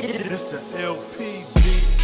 It's a LP beat.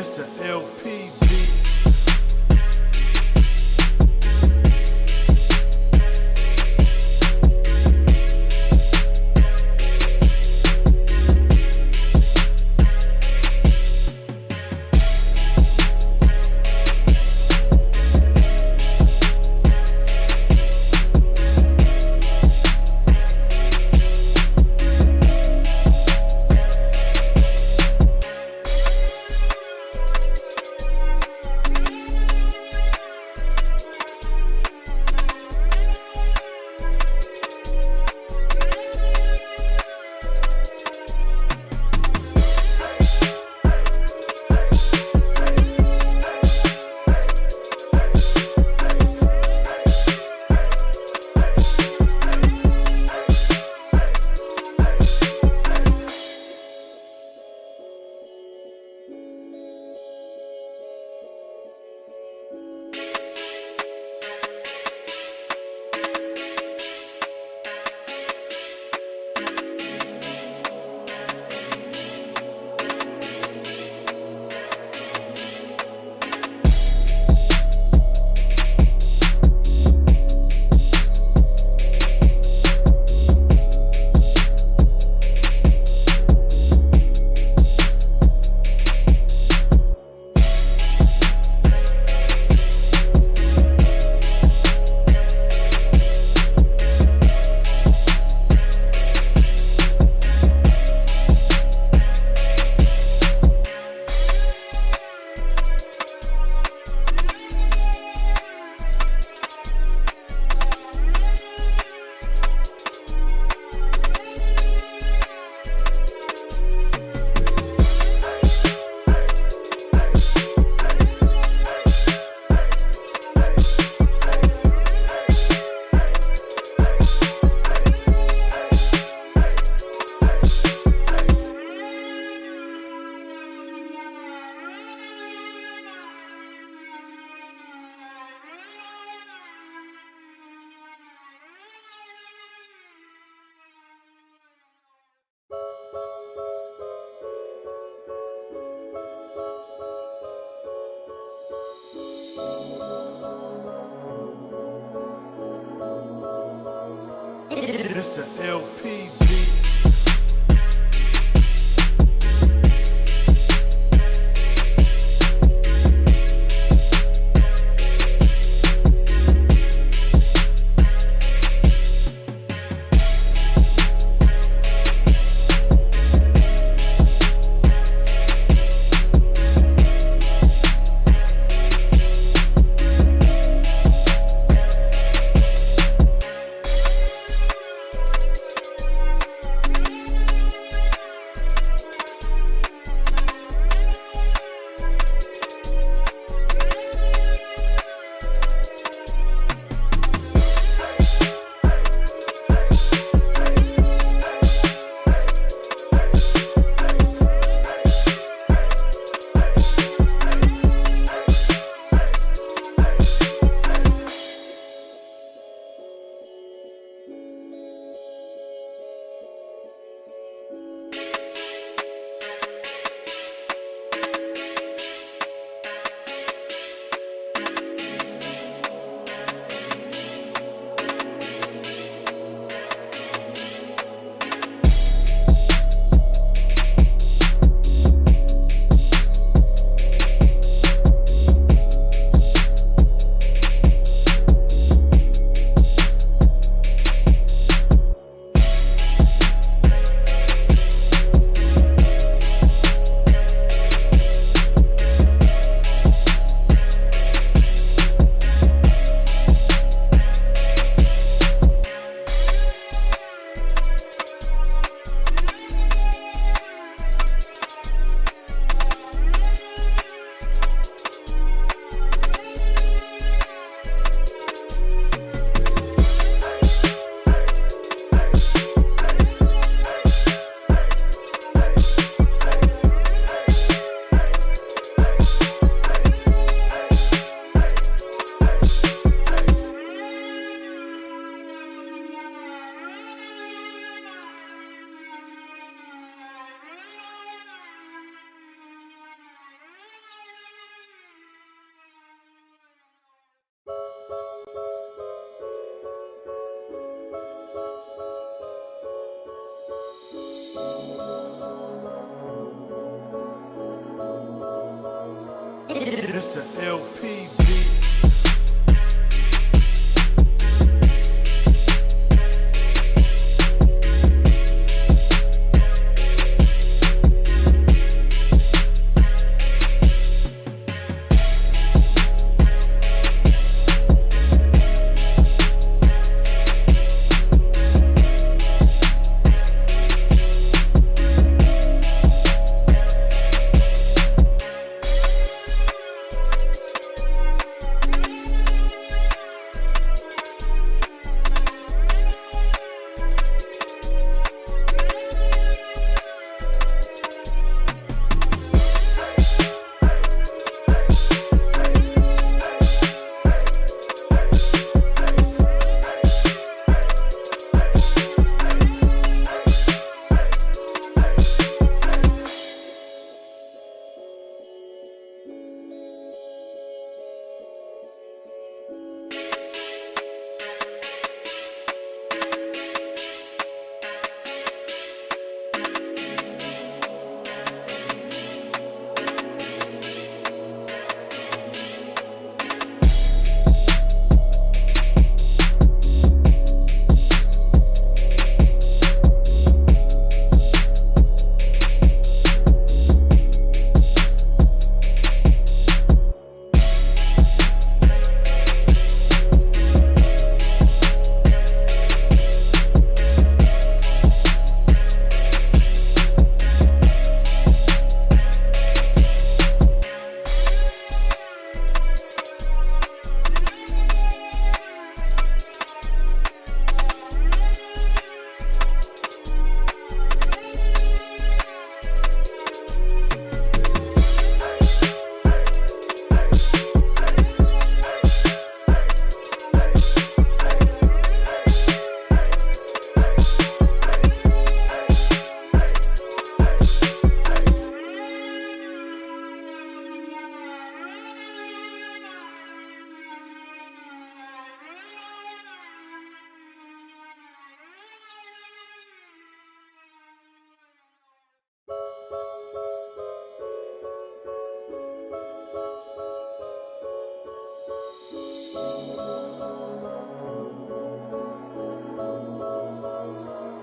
This a LP beat. This a LP beat. It's a LP beat.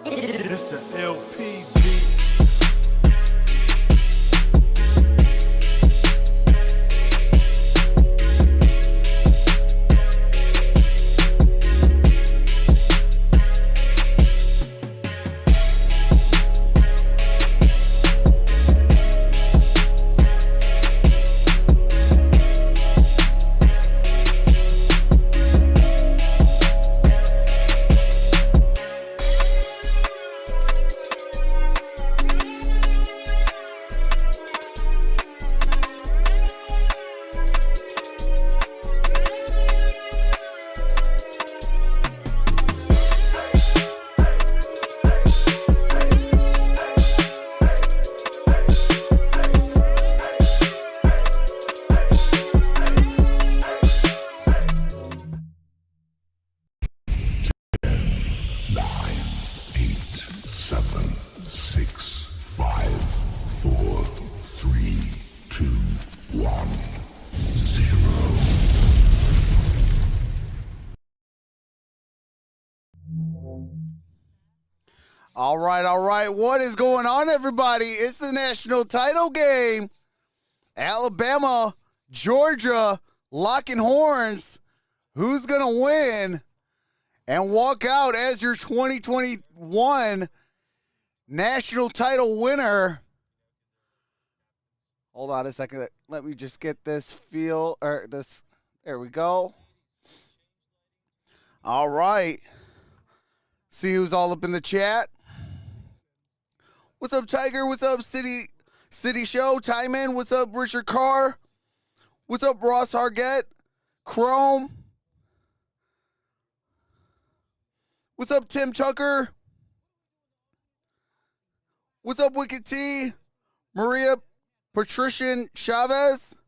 It's a LP beat. All right. What is going on, everybody? It's the national title game. Alabama, Georgia, locking horns. Who's going to win and walk out as your 2021 national title winner? Hold on a second. Let me just get this feel, or this. There we go. All right. See who's all up in the chat. What's up, Tiger? What's up, City Show? Tyman. What's up, Richard Carr? What's up, Ross Hargett? Chrome. What's up, Tim Tucker? What's up, Wicked T? Maria Patrician Chavez?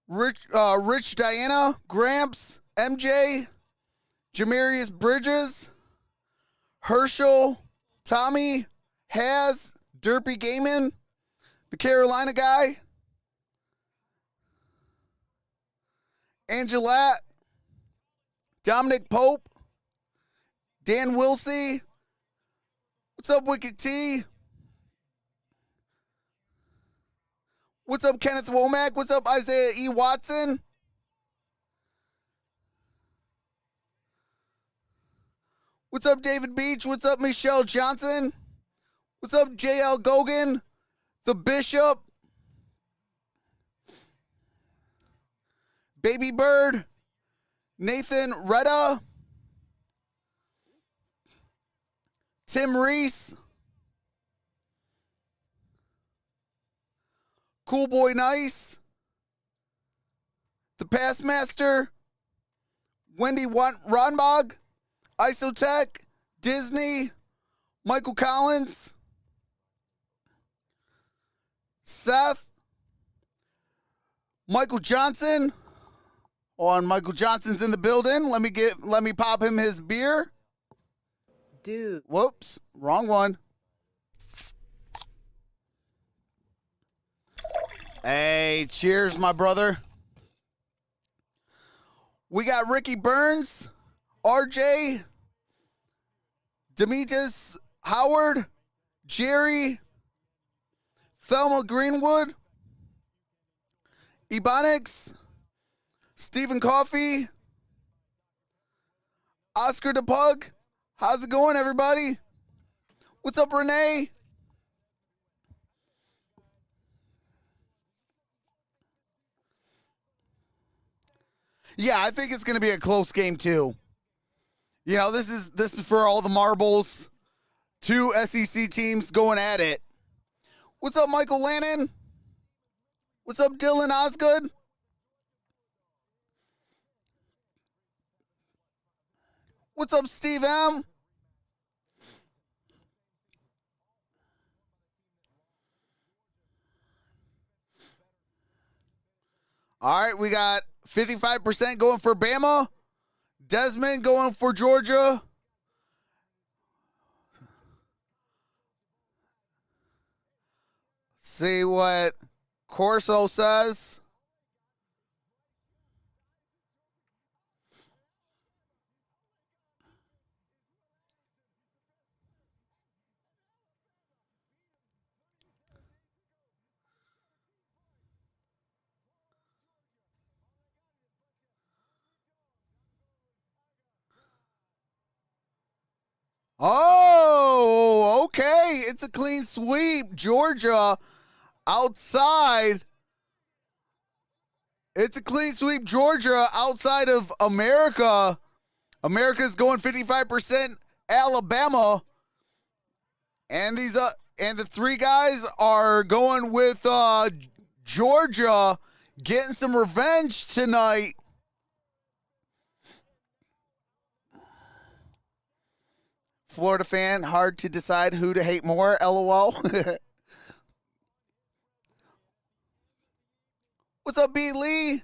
Rich Diana? Gramps? MJ? Jamarius Bridges? Herschel? Tommy? Has? Derpy Gaiman? The Carolina guy? Angelat, Dominic Pope, Dan Wilsey. What's up, Wicked T? What's up, Kenneth Womack? What's up, Isaiah E. Watson? What's up, David Beach? What's up, Michelle Johnson? What's up, J.L. Gogan? The Bishop? Baby Bird? Nathan Retta? Tim Reese? Cool Boy Nice? The Passmaster? Wendy Ronbog? Isotech? Disney? Michael Collins? Seth? Michael Johnson? On Michael Johnson's in the building. Let me pop him his beer. Dude. Whoops, wrong one. Hey, cheers, my brother. We got Ricky Burns, RJ, Demetrius Howard, Jerry, Thelma Greenwood, Ebonics, Stephen Coffey, Oscar DePug. How's it going, everybody? What's up, Renee? Yeah, I think it's going to be a close game too. You know, this is for all the marbles. Two SEC teams going at it. What's up, Michael Lannon? What's up, Dylan Osgood? What's up, Steve M? All right, we got 55% going for Bama. Desmond going for Georgia. See what Corso says. Oh, okay. It's a clean sweep. Georgia outside. It's a clean sweep. Georgia outside of America. America's going 55%. Alabama. And the three guys are going with Georgia, getting some revenge tonight. Florida fan, hard to decide who to hate more, LOL. What's up, B. Lee?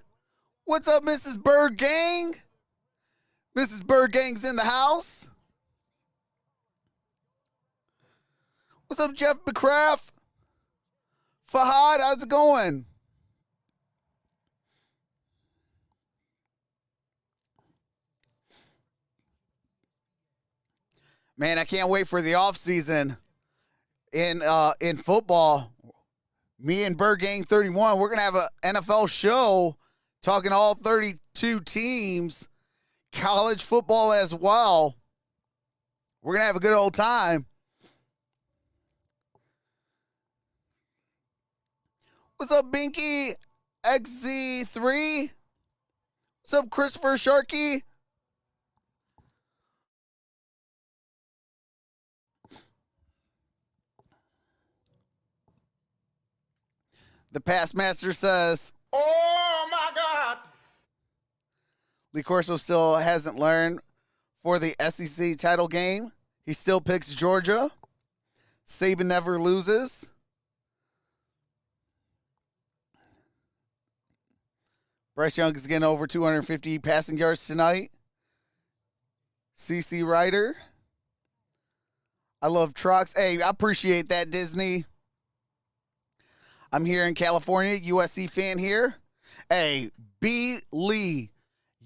What's up, Mrs. Bird Gang? Mrs. Bird Gang's in the house. What's up, Jeff McCraft? Fahad, how's it going? Man, I can't wait for the offseason in football. Me and Bird Gang 31, we're going to have an NFL show talking all 32 teams, college football as well. We're going to have a good old time. What's up, Binky XZ3? What's up, Christopher Sharkey? The past master says, "Oh my God!" Lee Corso still hasn't learned for the SEC title game. He still picks Georgia. Saban never loses. Bryce Young is getting over 250 passing yards tonight. CC Ryder. I love trucks. Hey, I appreciate that, Disney. I'm here in California, USC fan here. Hey, B. Lee,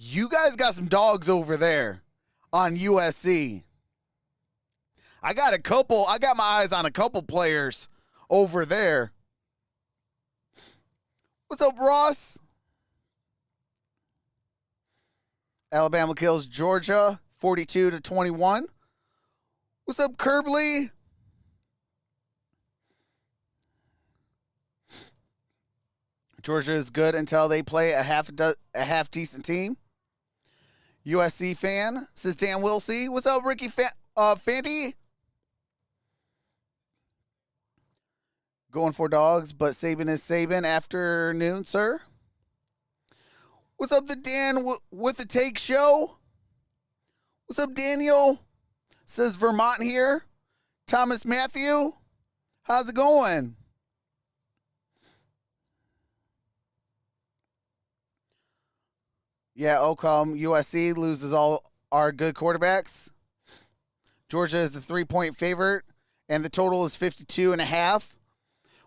You guys got some dogs over there on USC. I got my eyes on a couple players over there. What's up, Ross? Alabama kills Georgia 42-21. What's up, Kirby? Georgia is good until they play a half decent team. USC fan, says Dan Wilsey. What's up, Ricky Fanty? Going for dogs, but Saban is Saban. Afternoon, sir. What's up, the Dan with the Take Show? What's up, Daniel? Says Vermont here. Thomas Matthew, how's it going? Yeah, USC loses all our good quarterbacks. Georgia is the 3-point favorite, and the total is 52.5.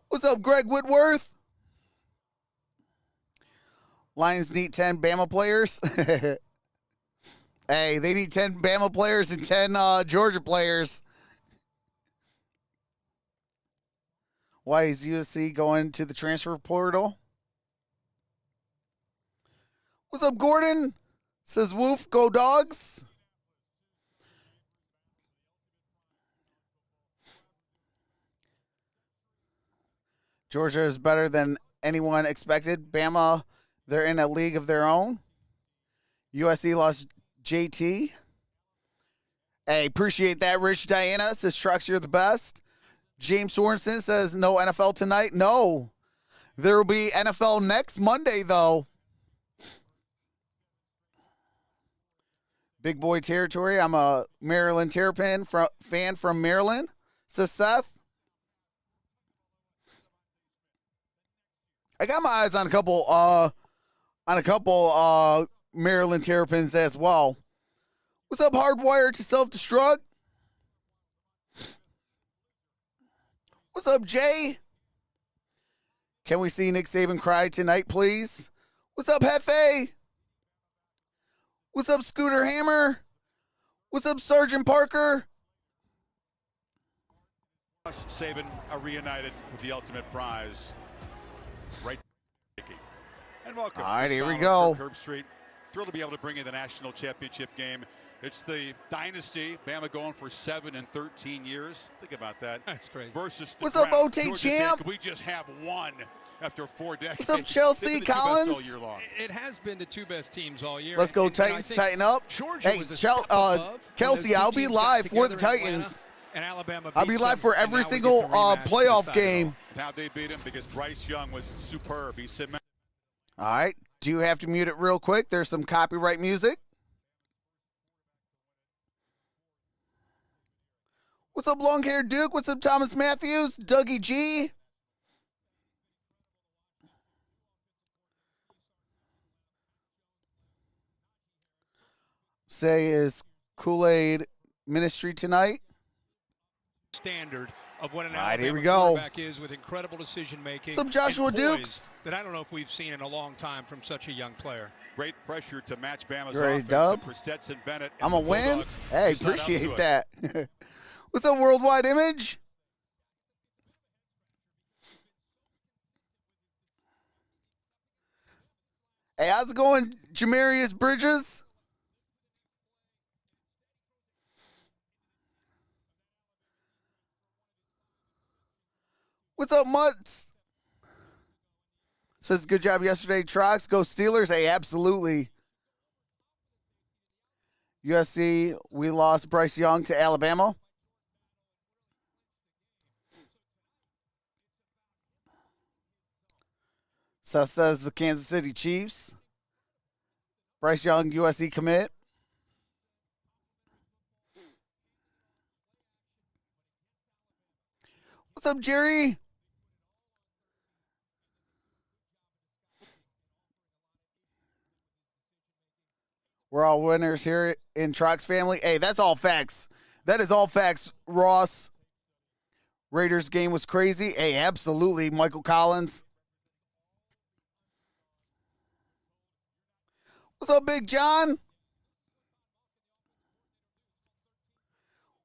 What's up, Greg Whitworth? Lions need 10 Bama players. Hey, they need 10 Bama players and 10 Georgia players. Why is USC going to the transfer portal? What's up, Gordon? Says Woof, go Dogs. Georgia is better than anyone expected. Bama, they're in a league of their own. USC lost JT. Hey, appreciate that, Rich Diana. Says Troxel, you're the best. James Sorensen says no NFL tonight. No. There will be NFL next Monday, though. Big boy territory. I'm a Maryland Terrapin fan from Maryland. Says Seth. I got my eyes on a couple Maryland Terrapins as well. What's up, Hardwired to Self-Destruct? What's up, Jay? Can we see Nick Saban cry tonight, please? What's up, Hefe? What's up, Scooter Hammer? What's up, Sergeant Parker? Saban are reunited with the ultimate prize. Right. And welcome. All right, here we Smiler, go. Curb Street. Thrilled to be able to bring in the national championship game. It's the dynasty. Bama going for 7 and 13 years. Think about that. That's crazy. Versus the What's up, crown. OT Georgia champ? Tech, we just have one after 4 decades. What's up, Chelsea They've been the two best all Collins? year long. It has been the two best teams all year. Let's go, And I Titans, think tighten up. Georgia Hey, was a step above when Kelsey, those two I'll be teams got live for the together in Atlanta, Titans. and Alabama I'll beat be live them, for and every now we single get the rematch to playoff decide it all. game. Now they beat him because Bryce Young was superb. He cemented. All right. Do you have to mute it real quick? There's some copyright music. What's up, long hair Duke? What's up, Thomas Matthews? Dougie G? Say is Kool-Aid Ministry tonight. Standard of what an All right, Alabama here we go. quarterback is with incredible decision making. What's up, Joshua and poise Dukes? that I don't know if we've seen in a long time from such a young player. Great pressure to match Bama's You ready, offense. Dub? And for Stetson Bennett and I'm a the win. Bulldogs, Hey, just not up to appreciate it. that. What's up, Worldwide Image? Hey, how's it going, Jamarius Bridges? What's up, Mutts? Says good job yesterday, Trox. Go Steelers. Hey, absolutely. USC, we lost Bryce Young to Alabama. Seth says the Kansas City Chiefs. Bryce Young, USC commit. What's up, Jerry? We're all winners here in Trox family. Hey, that's all facts. That is all facts, Ross. Raiders game was crazy. Hey, absolutely, Michael Collins. What's up, Big John?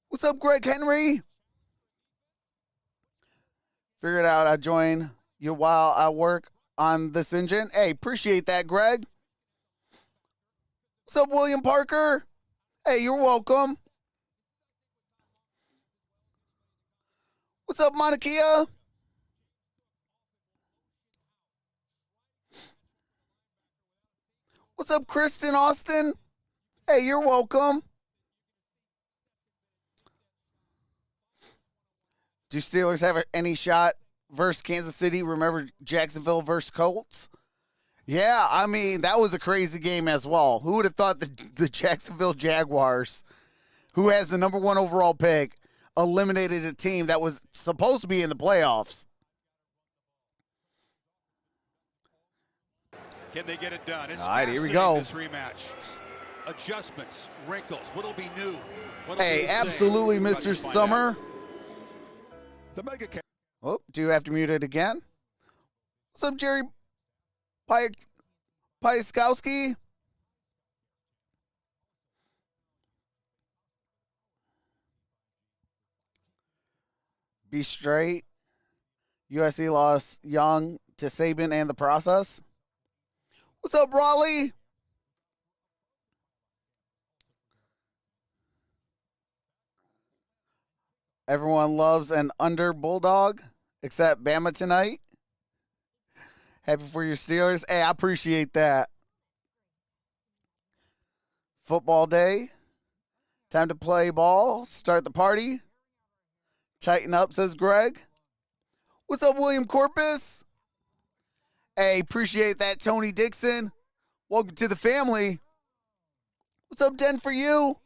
What's up, Greg Henry? Figured out I'd join you while I work on this engine. Hey, appreciate that, Greg. What's up, William Parker? Hey, you're welcome. What's up, Monakia? What's up, Kristen Austin? Hey, you're welcome. Do Steelers have any shot versus Kansas City? Remember Jacksonville versus Colts? Yeah, I mean, that was a crazy game as well. Who would have thought the Jacksonville Jaguars, who has the number 1 overall pick, eliminated a team that was supposed to be in the playoffs? Can they get it done? It's all right, here we fascinating, go. This rematch. Adjustments, wrinkles. What'll be new? What'll Hey, be the same? absolutely, We're about Mr. to find Summer. out. The mega Oh, do you have to mute it again? What's up, Jerry Pieckowski? Be straight. USC lost Young to Saban and the process. What's up, Raleigh? Everyone loves an under Bulldog, except Bama tonight. Happy for your Steelers. Hey, I appreciate that. Football day. Time to play ball. Start the party. Tighten up, says Greg. What's up, William Corpus? Hey, appreciate that, Tony Dixon. Welcome to the family. What's up, Den, for you?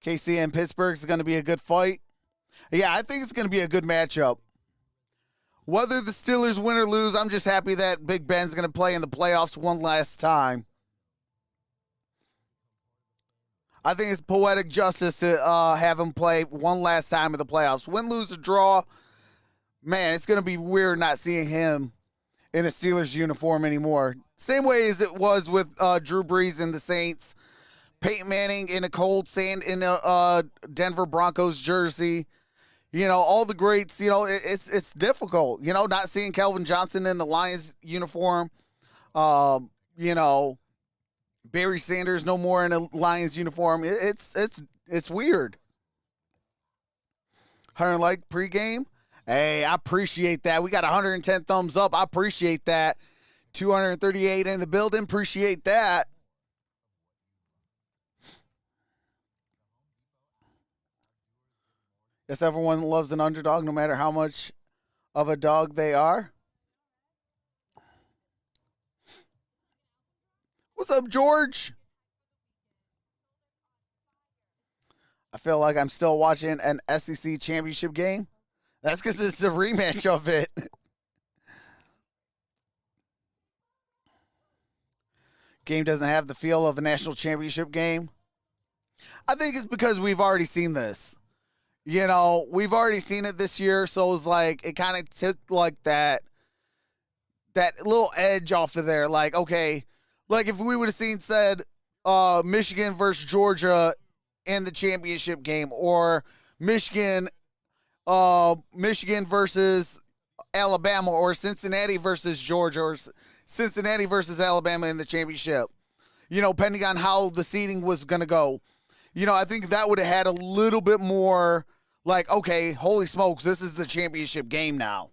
KC and Pittsburgh is going to be a good fight. Yeah, I think it's going to be a good matchup. Whether the Steelers win or lose, I'm just happy that Big Ben's going to play in the playoffs one last time. I think it's poetic justice to have him play one last time in the playoffs. Win, lose, or draw, man, it's going to be weird not seeing him in a Steelers uniform anymore. Same way as it was with Drew Brees and the Saints. Peyton Manning in a cold sand in a Denver Broncos jersey. You know, all the greats, you know, it's difficult. You know, not seeing Calvin Johnson in the Lions uniform. You know, Barry Sanders no more in a Lions uniform. It's weird. 100 like pregame. Hey, I appreciate that. We got 110 thumbs up. I appreciate that. 238 in the building. Appreciate that. Yes, everyone loves an underdog, no matter how much of a dog they are. What's up, George? I feel like I'm still watching an SEC championship game. That's because it's a rematch of it. Game doesn't have the feel of a national championship game. I think it's because we've already seen this. You know, we've already seen it this year, so it's like it kind of took like that little edge off of there. Like, okay, like if we would have said Michigan versus Georgia in the championship game, or Michigan versus Alabama, or Cincinnati versus Georgia, or Cincinnati versus Alabama in the championship. You know, depending on how the seeding was going to go. You know, I think that would have had a little bit more like, okay, holy smokes, this is the championship game now.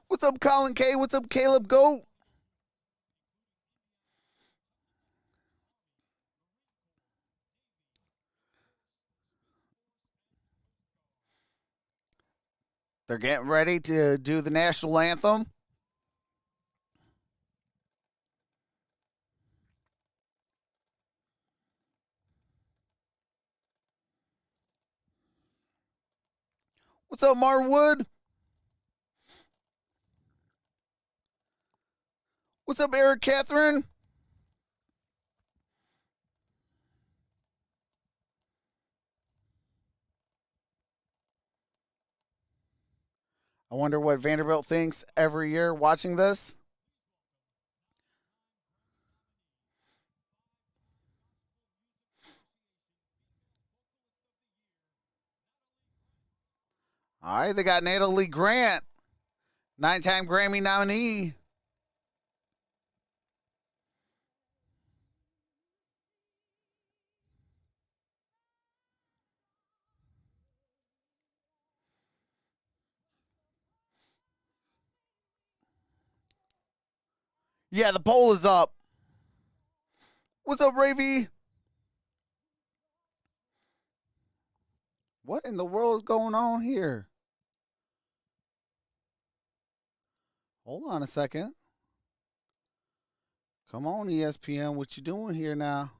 What's up, Colin K? What's up, Caleb Goat? They're getting ready to do the national anthem. What's up, Marwood? What's up, Eric Catherine? I wonder what Vanderbilt thinks every year watching this. All right, they got Natalie Grant, 9-time Grammy nominee. Yeah, the poll is up. What's up, Ravy? What in the world is going on here? Hold on a second. Come on, ESPN. What you doing here now?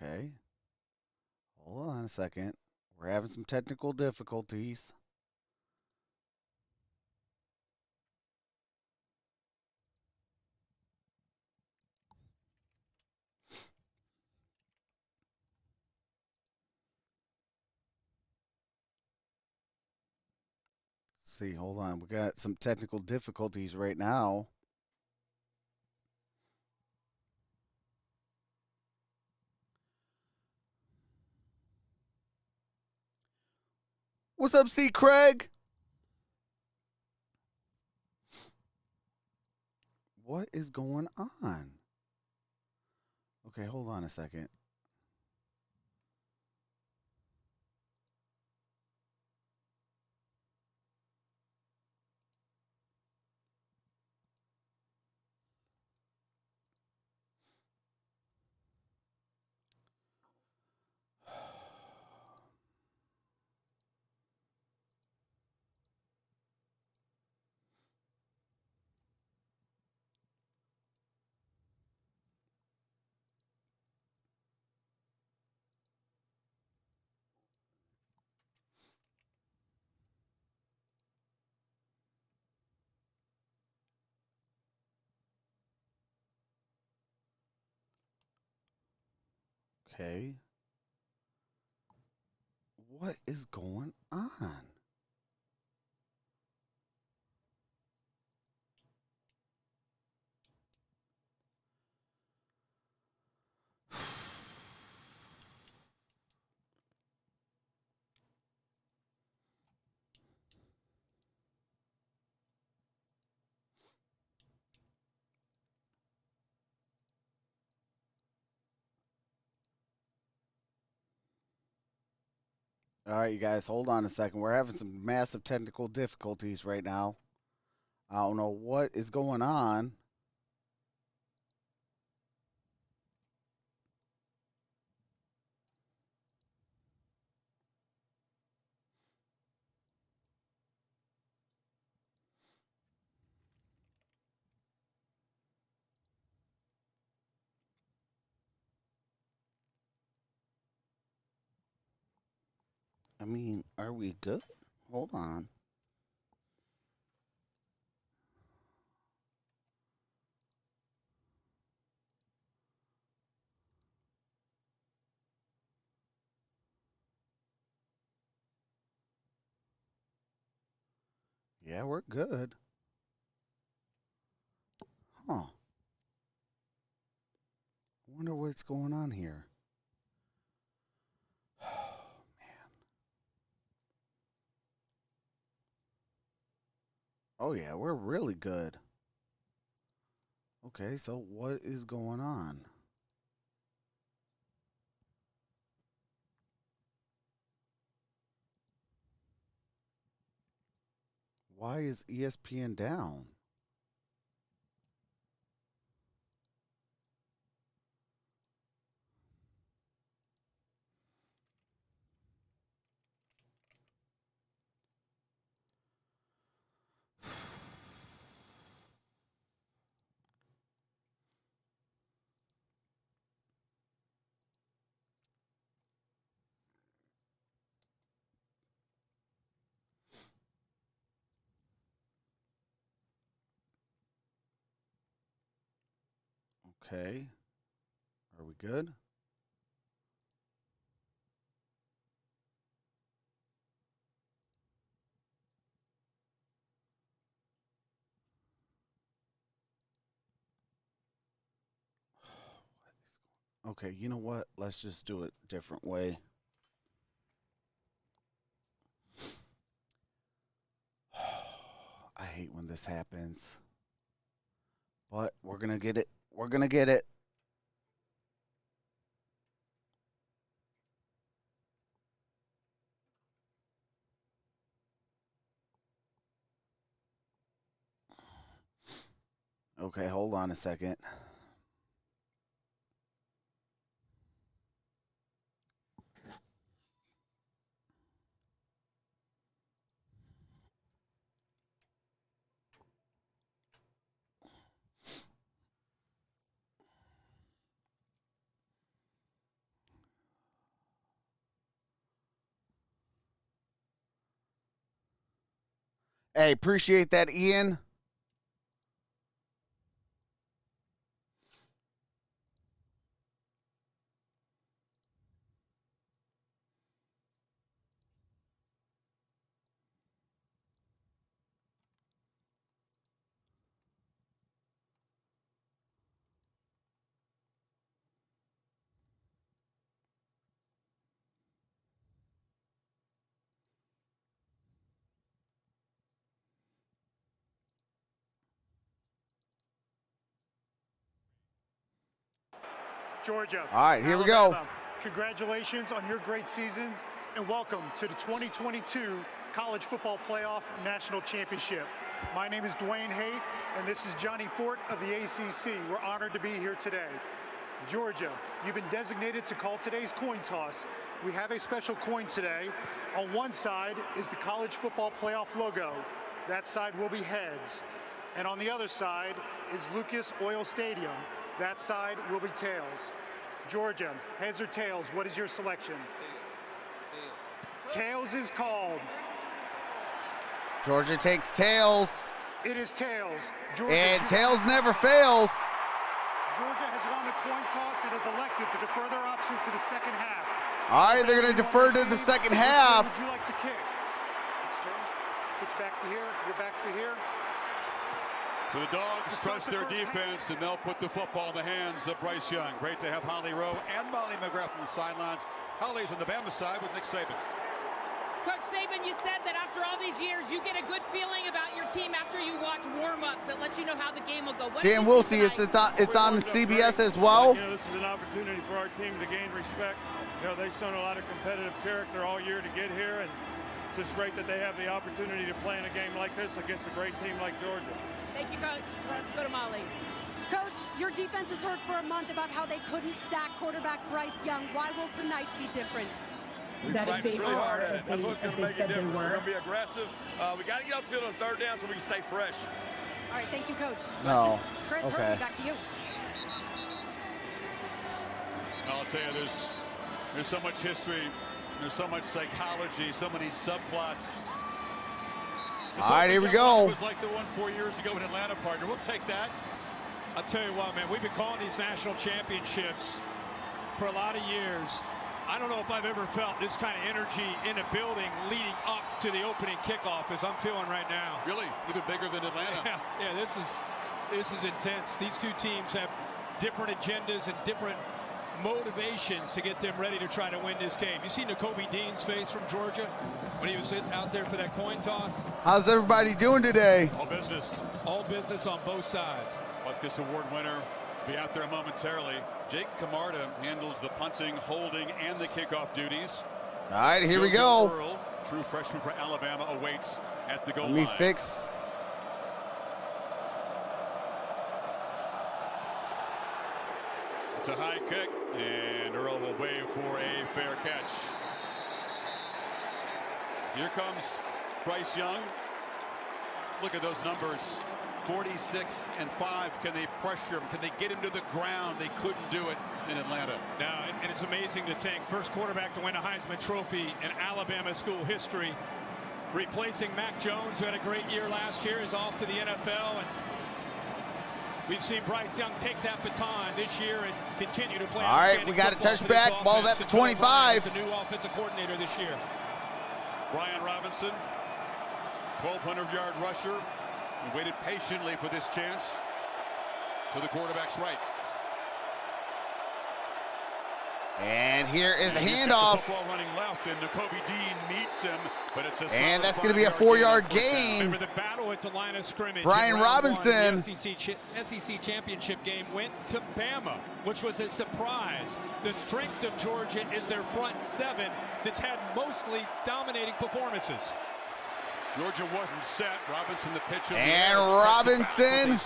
Okay. Hold on a second. We're having some technical difficulties. See, hold on. We got some technical difficulties right now. What's up, C. Craig? What is going on? Okay, hold on a second. Okay. What is going on? All right, you guys, hold on a second. We're having some massive technical difficulties right now. I don't know what is going on. I mean, are we good? Hold on. Yeah, we're good. Huh. I wonder what's going on here. Oh, man. Oh, yeah, we're really good. Okay, so what is going on? Why is ESPN down? Okay. Are we good? Okay, you know what? Let's just do it a different way. I hate when this happens. But we're going to get it. We're going to get it. Okay, hold on a second. Hey, appreciate that, Ian. Georgia. All right, here we go. Congratulations on your great seasons, and welcome to the 2022 College Football Playoff National Championship. My name is Dwayne Haight, and this is Johnny Fort of the ACC. We're honored to be here today. Georgia, you've been designated to call today's coin toss. We have a special coin today. On one side is the College Football Playoff logo. That side will be heads. And on the other side is Lucas Oil Stadium. That side will be tails. Georgia, heads or tails, what is your selection? Tails is called. Georgia takes tails. It is tails. Georgia, And tails never fails. Georgia has won the coin toss and has elected to defer their option to the second half. All right, they're going to defer to the second half. Would you like to kick? It's turn. Which back's to here? Your back's to here. So the Dogs trust their defense, and they'll put the football in the hands of Bryce Young. Great to have Holly Rowe and Molly McGrath on the sidelines. Holly's on the Bama side with Nick Saban. Coach Saban, you said that after all these years, you get a good feeling about your team after you watch warm-ups that lets you know how the game will go. Dan Wilsey, it's on CBS as well. You know, this is an opportunity for our team to gain respect. You know, they've shown a lot of competitive character all year to get here, and it's just great that they have the opportunity to play in a game like this against a great team like Georgia. Thank you, Coach. Let's go to Molly. Coach, your defense has heard for a month about how they couldn't sack quarterback Bryce Young. Why will tonight be different? We practice really hard at it. That's what's going to make it different. We're going to be aggressive. We got to get off the field on third down so we can stay fresh. All right, thank you, Coach. No. Chris, Okay. Hervey, back to you. I'll tell you, there's so much history, there's so much psychology, so many subplots. All right, here we go. It was like the one 4 years ago in Atlanta, partner. We'll take that. I'll tell you what, man, we've been calling these national championships for a lot of years. I don't know if I've ever felt this kind of energy in a building leading up to the opening kickoff as I'm feeling right now. Really, even bigger than Atlanta. Yeah, this is intense. These two teams have different agendas and different motivations to get them ready to try to win this game. You see Nakobe Dean's face from Georgia when he was out there for that coin toss? How's everybody doing today? All business. All business on both sides. But this award winner will be out there momentarily. Jake Camarda handles the punting, holding, and the kickoff duties. All right, here we JoJo go. Earl, true freshman for Alabama, awaits at the goal Let me line. fix. It's a high kick, and Earl will wave for a fair catch. Here comes Bryce Young. Look at those numbers. 46 and 5. Can they pressure him? Can they get him to the ground? They couldn't do it in Atlanta. Now, and it's amazing to think, first quarterback to win a Heisman Trophy in Alabama school history, replacing Mac Jones, who had a great year last year, is off to the NFL. And We've seen Bryce Young take that baton this year and continue to play. All right, we got a touchback. Ball's at the 25. The new offensive coordinator this year. Brian Robinson, 1,200-yard rusher. He waited patiently for this chance to the quarterback's right. And here is a And he's got handoff. the football running left, and Nakobe Dean meets him, but it's a And that's going to going be a 4-yard gain. Remember the battle at the line of scrimmage. Brian in round Robinson. one, the SEC championship game went to Bama, which was a surprise. The strength of Georgia is their front seven that's had mostly dominating performances. Georgia wasn't set. Robinson, the pitch. And Robinson,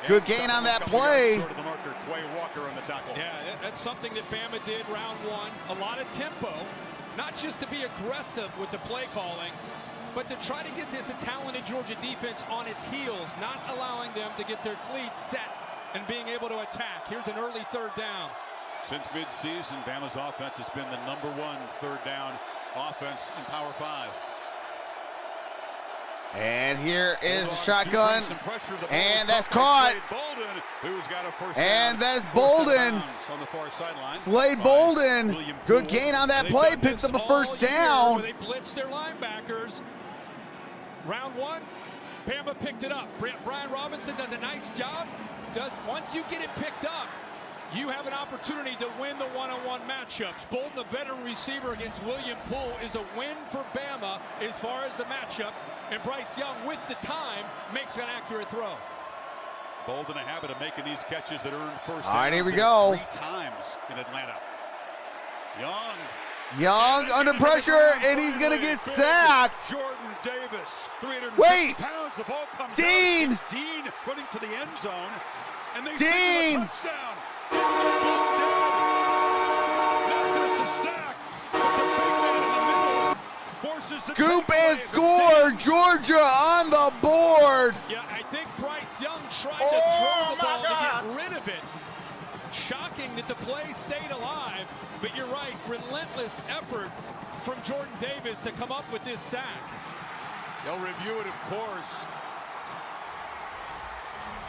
good gain on that play. Short of the marker, Quay Walker on the tackle. Yeah, that's something that Bama did round one. A lot of tempo, not just to be aggressive with the play calling, but to try to get this talented Georgia defense on its heels, not allowing them to get their cleats set and being able to attack. Here's an early third down. Since midseason, Bama's offense has been the #1 third down offense in Power 5. And here is the shotgun. And that's caught. And that's Bolden. Slade Bolden. Good gain on that play. Picks up a first down. They blitzed their linebackers. Round one, Bama picked it up. Brian Robinson does a nice job. Once you get it picked up, you have an opportunity to win the one-on-one matchups. Bolden, the veteran receiver against William Poole, is a win for Bama as far as the matchup. And Bryce Young, with the time, makes an accurate throw. Bolden, a habit of making these catches that earn first down. All right, here we go. 3 times in Atlanta. Young under pressure, and he's going to get sacked. Jordan Davis, 350 Wait. pounds. The ball comes Dean. out. It's Dean running for the end zone. And they Dean. signal a touchdown. Not just a sack, but the big man in the middle forces the Scoop takeaway. and score. Georgia on the board. Yeah, I think Bryce Young tried to throw the ball to get rid of it. Shocking that the play stayed alive, but you're right, relentless effort from Jordan Davis to come up with this sack. They'll review it, of course.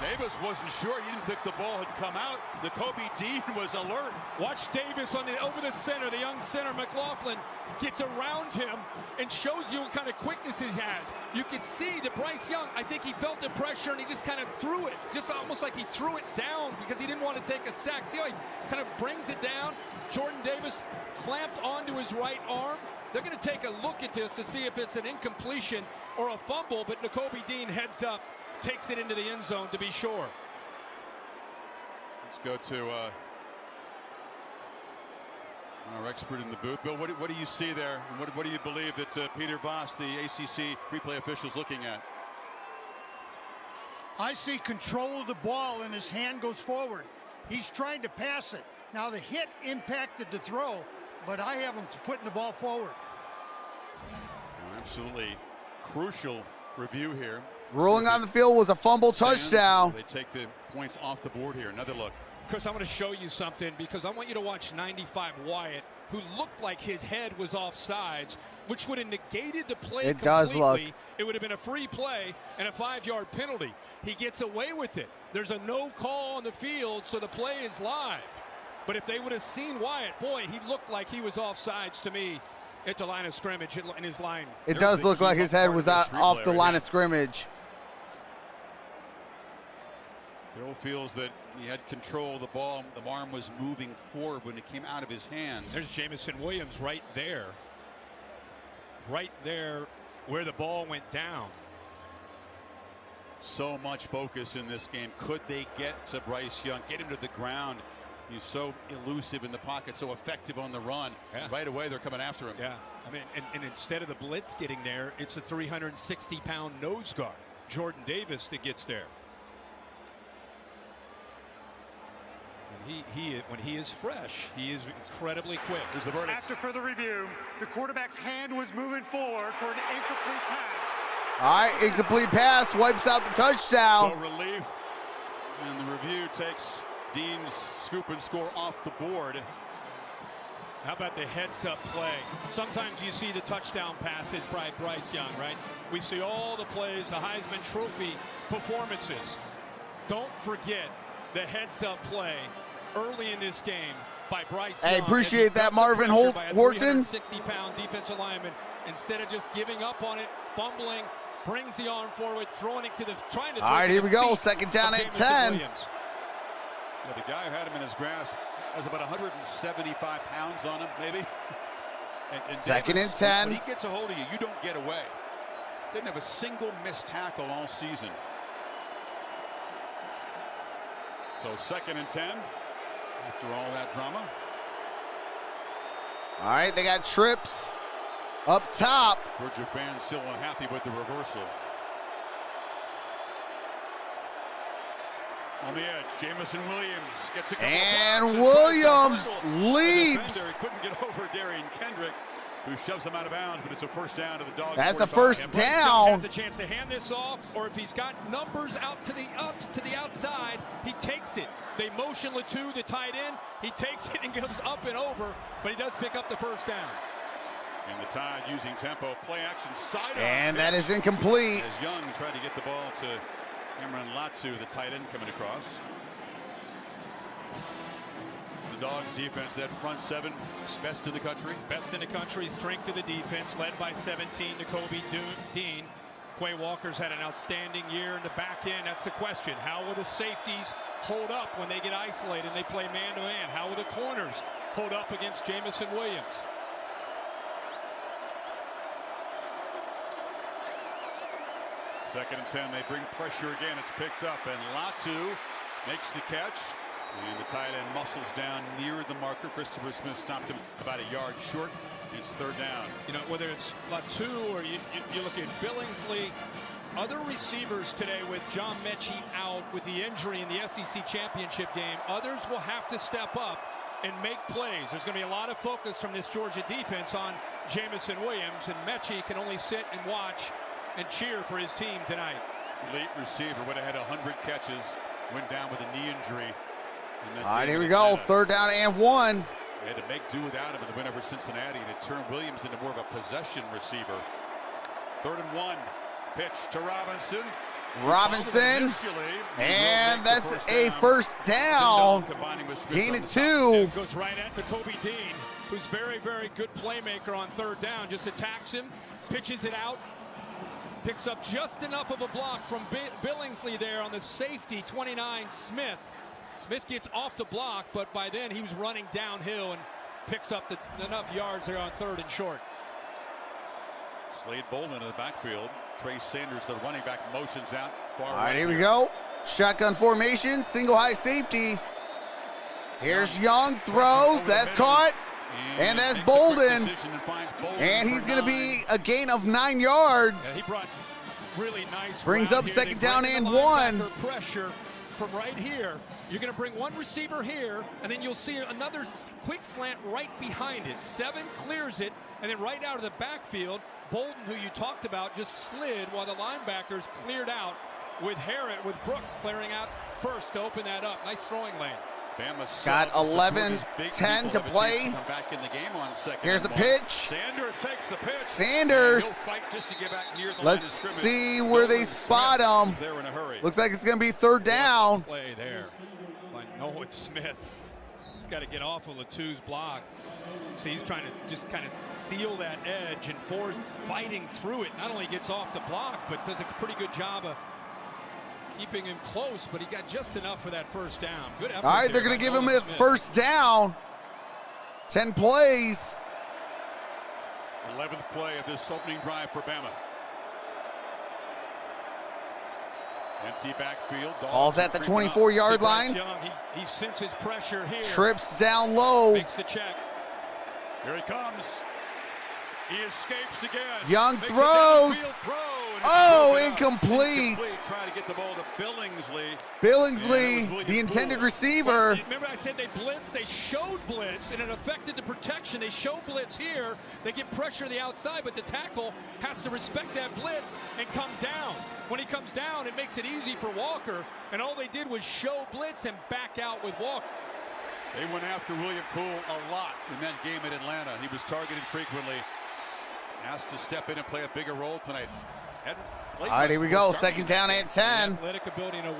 Davis wasn't sure. He didn't think the ball had come out. Nakobe Dean was alert. Watch Davis over the center. The young center, McLaughlin, gets around him and shows you what kind of quickness he has. You can see that Bryce Young, I think he felt the pressure and he just kind of threw it. Just almost like he threw it down because he didn't want to take a sack. See how he kind of brings it down? Jordan Davis clamped onto his right arm. They're going to take a look at this to see if it's an incompletion or a fumble, but Nakobe Dean heads up, takes it into the end zone to be sure. Let's go to our expert in the booth. Bill, what do you see there? And what do you believe that Peter Voss, the ACC replay official, is looking at? I see control of the ball and his hand goes forward. He's trying to pass it. Now the hit impacted the throw, but I have him putting the ball forward. Absolutely crucial review here. Ruling on the field was a fumble touchdown. They take the points off the board here. Another look. Chris, I'm going to show you something because I want you to watch 95 Wyatt, who looked like his head was offsides, which would have negated the play It completely. does look. It would have been a free play and a 5-yard penalty. He gets away with it. There's a no call on the field, so the play is live. But if they would have seen Wyatt, boy, he looked like he was offsides to me at the line of scrimmage in his line. It does look like his head was off the line of scrimmage. Bill feels that he had control of the ball. The arm was moving forward when it came out of his hands. There's Jamison Williams right there. Right there where the ball went down. So much focus in this game. Could they get to Bryce Young, get him to the ground? He's so elusive in the pocket, so effective on the run. Yeah. Right away, they're coming after him. Yeah, I mean, and instead of the blitz getting there, it's a 360-pound nose guard, Jordan Davis, that gets there. And when he is fresh, he is incredibly quick. Here's the verdict. After further review, the quarterback's hand was moving forward for an incomplete pass. All right, incomplete pass, wipes out the touchdown. So relief, and the review takes Dean's scoop and score off the board. How about the heads-up play? Sometimes you see the touchdown passes by Bryce Young, right? We see all the plays, the Heisman Trophy performances. don't forget the heads-up play early in this game by Bryce Hey, Young. appreciate that, Marvin Horton. 60-pound defensive lineman. Instead of just giving up on it, fumbling, brings the arm forward, throwing it to the trying to. All right, here we go. Second down at 10. Yeah, the guy who had him in his grasp has about 175 pounds on him, maybe. And Second Davis, and 10. When he gets a hold of you, you don't get away. Didn't have a single missed tackle all season. So second and 10 after all that drama. All right, they got trips up top. Georgia fans still unhappy with the reversal. On the edge, Jamison Williams gets a couple and of Williams leaps. He couldn't get over Darian Kendrick, who shoves him out of bounds, but it's a first down to the Dogs. That's a 45. first down. Has a chance to hand this off, or if he's got numbers out to the outside, he takes it. They motion Latu, the tight end. He takes it and goes up and over, but he does pick up the first down. And the Tide using tempo, play action, side and that is incomplete. As Young tried to get the ball to Imran Latu, the tight end coming across. The Dogs defense, that front seven, best in the country. Best in the country, strength of the defense, led by 17, Nakobe Dean. Quay Walker's had an outstanding year in the back end. That's the question. How will the safeties hold up when they get isolated and they play man-to-man? How will the corners hold up against Jamison Williams? Second and 10, they bring pressure again. It's picked up, and Latu makes the catch. And the tight end muscles down near the marker. Christopher Smith stopped him about a yard short. It's third down. You know, whether it's Latu or you look at Billingsley, other receivers today with John Mechie out with the injury in the SEC championship game, others will have to step up and make plays. There's going to be a lot of focus from this Georgia defense on Jamison Williams, and Mechie can only sit and watch and cheer for his team tonight. Late receiver would have had 100 catches, went down with a knee injury. All right, here we go. Third down and 1. They had to make do without him in the win over Cincinnati, and it turned Williams into more of a possession receiver. Third and 1. Pitch to Robinson. And that's a first down. Gain of 2. Goes right at Nakobe Dean, who's very, very good playmaker on third down. Just attacks him, pitches it out, picks up just enough of a block from Billingsley there on the safety, 29, Smith. Smith gets off the block, but by then he was running downhill and picks up enough yards there on third and short. Slade Bolden in the backfield. Trey Sanders, the running back, motions out far. All right, here we go. Shotgun formation, single high safety. Here's Young, throws, that's caught, and that's Bolden. And he's going to be a gain of 9 yards. Yeah, he brought really nice. Brings up second down and 1. Pressure from right here. You're going to bring one receiver here, and then you'll see another quick slant right behind it. 7 clears it, and then right out of the backfield, Bolden, who you talked about, just slid while the linebackers cleared out with Brooks clearing out first to open that up. Nice throwing lane. Got 11-10 to play. Back in the game on second. Here's the pitch. Sanders takes the pitch. Sanders. Let's see where they spot him. Looks like it's going to be third down. Play there by Noah Smith. He's got to get off of Latu's block. See, he's trying to just kind of seal that edge, and Ford fighting through it. Not only gets off the block, but does a pretty good job of keeping him close, but he got just enough for that first down. Good effort. All right, they're going to give him a first down. 10 plays. 11th play of this opening drive for Bama. Empty backfield. Ball's at the 24-yard line. He senses pressure here. Trips down low. Makes the check. Here he comes. He escapes again. Young throws. Oh, incomplete. Trying to get the ball to Billingsley. Billingsley, the intended receiver. Remember I said they blitzed, they showed blitz, and it affected the protection. They show blitz here. They get pressure to the outside, but the tackle has to respect that blitz and come down. When he comes down, it makes it easy for Walker, and all they did was show blitz and back out with Walker. They went after William Poole a lot in that game in Atlanta. He was targeted frequently. Asked to step in and play a bigger role tonight. All right, here we go. Second down and 10.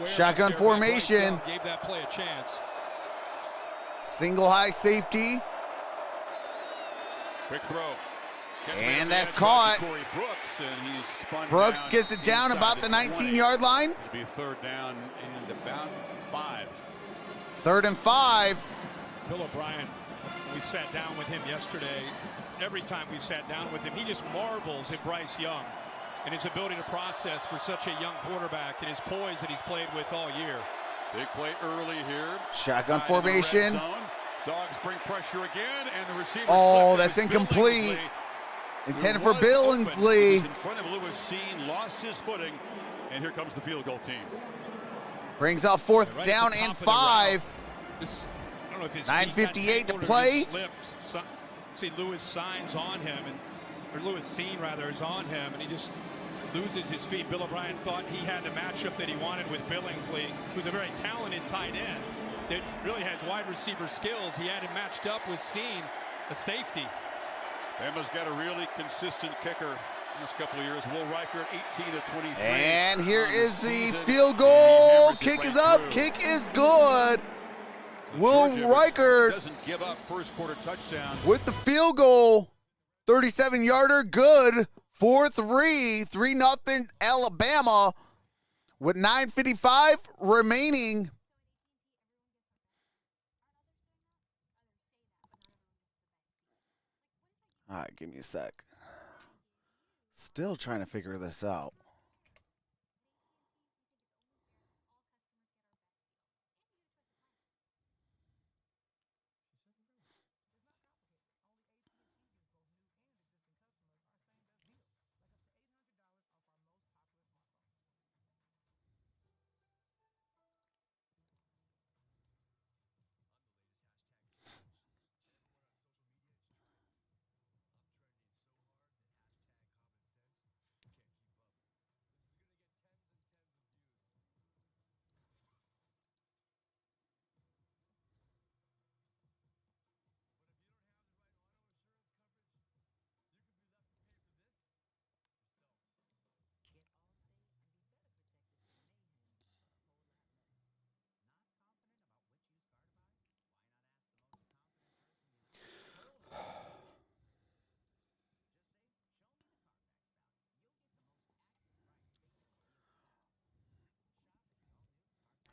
Shotgun formation. Gave that play a chance. Single high safety. Quick throw. And that's caught. Brooks gets it down about the 19-yard line. It'll be third down and about 5. 3rd and 5. Bill O'Brien, we sat down with him yesterday. Every time we sat down with him, he just marvels at Bryce Young and his ability to process for such a young quarterback and his poise that he's played with all year. Big play early here. Shotgun formation. Dogs bring pressure again, and the receiver. Oh, that's incomplete. Intended for Billingsley. In front of Lewis Seen, lost his footing, and here comes the field goal team. Brings out 4th down and 5. 9:58 to play. See, Lewis signs on him, or Lewis Seen rather is on him, and he just loses his feet. Bill O'Brien thought he had the matchup that he wanted with Billingsley, who's a very talented tight end that really has wide receiver skills. He had him matched up with Seen, a safety. Bama's got a really consistent kicker in this couple of years. Will Reichert, 18-23. And here is the field goal. Kick is up. Kick is good. Will Reichert doesn't give up first quarter touchdowns with the field goal. 37-yarder, good. 4-3, 3-0 Alabama with 9:55 remaining. All right, give me a sec. Still trying to figure this out.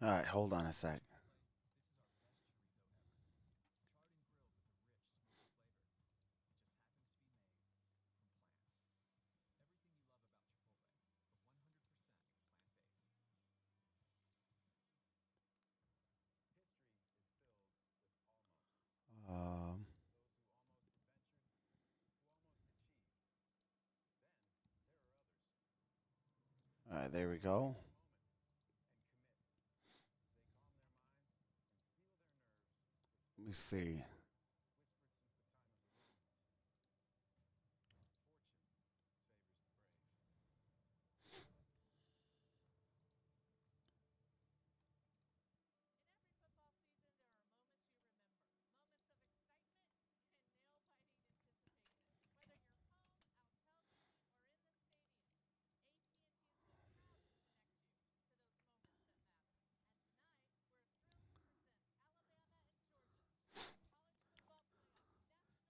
All right, hold on a sec. All right, there we go. Let me see.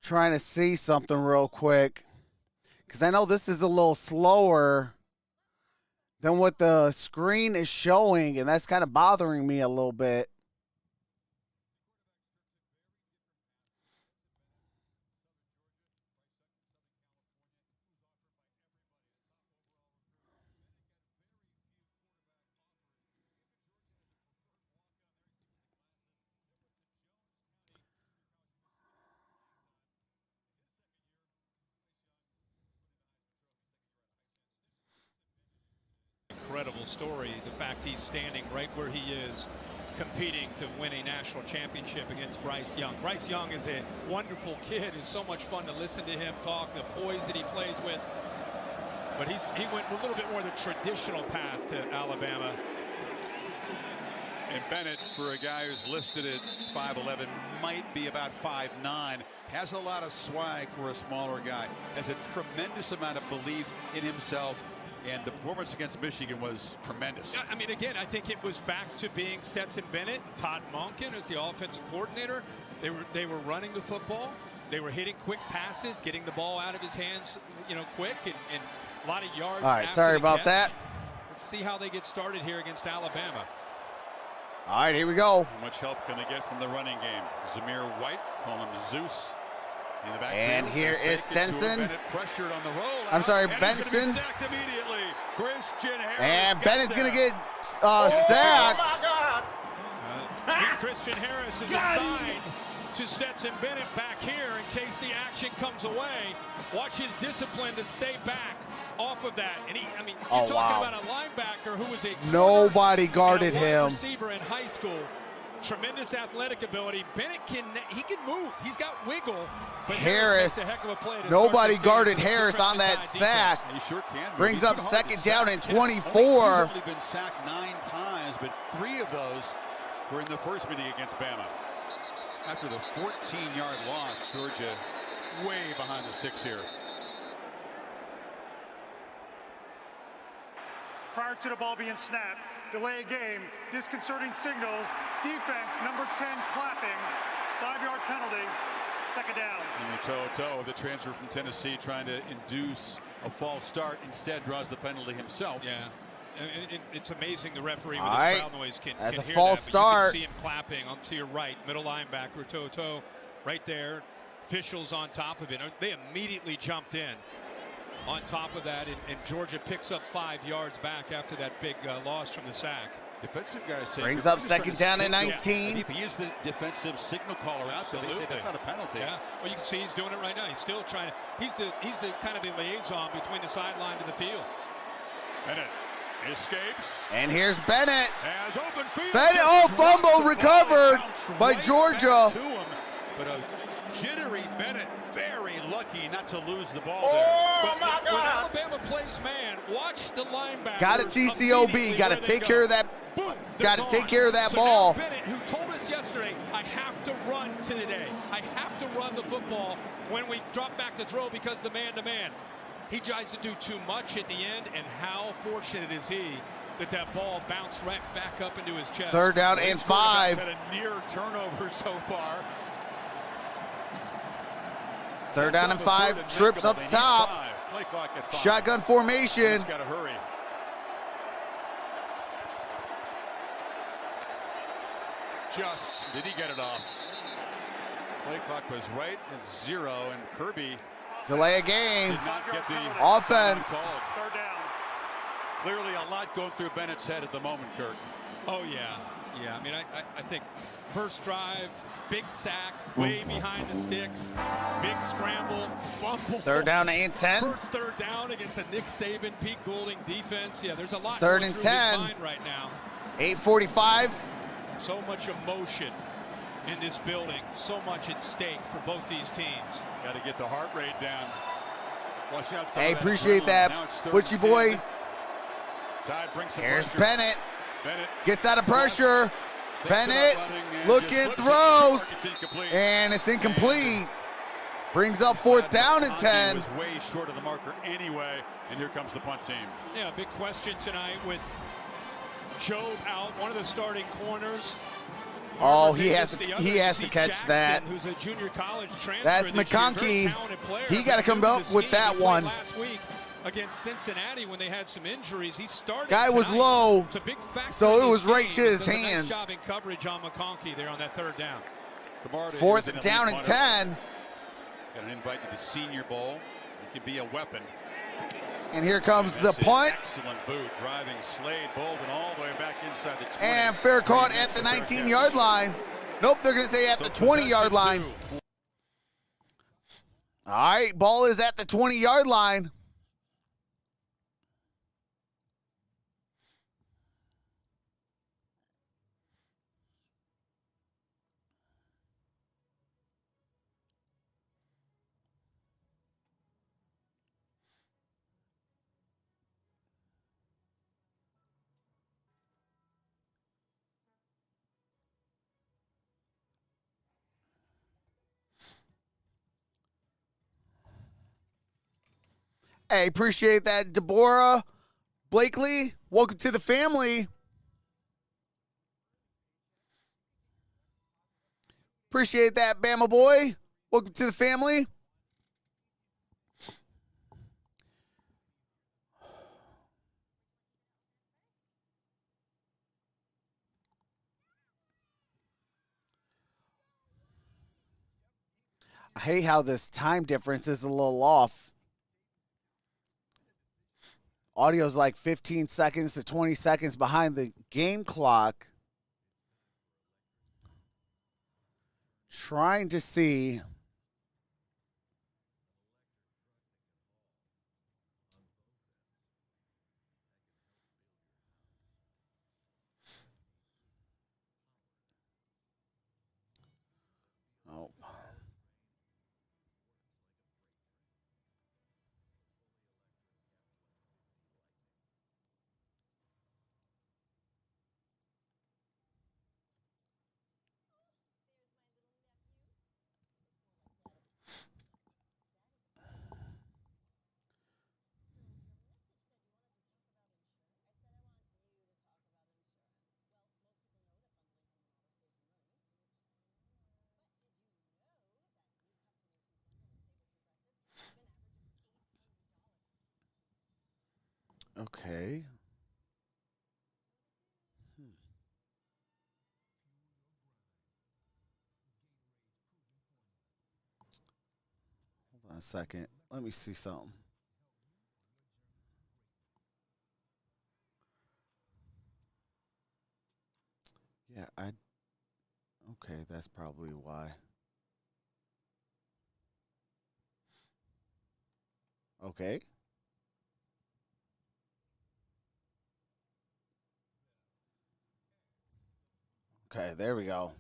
Trying to see something real quick, because I know this is a little slower than what the screen is showing, and that's kind of bothering me a little bit. Incredible story, the fact he's standing right where he is, competing to win a national championship against Bryce Young. Bryce Young is a wonderful kid. It's so much fun to listen to him talk, the poise that he plays with. But he went a little bit more the traditional path to Alabama. And Bennett, for a guy who's listed at 5'11", might be about 5'9", has a lot of swag for a smaller guy, has a tremendous amount of belief in himself, And the performance against Michigan was tremendous. I mean, again, I think it was back to being Stetson Bennett, Todd Monken as the offensive coordinator. They were running the football. They were hitting quick passes, getting the ball out of his hands, quick, and a lot of yards. All right, sorry about that. Let's see how they get started here against Alabama. All right, here we go. How much help can they get from the running game? Zamir White, call him Zeus. In the back and here is Stenson. Pressured on the roll. I'm sorry, Benson. Immediately. Christian Harris and Bennett's going to get sacked. Oh, my God. Christian Harris is assigned to Stetson Bennett back here in case the action comes away. Watch his discipline to stay back off of that. And you're talking about a linebacker who was a nobody guarded him. Receiver in high school. Tremendous athletic ability. Bennett can move. He's got wiggle. But Harris, a heck of a play to nobody guarded Harris on that sack. He sure can. Brings up second down and 24. He's only been sacked 9 times, but 3 of those were in the first meeting against Bama. After the 14-yard loss, Georgia way behind the 6 here. Prior to the ball being snapped, delay game, disconcerting signals, defense, number 10 clapping, 5-yard penalty, second down. And Toto, the transfer from Tennessee, trying to induce a false start, instead draws the penalty himself. Yeah. It's amazing the referee with the crowd noise can That's can a hear false that, start. You can see him clapping on to your right, middle linebacker Toto, right there. Officials on top of it. They immediately jumped in on top of that, and Georgia picks up 5 yards back after that big loss from the sack. Defensive guys say brings up second down and 19. If he is the defensive signal caller out there, they say that's not a penalty. Yeah. Well, you can see he's doing it right now. He's still trying to. He's the kind of the liaison between the sideline and the field. Bennett escapes. And here's Bennett. Has open field. Bennett, fumble recovered by Georgia. But a jittery Bennett, very lucky not to lose the ball Oh, there. my When God. Alabama plays man, watch the linebacker. Got a TCOB. Got to take care of that. Got to take care of that ball. Bennett, who told us yesterday, I have to run today. I have to run the football when we drop back to throw because the man-to-man. He tries to do too much at the end, and how fortunate is he that that ball bounced right back up into his chest. Third down and 5. Had a near turnover so far. Third down and 5. Trips up top. Shotgun formation. Got to hurry. Did he get it off? Play clock was right at 0, and Kirby Delay a game. did not get the Offense. Third down. Clearly a lot going through Bennett's head at the moment, Kirk. Oh, yeah. Yeah, I mean, I think first drive, big sack, way behind the sticks, big scramble, fumble. Third down and 10. First third down against a Nick Saban, Pete Goulding defense. Yeah, there's a lot Third going and through 10. his mind right now. 8:45. So much emotion in this building. So much at stake for both these teams. Got to get the heart rate down. Watch out. Hey, appreciate that, Butchie boy. Tide brings some Here's pressure. Bennett. Bennett Gets out of pressure. Bennett looking, throws, and it's incomplete. Brings up fourth down and 10. Was way short of the marker anyway, and here comes the punt team. Yeah, big question tonight with Job out, one of the starting corners. Oh, he has to catch Jackson, that. Who's a junior college transfer That's this year, very McConkey. talented player. He got to come up with that He one. played last week against Cincinnati when they had some injuries. He started. Guy was tonight. low, It's a big factor so in it this was right game. to his Does a nice hands. job in coverage on McConkey there on that third down. Fourth down and 10. Got an invite to the Senior Bowl. He could be a weapon. And here comes the That's an punt. Excellent boot, driving Slade Bolden all the way back inside the 20. And fair caught at the 19-yard line. Nope, they're going to say at the 20-yard line. All right, ball is at the 20-yard line. Hey, appreciate that, Deborah. Blakely, welcome to the family. Appreciate that, Bama boy. Welcome to the family. I hate how this time difference is a little off. Audio's like 15 seconds to 20 seconds behind the game clock. Trying to see. Oh. Okay. Hold on a second. Let me see something. Yeah, okay, that's probably why. Okay. Okay, there we go.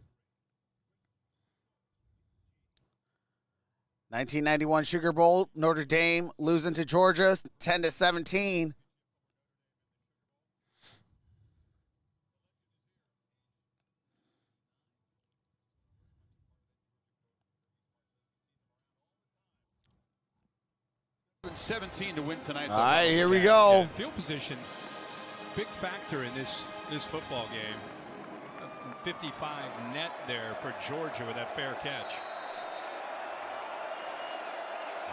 1991 Sugar Bowl, Notre Dame losing to Georgia 10-17. $17 to win tonight. All right, here we go. Yeah, field position, big factor in this football game. 55 net there for Georgia with that fair catch.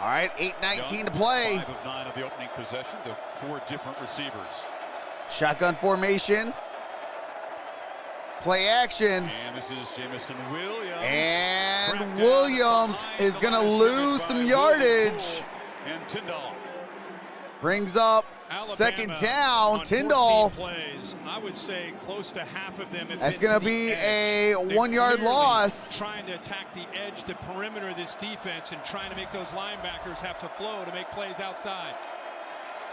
All right, 8:19 to play. 5 of 9 of the opening possession to 4 different receivers. Shotgun formation. Play action. And this is Jamison Williams. And Williams is going to lose some yardage. And Tyndall brings up Alabama second down. Tyndall. Plays, I would say close to half of them. That's going to be a 1-yard loss. Trying to attack the edge, the perimeter of this defense, and trying to make those linebackers have to flow to make plays outside.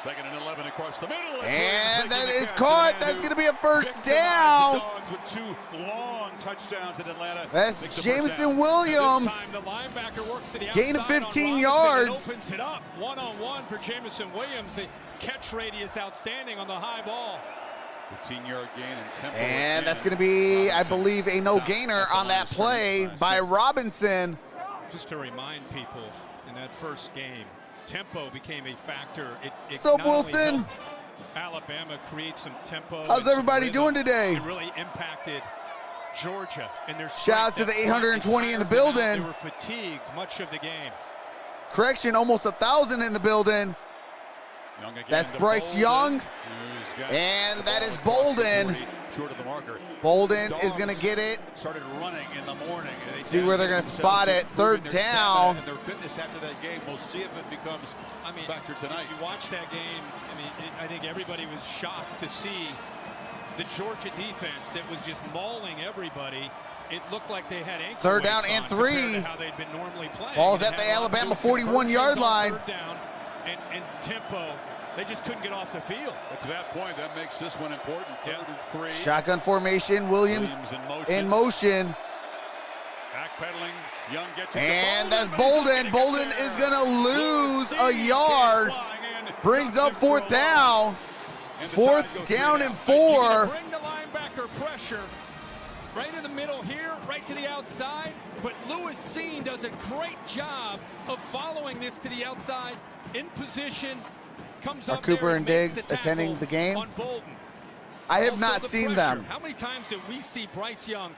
2nd and 11 across the middle. And that is caught. That's going to be a first down. Dogs with 2 long touchdowns in Atlanta. That's Jamison Williams. The linebacker works to the gain of 15 yards. Opens it up. One-on-one for Jamison Williams. The catch radius outstanding on the high ball. 15-yard gain and tempo. And that's going to be, I believe, a no-gainer on that play by Robinson. Just to remind people, in that first game, tempo became a factor. What's up, Wilson? Alabama creates some tempo. How's everybody doing today? It really impacted Georgia and their shout out to the 820 in the building. They were fatigued much of the game. Correction, almost 1,000 in the building. That's Bryce Young. And that is Bolden. Short of the marker. Bolden is going to get it. Started running in the morning. See where they're going to spot it. Third down. And their fitness after that game. We'll see if it becomes a factor tonight. You watch that game. I think everybody was shocked to see the Georgia defense that was just mauling everybody. It looked like they had ankle third down and 3. How they'd been normally playing. Ball's at the Alabama 41-yard line. Third down and tempo. They just couldn't get off the field. But to that point, that makes this one important. 3rd and 3. Shotgun formation. Williams in motion. Backpedaling. Young gets it. And that's Bolden. Bolden is going to lose a yard. Brings up 4th down. 4th down and 4. Bring the linebacker pressure right in the middle here, right to the outside. But Lewis Seen does a great job of following this to the outside in position. Comes Are up Cooper there and makes Diggs the attending tackle the game? on Bolden. I have Also not the seen pressure. them. How many times did we see Bryce Young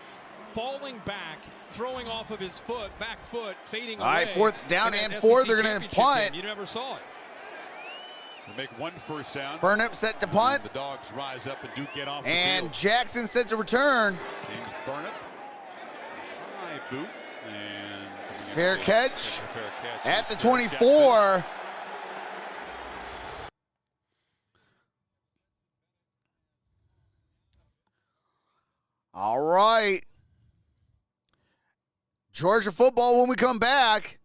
falling back, throwing off of his foot, back foot, fading away? All right, 4th down in and that 4. SEC They're going to championship punt. game? You never saw it. To make one first down. Burnip set to punt. The Dogs rise up and do get off And the field. Jackson set to return. James Burnip. High boot. And Fair catch fair catch at the Jackson. 24. All right. Georgia football when we come back.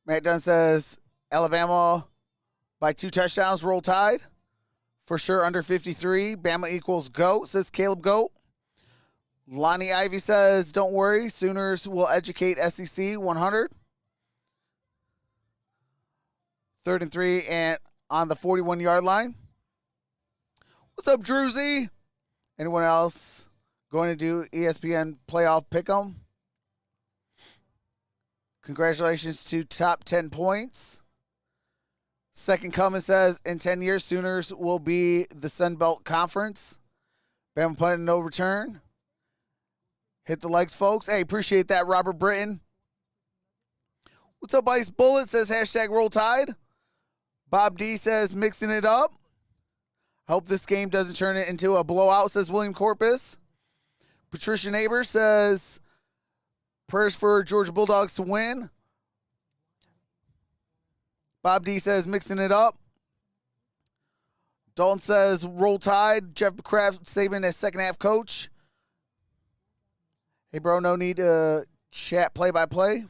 Matt Dunn says Alabama by 2 touchdowns, Roll Tide. For sure under 53. Bama equals GOAT, says Caleb GOAT. Lonnie Ivy says, don't worry, Sooners will educate SEC 100. 3rd and 3 and on the 41-yard line. What's up, Druzy? Anyone else going to do ESPN playoff pick'em? Congratulations to top 10 points. Second comment says, in 10 years, Sooners will be the Sun Belt Conference. Bama punt and no return. Hit the likes, folks. Hey, appreciate that, Robert Britton. What's up, Ice Bullet? Says hashtag Roll Tide. Bob D says mixing it up. Hope this game doesn't turn it into a blowout, says William Corpus. Patricia Neighbor says prayers for Georgia Bulldogs to win. Bob D says mixing it up. Dalton says Roll Tide. Jeff Kraft Saban as second half coach. Hey, bro, no need to chat play-by-play.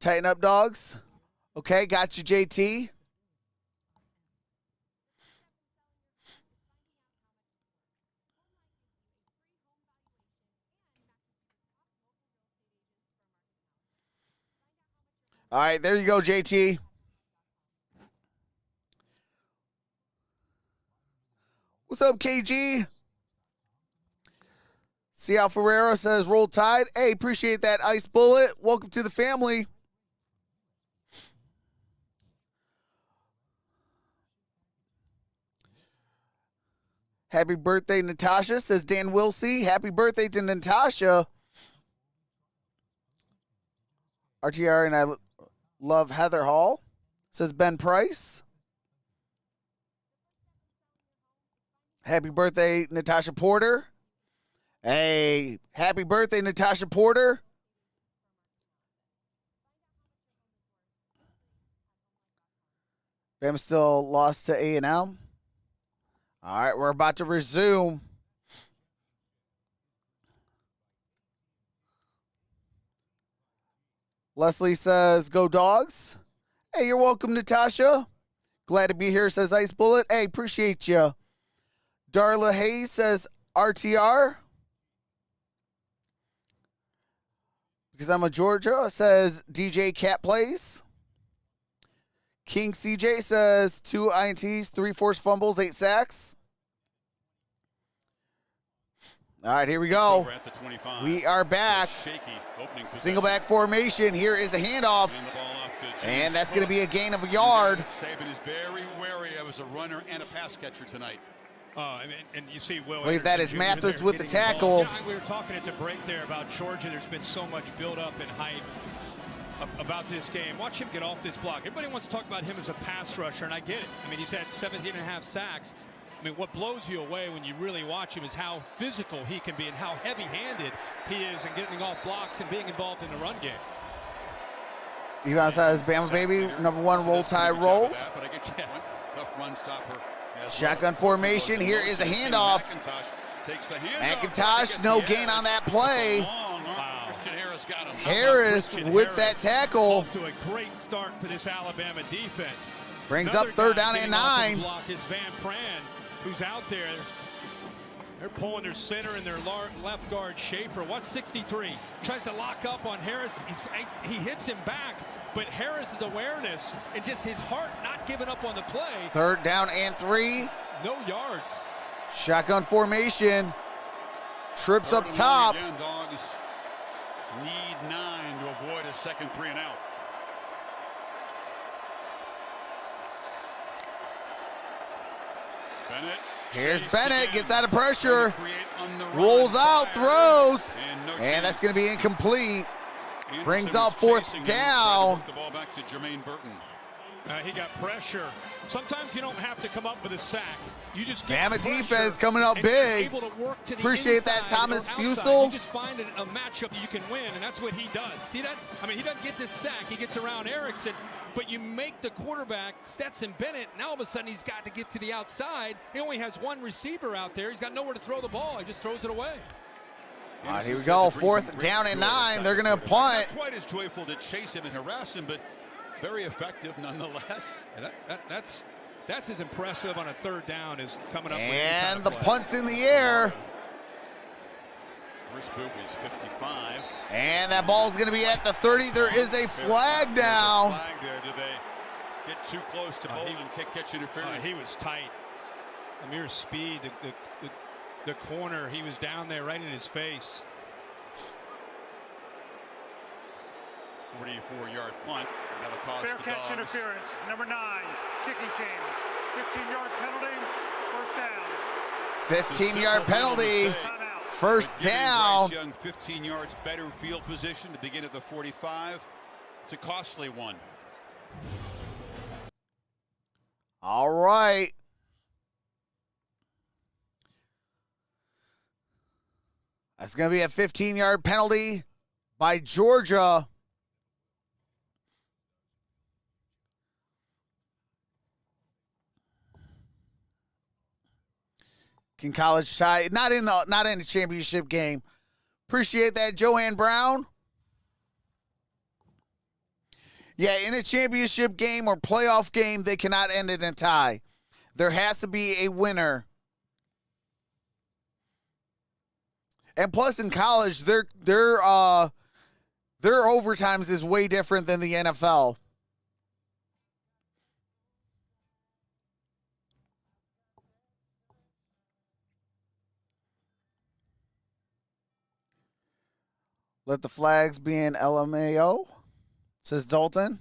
Tighten up, dogs. Okay, got you, JT. All right, there you go, JT. What's up, KG? Cial Ferreira says, Roll Tide. Hey, appreciate that, Ice Bullet. Welcome to the family. Happy birthday, Natasha, says Dan Wilsey. Happy birthday to Natasha. RTR and I love Heather Hall, says Ben Price. Happy birthday, Natasha Porter. Hey, happy birthday, Natasha Porter. Bama still lost to A&M. All right, we're about to resume. Leslie says, go Dogs. Hey, you're welcome, Natasha. Glad to be here, says Ice Bullet. Hey, appreciate you. Darla Hayes says, RTR. Because I'm a Georgia, says DJ Cat Plays. King CJ says 2 INTs, 3 forced fumbles, 8 sacks. All right, here we go. We are back. Single back formation. Here is a handoff. And that's going to be a gain of a yard. Saban is very wary of as a runner and a pass catcher tonight. And you see Will. I believe that is Mathis with the tackle. We were talking at the break there about Georgia. There's been so much build-up and hype about this game. Watch him get off this block. Everybody wants to talk about him as a pass rusher, and I get it. I mean, he's had 17.5 sacks. I mean, what blows you away when you really watch him is how physical he can be and how heavy-handed he is in getting off blocks and being involved in the run game. Yvonne says, Bama baby, number 1 Roll Tide roll. Shotgun formation. Here is a handoff. McIntosh, no gain on that play. Harris with that tackle. To a great start for this Alabama defense. Brings up 3rd down and 9. Block is Van Pran, who's out there. They're pulling their center and their left guard Schaefer. 163 tries to lock up on Harris. He hits him back, but Harris's awareness and just his heart not giving up on the play. 3rd down and 3. No yards. Shotgun formation. Trips up top. Again, Dogs need 9 to avoid a second 3 and out. Bennett. Here's Bennett, gets out of pressure, rolls out, throws, and that's going to be incomplete. Brings up 4th down. The ball back to Jermaine Burton. He got pressure. Sometimes you don't have to come up with a sack. You just get Bama pressure, defense coming up big. able to work to the Appreciate that, inside Thomas or outside. Fusel. You just find a matchup that you can win, and that's what he does. See that? I mean, he doesn't get this sack. He gets around Erickson, but you make the quarterback, Stetson Bennett, now all of a sudden he's got to get to the outside. He only has one receiver out there. He's got nowhere to throw the ball. He just throws it away. All right, here we go. 4th down and 9. They're going to punt. Not quite as joyful to chase him and harass him, but very effective nonetheless. And that's as impressive on a 3rd down as coming up And with the play. punt's in the air. First boot is 55. And that ball's going to be at the 30. There is a flag down. Flag there. Did they get too close to Bolden and catch interference? He was tight. Amir's speed, the corner, he was down there right in his face. 44-yard punt. That'll cost Fair the catch Dogs. interference. Number 9, kicking team. 15-yard penalty. First down. 15-yard penalty. Timeout. First But giving down. Bryce Young 15 yards better field position to begin at the 45. It's a costly one. All right. That's going to be a 15-yard penalty by Georgia. Can College tie? Not in the championship game. Appreciate that, Joanne Brown. Yeah, in a championship game or playoff game, they cannot end it in a tie. There has to be a winner. And plus, in college, their overtimes is way different than the NFL. Let the flags be in LMAO, says Dalton.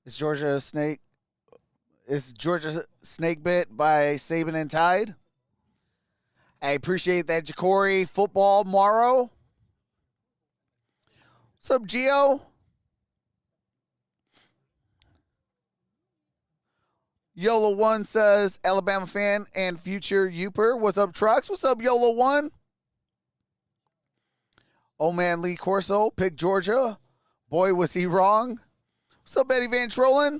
Is Georgia snake bit by Saban and Tide? I appreciate that, Ja'Cory Football Morrow. What's up, Gio? Yola1 says, Alabama fan and future Uper. What's up, Trox? What's up, Yola1? Old man Lee Corso, pick Georgia. Boy, was he wrong. What's up, Betty Van Trollen?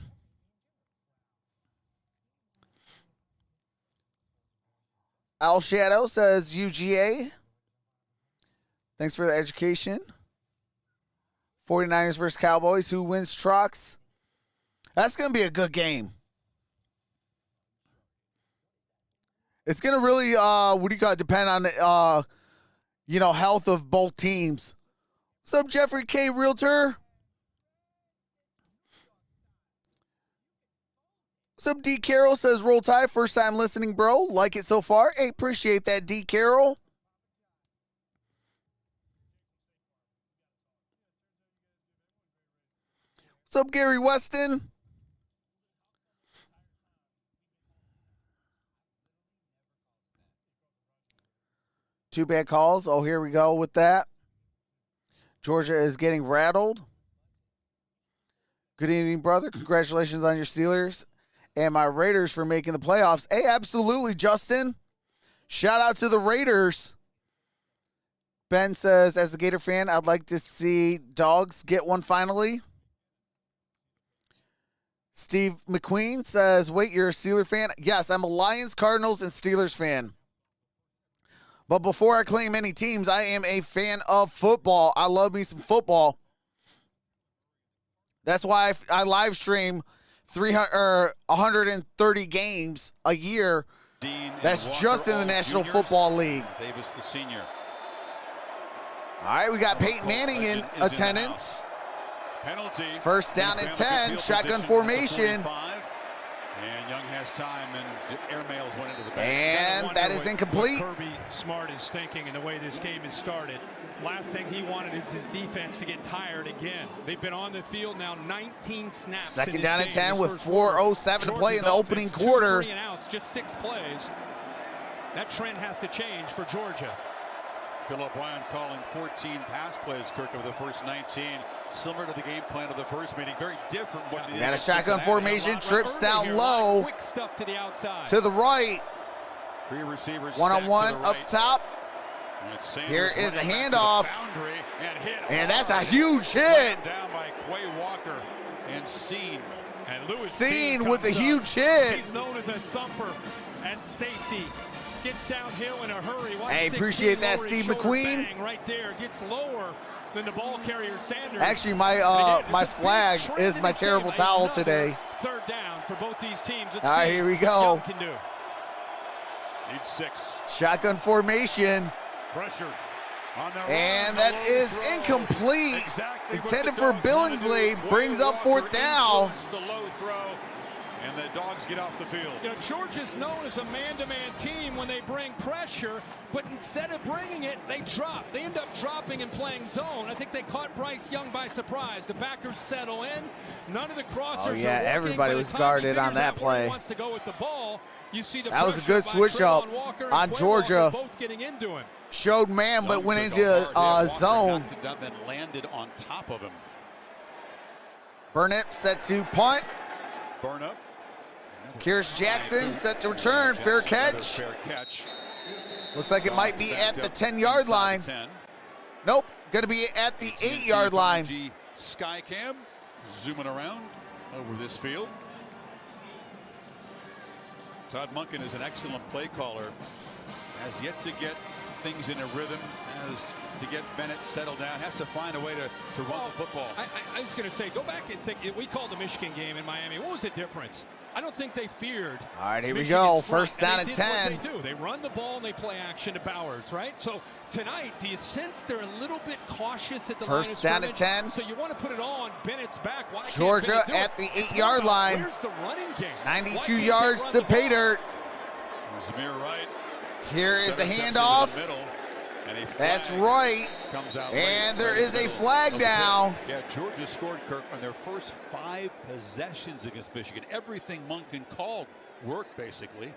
Al Shadow says UGA. Thanks for the education. 49ers versus Cowboys. Who wins, Trox? That's going to be a good game. It's going to really, depend on the, health of both teams. What's up, Jeffrey K. Realtor? What's up, D. Carroll says, Roll Tide, first time listening, bro. Like it so far. Hey, appreciate that, D. Carroll. What's up, Gary Weston? Two bad calls. Oh, here we go with that. Georgia is getting rattled. Good evening, brother. Congratulations on your Steelers and my Raiders for making the playoffs. Hey, absolutely, Justin. Shout out to the Raiders. Ben says, as a Gator fan, I'd like to see Dogs get one finally. Steve McQueen says, wait, you're a Steelers fan? Yes, I'm a Lions, Cardinals, and Steelers fan. But before I claim any teams, I am a fan of football. I love me some football. That's why I live stream 130 games a year. That's just in the National Football League. Davis, the senior. All right, we got Peyton Manning in attendance. Penalty. First down and 10, shotgun formation. And Young has time, and airmails went into the back. And that is incomplete. What Kirby Smart is thinking and the way this game has started. Last thing he wanted is his defense to get tired again. They've been on the field now 19 snaps. Second down and 10 with 4:07 to play in the opening quarter. 3 and outs, just 6 plays. That trend has to change for Georgia. Bill O'Brien calling 14 pass plays, Kirk, over the first 19. Similar to the game plan of the first meeting. Very different. What Got a shotgun formation, trips down low. Quick stuff to the outside. To the right. 3 receivers. One-on-one up top. Here is a handoff. And that's a huge hit. Down by Quay Walker and Seen. And Lewis Seen with a huge hit. He's known as a thumper and safety. Gets downhill in a hurry. Watch Hey, appreciate that, 16 Steve shoulder McQueen. bang right there. Gets lower than the ball carrier Sanders. Actually, my flag is my terrible towel today. Third down for both these teams. All right, here we go. Can do. Need 6. Shotgun formation. Pressure. On the And that is incomplete. Exactly Intended for Billingsley. Brings up 4th down. The low throw. And the Dogs get off the field. You know, Georgia's known as a man-to-man team when they bring pressure, but instead of bringing it, they drop. They end up dropping and playing zone. I think they caught Bryce Young by surprise. The backers settle in. None of the crossers Oh, yeah, are working. everybody was guarded on that play. Wants to go with the ball. You see the That was a good switch up on Georgia. Both getting into him. Showed man, but went into zone. Then landed on top of him. Burnett set to punt. Burn up. Kyrus Jackson set to return. Fair catch. Fair catch. Looks like it might be at the 10-yard line. Nope, going to be at the 8-yard line. Skycam zooming around over this field. Todd Monken is an excellent play caller. Has yet to get things in a rhythm, has to get Bennett settled down, has to find a way to run the football. I was going to say, go back and think. We called the Michigan game in Miami. What was the difference? I don't think they feared. All right, here we Michigan's go. front, First down and and they did 10. What they do. They run the ball and they play action to Bowers, right? So tonight, do you sense they're a little bit cautious at the First down and 10. So you want to put it all on Bennett's back. Why Georgia can't Bennett do at it? the 8-yard line. Where's the running game? 92 yards to pay dirt. Zamir Wright. Here is a handoff. That's right. And there is a flag down. Yeah, Georgia scored, Kirk, on their first 5 possessions against Michigan. Everything Monken called worked, basically,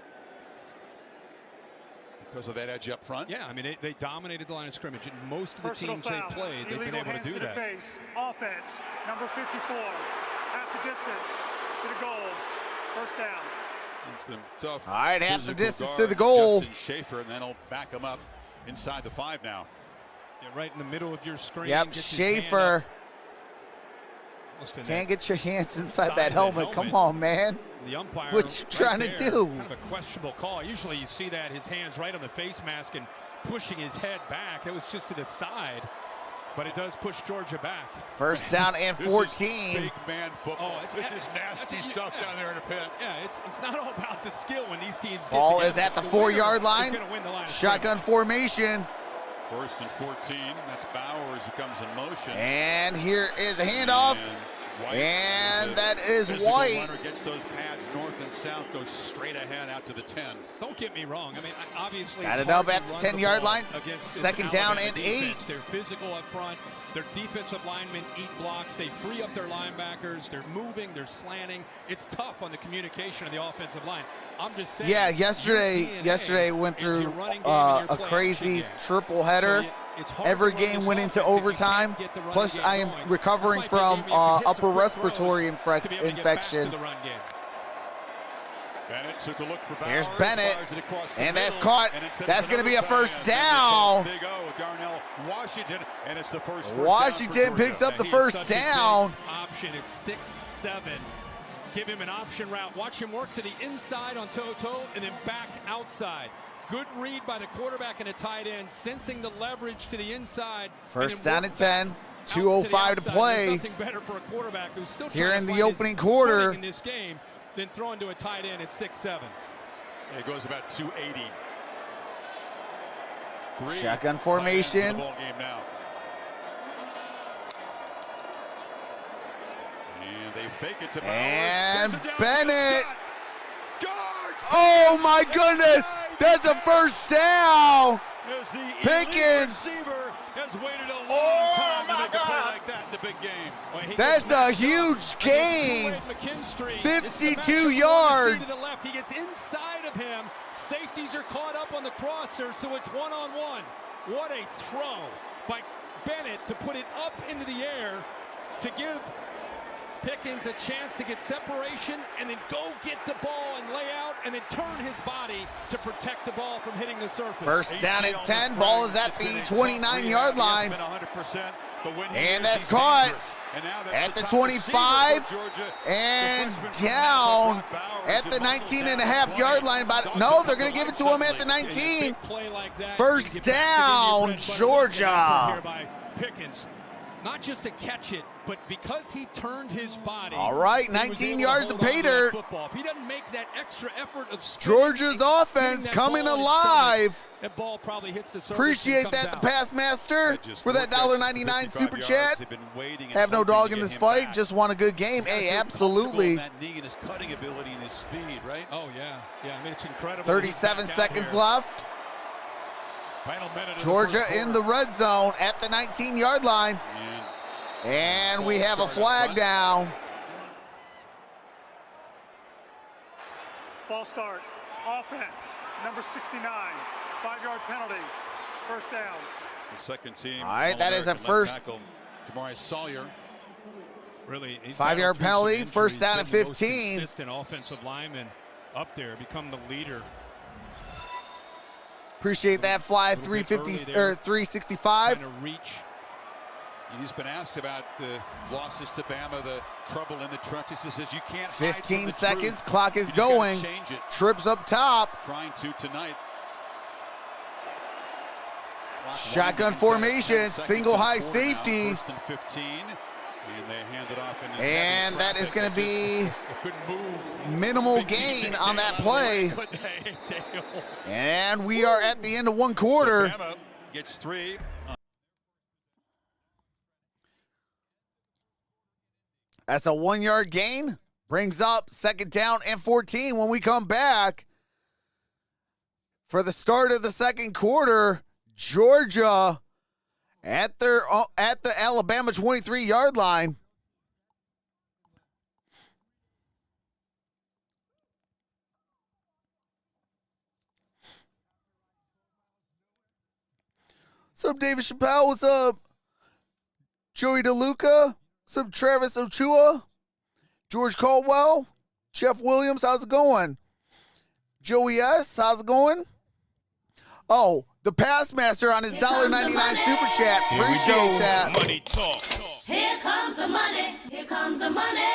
because of that edge up front. Yeah, I mean, they dominated the line of scrimmage. And most of the Personal teams foul. they played, they've been Illegal able to hands do to the that. face. Offense, number 54, half the distance to the goal. First down. Tough. All right, half the physical distance guard, to the goal. Justin Schaefer, and then he'll back him up inside the 5 now. Yeah, right in the middle of your screen. Yep, Schaefer. Can't get your hands inside that helmet. Come on, man. The umpire, what you trying to do? Kind of a questionable call. Usually you see that, his hands right on the face mask and pushing his head back. That was just to the side, but it does push Georgia back. First down and 14. This is big man football. This is nasty stuff down there in the pit. Yeah, it's not all about the skill when these teams get Ball together. is at the The 4-yard winner line. is gonna win the line of Shotgun formation. First and 14. That's Bowers who comes in motion. And here is a handoff. And that is White. Runner gets those pads north and south, goes straight ahead out to the 10. Don't get me wrong. I mean, obviously, got it's it up hard at to the run 10-yard ball line. against Second this down Alabama and defense. 8. They're physical up front. Their defensive linemen eat blocks. They free up their linebackers. They're moving. They're slanting. It's tough on the communication of the offensive line. I'm just saying. Yeah, yesterday went through a crazy triple header. Every game went into overtime. Plus, I am recovering from upper respiratory infection. Bennett took a look for Bowers. Here's Bennett, and that's caught. That's going to be a first down. Big O, Darnell Washington, and it's the first Washington picks up the first down. Option, it's 6-7. Give him an option route. Watch him work to the inside on toe-to-toe and then back outside. Good read by the quarterback and a tight end, sensing the leverage to the inside. First down and 10. 2:05 to play. Nothing better for a quarterback who's still here in the opening his quarter in this game than throwing to a tight end at 6-7. It goes about 280. Shotgun formation. Ball game now. And they fake it to Bowers. And Bennett Oh, my goodness. That's a first down. As the Pickens. receiver has waited a long time to make a play like that in the big game. That's a huge gain. 52 yards. He gets inside of him. Safeties are caught up on the crosser, so it's one-on-one. What a throw by Bennett to put it up into the air to give Pickens a chance to get separation and then go get the ball and lay out and then turn his body to protect the ball from hitting the surface. First down and 10. Ball is at the 29-yard line. And that's caught at the 25 and down at the 19.5-yard line. But no, they're going to give it to him at the 19. First down, Georgia. Pickens. Not just to catch it, but because he turned his body. All right, 19 yards of pay dirt. If he doesn't make that extra effort of Georgia's offense coming alive. That ball probably hits the surface. Appreciate that, the pass master, for that $1.99 super chat. Have no dog in this fight, just want a good game. Hey, absolutely. That knee and his cutting ability and his speed, right? Oh, yeah. Yeah, I mean, it's incredible. 37 seconds left. Final minute. Georgia in the red zone at the 19-yard line. And we have a flag down. False start. Offense. Number 69. 5-yard penalty. First down. The second team. All right, that is a first. Jamari Sawyer. Really, 5-yard penalty. First down at 15. Consistent offensive lineman up there, become the leader. Appreciate that fly 350 or 365. Trying to reach. He's been asked about the losses to Bama, the trouble in the trenches. He says you can't. 15 seconds. Clock is going. Trips up top. Trying to tonight. Shotgun formation. Single high safety. First and 15. And they hand it off. And that is going to be minimal gain on that play. And we are at the end of one quarter. Bama gets 3. That's a 1-yard gain. Brings up second down and 14 when we come back. For the start of the second quarter, Georgia at the Alabama 23-yard line. What's up, David Chappelle? What's up, Joey DeLuca? What's up, Travis Ochua? George Caldwell? Jeff Williams, how's it going? Joey S., how's it going? Oh, the pass master on his $1.99 super chat. Appreciate that. Money talk. Here comes the money. Here comes the money.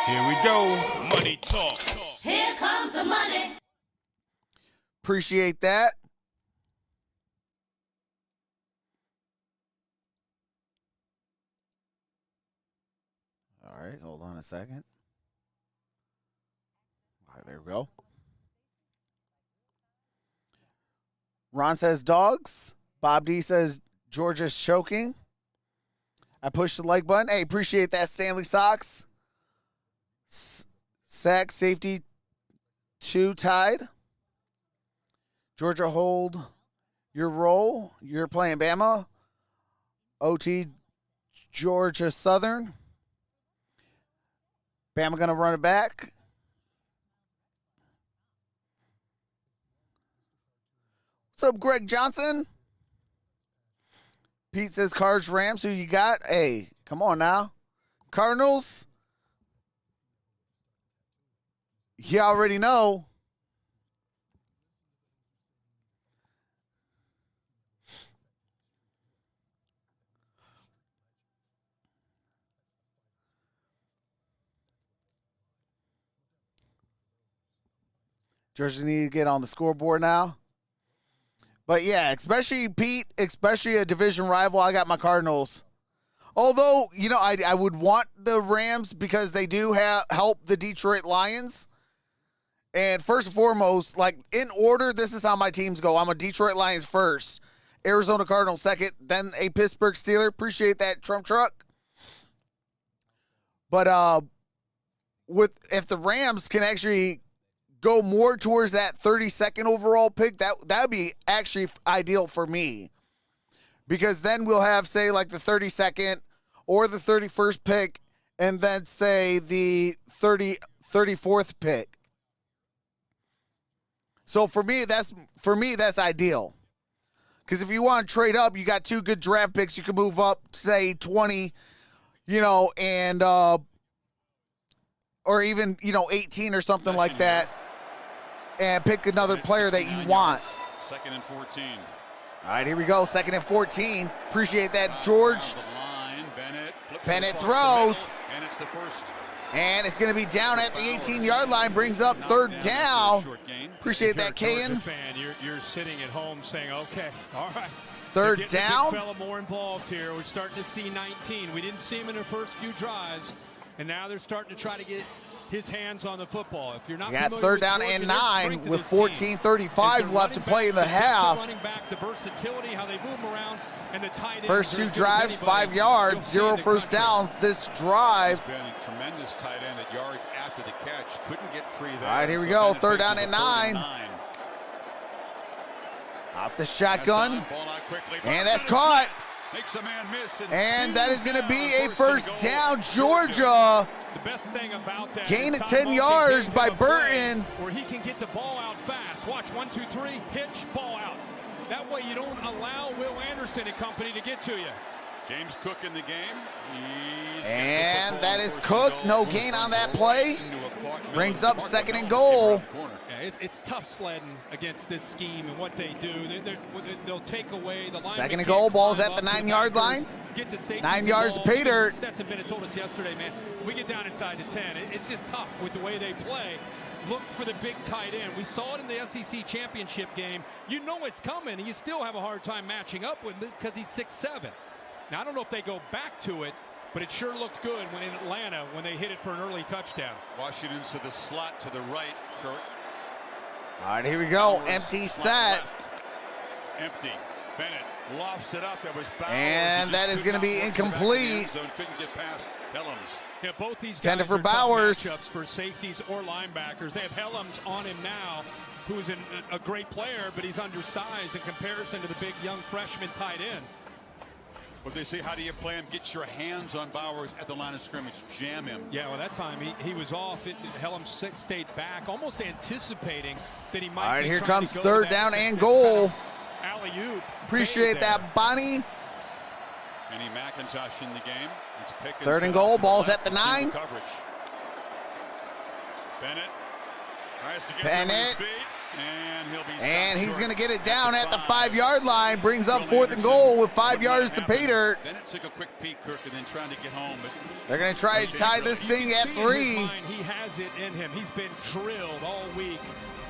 Here we go. Money talk. Here comes the money. Appreciate that. All right, hold on a second. All right, there we go. Ron says dogs. Bob D says Georgia's choking. I pushed the like button. Hey, appreciate that, Stanley Socks. Sack safety 2 tied. Georgia hold your roll. You're playing Bama. OT Georgia Southern. Bama going to run it back. What's up, Greg Johnson? Pete says Cards Rams. Who you got? Hey, come on now. Cardinals. You already know. Georgia need to get on the scoreboard now. But, yeah, especially Pete, especially a division rival, I got my Cardinals. Although, you know, I would want the Rams because they do help the Detroit Lions. And first and foremost, like in order, this is how my teams go. I'm a Detroit Lions first, Arizona Cardinals second, then a Pittsburgh Steeler. Appreciate that, Trump Truck. But if the Rams can actually go more towards that 32nd overall pick, that would be actually ideal for me. Because then we'll have, say, like the 32nd or the 31st pick, and then, say, the 34th pick. So for me, that's ideal. Because if you want to trade up, you got 2 good draft picks. You can move up, say, 20, and or even 18 or something like that, and pick another player that you want. 2nd and 14. All right, here we go. 2nd and 14. Appreciate that, George. Bennett throws. And it's the first. And it's going to be down at the 18-yard line. Brings up 3rd down. Appreciate that, Kayan. You're sitting at home saying, okay, all right. 3rd down. Big fella more involved here. We're starting to see 19. We didn't see him in the first few drives, and now they're starting to try to get his hands on the football. If you're not got familiar 3rd with down Georgia, and their 9 strength with of this team 14:35 left to play in the half. Running back, the versatility, how they move around, and the tight end. First 2 drives, 5 yards, 0 first downs this drive. He's been a tremendous tight end at yards after the catch. Couldn't get free there. All right, here we go. 3rd down and 9. Off the shotgun. And that's caught. Makes a man miss. And that is going to be a first down, Georgia. The best thing about that gain of 10 yards by Burton. Where he can get the ball out fast. Watch, 1, 2, 3, pitch, ball out. That way you don't allow Will Anderson and company to get to you. James Cook in the game. And that is Cook. No gain on that play. Brings up 2nd and goal. Yeah, it's tough sledding against this scheme and what they do. They'll take away the line. 2nd and goal. Ball's at the 9-yard line. 9 yards to pay dirt. Stetson Bennett told us yesterday, man, we get down inside the 10. It's just tough with the way they play. Look for the big tight end. We saw it in the SEC championship game. You know it's coming, and you still have a hard time matching up with him because he's 6'7". Now, I don't know if they go back to it, but it sure looked good when in Atlanta when they hit it for an early touchdown. Washington's to the slot to the right, Kurt. All right, here we go. Empty set. Empty. Bennett lofts it up. That was Bowers. And that is going to be incomplete. Couldn't get past Helms. Yeah, both these guys Tender for are tough Bowers. matchups for safeties or linebackers. They have Helms on him now, who's a great player, but he's undersized in comparison to the big young freshman tight end. But they say, how do you play him? Get your hands on Bowers at the line of scrimmage. Jam him. Yeah, well, that time he was off. Helms stayed back, almost anticipating that he might. All right, be here trying comes to go 3rd that down and goal. Alley-oop. Appreciate that, Bonnie. Kenny McIntosh in the game. It's Pickens. 3rd and goal. Ball's at the 9. Coverage. Bennett tries to get Bennett. feet, and he'll be and he's going to get it down at the 5-yard line. Brings up 4th and goal with 5 yards to pay dirt. Bennett took a quick peek, Kirk, and then trying to get home. But they're going to try to tie this thing at 3. He has it in him. He's been drilled all week.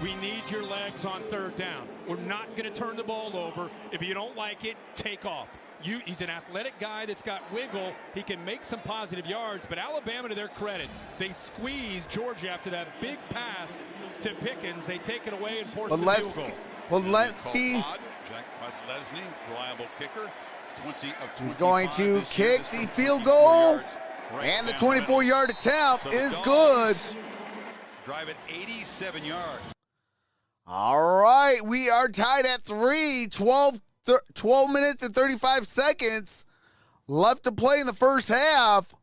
We need your legs on 3rd down. We're not going to turn the ball over. If you don't like it, take off. He's an athletic guy that's got wiggle. He can make some positive yards, but Alabama, to their credit, they squeeze Georgia after that big pass to Pickens. They take it away and force the field goal. Podleski. Jack Podlesny, reliable kicker. 20 of 25. He's going to kick the field goal, and the 24-yard attempt is good. Drive at 87 yards. All right, we are tied at 3. 12 minutes and 35 seconds left to play in the first half.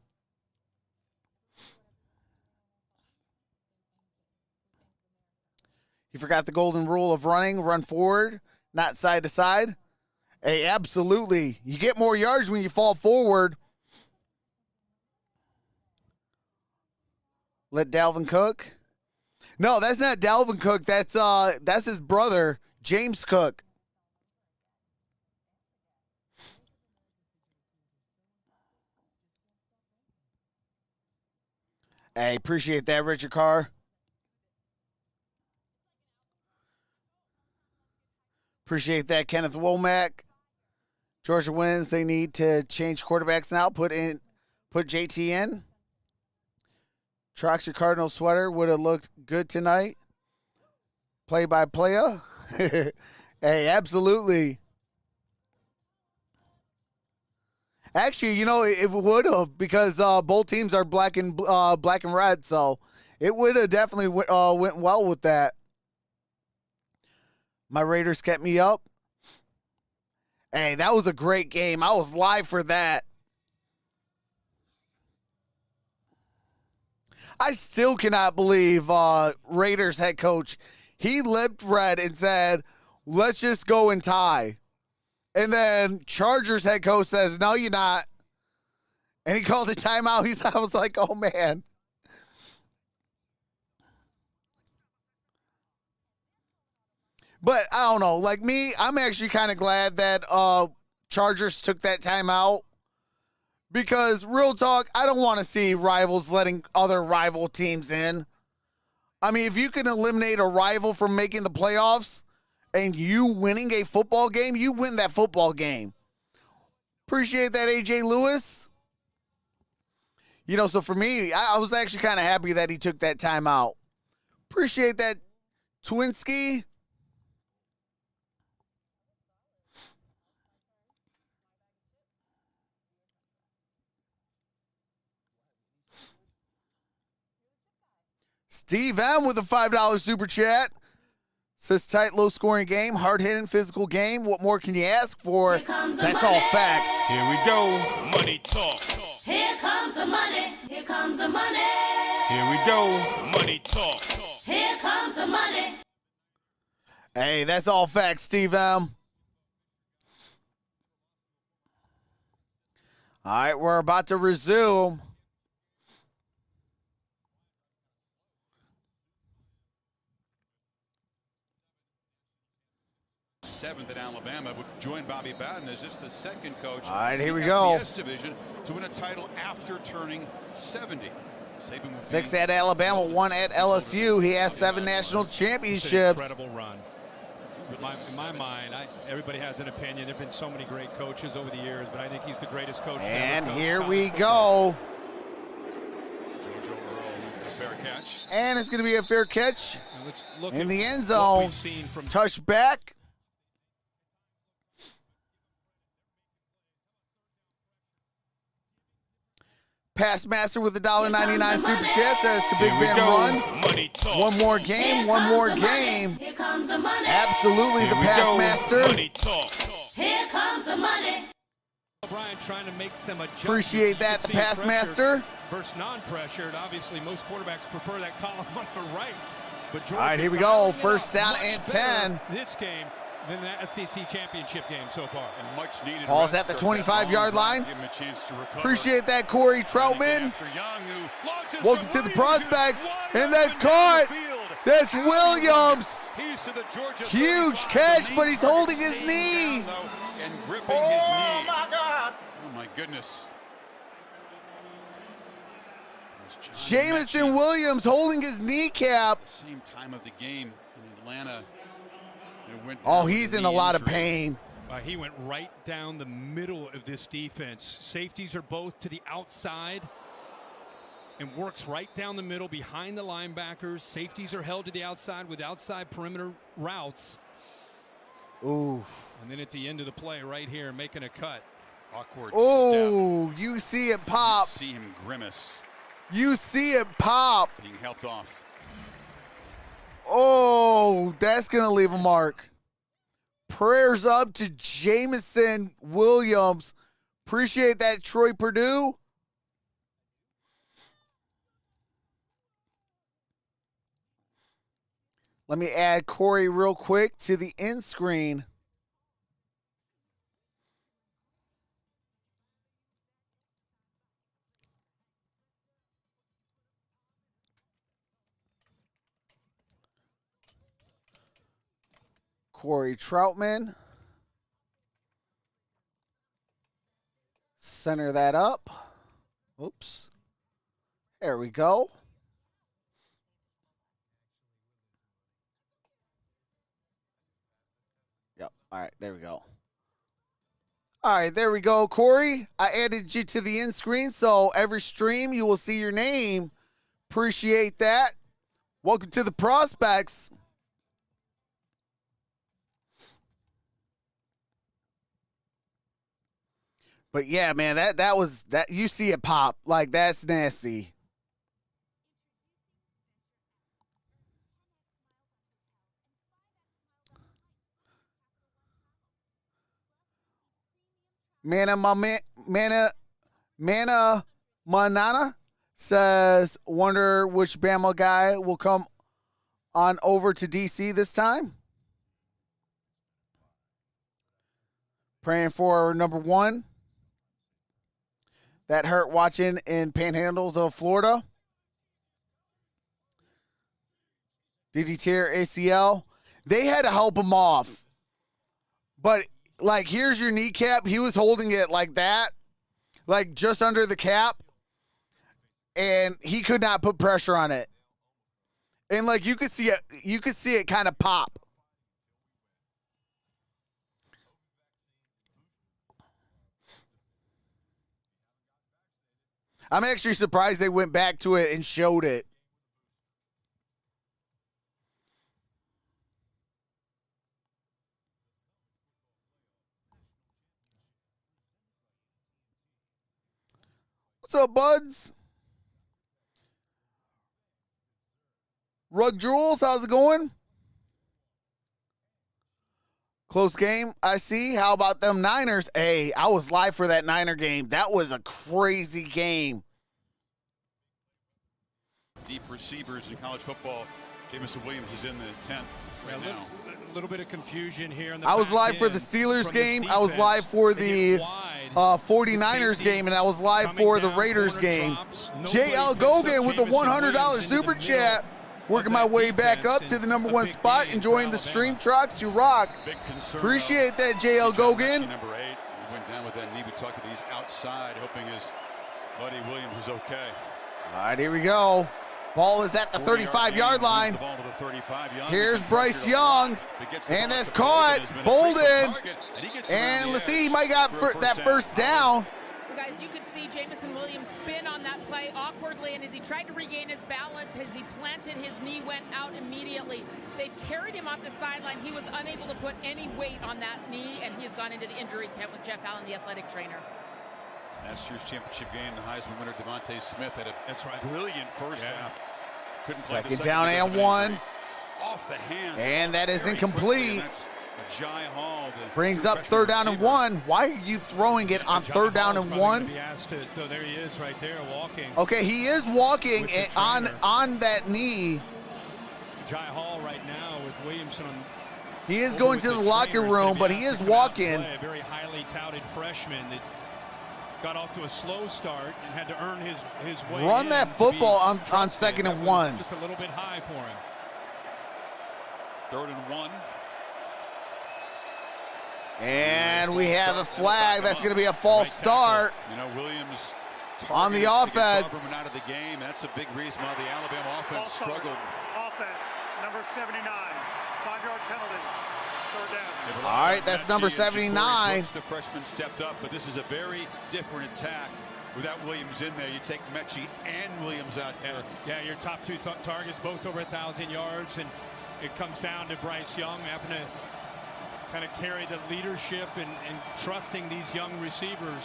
You forgot the golden rule of running, run forward, not side to side. Hey, absolutely. You get more yards when you fall forward. Let Dalvin Cook. No, that's not Dalvin Cook. That's his brother, James Cook. Hey, appreciate that, Richard Carr. Appreciate that, Kenneth Womack. Georgia wins. They need to change quarterbacks now. Put JT in. Troxel Cardinal sweater would have looked good tonight. Play-by-player. Hey, absolutely. Actually, it would have because both teams are black and red, so It would have definitely went well with that. My Raiders kept me up. Hey, that was a great game. I was live for that. I still cannot believe Raiders head coach, he lipped red and said, let's just go and tie. And then Chargers head coach says, no, you're not. And he called a timeout. I was like, oh, man. But I don't know. Like me, I'm actually kind of glad that Chargers took that timeout. Because, real talk, I don't want to see rivals letting other rival teams in. I mean, if you can eliminate a rival from making the playoffs and you winning a football game, you win that football game. Appreciate that, AJ Lewis. You know, so for me, I was actually kind of happy that he took that timeout. Appreciate that, Twinski. Steve M with a $5 super chat. Says tight, low-scoring game, hard-hitting, physical game. What more can you ask for? That's all facts. Here we go. Money talk. Here comes the money. Here comes the money. Here we go. Money talk. Here comes the money. Hey, that's all facts, Steve M. All right, we're about to resume. Seventh at Alabama would join Bobby Bowden as just the second coach. All right, here we in go. the FBS division to win a title after turning 70. 6 at Alabama, 1 at LSU. He has 7 national championships. Incredible run. In my mind, everybody has an opinion. There have been so many great coaches over the years, but I think he's the greatest coach. And here we go. Fair catch. And it's going to be a fair catch in the end zone. What we've seen from Touchback. Pass Master with a $1.99 super chat says to Big Ben run. One more game, one more game. Here comes the money. Absolutely, the Pass Master. Here comes the money. O'Brien trying to make some adjustments. Appreciate that, the Pass Master. Versus non-pressured. Obviously, most quarterbacks prefer that column on the right. But all right, here we go. First down and 10. This game than the SEC championship game so far. And much needed. Ball's at the 25-yard line. Appreciate that, Corey Troutman. Welcome to the Prospects. And that's caught. That's Williams. Huge catch, but he's holding his knee. And gripping his knee. My God. Oh, my goodness. Jamison Williams holding his kneecap. Same time of the game in Atlanta. Oh, he's in a lot of pain. He went right down the middle of this defense. Safeties are both to the outside and works right down the middle behind the linebackers. Safeties are held to the outside with outside perimeter routes. Ooh. And then at the end of the play right here, making a cut. Awkward step. You see it pop. You see him grimace. You see it pop. Being helped off. Oh, that's going to leave a mark. Prayers up to Jamison Williams. Appreciate that, Troy Purdue. Let me add Corey real quick to the end screen. Corey Troutman. Center that up. Oops. There we go. Yep. All right, there we go. All right, there we go, Corey. I added you to the end screen, so every stream you will see your name. Appreciate that. Welcome to the Prospects. But yeah, man, that was that. You see it pop, like that's nasty. Manana says, wonder which Bama guy will come on over to DC this time. Praying for number one. That hurt watching in panhandles of Florida. Did he tear ACL? They had to help him off. But, like, here's your kneecap. He was holding it like that, like just under the cap, and he could not put pressure on it. And, like, you could see it kind of pop. I'm actually surprised they went back to it and showed it. What's up, buds? Rug Jules, how's it going? Close game, I see. How about them Niners? Hey, I was live for that Niner game. That was a crazy game. Deep receivers in college football. Jamison Williams is in the tent right now. A little bit of confusion here. I was live for the Steelers game. I was live for the 49ers game, and I was live for the Raiders game. JL Gogan with a $100 super chat. Working my way back up to the number one spot. Enjoying the stream, Trox. You rock. Appreciate that, JL Gogan. Number 8 went down with that knee. We talked to these outside, hoping his buddy Williams is okay. All right, here we go. Ball is at the 35-yard line. Here's Bryce Young, and that's caught. Bolden, and let's see, he might got that first down. Well, guys, you could see Jamison Williams spin on that play awkwardly, and as he tried to regain his balance, as he planted, his knee went out immediately. They carried him off the sideline. He was unable to put any weight on that knee, and he has gone into the injury tent with Jeff Allen, the athletic trainer. Last year's championship game, the Heisman winner Devontae Smith had a brilliant first half. Second down and 1. Off the hands. And that is incomplete. Jai Hall brings up 3rd down and 1. Why are you throwing it on 3rd down and 1? So there he is right there walking. Okay, he is walking on that knee. Jai Hall right now with Williamson. He is going to the locker room, but he is walking. A very highly touted freshman that got off to a slow start and had to earn his way. Run that football on 2nd and 1. Just a little bit high for him. 3rd and 1. And we have a flag. That's going to be a false start. You know, Williams on the offense. Out of the game. That's a big reason why the Alabama offense struggled. Offense, number 79, 5-yard penalty. 3rd down. All right, that's number 79. The freshman stepped up, but this is a very different attack. Without Williams in there, you take Mechie and Williams out here. Yeah, your top two targets, both over 1,000 yards, and it comes down to Bryce Young having to kind of carry the leadership and trusting these young receivers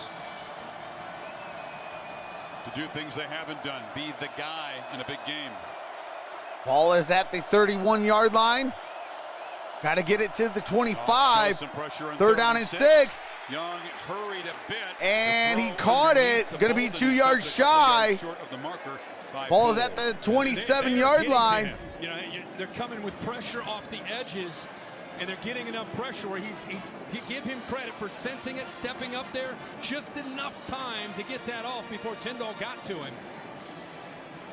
to do things they haven't done. Be the guy in a big game. Ball is at the 31-yard line. Got to get it to the 25. 3rd down and 6. Young hurried a bit. And he caught it. Going to be 2 yards shy. Ball is at the 27-yard line. You know, they're coming with pressure off the edges, and they're getting enough pressure where you give him credit for sensing it, stepping up there, just enough time to get that off before Tyndall got to him.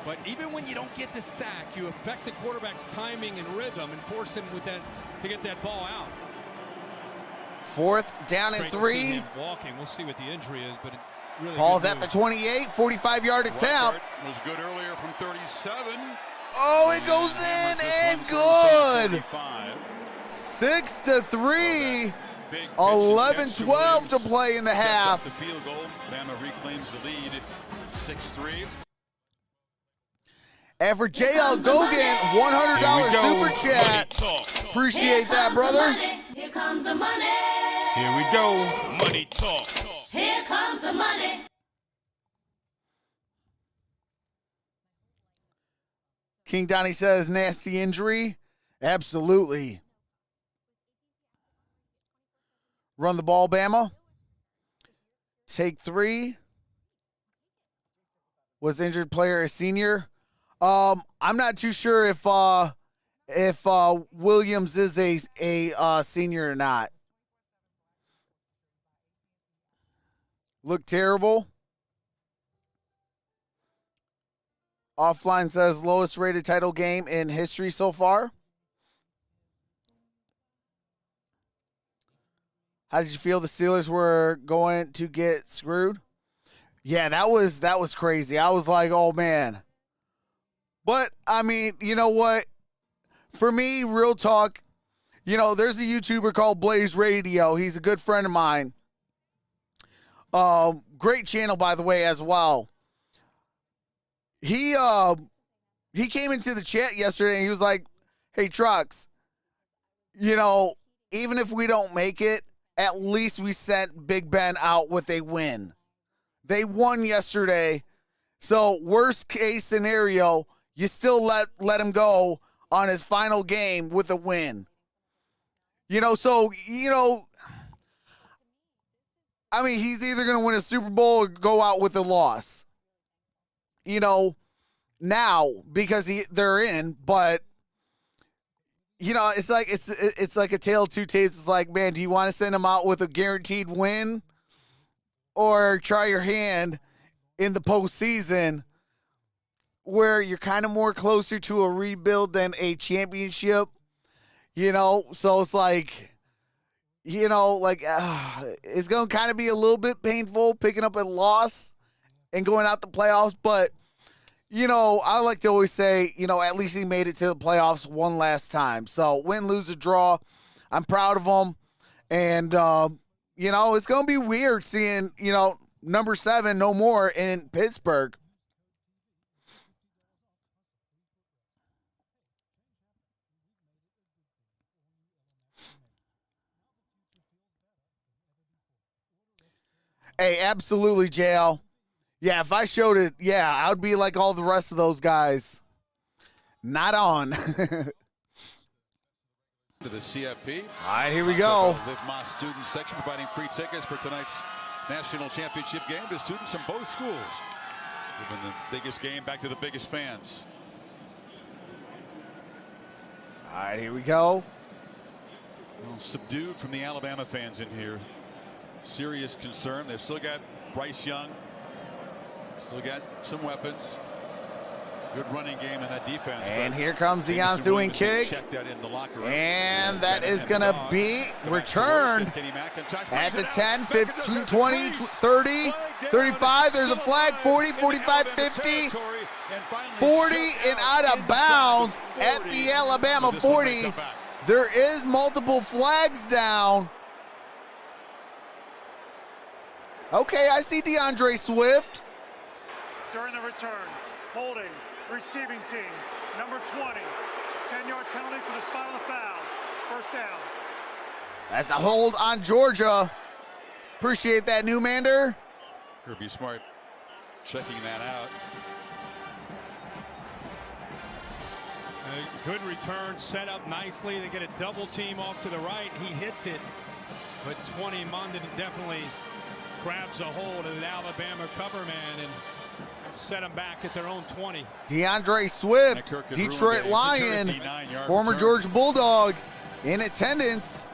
But even when you don't get the sack, you affect the quarterback's timing and rhythm and force him with that to get that ball out. 4th down and 3. Walking, we'll see what the injury is, but it really ball's at the 28, 45-yard attempt. Was good earlier from 37. Oh, it goes in and good. 6-3. 11-12 to play in the half. The field goal. Bama reclaims the lead. 6-3. And for JL Gogan, $100 super chat. Appreciate that, brother. Here comes the money. Here we go. Money talk. Here comes the money. King Donnie says, nasty injury. Absolutely. Run the ball, Bama. Take 3. Was injured player a senior? I'm not too sure if Williams is a senior or not. Looked terrible. Offline says lowest rated title game in history so far. How did you feel the Steelers were going to get screwed? Yeah, that was crazy. I was like, oh man. But I mean, you know what? For me, real talk, you know, there's a YouTuber called Blaze Radio. He's a good friend of mine. Great channel, by the way, as well. He came into the chat yesterday and he was like, hey, Trox, you know, even if we don't make it, at least we sent Big Ben out with a win. They won yesterday. So worst case scenario, you still let him go on his final game with a win. You know, so, you know, I mean, he's either going to win a Super Bowl or go out with a loss. You know, now because they're in, but you know, it's like a tale of two tapes. It's like, man, do you want to send him out with a guaranteed win or try your hand in the postseason where you're kind of more closer to a rebuild than a championship? You know, so it's like, you know, like it's going to kind of be a little bit painful picking up a loss and going out the playoffs. But, you know, I like to always say, you know, at least he made it to the playoffs one last time. So win, lose, or draw, I'm proud of him. And, you know, it's going to be weird seeing, you know, number 7 no more in Pittsburgh. Hey, absolutely, JL. Yeah, if I showed it, yeah, I would be like all the rest of those guys. Not on. To the CFP. All right, here we go. Live My Student section providing free tickets for tonight's national championship game to students from both schools. Giving the biggest game back to the biggest fans. All right, here we go. A little subdued from the Alabama fans in here. Serious concern. They've still got Bryce Young. Still got some weapons. Good running game in that defense. And here comes the ensuing kick. And that is going to be returned at the 10, 15, 20, 30, 35. There's a flag, 40, 45, 50, 40, and out of bounds at the Alabama 40. There is multiple flags down. Okay, I see DeAndre Swift. During the return, holding, receiving team, number 20, 10-yard penalty for the spot on the foul. First down. That's a hold on Georgia. Appreciate that, Newmander. Kirby Smart checking that out. A good return, set up nicely. They get a double team off to the right. He hits it, but 20 Mondon definitely grabs a hold of the Alabama cover man and set them back at their own 20. DeAndre Swift, Detroit Lion, former Georgia Bulldog, in attendance.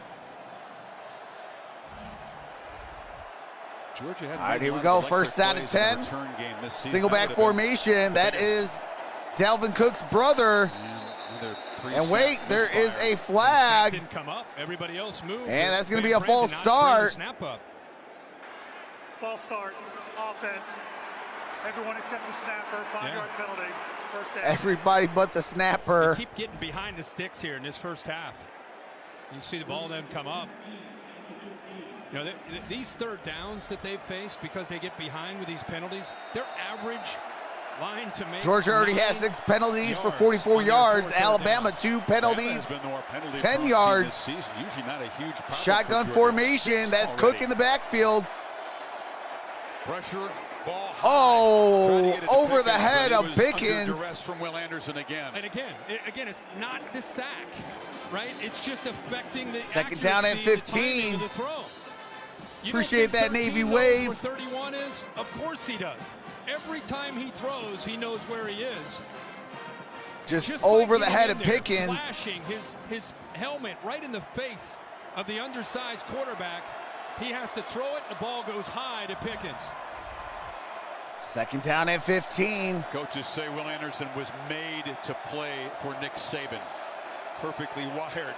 Georgia had all right, here we go. First down and 10. Single back formation. That is Dalvin Cook's brother. And wait, there is a flag. Didn't come up. Everybody else moved. And that's going to be a false start. Snap up. False start, offense. Everyone except the snapper, 5-yard penalty, first down. Everybody but the snapper. They keep getting behind the sticks here in this first half. You see the ball then come up. You know, these third downs that they've faced because they get behind with these penalties, their average line to make. Georgia already has 6 penalties for 44 yards. Alabama 2 penalties, 10 yards. Usually not a huge shotgun formation. That's Cook in the backfield. Pressure, ball high. Oh, over the head of Pickens. From Will Anderson again. And again, it's not the sack, right? It's just affecting the second down and 15. Appreciate that Navy wave. Where 31 is? Of course he does. Every time he throws, he knows where he is. Just over the head of Pickens. Flashing his helmet right in the face of the undersized quarterback. He has to throw it. The ball goes high to Pickens. Second down at 15. Coaches say Will Anderson was made to play for Nick Saban. Perfectly wired.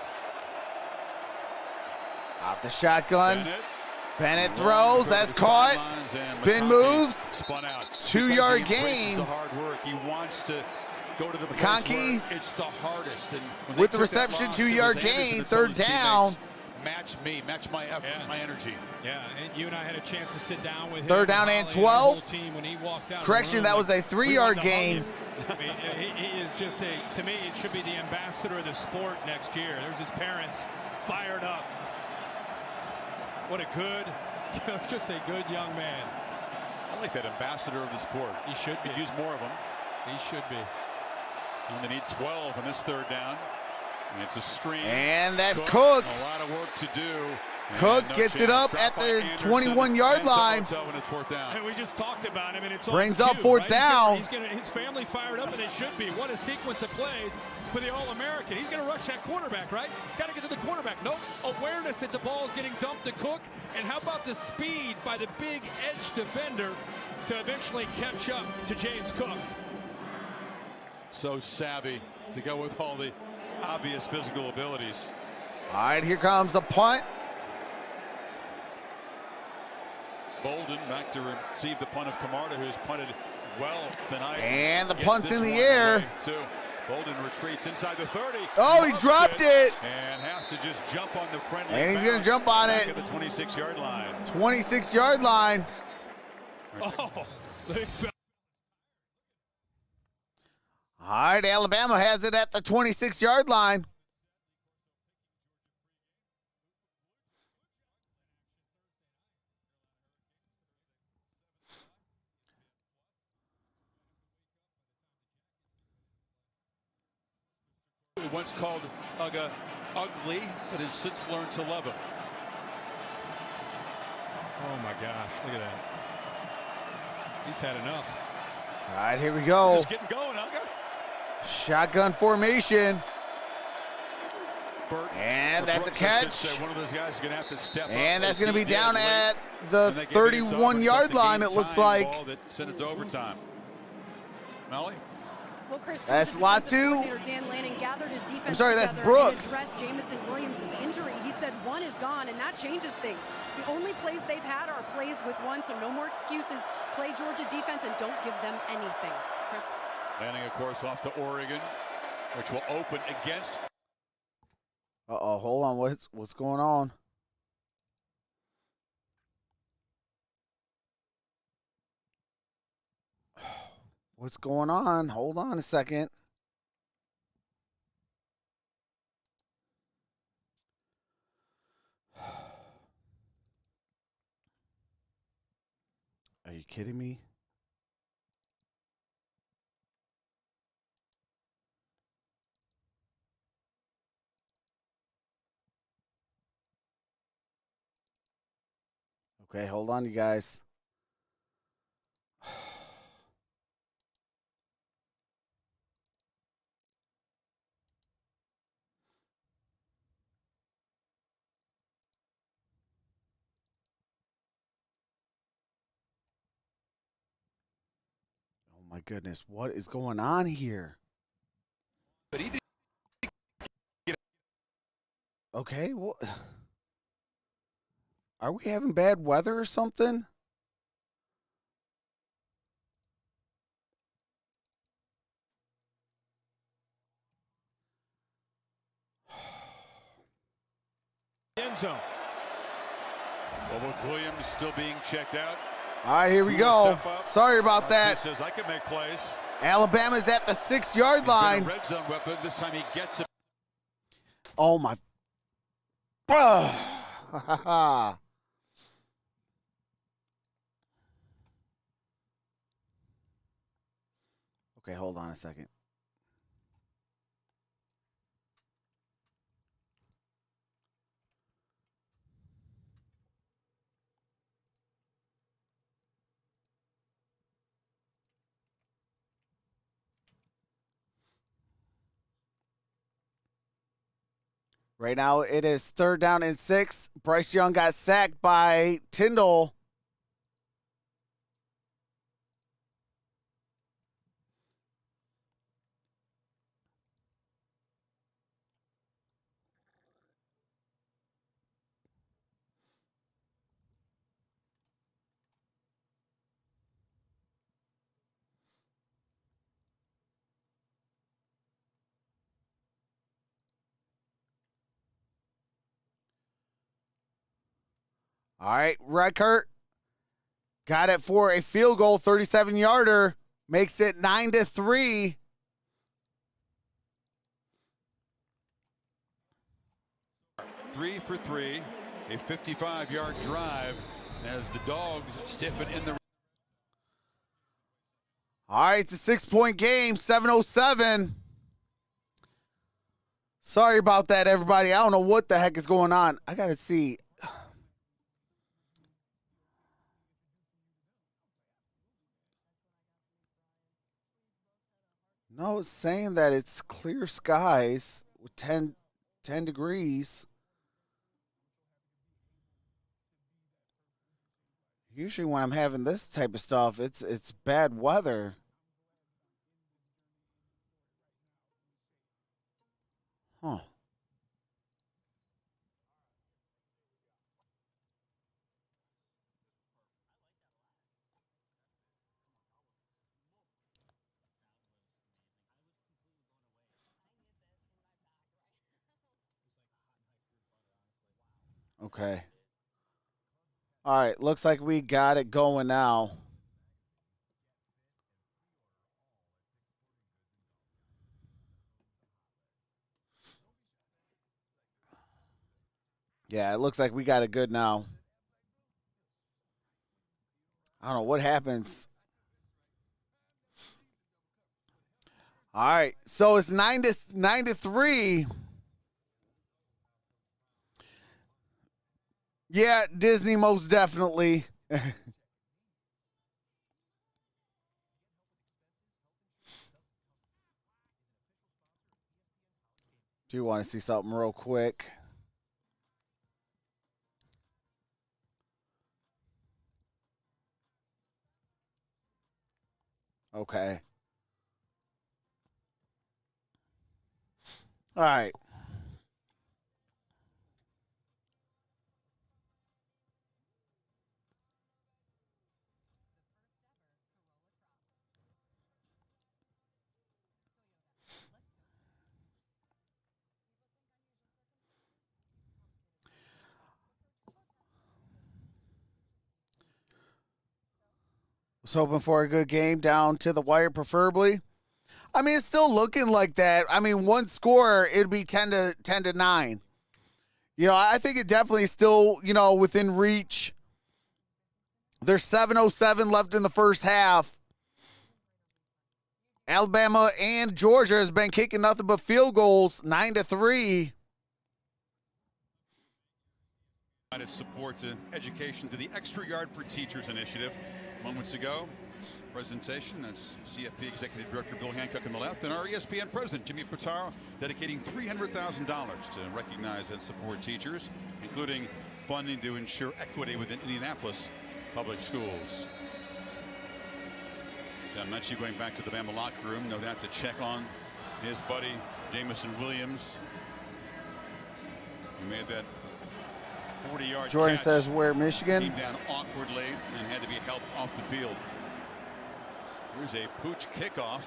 Off the shotgun. Bennett throws. That's caught. Spin moves. Spun out. 2-yard gain. The hard work. He wants to go to the McConkey. It's the hardest. And with the reception, 2-yard gain. Third down. Match me. Match my effort, my energy. Yeah, and you and I had a chance to sit down with him. Third down and 12. When he walked out. Correction, that was a 3-yard gain. I mean, he is just to me, it should be the ambassador of the sport next year. There's his parents fired up. What a good, just a good young man. I like that ambassador of the sport. He should be. Could use more of them. He should be. And they need 12 on this third down. And it's a screen. And that's Cook. A lot of work to do. Cook gets it up at the 21-yard line. When it's fourth down. And we just talked about him, and it's brings up fourth down. His family fired up, and it should be. What a sequence of plays for the All-American. He's going to rush that quarterback, right? Got to get to the quarterback. Nope. Awareness that the ball is getting dumped to Cook. And how about the speed by the big edge defender to eventually catch up to James Cook? So savvy to go with all the obvious physical abilities. All right, here comes a punt. Bolden back to receive the punt of Camarda, who's punted well tonight. And the punt's in the air. Bolden retreats inside the 30. Oh, he dropped it. And has to just jump on the friendly. And he's going to jump on it. At the 26-yard line. 26-yard line. Oh, they fell. All right, Alabama has it at the 26-yard line. Once called Uga ugly, but has since learned to love him. Oh my gosh, look at that. He's had enough. All right, here we go. Just getting going, Uga. Shotgun formation. Burton, and that's a catch. One of those guys is going to have to step and up that's going to be down at the 31-yard line, it looks like. That sent it to overtime. Molly? Well, Chris, that's Latu. Dan Lanning gathered his defense. I'm sorry, that's Brooks. Addressed Jamison Williams' injury. He said one is gone, and that changes things. The only plays they've had are plays with one, so no more excuses. Play Georgia defense and don't give them anything. Chris. Lanning, of course, off to Oregon, which will open against. Uh-oh, hold on. What's going on? What's going on? Hold on a second. Are you kidding me? Okay, hold on, you guys. Oh my goodness, what is going on here? But he did. Okay, well, are we having bad weather or something? End zone. Well, with Williams still being checked out. All right, here we go. Sorry about that. He says, I can make plays. Alabama's at the 6-yard line. Red zone weapon. This time he gets it. Oh, my. Okay, hold on a second. Right now it is 3rd down and 6. Bryce Young got sacked by Tyndall. All right, Reichert got it for a field goal, 37-yarder, makes it 9-3. Three for 3, a 55-yard drive as the Dogs stiffen in the. All right, it's a 6-point game, 7:07. Sorry about that, everybody. I don't know what the heck is going on. I got to see. No, it's saying that it's clear skies with 10 degrees. Usually when I'm having this type of stuff, it's bad weather. Huh. Okay. All right, looks like we got it going now. Yeah, it looks like we got it good now. I don't know what happens. All right, so it's 9-3. Yeah, Disney most definitely. Do you want to see something real quick? Okay. All right. Was hoping for a good game down to the wire, preferably. I mean, it's still looking like that. I mean, one score, it'd be 10-9. You know, I think it definitely is still, within reach. There's 7:07 left in the first half. Alabama and Georgia has been kicking nothing but field goals, 9-3. Support to education to the Extra Yard for Teachers initiative. Moments ago, presentation, that's CFP Executive Director Bill Hancock on the left, and our ESPN President Jimmy Pitaro dedicating $300,000 to recognize and support teachers, including funding to ensure equity within Indianapolis public schools. John Mechie going back to the Bama locker room, no doubt to check on his buddy Jamison Williams. He made that 40-yard Jordan catch. says we're Michigan. Came down awkwardly and had to be helped off the field. Here's a pooch kickoff,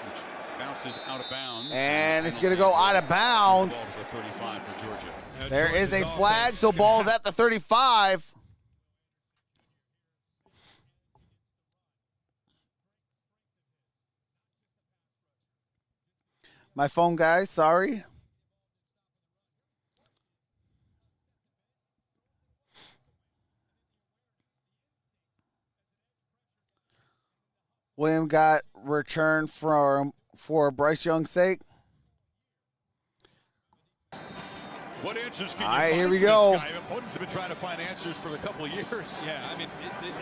which bounces out of bounds. And it's going to go out of bounds. 35 for Georgia. There is a flag, so ball's at the 35. My phone, guys, sorry. William got return for Bryce Young's sake. What answers can All you right, find here we for this go. guy? Opponents have been trying to find answers for a couple of years. Yeah, I mean,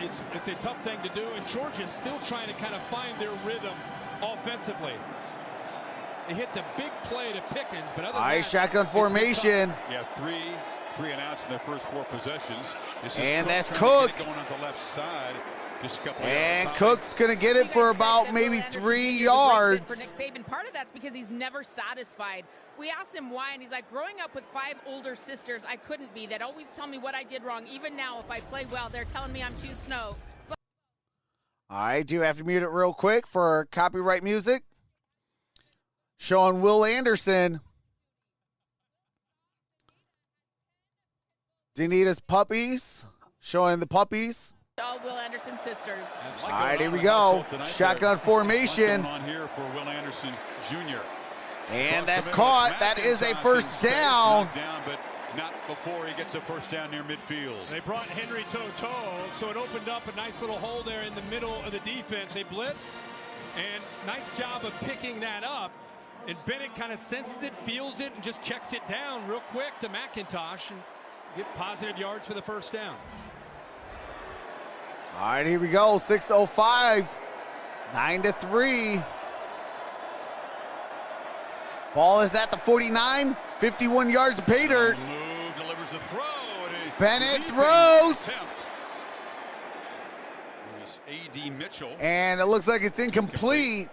it's a tough thing to do, and Georgia's still trying to kind of find their rhythm offensively. They hit the big play to Pickens, but other All than right, that, shotgun formation. Yeah, three and outs in their first 4 possessions. And that's Cook. Going on the left side. Just a couple and Cook's going to get it for about maybe 3 yards. For Nick Saban, part of that's because he's never satisfied. We asked him why, and he's like, growing up with 5 older sisters, I couldn't be. They'd always tell me what I did wrong. Even now, if I play well, they're telling me I'm too slow. I do have to mute it real quick for copyright music. Showing Will Anderson. Danita's puppies. Showing the puppies. All Will Anderson sisters. All right, here we go. Shotgun formation. On here for Will Anderson Jr. And that's caught. That is a first down. But not before he gets a first down near midfield. They brought Henry Toto, so it opened up a nice little hole there in the middle of the defense. They blitz, and nice job of picking that up. And Bennett kind of senses it, feels it, and just checks it down real quick to McIntosh and get positive yards for the first down. All right, here we go. 6:05, 9-3. Ball is at the 49, 51 yards to pay dirt. Move, delivers a throw. Bennett throws. There's A.D. Mitchell. And it looks like it's incomplete.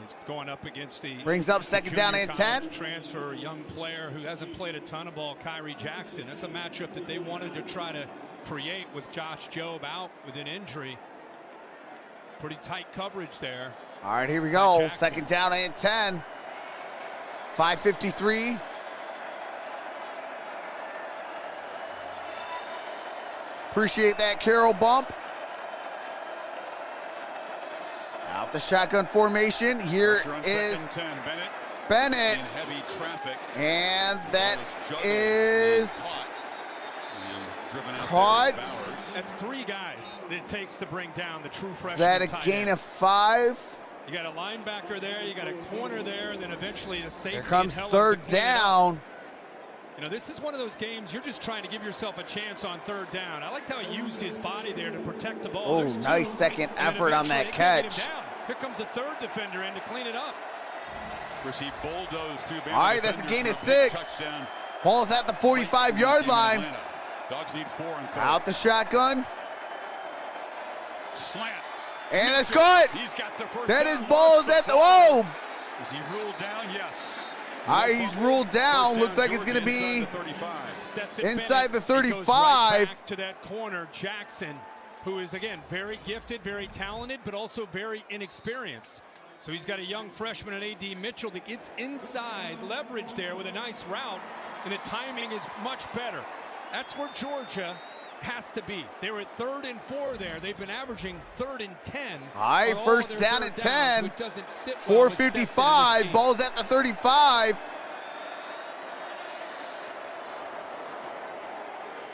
He's going up against the brings up second down and 10. Transfer, a young player who hasn't played a ton of ball, Kyrie Jackson. That's a matchup that they wanted to try to create with Josh Jobe out with an injury. Pretty tight coverage there. All right, here we go. Second down and 10. 5:53. Appreciate that Carroll bump. Out the shotgun formation. Here is Bennett. In heavy traffic. And that is caught. That's 3 guys that it takes to bring down the true freshman. Is that a gain of 5? You got a linebacker there, you got a corner there, and then eventually a safety. Here comes third down. You know, this is one of those games you're just trying to give yourself a chance on third down. I liked how he used his body there to protect the ball. Oh, nice second effort on that catch. Here comes a third defender in to clean it up. He bulldozed through. All right, that's a gain of 6. Ball's at the 45-yard line. Dogs need 4 and 3. Out the shotgun. Slant. And it's caught. He's got the first that down. is balls at the, whoa. Is he ruled down? Yes. All right, he's ruled down. Looks like it's going to be inside the 35. Right back to that corner, Jackson, who is, again, very gifted, very talented, but also very inexperienced. So he's got a young freshman in A.D. Mitchell that gets inside leverage there with a nice route, and the timing is much better. That's where Georgia has to be. They were at 3rd and 4 there. They've been averaging 3rd and 10. All right, first down at 10. 4:55. Ball's at the 35.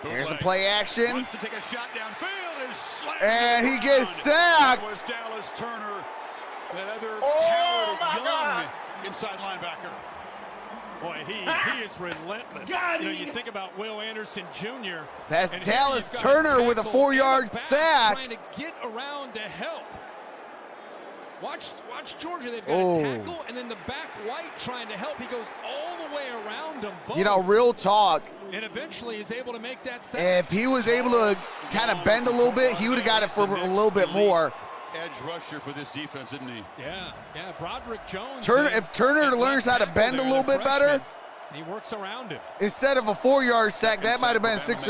Here's the play action. Wants to take a shot downfield, and he gets sacked. Was Dallas Turner, that other talented young inside linebacker. Boy, he is relentless. You think about Will Anderson Jr. That's Dallas Turner with a 4-yard sack. Trying to get around to help. Watch Georgia. They've got a tackle, and then the back white trying to help. He goes all the way around them both. You know, real talk. And eventually is able to make that sack. If he was able to kind of bend a little bit, he would have got it for a little bit more. Edge rusher for this defense, isn't he? Yeah. Broderick Jones. If Turner learns how to bend a little bit better, he works around him. Instead of a 4-yard sack, that might have been 6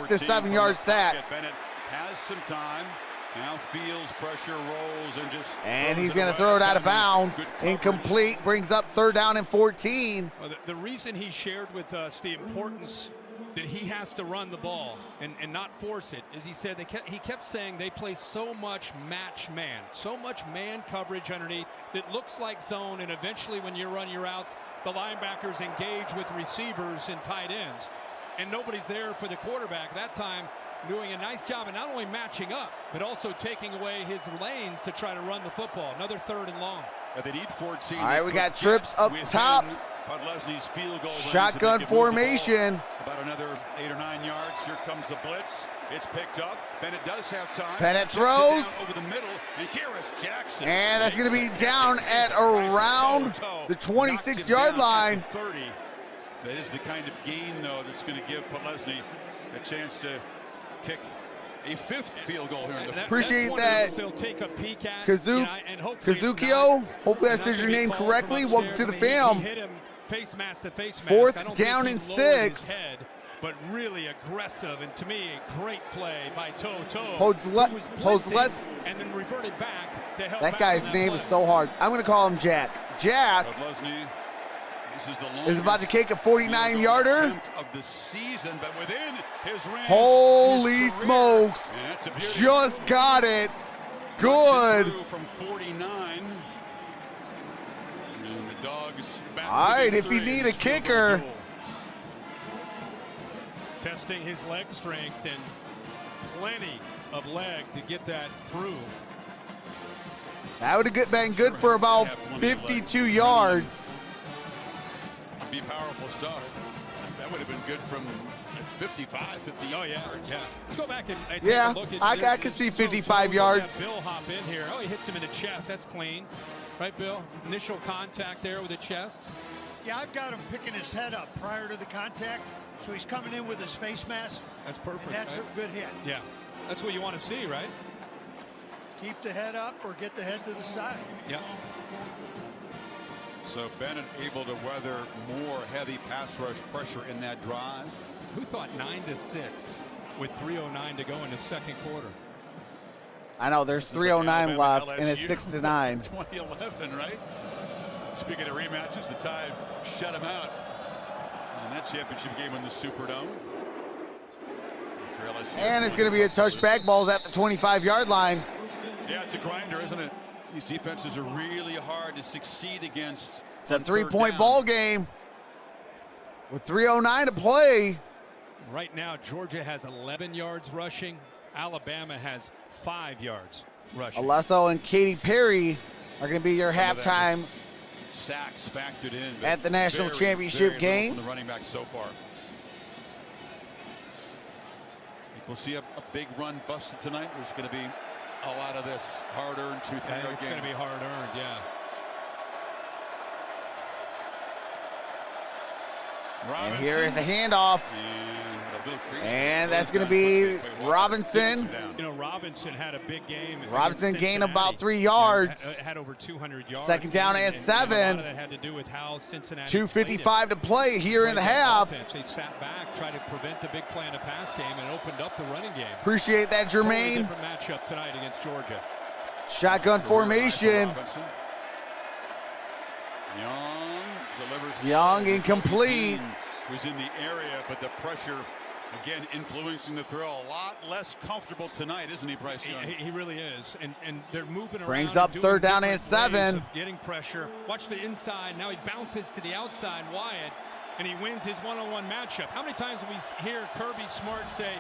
to 7 yard sack. Bennett has some time. Now feels pressure, rolls, and he's going to throw it out of bounds. Incomplete. Brings up 3rd down and 14. Well, the reason he shared with us the importance that he has to run the ball and not force it is he said he kept saying they play so much match man, so much man coverage underneath that looks like zone, and eventually when you run your routes, the linebackers engage with receivers and tight ends, and nobody's there for the quarterback. That time doing a nice job of not only matching up, but also taking away his lanes to try to run the football. Another 3rd and long. They need 14. All right, we got trips up top. Podlesny's field goal. Shotgun formation. About another 8 or 9 yards. Here comes the blitz. It's picked up. Bennett does have time. Bennett throws. Over the middle. And here is Jackson. And that's going to be down at around the 26-yard line. 30. That is the kind of gain, though, that's going to give Podlesny a chance to kick a 5th field goal here in the Appreciate that. They'll take a peek at, Kazukio, hopefully I said your name correctly. Welcome to the fam. Face mask to face mask. 4th down and 6. Head, but really aggressive, and to me, a great play by Toto. Let's. And then reverted back to help. That guy's name is so hard. I'm going to call him Jack. Jack is about to kick a 49-yarder. Of the season, but within his range. Holy smokes! Just got it. Good. From 49. And the Dogs back. All right, if you need a kicker. Testing his leg strength and plenty of leg to get that through. That would have been good for about 52 yards. Be powerful stuff. That would have been good from 55, 50 yards. Yeah. Let's go back and take yeah, a look at I can see 55 yards. Bill hop in here. Oh, he hits him in the chest. That's clean. Right, Bill? Initial contact there with the chest. Yeah, I've got him picking his head up prior to the contact, so he's coming in with his face mask. That's perfect. That's a good hit. Yeah, that's what you want to see, right? Keep the head up or get the head to the side. Yeah. So Bennett able to weather more heavy pass rush pressure in that drive. Who thought 9-6 with 3:09 to go in the 2nd quarter? I know there's 3:09 left and it's 6-9. 2011, right? Speaking of rematches, the Tide shut him out in that championship game in the Superdome. And it's going to be a touchback. Ball's at the 25-yard line. Yeah, it's a grinder, isn't it? These defenses are really hard to succeed against. It's a 3-point ball game with 3:09 to play. Right now, Georgia has 11 yards rushing. Alabama has 5 yards rushing. Alesso and Katy Perry are going to be your halftime sacks factored in at the national championship game. From the running back so far. We'll see a big run busted tonight. There's going to be a lot of this hard-earned 2-3 yard game. It's going to be hard-earned, yeah. And here is a handoff. And that's going to be Robinson. You know, Robinson had a big game. Robinson gained about 3 yards. Had over 200 yards. 2nd down and 7. That had to do with how Cincinnati 2:55 to play here in the half. They sat back, tried to prevent the big play in the pass game, and opened up the running game. Appreciate that, Jermaine. Different matchup tonight against Georgia. Shotgun formation. Young delivers. Young incomplete. Was in the area, but the pressure again influencing the throw. A lot less comfortable tonight, isn't he, Bryce Young? He really is, and they're moving around. Brings up 3rd down and 7. Getting pressure. Watch the inside. Now he bounces to the outside wide, and he wins his one-on-one matchup. How many times do we hear Kirby Smart say,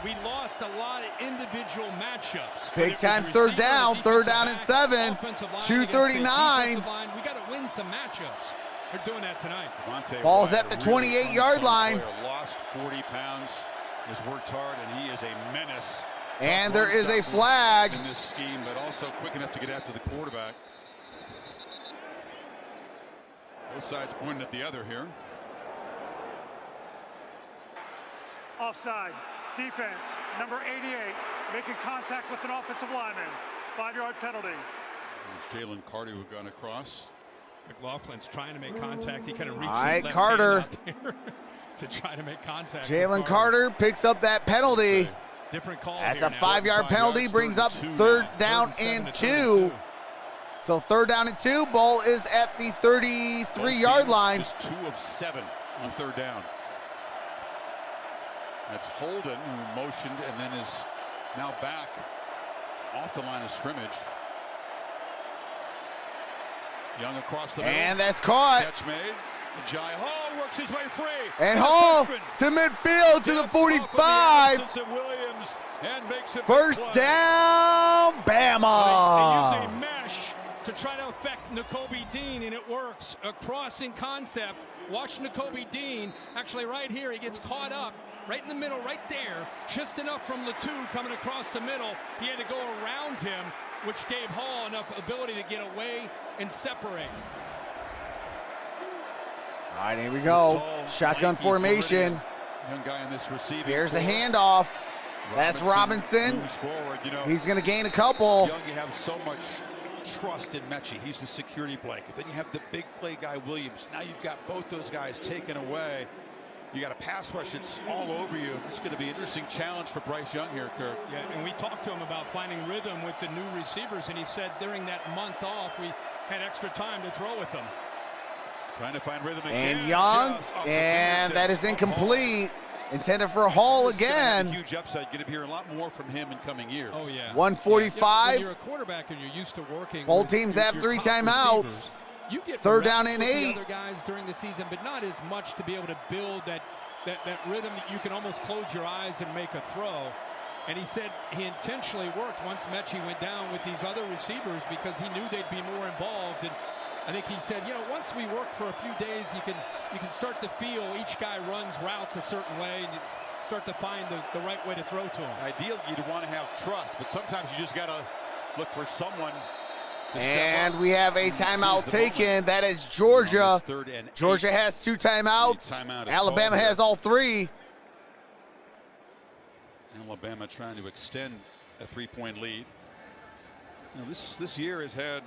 we lost a lot of individual matchups? Big time 3rd down. 3rd down and 7. 2:39. We got to win some matchups. They're doing that tonight. Ball's at the 28-yard line. Lost 40 pounds. Has worked hard, and he is a menace. And there is a flag in this scheme, but also quick enough to get after the quarterback. Both sides pointing at the other here. Offside. Defense. Number 88 making contact with an offensive lineman. 5-yard penalty. It's Jalen Carter who gone across. McLaughlin's trying to make contact. He kind of reaches all right, left Carter hand out there to try to make contact. Jalen Carter picks up that penalty. Different call. That's a 5-yard penalty. Brings up 3rd down and 2. So 3rd down and 2. Ball is at the 33-yard line. Is 2 of 7 on 3rd down. That's Holden who motioned and then is now back off the line of scrimmage. Young across the middle. And that's caught. Catch made. Jai Hall works his way free. And Hall to midfield to the 45. Williams and makes it First down, Bama. They use a mesh to try to affect Nakobe Dean, and it works. A crossing concept. Watch Nakobe Dean. Actually, right here, he gets caught up. Right in the middle, right there. Just enough from Latu coming across the middle. He had to go around him, which gave Hall enough ability to get away and separate. All right, here we go. Shotgun formation. Young guy in this receiving. Here's the handoff. That's Robinson. Forward, you know, he's going to gain a couple. Young, you have so much trust in Mechie. He's the security blanket. Then you have the big play guy, Williams. Now you've got both those guys taken away. You got a pass rush that's all over you. This is going to be an interesting challenge for Bryce Young here, Kirk. Yeah, and we talked to him about finding rhythm with the new receivers, and he said during that month off, we had extra time to throw with them. Trying to find rhythm again. And Young, and that is incomplete. Intended for Hall again. Huge upside. Going to hear a lot more from him in coming years. Oh, yeah. 145. When you're a quarterback and you're used to working. Both teams have 3 timeouts. You get third down and 8. The other guys during the season, but not as much to be able to build that rhythm that you can almost close your eyes and make a throw. And he said he intentionally worked once Mechie went down with these other receivers because he knew they'd be more involved. And I think he said, you know, once we work for a few days, you can start to feel each guy runs routes a certain way, and you start to find the right way to throw to him. Ideally, you'd want to have trust, but sometimes you just got to look for someone. And we have a timeout taken. That is Georgia. Georgia has 2 timeouts. Alabama has all 3. Alabama trying to extend a 3-point lead. Now this year has had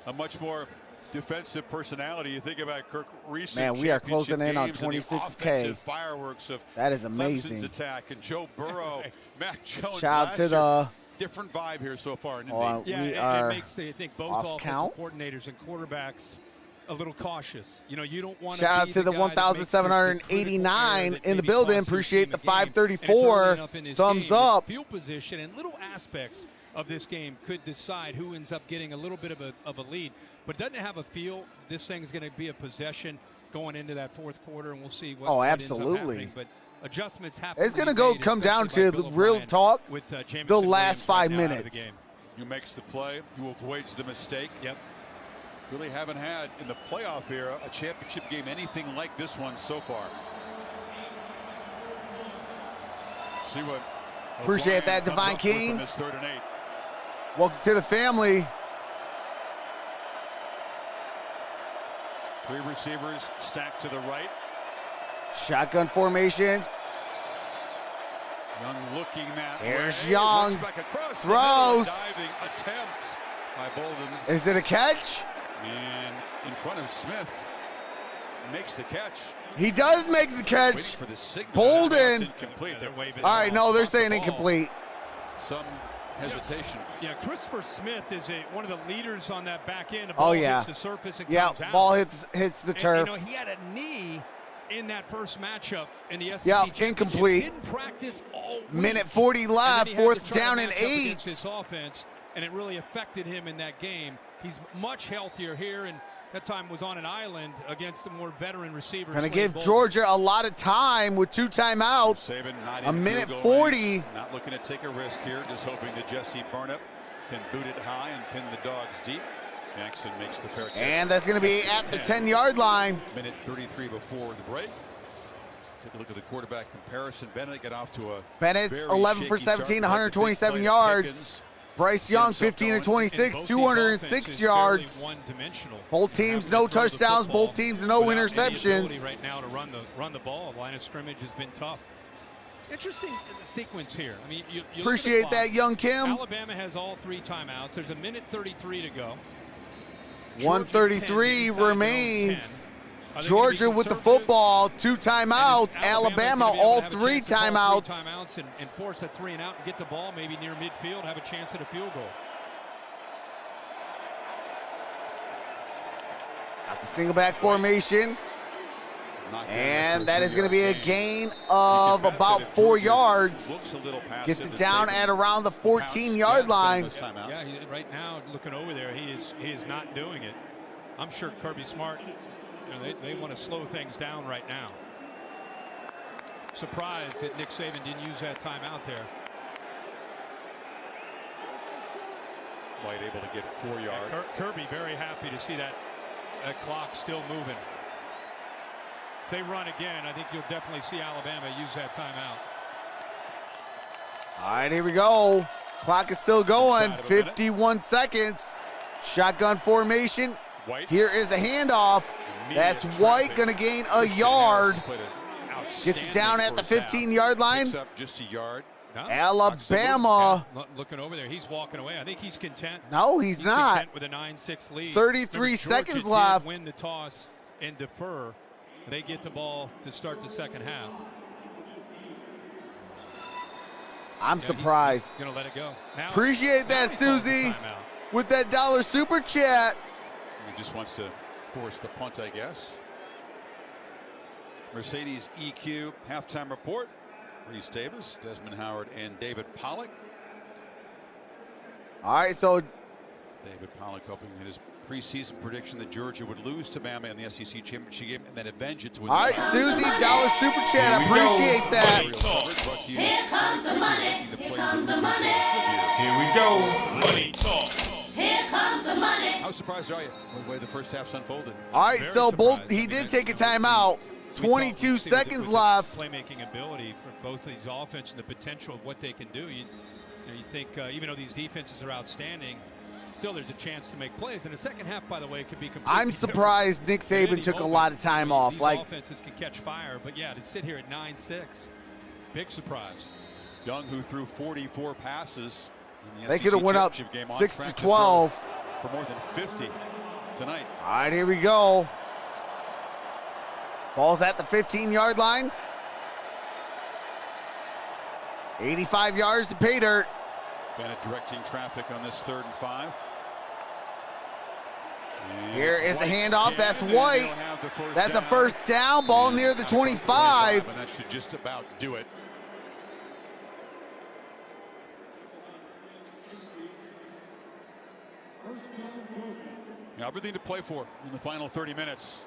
a much more defensive personality. You think about Kirk recent. Man, we are closing in on 26K. Fireworks of that is amazing. Clemson's attack and Joe Burrow, Mac Jones. Shout out to the different vibe here so far. It makes I think both off count coordinators and quarterbacks a little cautious. You know, you don't want to. Shout out to the 1,789 in the building. Appreciate the 534 thumbs up. Field position and little aspects of this game could decide who ends up getting a little bit of a lead. But doesn't it have a feel? This thing's going to be a possession going into that fourth quarter, and we'll see what. Absolutely. But adjustments happen. It's going to come down to the real talk. With the last 5 minutes. You makes the play. You avoids the mistake. Yep. Really haven't had in the playoff era a championship game anything like this one so far. See what. Appreciate that, Divine King. 3rd and 8. Welcome to the family. 3 receivers stacked to the right. Shotgun formation. Young looking that Here's way. Young. Throws. Diving attempt by Bolden. Is it a catch? And in front of Smith. Makes the catch. He does make the catch. For the signal. Bolden. Incomplete. All right, no, they're saying incomplete. Some hesitation. Yeah, Christopher Smith is one of the leaders on that back end. The ball hits the surface and yeah, comes out. Ball hits the turf. And, he had a knee in that first matchup in the SEC. Yeah, incomplete. Didn't practice all week. Minute 40 left, 4th down and 8. His offense, and it really affected him in that game. He's much healthier here, and that time was on an island against a more veteran receiver. Going to give Georgia a lot of time with 2 timeouts. A minute 40. Not looking to take a risk here, just hoping that Jesse Burnett can boot it high and pin the Dogs deep. Jackson makes the fair catch. And that's going to be at the 10-yard line. Minute 33 before the break. Take a look at the quarterback comparison. Bennett got off to a Bennett's 11 for 17, 127 yards. Bryce Young, 15 of 26, 206 yards. Both teams, no touchdowns. Both teams, no interceptions. Right now to run the ball. Line of scrimmage has been tough. Interesting sequence here. I mean, you appreciate that, Young Kim. Alabama has all 3 timeouts. There's a minute 33 to go. 1:33 remains. Georgia with the football, 2 timeouts. Alabama, all 3 timeouts. And force a 3 and out and get the ball maybe near midfield, have a chance at a field goal. Got the single back formation. And that is going to be a gain of about 4 yards. Gets it down at around the 14-yard line. Yeah, right now, looking over there, he is not doing it. I'm sure Kirby Smart They want to slow things down right now. Surprised that Nick Saban didn't use that timeout there. White able to get 4 yards. Kirby very happy to see that clock still moving. If they run again, I think you'll definitely see Alabama use that timeout. All right, here we go. Clock is still going. 51 seconds. Shotgun formation. White. Here is a handoff. That's White going to gain a yard. Gets down at the 15-yard line. Picks up just a yard. No, Alabama. Looking over there, he's walking away. I think he's content. No, he's not. Content with a 9-6 lead. 33 seconds left. Win the toss and defer. They get the ball to start the second half. I'm surprised. He's going to let it go. Now, Appreciate that, Susie, with that $1 super chat. He just wants to force the punt, I guess. Mercedes EQ halftime report. Reese Davis, Desmond Howard, and David Pollock. All right, so David Pollock hoping that his preseason prediction that Georgia would lose to Bama in the SEC championship game and then avenge it to win. All right, Susie, $1 super chat. I appreciate that. Here comes the money. Here comes the money. Here we go. Money talk. Here comes the money. How surprised are you with the way the first half's unfolded? All right, so he did take a timeout. 22 seconds left. Playmaking ability for both of these offenses and the potential of what they can do. You think even though these defenses are outstanding, still there's a chance to make plays. In the second half, by the way, it could be completely I'm surprised Nick Saban took a lot of time off. These like offenses can catch fire, but yeah, to sit here at 9-6, big surprise. Young, who threw 44 passes in the they SEC could have went up game, 6-12 for more than 50 tonight. All right, here we go. Ball's at the 15-yard line. 85 yards to pay dirt. Bennett directing traffic on this 3rd and 5. And here is a White handoff. again, That's and White. That's a first down. Ball near the 25. And that should just about do it. Now everything to play for in the final 30 minutes.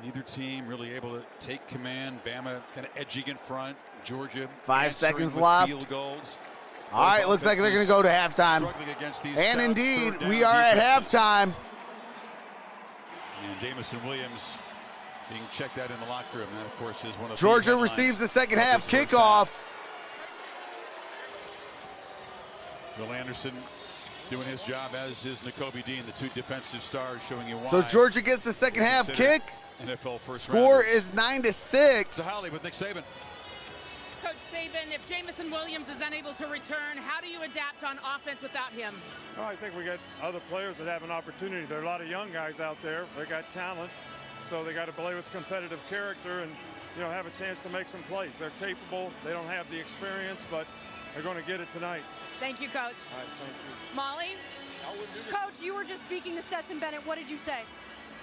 Neither team really able to take command. Bama kind of edging in front. Georgia 5 seconds with left. Field goals. All right, looks like they're going to go to halftime. And indeed, we are at halftime. And Jamison Williams being checked out in the locker room. That, of course, is one of Georgia receives the second half kickoff. Will Anderson doing his job, as is Nakobe Dean, the 2 defensive stars, showing you why. So Georgia gets the second half kick. NFL first Score rounders. is 9-6. So Holly with Nick Saban. Coach Saban, if Jamison Williams is unable to return, how do you adapt on offense without him? Well, I think we got other players that have an opportunity. There are a lot of young guys out there. They got talent, so they got to play with competitive character and, you know, have a chance to make some plays. They're capable. They don't have the experience, but they're going to get it tonight. Thank you, Coach. All right, thank you. Molly? Coach, you were just speaking to Stetson Bennett. What did you say?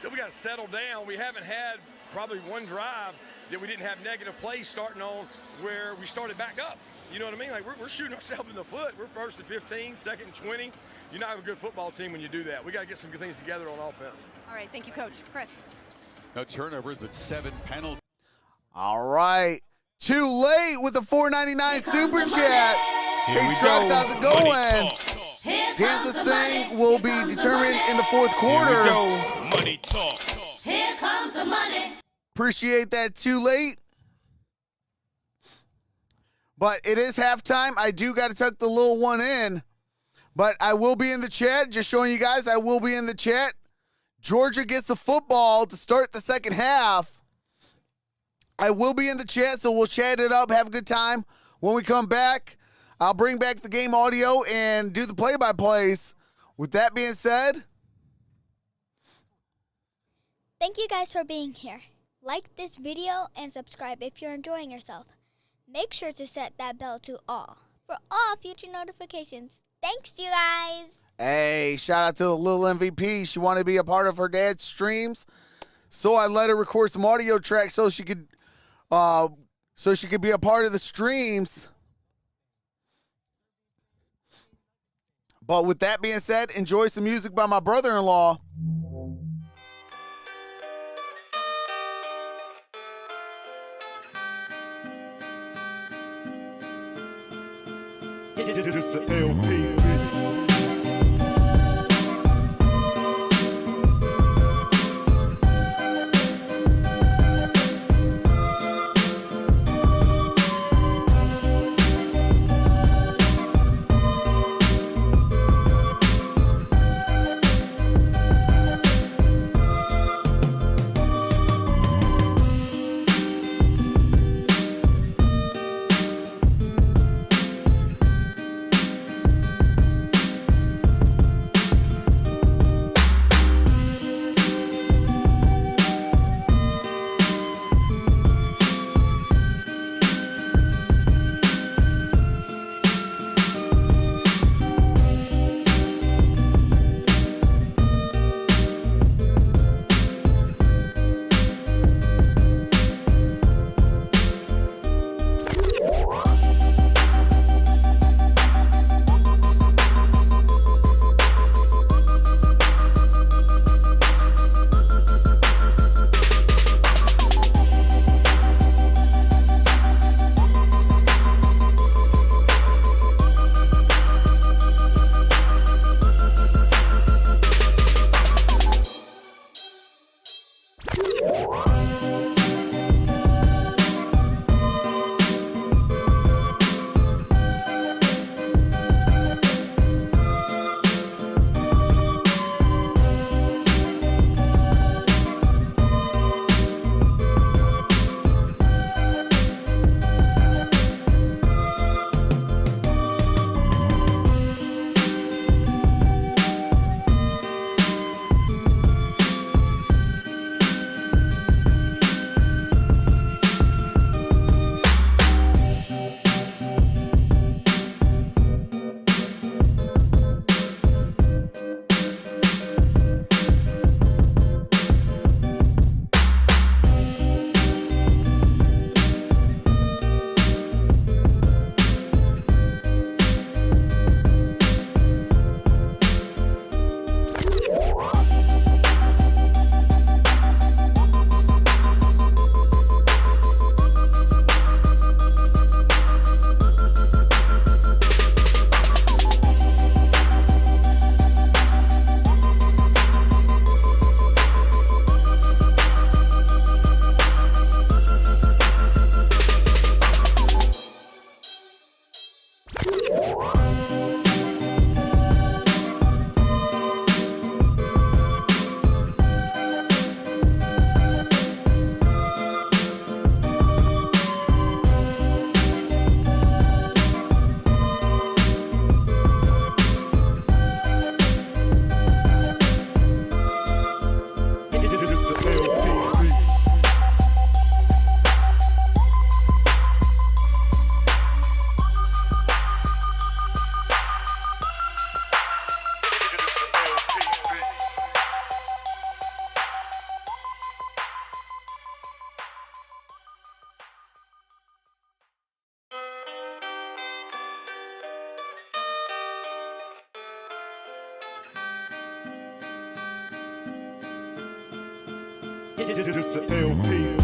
So we got to settle down. We haven't had probably one drive that we didn't have negative plays starting on where we started back up. You know what I mean? Like we're shooting ourselves in the foot. We're 1st and 15, 2nd and 20. You're not a good football team when you do that. We got to get some good things together on offense. All right, thank you, Coach. Chris. No turnovers, but 7 penalties. All right. Too late with the $4.99 super chat. Hey, Troxel, how's it going? Kansas thing will be determined in the 4th quarter. Here we go. Money talk. Here comes the money. Appreciate that. Too late. But it is halftime. I do got to tuck the little one in. But I will be in the chat. Just showing you guys, I will be in the chat. Georgia gets the football to start the second half. I will be in the chat, so we'll chat it up, have a good time. When we come back, I'll bring back the game audio and do the play-by-plays. With that being said, thank you guys for being here. Like this video and subscribe if you're enjoying yourself. Make sure to set that bell to all for all future notifications. Thanks, you guys. hey, shout out to the little MVP. She wanted to be a part of her dad's streams, so I let her record some audio tracks so she could be a part of the streams. But with that being said, enjoy some music by my brother-in-law. This a LP. This a LP.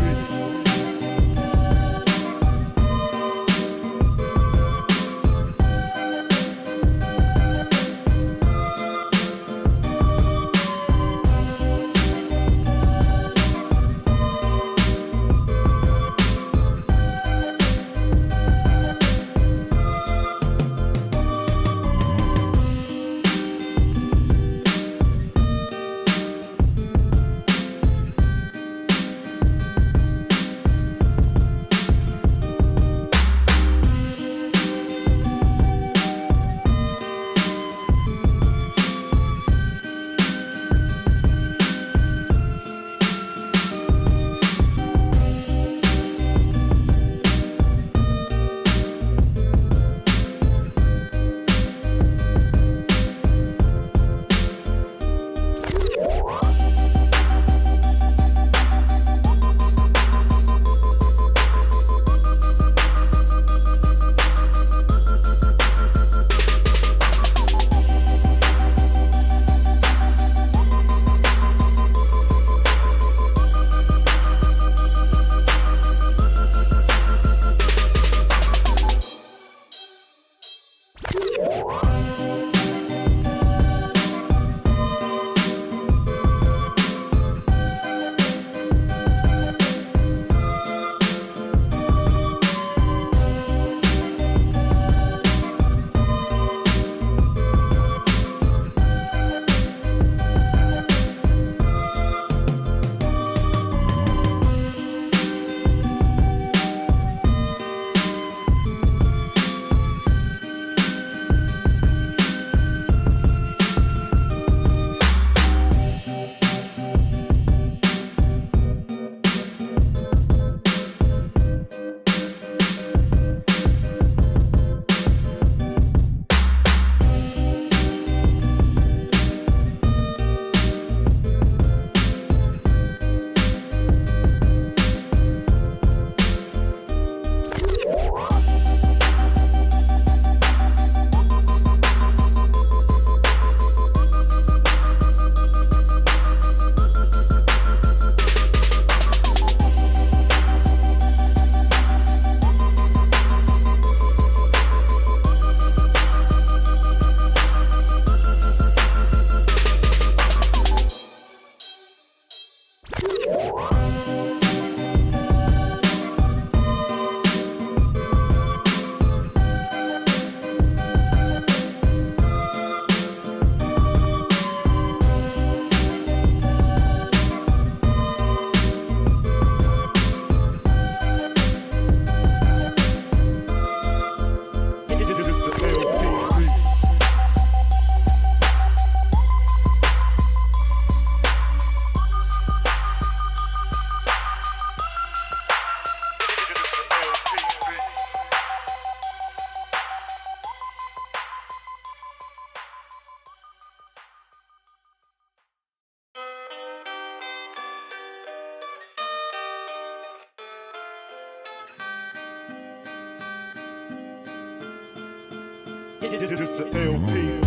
This the LP.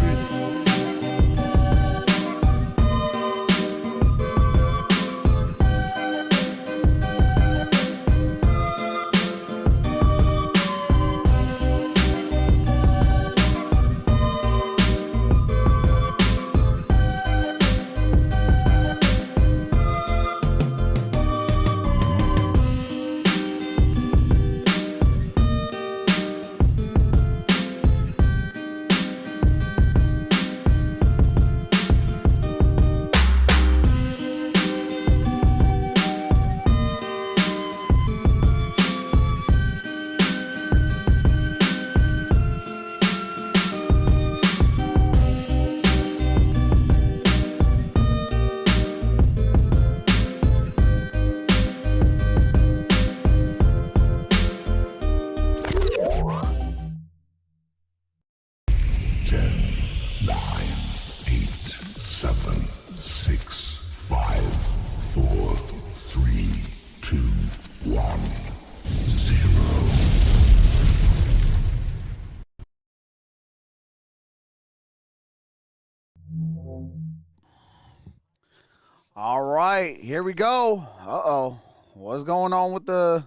All right, here we go. Uh-oh. What's going on with the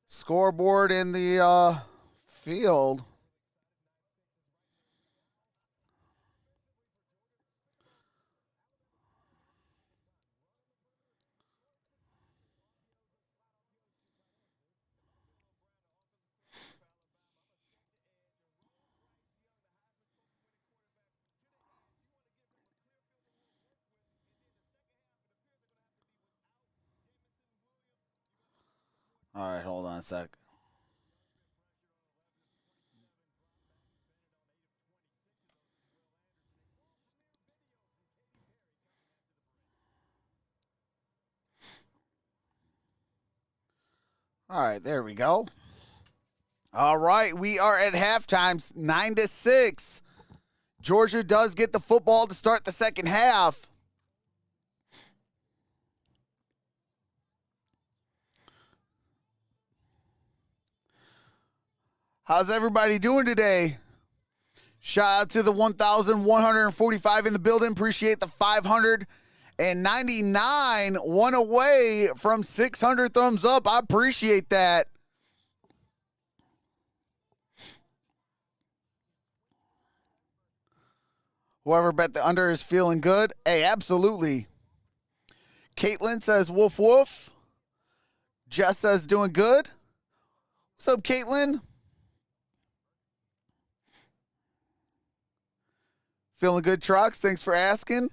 scoreboard in the field? All right, hold on a sec. All right, there we go. All right, we are at halftime, 9-6. Georgia does get the football to start the second half. How's everybody doing today? Shout out to the 1,145 in the building. Appreciate the 599. One away from 600 thumbs up. I appreciate that. Whoever bet the under is feeling good. Hey, absolutely. Caitlin says woof woof. Jess says doing good. What's up, Caitlin? Feeling good, Trox. Thanks for asking.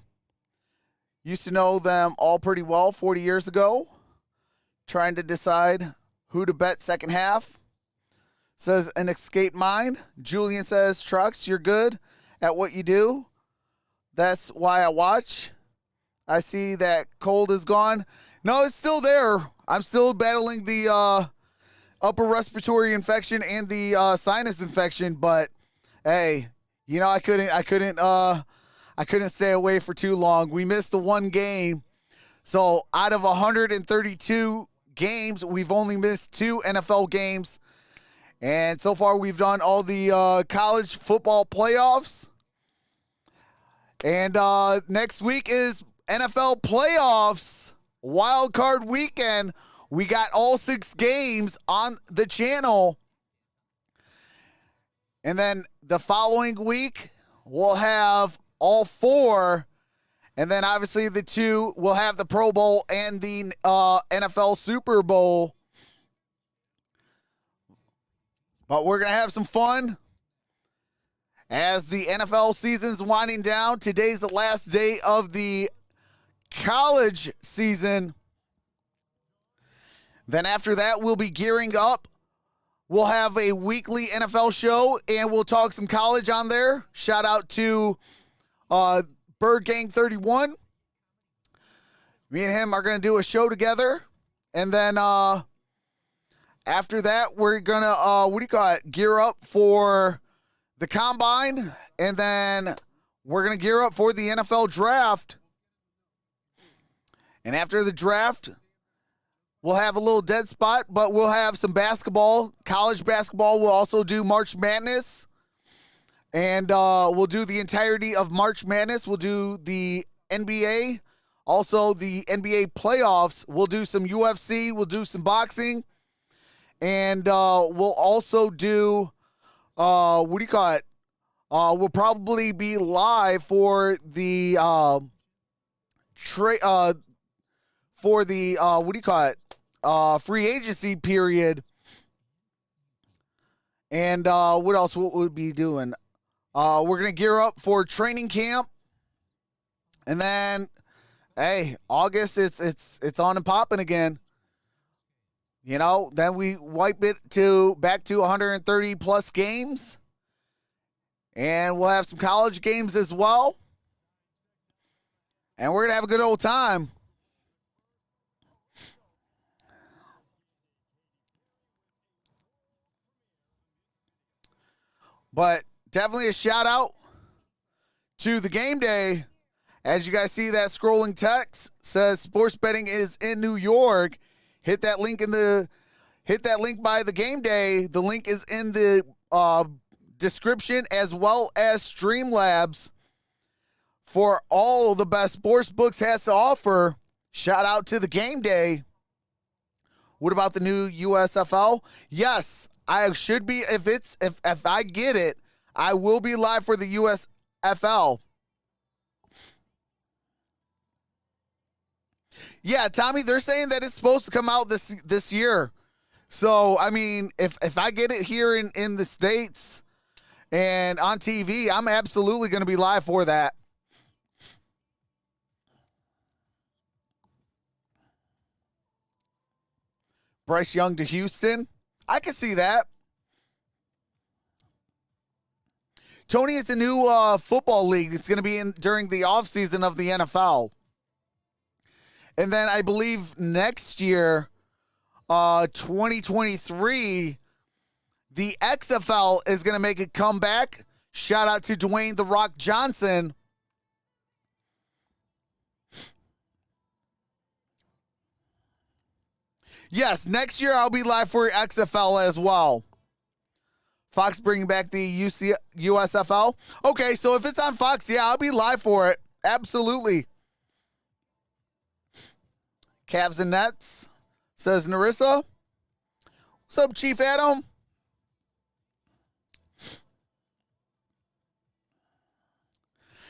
Used to know them all pretty well 40 years ago. Trying to decide who to bet second half. Says an escape mind. Julian says, Trox, you're good at what you do. That's why I watch. I see that cold is gone. No, it's still there. I'm still battling the upper respiratory infection and the sinus infection, but hey, you know, I couldn't stay away for too long. We missed the one game. So out of 132 games, we've only missed 2 NFL games. And so far we've done all the college football playoffs. And next week is NFL playoffs, wild card weekend. We got all 6 games on the channel. And then the following week, we'll have all 4. And then obviously the 2 will have the Pro Bowl and the NFL Super Bowl. But we're going to have some fun as the NFL season's winding down. Today's the last day of the college season. Then after that, we'll be gearing up. We'll have a weekly NFL show, and we'll talk some college on there. Shout out to Bird Gang 31. Me and him are going to do a show together. And then after that, we're going to, gear up for the Combine. And then we're going to gear up for the NFL Draft. And after the draft, we'll have a little dead spot, but we'll have some basketball, college basketball. We'll also do March Madness. And we'll do the entirety of March Madness. We'll do the NBA, also the NBA playoffs. We'll do some UFC. We'll do some boxing. And we'll also do, we'll probably be live for the free agency period. And what else will we be doing? We're going to gear up for training camp. And then, hey, August, it's on and popping again. You know, then we wipe it back to 130 plus games. And we'll have some college games as well. And we're going to have a good old time. But definitely a shout out to the game day. As you guys see, that scrolling text says sports betting is in New York. Hit that link by the game day. The link is in the description, as well as Streamlabs for all the best sports books has to offer. Shout out to the game day. What about the new USFL? Yes, I should be. If I get it, I will be live for the USFL. Yeah, Tommy, they're saying that it's supposed to come out this year. So, I mean, if I get it here in the States and on TV, I'm absolutely going to be live for that. Bryce Young to Houston. I can see that. Tony, it's a new football league. It's going to be during the offseason of the NFL. And then I believe next year, 2023, the XFL is going to make a comeback. Shout out to Dwayne "The Rock" Johnson. Yes, next year I'll be live for XFL as well. Fox bringing back the USFL. Okay, so if it's on Fox, yeah, I'll be live for it. Absolutely. Cavs and Nets, says Narissa. What's up, Chief Adam?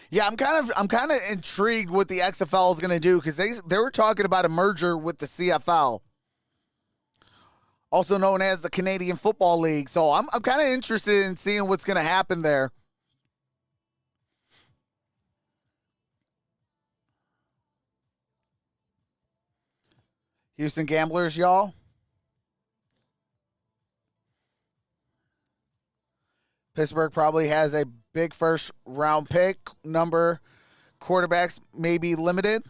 Yeah, I'm kind of intrigued what the XFL is going to do, because they were talking about a merger with the CFL, also known as the Canadian Football League. So I'm kind of interested in seeing what's going to happen there. Houston Gamblers, y'all. Pittsburgh probably has a big first round pick. Number quarterbacks may be limited.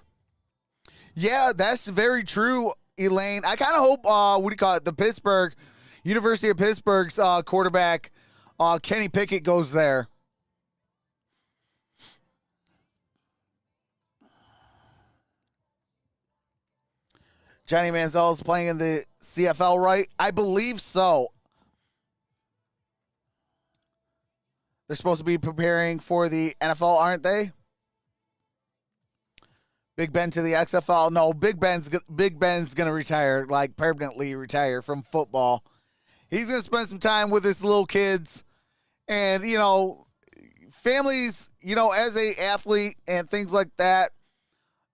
Yeah, that's very true, Elaine. I kind of hope, the University of Pittsburgh's quarterback, Kenny Pickett, goes there. Johnny Manziel's playing in the CFL, right? I believe so. They're supposed to be preparing for the NFL, aren't they? Big Ben to the XFL. No, Big Ben's going to retire, like permanently retire from football. He's going to spend some time with his little kids and, families, as a athlete and things like that.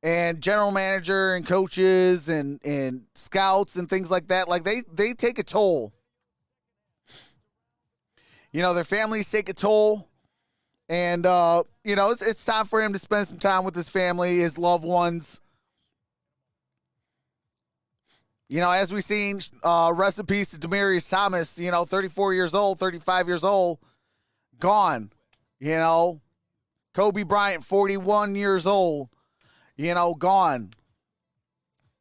And general manager and coaches and scouts and things like that, like they take a toll. Their families take a toll. And, it's time for him to spend some time with his family, his loved ones. As we've seen, rest in peace to Demaryius Thomas, 34 years old, 35 years old, gone. Kobe Bryant, 41 years old. Gone.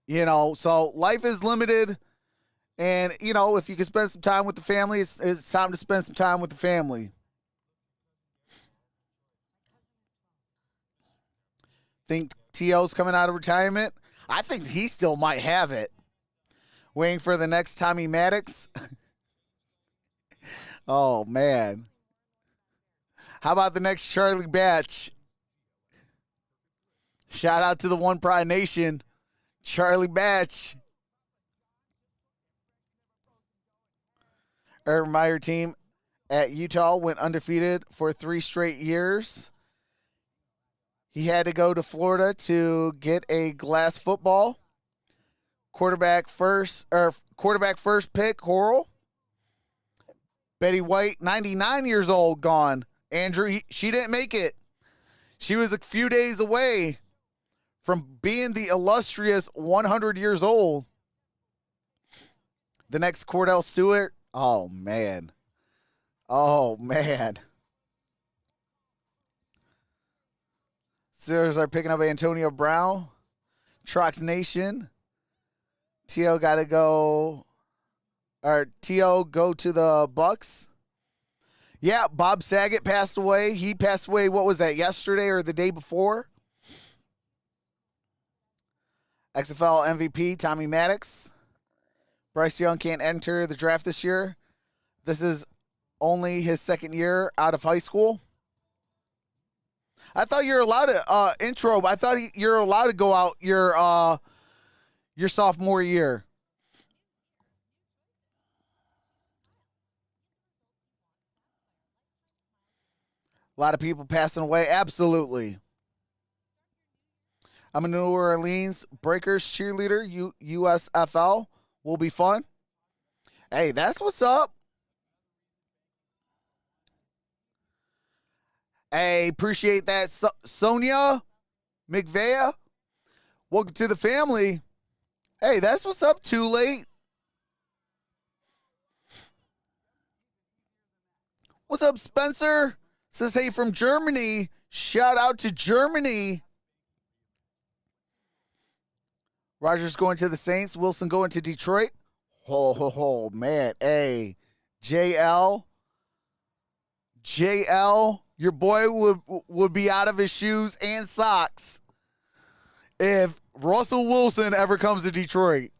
So life is limited. And, if you can spend some time with the family, it's time to spend some time with the family. Think T.O.'s coming out of retirement? I think he still might have it. Waiting for the next Tommy Maddox. Oh, man. How about the next Charlie Batch? Shout out to the One Pride Nation. Charlie Batch. Urban Meyer team at Utah went undefeated for 3 straight years. He had to go to Florida to get a glass football. Quarterback first pick, Coral. Betty White, 99 years old, gone. Andrew, she didn't make it. She was a few days away from being the illustrious 100 years old. The next Cordell Stewart. Oh, man. Oh, man. Steelers are picking up Antonio Brown. Trox Nation. T.O. got to go. Or T.O. go to the Bucks. Yeah, Bob Saget passed away. He passed away, what was that, yesterday or the day before? XFL MVP, Tommy Maddox. Bryce Young can't enter the draft this year. This is only his second year out of high school. I thought you're allowed to intro. I thought you're allowed to go out your sophomore year. A lot of people passing away. Absolutely. I'm a New Orleans Breakers cheerleader. USFL will be fun. Hey, that's what's up. Hey, appreciate that, Sonia McVeigh. Welcome to the family. Hey, that's what's up. Too late. What's up, Spencer? Says, hey, from Germany. Shout out to Germany. Rogers going to the Saints. Wilson going to Detroit. Oh, man. Hey, JL, your boy would be out of his shoes and socks if Russell Wilson ever comes to Detroit.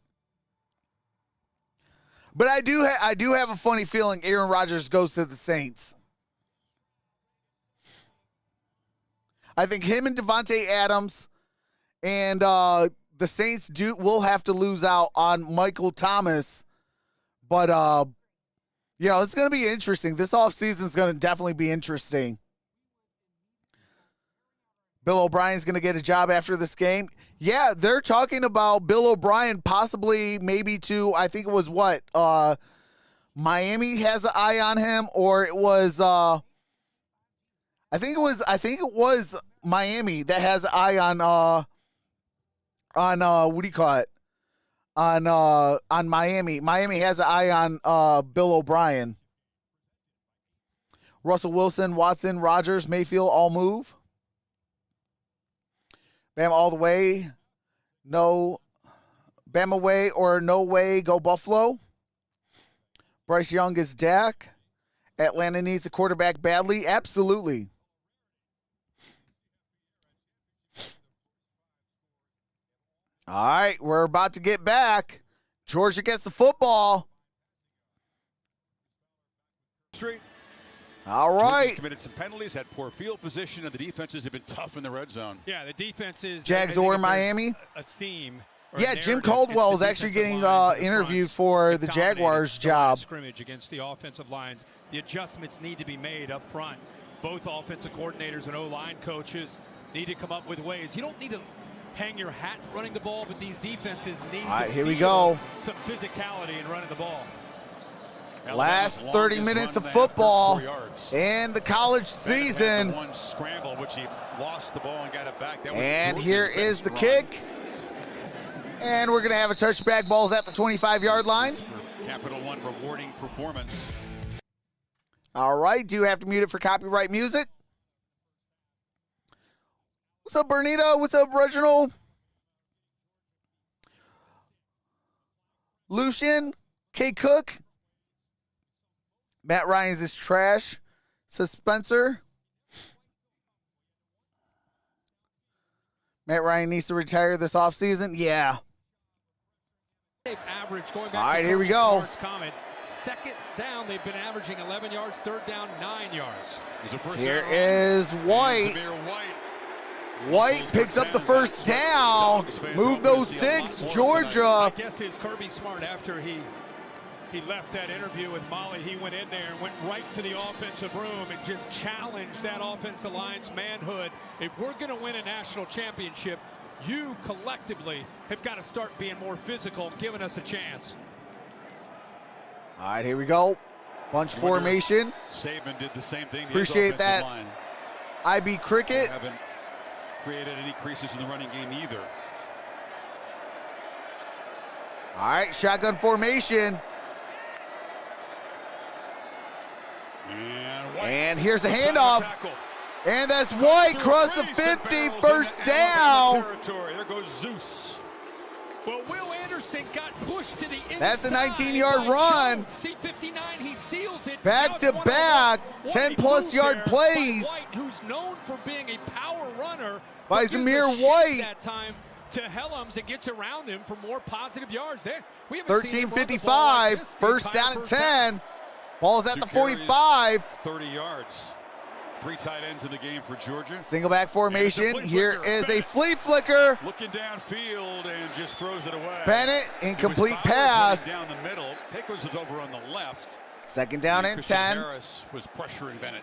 But I do have a funny feeling Aaron Rodgers goes to the Saints. I think him and Devontae Adams and the Saints will have to lose out on Michael Thomas. But, it's going to be interesting. This offseason is going to definitely be interesting. Bill O'Brien's going to get a job after this game. Yeah, they're talking about Bill O'Brien possibly maybe to, I think it was what? Miami has an eye on him, or it was I think it was Miami that has an eye on what do you call it? On Miami. Miami has an eye on Bill O'Brien. Russell Wilson, Watson, Rodgers, Mayfield all move. Bama all the way. No. Bama way or no way, go Buffalo. Bryce Young is Dak. Atlanta needs a quarterback badly. Absolutely. All right, we're about to get back. Georgia gets the football. All right. Georgia's committed some penalties, had poor field position, and the defenses have been tough in the red zone. Yeah, the defense is Jags or Miami. A theme. Yeah, Jim Caldwell is actually getting interviewed for the Jaguars job. Scrimmage against the offensive lines. The adjustments need to be made up front. Both offensive coordinators and O-line coaches need to come up with ways. You don't need to hang your hat running the ball, but these defenses need here we go. Some physicality in running the ball. Last 30 minutes of football and the college season. One scramble, which he lost the ball and got it back. That was and Georgia's here is the run. kick. And we're going to have a touchback. Ball's at the 25-yard line. Capital One rewarding performance. All right. Do you have to mute it for copyright music? What's up, Bernita? What's up, Reginald? Lucian? K. Cook? Matt Ryan's is trash. Says Spencer. Matt Ryan needs to retire this offseason. Yeah. Average going back all right, here we go. Comment, second down, they've been averaging 11 yards, third down, 9 yards. Here is White. White picks up the first down. Move those sticks, Georgia. I guess is Kirby Smart, after he left that interview with Molly, he went in there and went right to the offensive room and just challenged that offensive line's manhood. If we're going to win a national championship, you collectively have got to start being more physical and giving us a chance. All right, here we go. Bunch formation. Saban did the same thing. Appreciate that. Line. IB Cricket. Haven't created any creases in the running game either. All right, shotgun formation. And here's the handoff. And that's White, cross the 50, first down. There goes Zeus. Well, Will Anderson got pushed to the inside. That's a 19-yard run. C59, he sealed it. Back to back, 10-plus yard plays. White, who's known for being a power runner, by Zamir White. That time to Helms and gets around him for more positive yards. There, 13:55, first down and 10. Ball's at the 45. 30 yards. 3 tight ends in the game for Georgia. Single back formation. Here is a flea flicker. Looking downfield and just throws it away. Bennett, incomplete pass. Down the middle. Pickles is over on the left. Second down and 10. Harris was pressuring Bennett.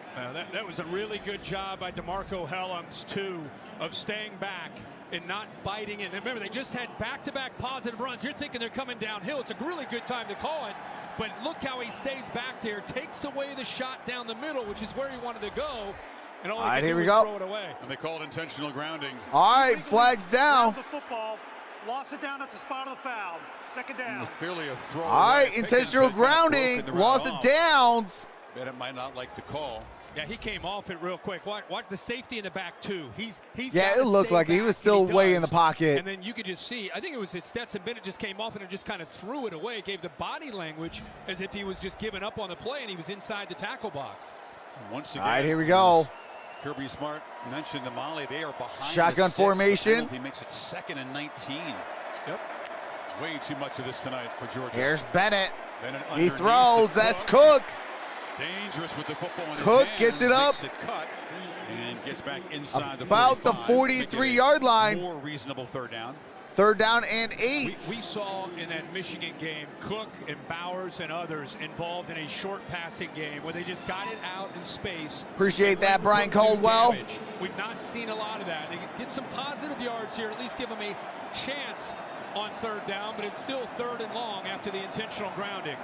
That was a really good job by DeMarco Helms, too, of staying back and not biting in. Remember, they just had back-to-back positive runs. You're thinking they're coming downhill. It's a really good time to call it. But look how he stays back there, takes away the shot down the middle, which is where he wanted to go. And all he can do is throw it away. And they called intentional grounding. All right, flags down. The football, lost it down at the spot of the foul. Second down. It was clearly a throw. All right, intentional grounding, loss of downs. Bennett might not like the call. Yeah, he came off it real quick. What the safety in the back too. He's yeah, it looked like he was still way in the pocket. And then you could just see, I think it was Stetson Bennett just came off and just kind of threw it away, gave the body language as if he was just giving up on the play and he was inside the tackle box. Once again, all right, here we go. Kirby Smart mentioned to Molly, they are behind. Shotgun formation. He makes it 2nd and 19. Yep. Way too much of this tonight for Georgia. Here's Bennett. He underneath throws. That's Cook. Dangerous with the football in his Cook hands, gets it up. makes it cut, and gets back inside about the 43-yard line. More reasonable third down. Third down and 8. We saw in that Michigan game Cook and Bowers and others involved in a short passing game where they just got it out in space. Appreciate that, Brian Caldwell. We've not seen a lot of that. They can get some positive yards here, at least give them a chance on third down, but it's still 3rd and long after the intentional grounding.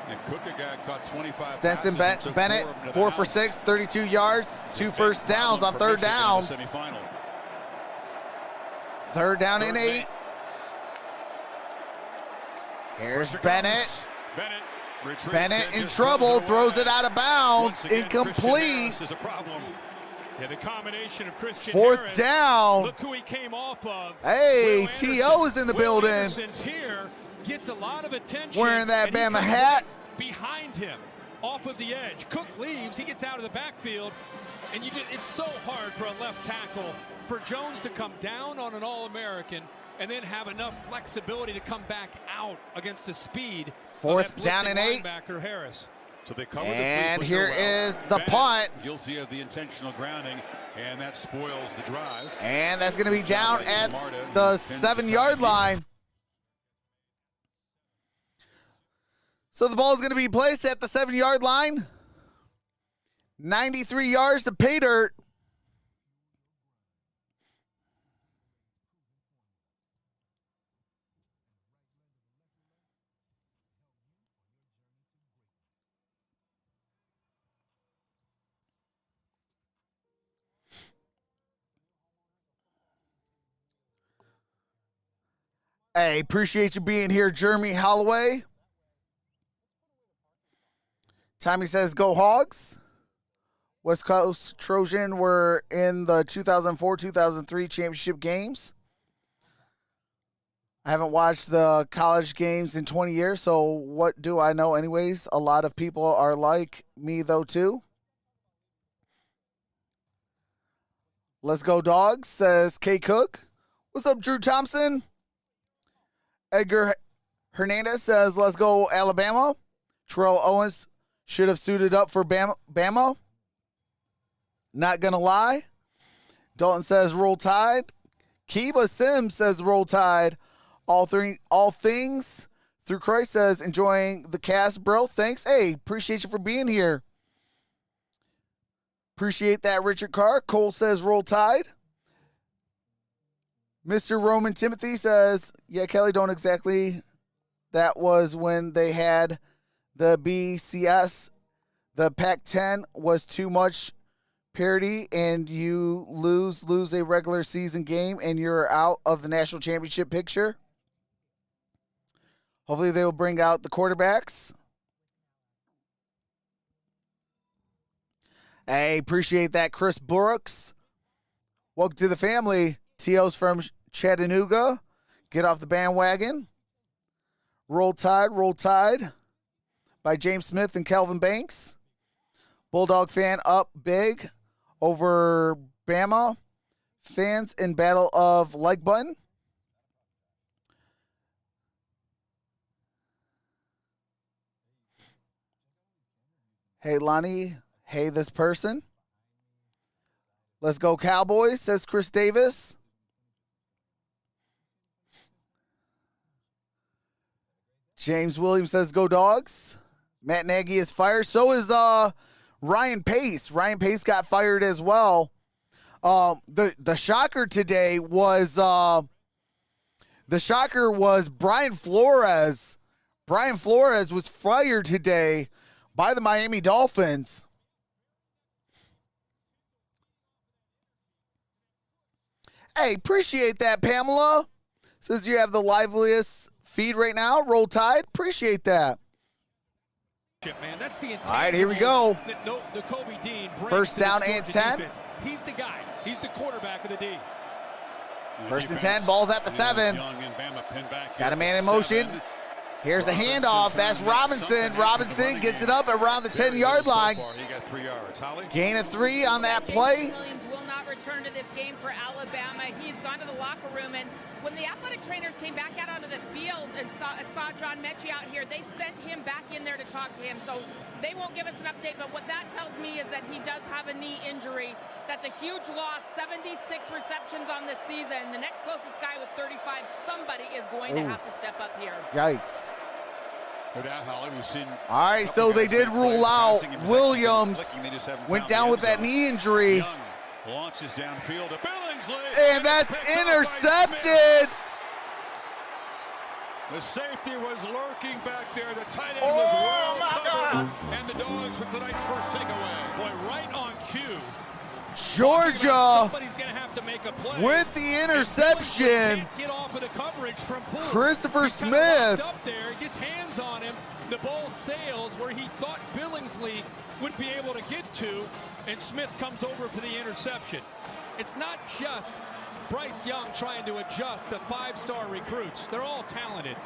And Cook got caught 25 Stetson passes. Bennett, 4 for 6, 32 yards, 2 first downs on third downs. Third down and 8. Here's Bennett. Bennett in trouble, throws it out of bounds, incomplete. Yeah, the combination of Christian 4th Harris, down. Look who he came off of. Hey, T.O. is in the building. Anderson's here, gets a lot of attention. Wearing that Bama hat. Behind him, off of the edge. Cook leaves, he gets out of the backfield, and it's so hard for a left tackle for Jones to come down on an All-American and then have enough flexibility to come back out against the speed. 4th down and 8. Linebacker Harris. So they cover and the here is the punt. Guilty of the intentional grounding, and that spoils the drive. And that's going to be down at the 7-yard line. So the ball is going to be placed at the 7-yard line. 93 yards to pay dirt. Hey, appreciate you being here, Jeremy Holloway. Tommy says, go Hogs. West Coast Trojan were in the 2004-2003 championship games. I haven't watched the college games in 20 years, so what do I know anyways? A lot of people are like me, though, too. Let's go, Dogs, says K. Cook. What's up, Drew Thompson? Edgar Hernandez says, let's go, Alabama. Terrell Owens should have suited up for Bama. Not going to lie. Dalton says roll tide. Kiba Sims says roll tide. All things through Christ says enjoying the cast, bro. Thanks. Hey, appreciate you for being here. Appreciate that, Richard Carr. Cole says roll tide. Mr. Roman Timothy says, yeah, Kelly, don't exactly. That was when they had the BCS. The Pac-10 was too much parity, and you lose a regular season game, and you're out of the national championship picture. Hopefully they will bring out the quarterbacks. Hey, appreciate that, Chris Brooks. Welcome to the family. T.O.'s from Chattanooga. Get off the bandwagon. Roll Tide by James Smith and Calvin Banks. Bulldog fan up big over Bama. Fans in battle of like button. Hey, Lonnie. Hey, this person. Let's go Cowboys, says Chris Davis. James Williams says go Dogs. Matt Nagy is fired. So is Ryan Pace. Ryan Pace got fired as well. The shocker today was Brian Flores. Brian Flores was fired today by the Miami Dolphins. Hey, appreciate that, Pamela. Says you have the liveliest feed right now. Roll Tide. Appreciate that. Man, that's the all right, here we go. The Kobe Dean first down and 10. He's the guy. He's the quarterback of the D. First and 10. Ball's at the 7. Got a man in motion. Here's a handoff. That's Robinson. Robinson gets it up around the 10-yard line. Gain of 3 on that play. Williams will not return to this game for Alabama. He's gone to the locker room, and when the athletic trainers came back out onto the field and saw John Mechie out here, they sent him back in there to talk to him. So they won't give us an update, but what that tells me is that he does have a knee injury. That's a huge loss. 76 receptions on this season. The next closest guy with 35, somebody is going to have to step up here. Yikes. All right, so they did rule out Williams. Went down with that knee injury. Launches downfield to Billingsley. And that's intercepted. The safety was lurking back there. The tight end was well covered. And the Dogs with tonight's first takeaway. Boy, right on cue. Georgia somebody's gonna have to make a play. with the interception. Get off of the coverage from Poole. Christopher He Smith. up there, gets hands on him. The ball sails where he thought Billingsley would be able to get to, and Smith comes over for the interception. It's not just Bryce Young trying to adjust to 5-star recruits. They're all talented.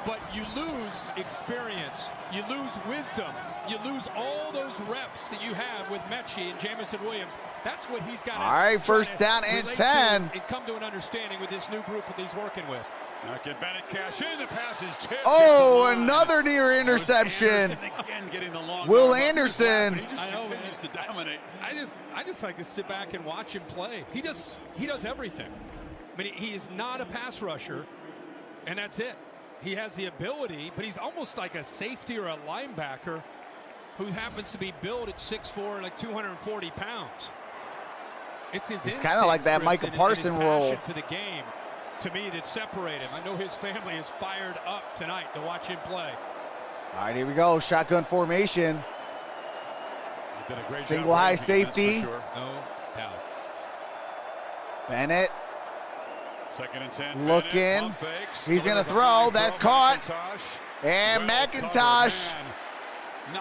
But you lose experience, you lose wisdom, you lose all those reps that you have with Mechie and Jamison Williams. That's what he's got to. All right, first down and 10. And come to an understanding with this new group that he's working with. Now can Bennett cash in? The pass is tipped. Oh, another near interception. Again, getting the long Will Anderson. I know, man. To dominate. I just like to sit back and watch him play. He does everything. I mean, he is not a pass rusher, and that's it. He has the ability, but he's almost like a safety or a linebacker who happens to be built at 6'4", like 240 pounds. It's kind of like that Micah Parson role. For the game, to me, that separate him. I know his family is fired up tonight to watch him play. All right, here we go. Shotgun formation. Single high safety. Sure. No doubt. Bennett. Second and 10. Looking. He's going to throw. That's caught. And McIntosh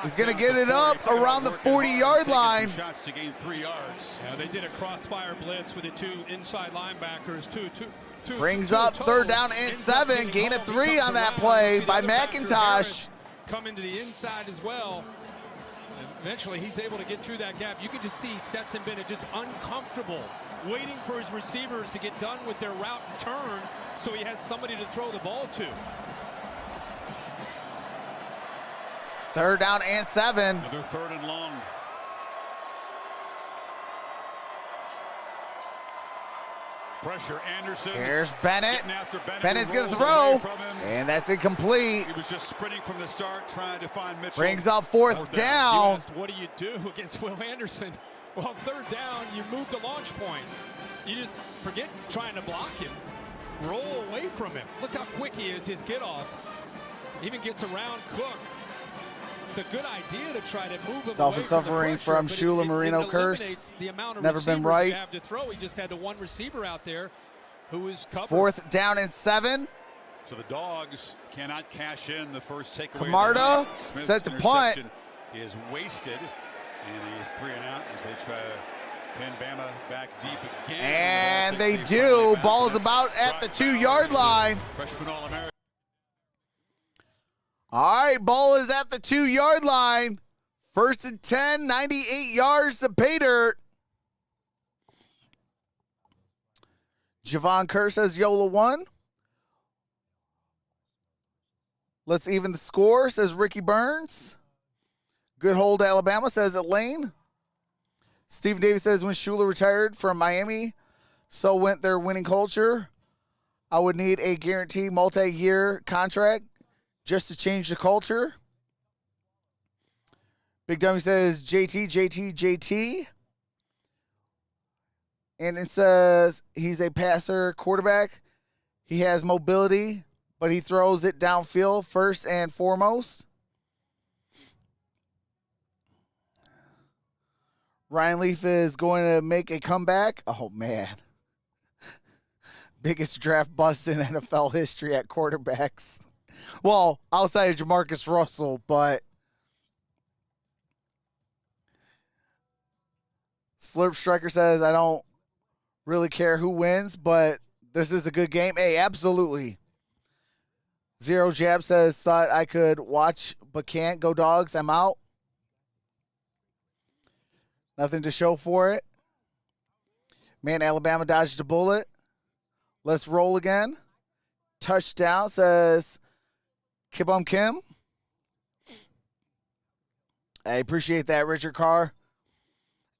is going to get it up around the 40-yard line. Shots to gain 3 yards. Yeah, they did a crossfire blitz with the 2 inside linebackers. Brings up third down and 7. Gain of 3 on that play by McIntosh. Come into the inside as well. Eventually, he's able to get through that gap. You can just see Stetson Bennett just uncomfortable, waiting for his receivers to get done with their route and turn so he has somebody to throw the ball to. 3rd down and 7. Another 3rd and long. Pressure, Anderson. Here's Bennett. After Bennett's going to throw, and that's incomplete. He was just sprinting from the start, trying to find Mitchell. Brings up 4th down. You asked, what do you do against Will Anderson? Well, 3rd down, you move the launch point. You just forget trying to block him. Roll away from him. Look how quick he is, his get off. Even gets around Cook. It's a good idea to try to move him Dolphins away suffering from from Shula Marino curse. Never been right. You have to throw. He just had the one receiver out there who is covered. 4th down and 7. So the Dogs cannot cash in the first takeaway. Camarda set to punt. Is wasted, and a 3 and out as they try to pin Bama back deep again. And they do. Ball is about at the 2-yard line. Freshman All-American. All right, ball is at the 2-yard line. 1st and 10, 98 yards to pay dirt. Javon Kerr says Yola won. Let's even the score, says Ricky Burns. Good hold, Alabama, says Elaine. Stephen Davis says when Shula retired from Miami, so went their winning culture. I would need a guaranteed multi-year contract just to change the culture. Big Dummy says JT. And it says he's a passer quarterback. He has mobility, but he throws it downfield first and foremost. Ryan Leaf is going to make a comeback. Oh, man. Biggest draft bust in NFL history at quarterbacks. Well, outside of Jamarcus Russell, but Slurp Striker says, I don't really care who wins, but this is a good game. Hey, absolutely. Zero Jab says, thought I could watch, but can't. Go Dogs, I'm out. Nothing to show for it. Man, Alabama dodged a bullet. Let's roll again. Touchdown, says Kibum Kim. I appreciate that, Richard Carr.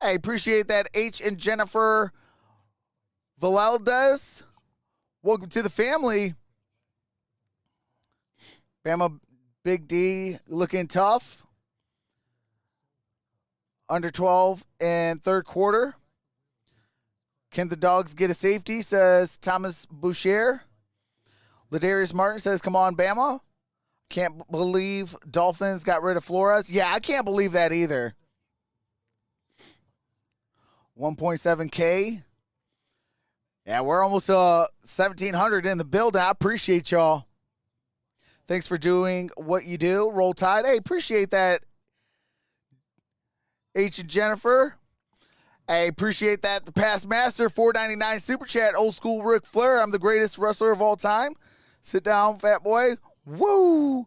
I appreciate that, H and Jennifer Valaldes. Welcome to the family. Bama Big D looking tough. Under 12 and 3rd quarter. Can the Dogs get a safety, says Thomas Boucher. Ladarius Martin says, come on, Bama. Can't believe Dolphins got rid of Flores. Yeah, I can't believe that either. 1.7K. Yeah, we're almost 1,700 in the building. I appreciate y'all. Thanks for doing what you do. Roll Tide. Hey, appreciate that, H and Jennifer. I appreciate that. The Past Master, $4.99 Super Chat. Old school Ric Flair. I'm the greatest wrestler of all time. Sit down, fat boy. Woo!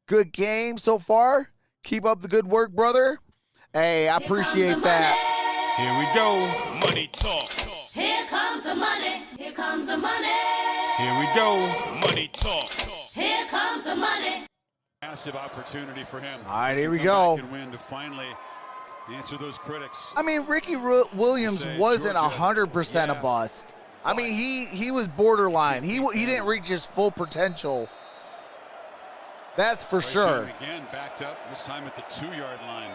Good game so far. Keep up the good work, brother. Hey, I appreciate that. Here we go. Money talk. Here comes the money. Here comes the money. Here we go. Money talk. Here comes the money. Massive opportunity for him. All right, here we Come go. back and win to finally answer those critics. I mean, Ricky Williams wasn't 100% a bust. I mean, he was borderline. He didn't reach his full potential. That's for sure. Again, backed up, this time at the 2-yard line.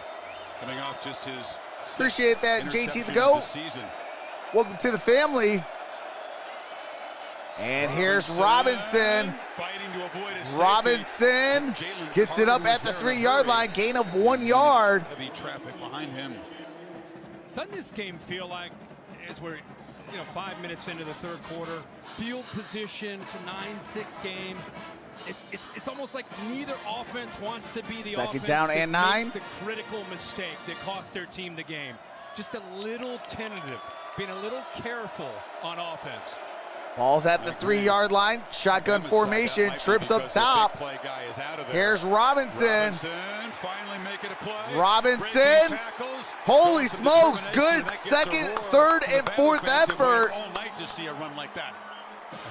Coming off just his appreciate that, JT the GOAT. Welcome to the family. And here's Robinson. Robinson gets it up at the 3-yard line, gain of 1 yard. Heavy traffic behind him. Doesn't this game feel like, as we're 5 minutes into the 3rd quarter, field position, it's a 9-6 game. It's almost like neither offense wants to be the Second offense down that and makes 9. the critical mistake that cost their team the game. Just a little tentative, being a little careful on offense. Ball's at the 3-yard line. Shotgun formation. Trips up top. Here's Robinson. Finally making a play. Robinson. Holy smokes. Good second, third, and fourth effort. All night to see a run like that.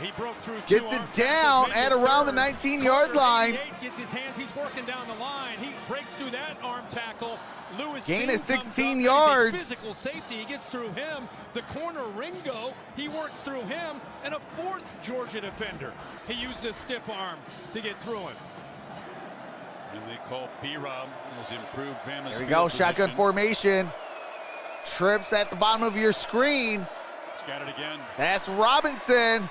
He broke through. Gets it down at around the 19-yard line. Gets his hands. He's working down the line. He breaks through that arm tackle. Lewis gain of 16 yards. yards. Physical safety. He gets through him. The corner Ringo. He works through him. And a fourth Georgia defender. He used a stiff arm to get through him. And they call B-Rob has improved Bama's. There we go. Shotgun position. formation. Trips at the bottom of your screen. He's got it again. That's Robinson.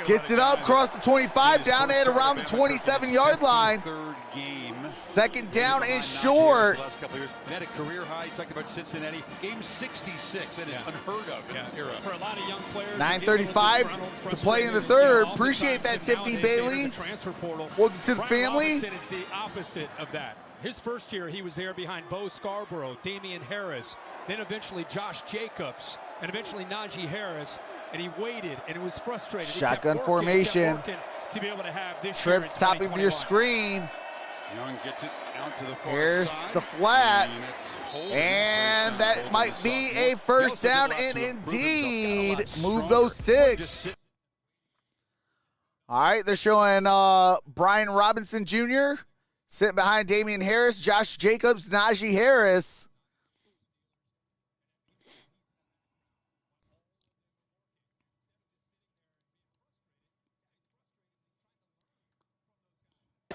Gets it up, across the 25, down at around the 27-yard line. Third game. Second down and short. Last couple of years. They had a career high. You talked about Cincinnati. Game 66. That is unheard of in this era. For a lot of young players. 9:35 to play in the third. Appreciate that, Tiffany Bailey. Welcome to the family. Robinson is the opposite of that. His first year, he was there behind Bo Scarborough, Damian Harris, then eventually Josh Jacobs, and eventually Najee Harris. And he waited, and it was frustrating. Shotgun formation. To be able to have this Trips top of your screen. Young gets it out to the far Here's side. the flat. And that might be a first down, and indeed, move those sticks. All right, they're showing Brian Robinson Jr. sitting behind Damian Harris, Josh Jacobs, Najee Harris.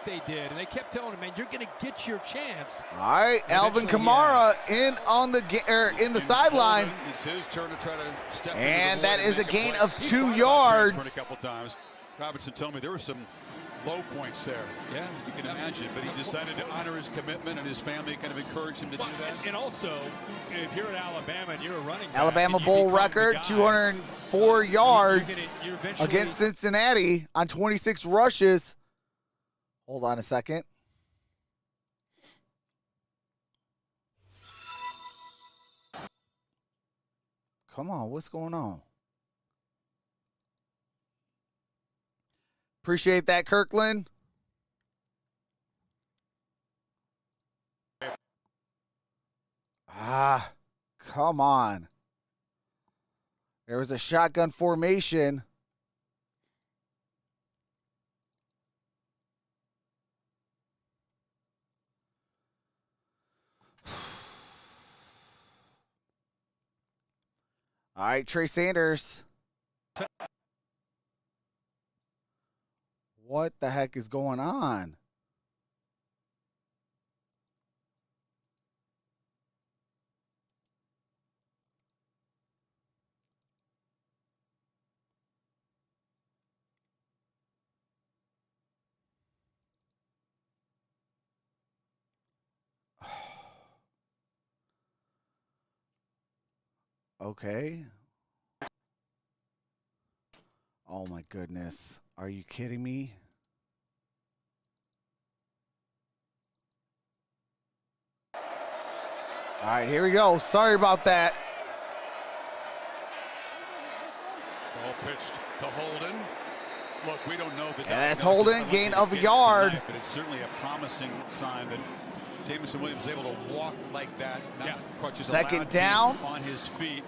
They did, and they kept telling him, man, you're going to get your chance. All right, Alvin Kamara in on the in the sideline. It's his turn to try to step and into the that void is a make gain play. of He 2 thought about yards. transferring a couple times. Robinson told me there were some low points there. Yeah, you can imagine, but he decided to honor his commitment, and his family kind of encouraged him to do that. And also, if you're at Alabama and you're a running back, Alabama and you bowl become record, the guy, 204 yards you're eventually against Cincinnati on 26 rushes. Hold on a second. Come on, what's going on? Appreciate that, Kirkland. Come on. There was a shotgun formation. All right, Trey Sanders. What the heck is going on? Okay. Oh my goodness. Are you kidding me? All right, here we go. Sorry about that. Ball pitched to Holden. Look, we don't know the. And that's Holden, gain of a yard. Tonight, but it's certainly a promising sign that Jameson Williams is able to walk like that. Crutches Second down. on his feet.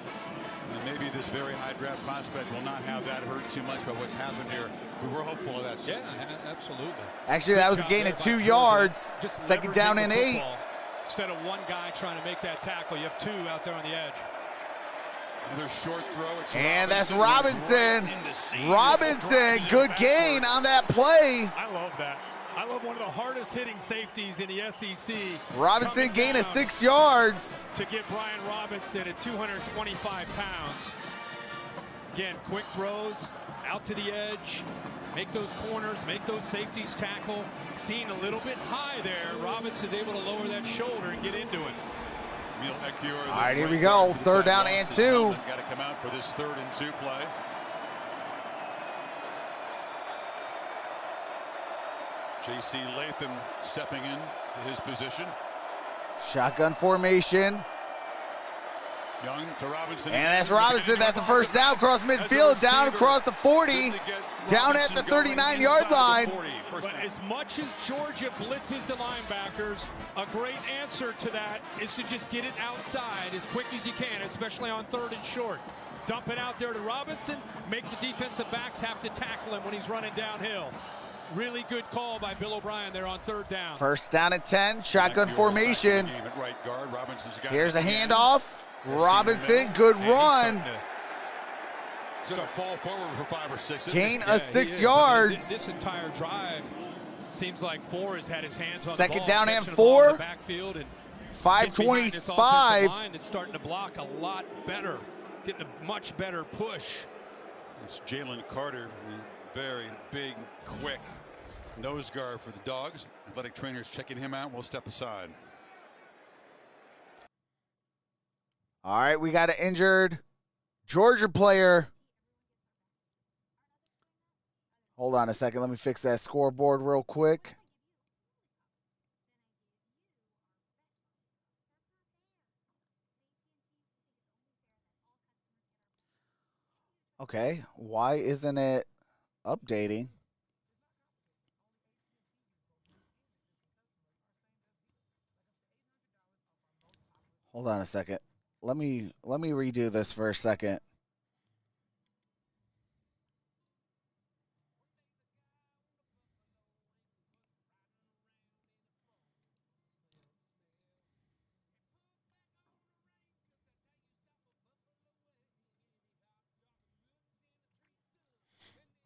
And maybe this very high draft prospect will not have that hurt too much by what's happened here. We were hopeful of that. Yeah, absolutely. Actually, that was a gain of 2 yards. Second down and 8. Instead of one guy trying to make that tackle, you have 2 out there on the edge. Another short throw. It's and that's Robinson. Robinson, good gain on that play. I love that. I love one of the hardest hitting safeties in the SEC. Robinson gain of 6 yards. To get Brian Robinson at 225 pounds. Again, quick throws, out to the edge, make those corners, make those safeties tackle. Seen a little bit high there. Robinson's able to lower that shoulder and get into it. All right, here we go. Third down and 2. Got to come out for this 3rd and 2 play. J.C. Latham stepping in to his position. Shotgun formation. Young to Robinson. And that's Robinson. That's the first down across midfield, down across the 40, down at the 39-yard line. But as much as Georgia blitzes the linebackers, a great answer to that is to just get it outside as quick as you can, especially on 3rd and short. Dump it out there to Robinson, make the defensive backs have to tackle him when he's running downhill. Really good call by Bill O'Brien there on 3rd down. First down at 10, shotgun formation. Here's a handoff. Robinson, good run. He's going to fall forward for 5 or 6. Gain of 6 yards. This entire drive seems like Four has had his hands on Second the ball. down and Catching the ball in 4. the backfield and 5:25. It's starting to block a lot better. Getting a much better push. It's Jalen Carter, the very big, quick nose guard for the Dogs. Athletic trainers checking him out. We'll step aside. All right, we got an injured Georgia player. Hold on a second. Let me fix that scoreboard real quick. Okay, why isn't it updating? Hold on a second. Let me redo this for a second.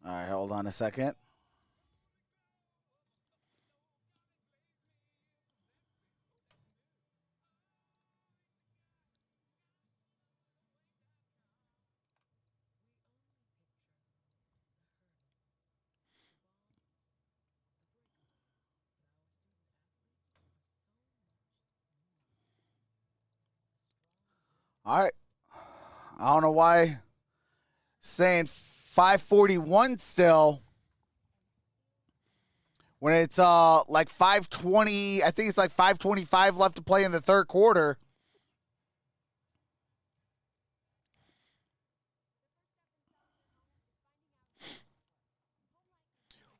All right, hold on a second. All right. I don't know why saying 5:41 still when it's like 5:20. I think it's like 5:25 left to play in the 3rd quarter.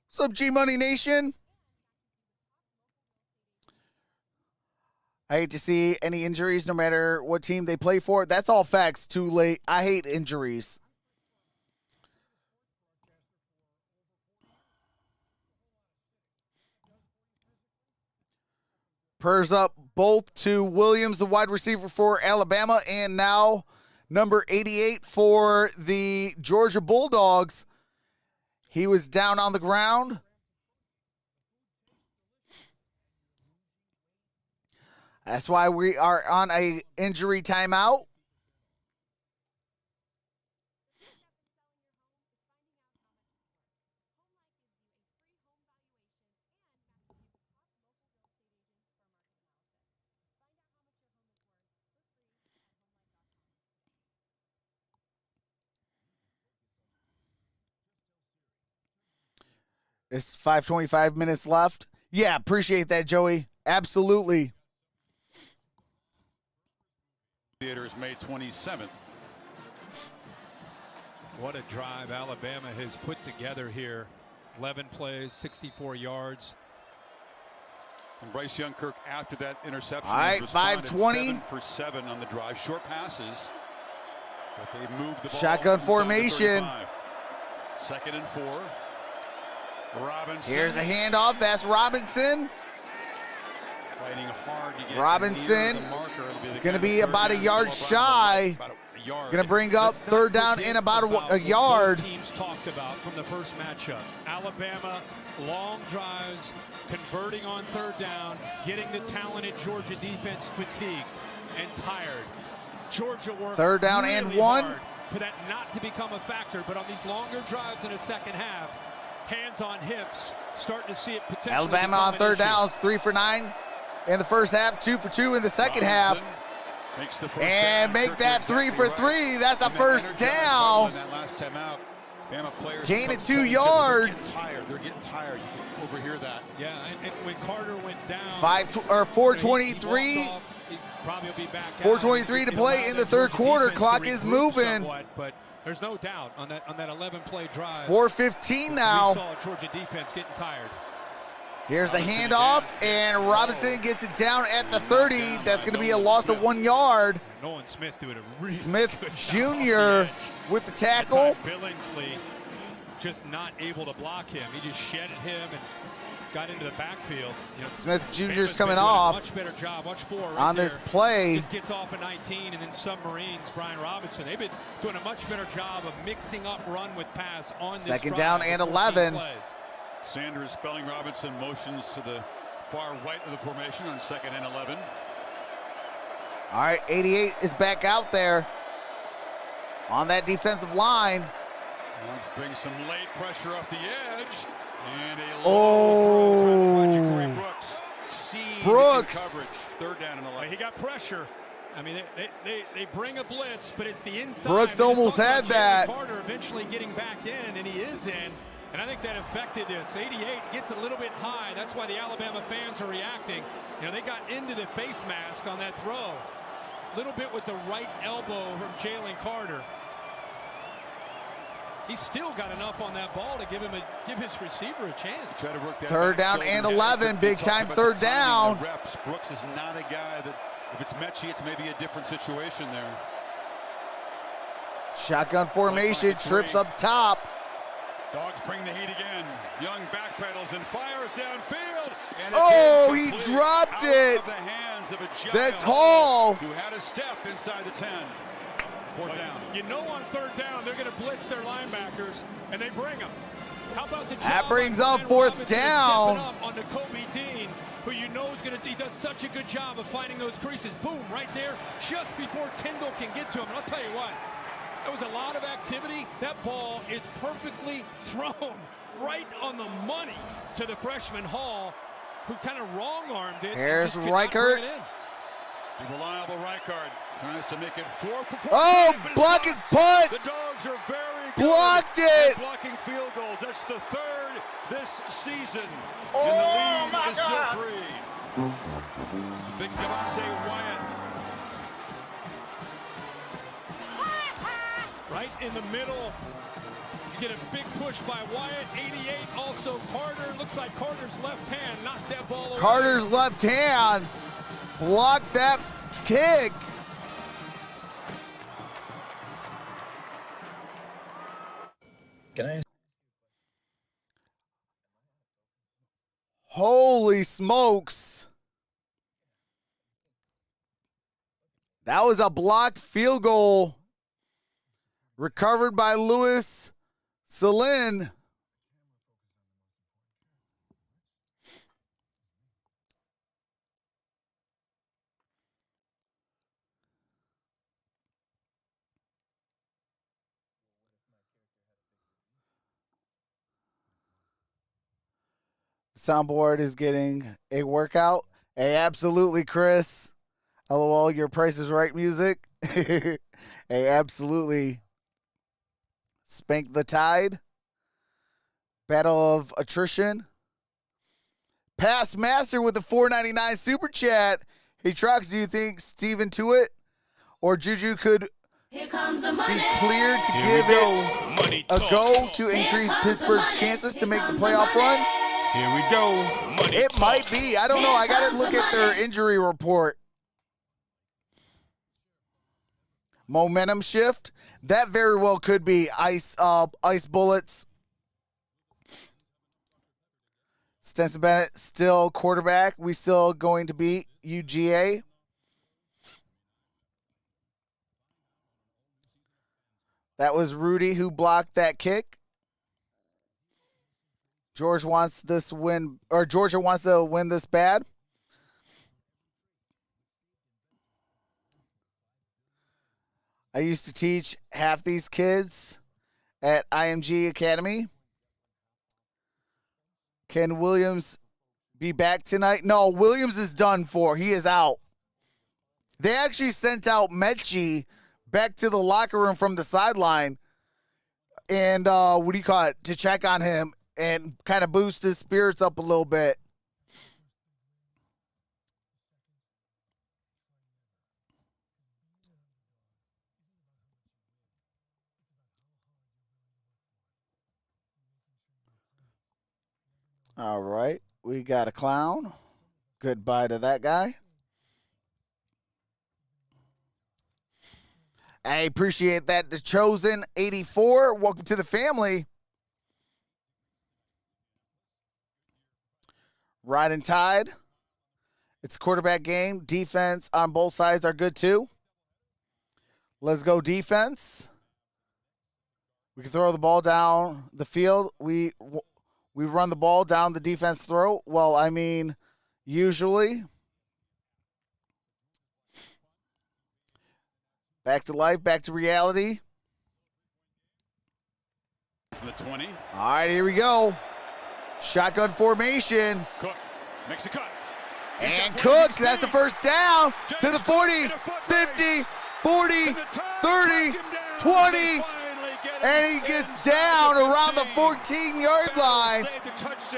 What's up, G Money Nation? I hate to see any injuries no matter what team they play for. That's all facts. Too late. I hate injuries. Prayers up both to Williams, the wide receiver for Alabama, and now number 88 for the Georgia Bulldogs. He was down on the ground. That's why we are on a injury timeout. It's 5:25 minutes left. Yeah, appreciate that, Joey. Absolutely. Theaters May 27th. What a drive Alabama has put together here. 11 plays, 64 yards. And Bryce Youngkirk after that interception. All right, 5:20. 7 for 7 on the drive. Short passes. But they moved the ball. Shotgun formation. 2nd and 4. Robinson. Here's a handoff. That's Robinson. Fighting hard to get Robinson near the marker. going to be about a yard shy. Going to bring up 3rd down and about a yard. Teams talked about from the first matchup. Alabama, long drives, converting on 3rd down, getting the talented Georgia defense fatigued and tired. Georgia worked 3rd down really and 1. hard for that not to become a factor, but on these longer drives in the second half, hands on hips, starting to see it potentially. Alabama on 3rd downs, 3 for 9 in the first half, 2 for 2 in the second half. Makes the first and down. make that 3 for 3. That's a first down. That last time out, Bama players gain of 2 yards. They're getting tired. You can overhear that. Yeah, and when Carter went down, 4:23. Probably will be back. 4:23 to play in the third quarter. Clock is moving. Somewhat, but there's no doubt on that 11-play drive. 4:15 now. We saw Georgia defense getting tired. Here's the handoff, and Robinson gets it down at the 30. That's going to be a loss of 1 yard. Nolan Smith doing a really Smith good Jr. with the tackle. Billingsley just not able to block him. He just shedded him and got into the backfield. You know, Smith Jr. is Bama's coming been doing a off much better job. Watch 4 right on there. this play. Just gets off at 19, and then Submarines, Brian Robinson. They've been doing a much better job of mixing up run with pass on this Second drive down and with 11. plays. Sanders spelling Robinson motions to the far right of the formation on 2nd and 11. All right, 88 is back out there on that defensive line. Let's bring some late pressure off the edge. And a Oh, Brooks. Brooks. Coverage. 3rd down and 11. He got pressure. I mean, they bring a blitz, but it's the inside. Brooks almost had that. Carter eventually getting back in, and he is in. And I think that affected this. 88 gets a little bit high. That's why the Alabama fans are reacting. You know, they got into the face mask on that throw. A little bit with the right elbow from Jalen Carter. He's still got enough on that ball to give his receiver a chance. 3rd down and 11, big time 3rd down. Reps. Brooks is not a guy that, if it's Mechie, it's maybe a different situation there. Shotgun formation, trips up top. Dogs bring the heat again. Young backpedals and fires downfield. And oh, he dropped it. Of the hands of a That's Hall. Who had a step inside the 10. 4th down. You know on 3rd down they're going to blitz their linebackers, and they bring them. How about the that brings up 4th down. Up on Kobe Dean, who you know is going to, he does such a good job of finding those creases. Boom, right there, just before Kendall can get to him. And I'll tell you what, there was a lot of activity. That ball is perfectly thrown right on the money to the freshman Hall, who kind of wrong-armed it. Here's Reichert. The reliable Reichert tries to make it 4 for 4. Oh, block his punt. The Dogs are very good. Blocked it. Blocking field goals. That's the 3rd this season. Oh, and the lead my is God. still 3. It's a big Devontae Wyatt. Right in the middle. You get a big push by Wyatt. 88 also Carter. Looks like Carter's left hand knocked that ball away. Carter's left hand blocked that kick. Can I? Holy smokes. That was a blocked field goal. Recovered by Louis Celine. Soundboard is getting a workout. Hey, absolutely, Chris. LOL, your Price is Right music. Hey, absolutely. Spank the Tide. Battle of Attrition. Past Master with the $4.99 super chat. Hey, Trox, do you think Steven Tuitt or Juju could Here comes the be money. cleared to Here give we it go. Money a talk. go to Here increase comes the Pittsburgh's money. chances to Here make the comes the playoff money. run? Here we go. Money It talk. might be. I don't know. I got to look at their injury report. Momentum shift. That very well could be ice bullets. Stenson Bennett still quarterback. We still going to beat UGA. That was Rudy who blocked that kick. Georgia wants to win this bad. I used to teach half these kids at IMG Academy. Can Williams be back tonight? No, Williams is done for. He is out. They actually sent out Mechie back to the locker room from the sideline and to check on him and kind of boost his spirits up a little bit. All right. We got a clown. Goodbye to that guy. I appreciate that. The Chosen 84. Welcome to the family. Riding Tide. It's a quarterback game. Defense on both sides are good too. Let's go defense. We can throw the ball down the field. We run the ball down the defense throat. Well, I mean, usually. Back to life, back to reality. The 20. All right, here we go. Shotgun formation. Cook makes a cut. And Cook, that's the first down to the 40, 50, 40, 30, 20. And he gets down around the 14-yard line.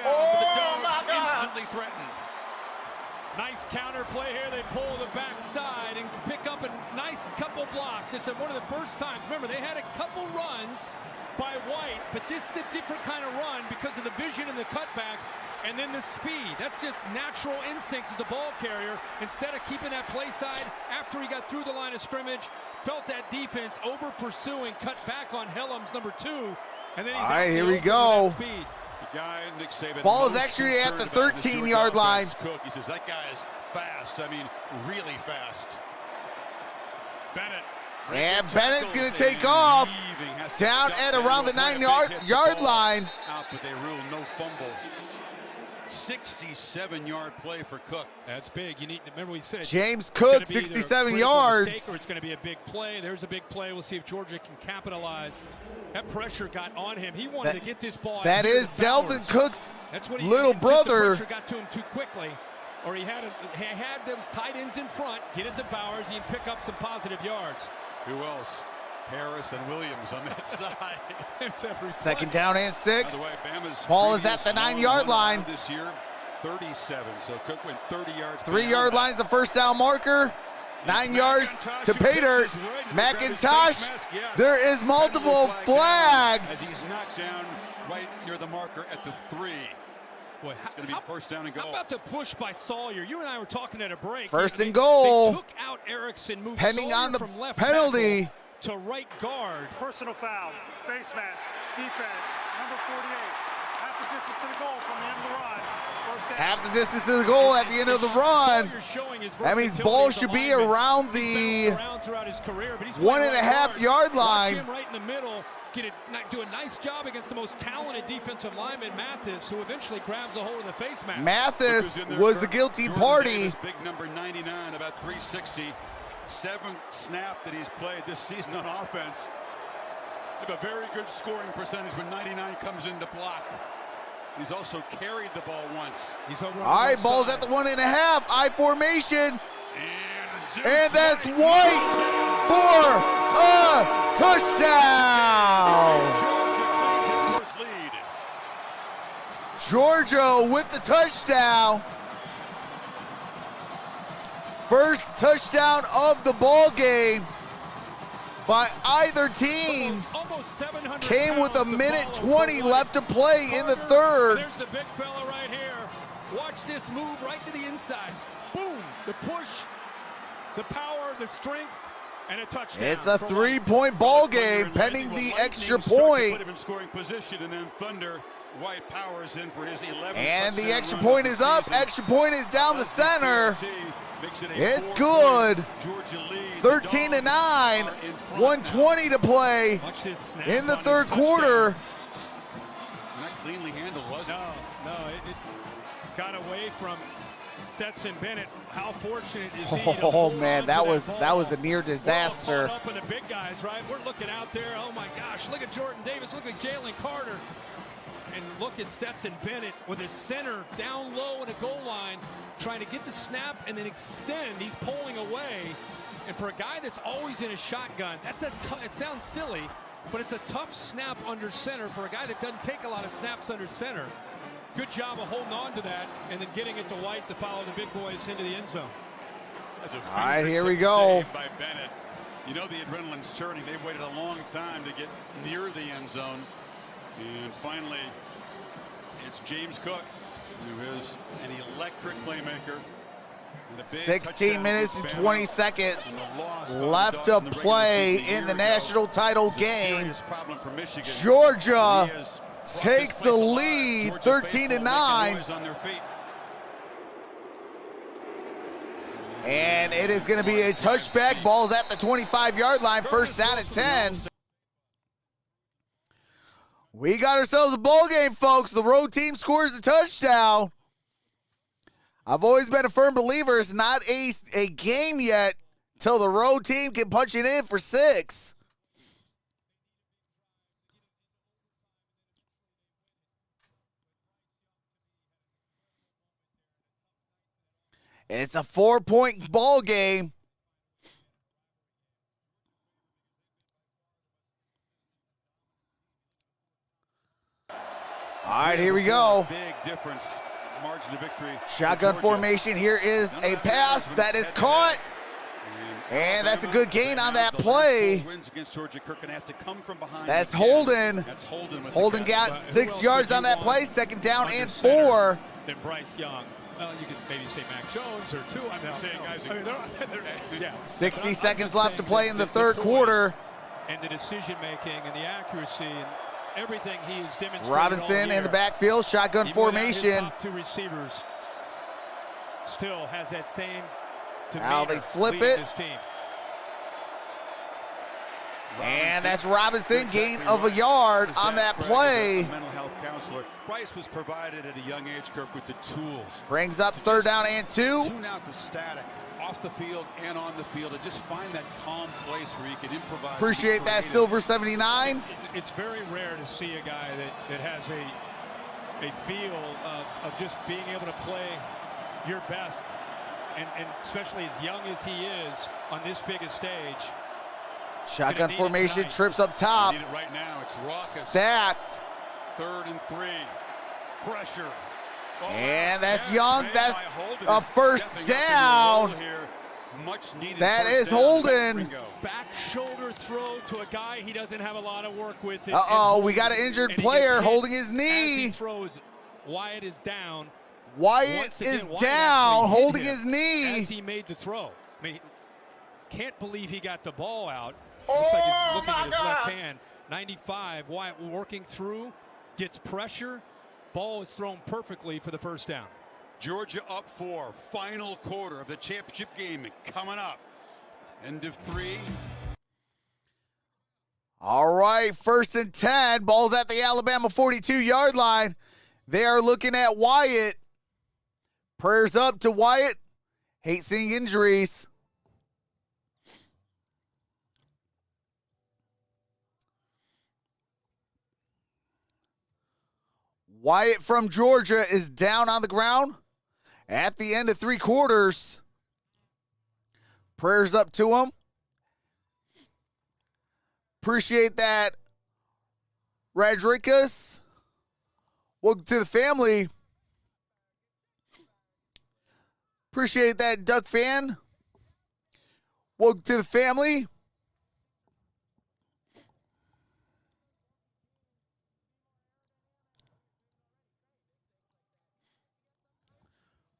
Oh, my God. Instantly threatened. Nice counter play here. They pull the backside and pick up a nice couple blocks. It's one of the first times. Remember, they had a couple runs by White, but this is a different kind of run because of the vision and the cutback and then the speed. That's just natural instincts as a ball carrier. Instead of keeping that play side after he got through the line of scrimmage, felt that defense over pursuing, cut back on Helms, number 2, and then he's all right, here we go. The guy, Nick Saban, ball is actually at the 13-yard line. Cook, he says that guy is fast. I mean, really fast. Bennett. And Bennett's going to take off down at around the 9-yard line. Out, but they rule no fumble. 67-yard play for Cook. That's big. You need to remember we said James Cook, 67 yards. Or it's going to be a big play. There's a big play. We'll see if Georgia can capitalize. That pressure got on him. He wanted to get this ball. That is Delvin Cook's little did. brother. The pressure got to him too quickly, or he had those tight ends in front. Get it to Bowers. He can pick up some positive yards. Who else? Harris and Williams on that side. Second down and 6. By the way, ball is at the 9-yard line. This year, 37. So Cook went 30 yards. 3-yard line's the first down marker. 9 yards to pay dirt. McIntosh. There is multiple flags. As he's knocked down right near the marker at the 3. Boy, it's going to be first down and goal. How about the push by Sawyer? You and I were talking at a break. First and goal. They took out Erickson, moved pending Sawyer on the from left penalty to right guard. Personal foul, face mask, defense, number 48. Half the distance to the goal from the end of the run. First down. Half the distance to the goal at the end of the run. That means ball should be around the 1.5-yard line. Right in the middle. Do a nice job against the most talented defensive lineman, Mathis, who eventually grabs a hold of the face mask. Mathis was the guilty party. Davis, big number 99, about 360. 7th snap that he's played this season on offense. They have a very good scoring percentage when 99 comes in to block. He's also carried the ball once. He's over on all right, ball's side. at the 1.5. I formation. And that's White for a touchdown. Georgia with the touchdown. First touchdown of the ball game by either teams. Came with a minute 20 left to play in the third. There's the big fella right here. Watch this move right to the inside. Boom, the push, the power, the strength, and a touchdown. It's a 3-point ball game pending the extra point. Put him in scoring position, and then Thunder White powers in for his 11th. And the extra point is up. Extra point is down the center. It's good. 13-9. 1:20 to play in the third quarter. Not cleanly handled, was it? No, it got away from Stetson Bennett. How fortunate is he? Oh man, that was a near disaster. Up in the big guys, right? We're looking out there. Oh my gosh, look at Jordan Davis. Look at Jalen Carter. And look at Stetson Bennett with his center down low in a goal line, trying to get the snap and then extend. He's pulling away. And for a guy that's always in a shotgun, it sounds silly, but it's a tough snap under center for a guy that doesn't take a lot of snaps under center. Good job of holding on to that and then getting it to White to follow the big boys into the end zone. All right, here we go. By Bennett. You know the adrenaline's turning. They've waited a long time to get near the end zone. And finally, it's James Cook. who is an electric playmaker. 16 minutes and 20 seconds left to play in the national title game. Georgia takes the lead 13-9. And it is going to be a touchback. Ball's at the 25-yard line. First down at 10. We got ourselves a ball game, folks. The road team scores a touchdown. I've always been a firm believer it's not a game yet till the road team can punch it in for 6. It's a 4-point ball game. All right, here we go. Big difference. Margin of victory. Shotgun formation. Here is a pass that is caught. And that's a good gain on that play. That's Holden. Holden got 6 yards on that play. Second down and 4. Then Bryce Young. Well, you could maybe say Mac Jones or 2. Yeah. 60 seconds left to play in the third quarter. And the decision making and the accuracy and everything he has demonstrated. Robinson in the backfield, shotgun formation. Top 2 receivers still has that same demeanor. Now they flip it. This team. And that's Robinson, gain of a yard on that play. Mental health counselor. Bryce was provided at a young age, Kirk, with the tools. Brings up third down and 2. Tune out the static off the field and on the field and just find that calm place where you can improvise. Appreciate that, Silver 79. It's very rare to see a guy that has a feel of just being able to play your best, and especially as young as he is on this biggest stage. Shotgun formation, trips up top. Need it right now. It's raucous. Stacked. 3rd and 3. Pressure. And that's Young. That's a first down. Much needed. That is Holden. Back shoulder throw to a guy he doesn't have a lot of work with. Uh-oh, we got an injured player holding his knee. As he throws, Wyatt is down. Wyatt is down, holding his knee. As he made the throw. I mean, can't believe he got the ball out. Looks like he's looking at his left hand. 95, Wyatt working through, gets pressure. Ball is thrown perfectly for the first down. Georgia up 4. Final quarter of the championship game coming up. End of 3. All right, 1st and 10. Ball's at the Alabama 42-yard line. They are looking at Wyatt. Prayers up to Wyatt. Hate seeing injuries. Wyatt from Georgia is down on the ground at the end of 3 quarters. Prayers up to him. Appreciate that, Rodriguez. Welcome to the family. Appreciate that, Duck fan. Welcome to the family.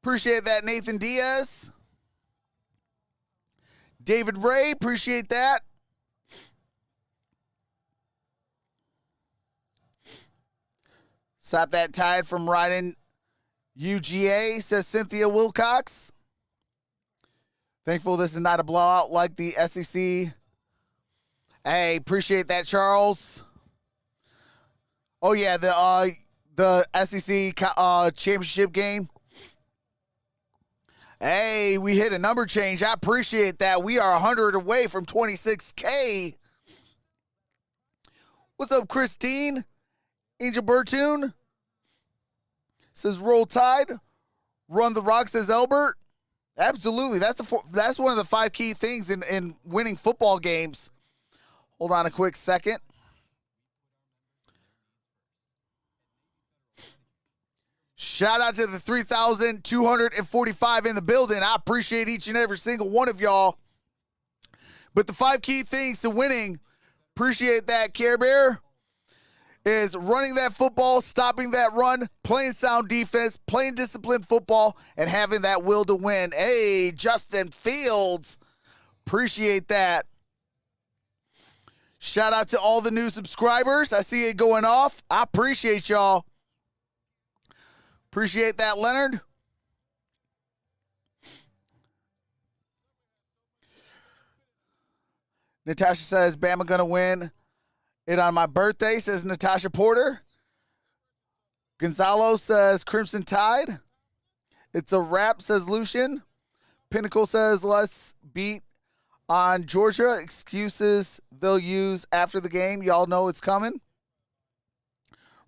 Appreciate that, Nathan Diaz. David Ray, appreciate that. Stop that tide from riding UGA, says Cynthia Wilcox. Thankful this is not a blowout like the SEC. Hey, appreciate that, Charles. Oh, yeah, the SEC championship game. Hey, we hit a number change. I appreciate that. We are 100 away from 26K. What's up, Christine? Angel Bertune says Roll Tide. Run the Rock, says Elbert. Absolutely. That's one of the 5 key things in winning football games. Hold on a quick second. Shout out to the 3,245 in the building. I appreciate each and every single one of y'all. But the 5 key things to winning, appreciate that, Care Bear. is running that football, stopping that run, playing sound defense, playing disciplined football, and having that will to win. Hey, Justin Fields. Appreciate that. Shout out to all the new subscribers. I see it going off. I appreciate y'all. Appreciate that, Leonard. Natasha says, Bama gonna win it on my birthday, says Natasha Porter. Gonzalo says, Crimson Tide. It's a wrap, says Lucian. Pinnacle says, let's beat on Georgia. Excuses they'll use after the game. Y'all know it's coming.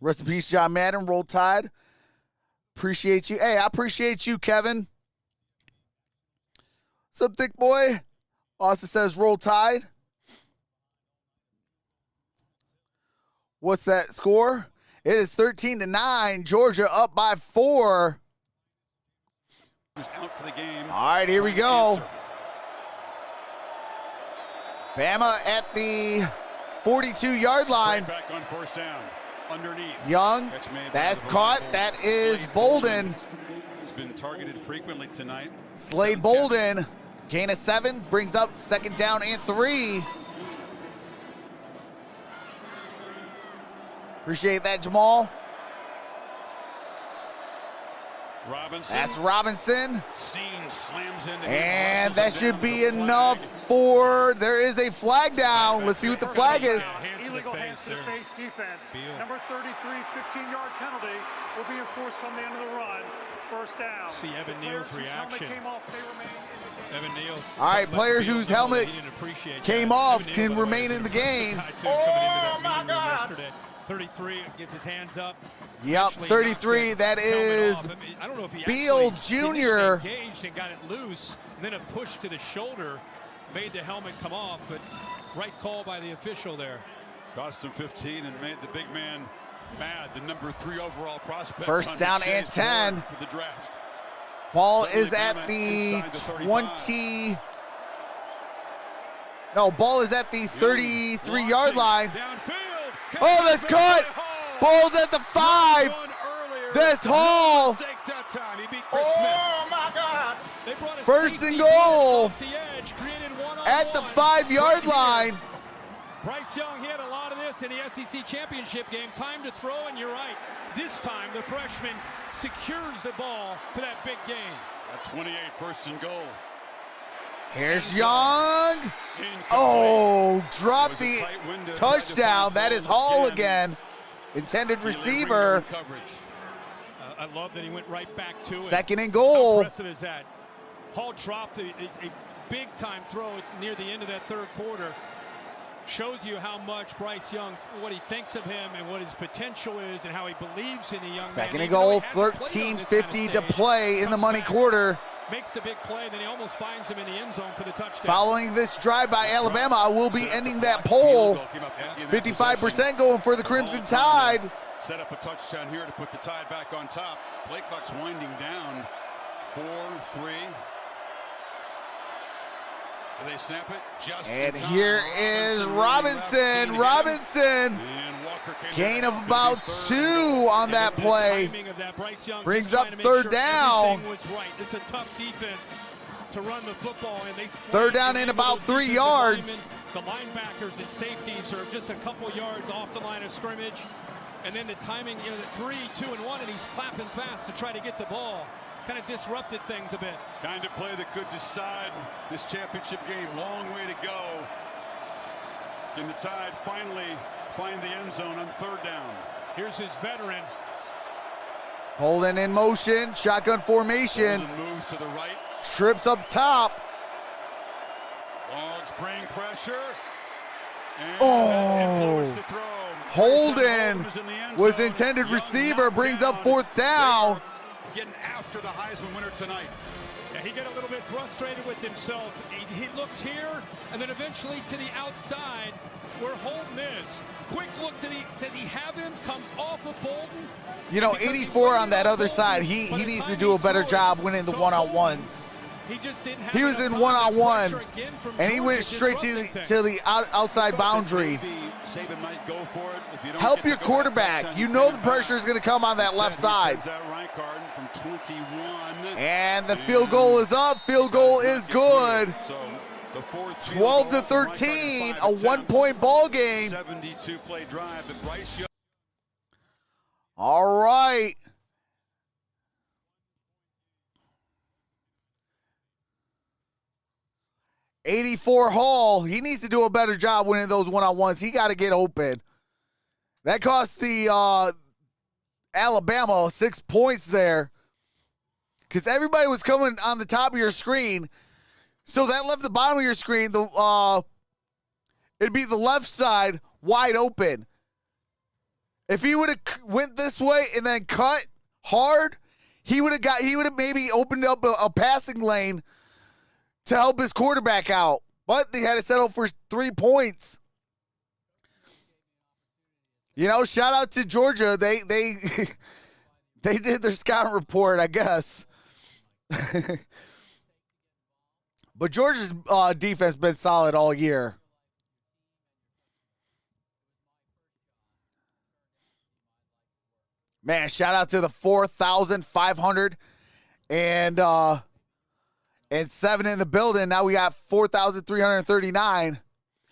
Rest in peace, John Madden. Roll Tide. Appreciate you. Hey, I appreciate you, Kevin. What's up, thick boy? Austin says, roll Tide. What's that score? It is 13-9. Georgia up by 4. Out for the game. All right, here we go. Bama at the 42-yard line. Back on first down. Underneath. Young. That's caught. That is Bolden. He's been targeted frequently tonight. Slade Bolden. Gain of 7. Brings up 2nd down and 3. Appreciate that, Jamal. Robinson. That's Robinson. Slams into and that should be enough for, there is a flag down. Let's see what the flag is. Illegal hands to the face defense. Number 33, 15-yard penalty will be enforced from the end of the run. First down. See Evan Neal's reaction. Evan Neal. All right, players whose helmet came off can remain in the game. Oh, my God. 33 gets his hands up. Yep, 33. That is I don't know if he Beal Jr. engaged and got it loose. And then a push to the shoulder made the helmet come off, but right call by the official there. Cost him 15 and made the big man mad. The number 3 overall prospect. First down and 10. For the draft. Ball is at the 20. No, ball is at the 33-yard line. Oh, that's cut. Ball's at the 5. That's Hall. Oh, my God. First and goal at the 5-yard line. Bryce Young, he had a lot of this in the SEC championship game. Time to throw, and you're right. This time, the freshman secures the ball for that big game. At 28, first and goal. Here's Young. Oh, dropped the touchdown. That is Hall again. Intended receiver. I love that he went right back to it. Second and goal. How impressive is that? Hall dropped a big-time throw near the end of that third quarter. Shows you how much Bryce Young, what he thinks of him and what his potential is and how he believes in the young man. Second and goal, 13:50 to play in the money quarter. Makes the big play, then he almost finds him in the end zone for the touchdown. Following this drive by Alabama, I will be ending that poll. 55% going for the Crimson Tide. Set up a touchdown here to put the Tide back on top. Play clock's winding down. 4-3. Do they snap it? Just and here is Robinson. Robinson. Gain of about 2 on that play. Brings up third down. It's a tough defense to run the football. And they third down in about 3 yards. The linebackers and safeties are just a couple yards off the line of scrimmage. And then the timing, you know, the 3, 2, and 1, and he's clapping fast to try to get the ball. Kind of disrupted things a bit. Kind of play that could decide this championship game. Long way to go. Can the Tide finally find the end zone on third down? Here's his veteran. Holden in motion. Shotgun formation. Holden moves to the right. Trips up top. Dogs bring pressure. And oh. Holden was intended receiver. Brings up fourth down. Getting after the Heisman winner tonight. Yeah, he got a little bit frustrated with himself. He looks here, and then eventually to the outside where Holden is. Quick look, does he have him? Comes off of Bolden. You know, 84 on that other side. He needs to do a better job winning the one-on-ones. He just didn't have. He was in one-on-one, and he went straight to the outside boundary. Saban might go for it. If you don't Help get your the quarterback. touchdown, You know the can't pressure is going to come on that left side. Sends out Reinkarten from 21. And the field goal is up. Field goal is good. So the fourth 12 to 13, a 1-point ball game. 72 play drive, but Bryce Young. All right. '84 Hall. He needs to do a better job winning those one-on-ones. He got to get open. That cost the Alabama 6 points there because everybody was coming on the top of your screen. So that left the bottom of your screen. It'd be the left side wide open. If he would have went this way and then cut hard, he would have maybe opened up a passing lane to help his quarterback out. But they had to settle for 3 points. You know, shout out to Georgia. They they did their scouting report, I guess. But Georgia's defense been solid all year. Man, shout out to the 4,507 in the building. Now we got 4,339.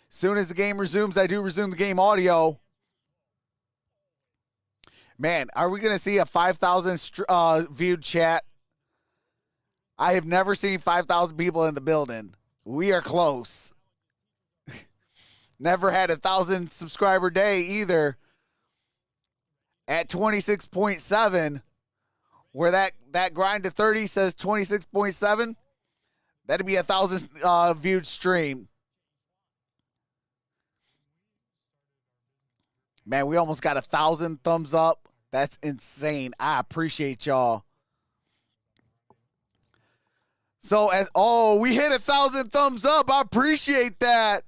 Soon as the game resumes, I do resume the game audio. Man, are we going to see a 5,000 viewed chat? I have never seen 5,000 people in the building. We are close. Never had 1,000 subscriber day either. At 26.7, where that grind to 30 says 26.7, that'd be 1,000 viewed stream. Man, we almost got 1,000 thumbs up. That's insane. I appreciate y'all. So we hit 1,000 thumbs up. I appreciate that.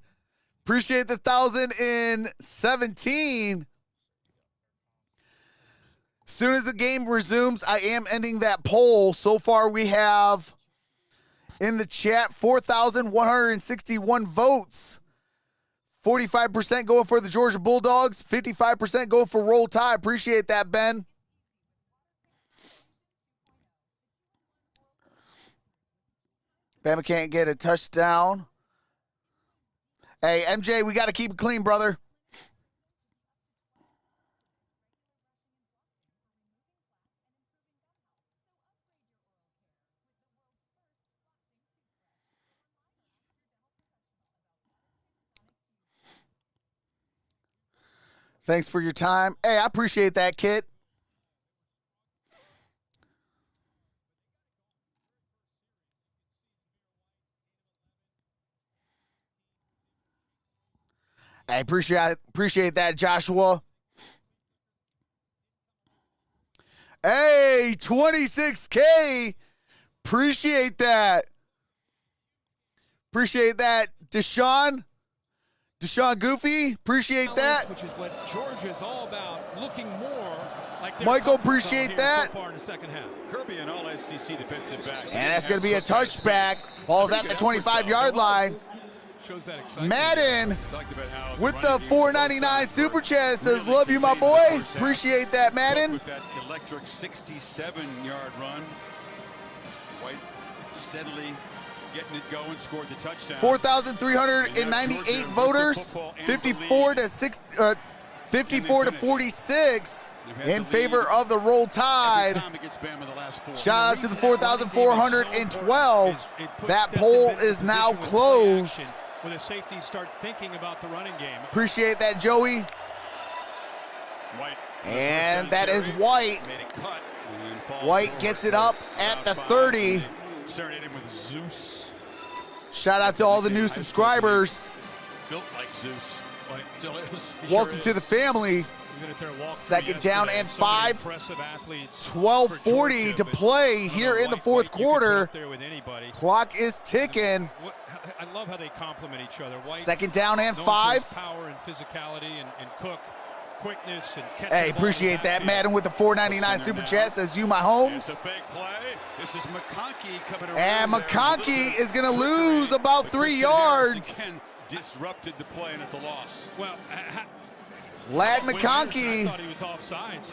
Appreciate the 1,017. Soon as the game resumes, I am ending that poll. So far, we have in the chat 4,161 votes. 45% going for the Georgia Bulldogs. 55% going for Roll Tide. Appreciate that, Ben. Bama can't get a touchdown. Hey, MJ, we got to keep it clean, brother. Thanks for your time. Hey, I appreciate that, kid. I appreciate that, Joshua. Hey, 26K. Appreciate that. Appreciate that, Deshaun Goofy. Appreciate that. Which is what Georgia's all about, looking more like Michael, appreciate that. So far in the second half. Kirby and all SEC defensive back. And that's going to be a touchback. Ball's at the 25-yard line. Shows that excitement. Madden with the $4.99 super chat says, "Love you, my boy." Appreciate that, Madden. With that electric 67-yard run, White steadily getting it going, scored the touchdown. 4,398 voters, 54 to 46 in favor of the Roll Tide. Shout out to the 4,412. That poll is now closed. When the safeties start thinking about the running game. Appreciate that, Joey. White. And that is White. White gets it up at the 30. Serenaded with Zeus. Shout out to all the new subscribers. Built like Zeus. Still is. Welcome to the family. Second down and 5. 12:40 to play here in the fourth quarter. Clock is ticking. I love how they complement each other. White, second down and 5. Power and physicality and Cook, quickness and hey, appreciate that. Madden with the $4.99 super chat says, "You my homes." It's a fake play. This is McConkey coming around. And McConkey is going to lose about 3 yards. disrupted the play, and it's a loss. Well, Lad I McConkey. thought he was offsides.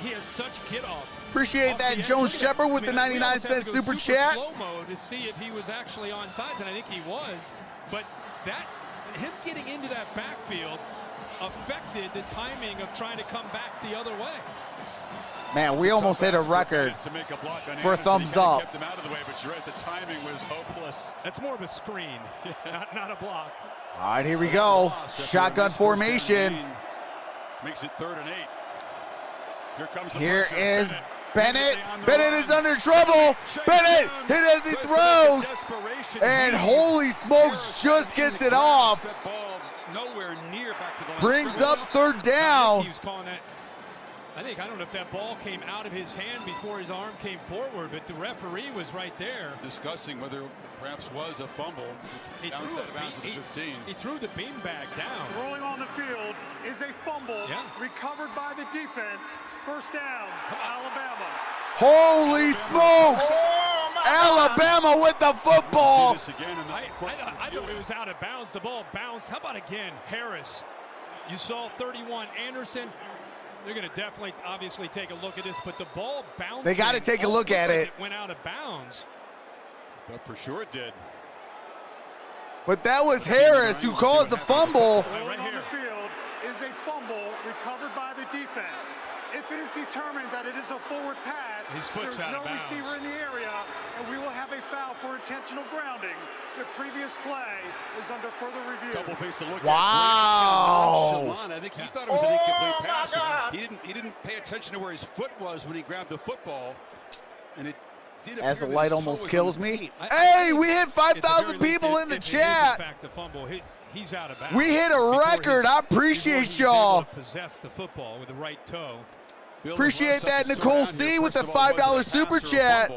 He has such kickoff. Appreciate that, Jones Shepard with the 99-cent super chat. Slow mo to see if he was actually onside, and I think he was. But him getting into that backfield affected the timing of trying to come back the other way. Man, we almost hit a record for thumbs up. Kept them out of the way, but you're right, the timing was hopeless. That's more of a screen, not a block. All right, here we go. Shotgun formation. Makes it 3rd and 8. Here comes the Here pressure. is Bennett. Bennett is under trouble. Bennett hit as he throws. And holy smokes, just gets it off. That ball nowhere near back to the line. Brings up 3rd down. He was calling that. I don't know if that ball came out of his hand before his arm came forward, but the referee was right there. Discussing whether perhaps was a fumble. He Bounced threw out of bounds at the 15. He threw the beanbag down. Rolling on the field is a fumble recovered by the defense. 1st down, Alabama. Holy smokes! Alabama with the football. I thought it was out of bounds. The ball bounced. How about again, Harris? You saw 31, Anderson. They're going to definitely, obviously, take a look at this, but the ball bounced. They got to take a look at it. It went out of bounds. But for sure it did. But that was Harris who caused the fumble. Rolling on the field is a fumble recovered by the defense. If it is determined that it is a forward pass, there's no receiver in the area, and we will have a foul for intentional grounding. The previous play is under further review. Double face to look wow. at. I think he thought it was an incomplete pass. He didn't pay attention to where his foot was when he grabbed the football, and it did. As the light almost kills me. Hey, we hit 5,000 people in the chat. He's out of bounds. We hit a record. I appreciate y'all. Possess the football with the right toe. Appreciate that, Nicole C. with the $5 super chat.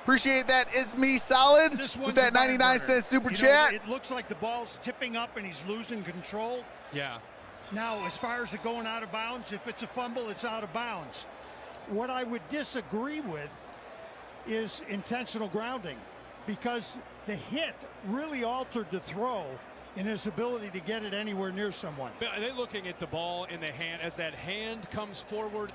Appreciate that. It's me solid with that 99-cent super chat. It looks like the ball's tipping up and he's losing control. Yeah. Now, as far as it going out of bounds, if it's a fumble, it's out of bounds. What I would disagree with is intentional grounding, because the hit really altered the throw in his ability to get it anywhere near someone. Are they looking at the ball in the hand? As that hand comes forward,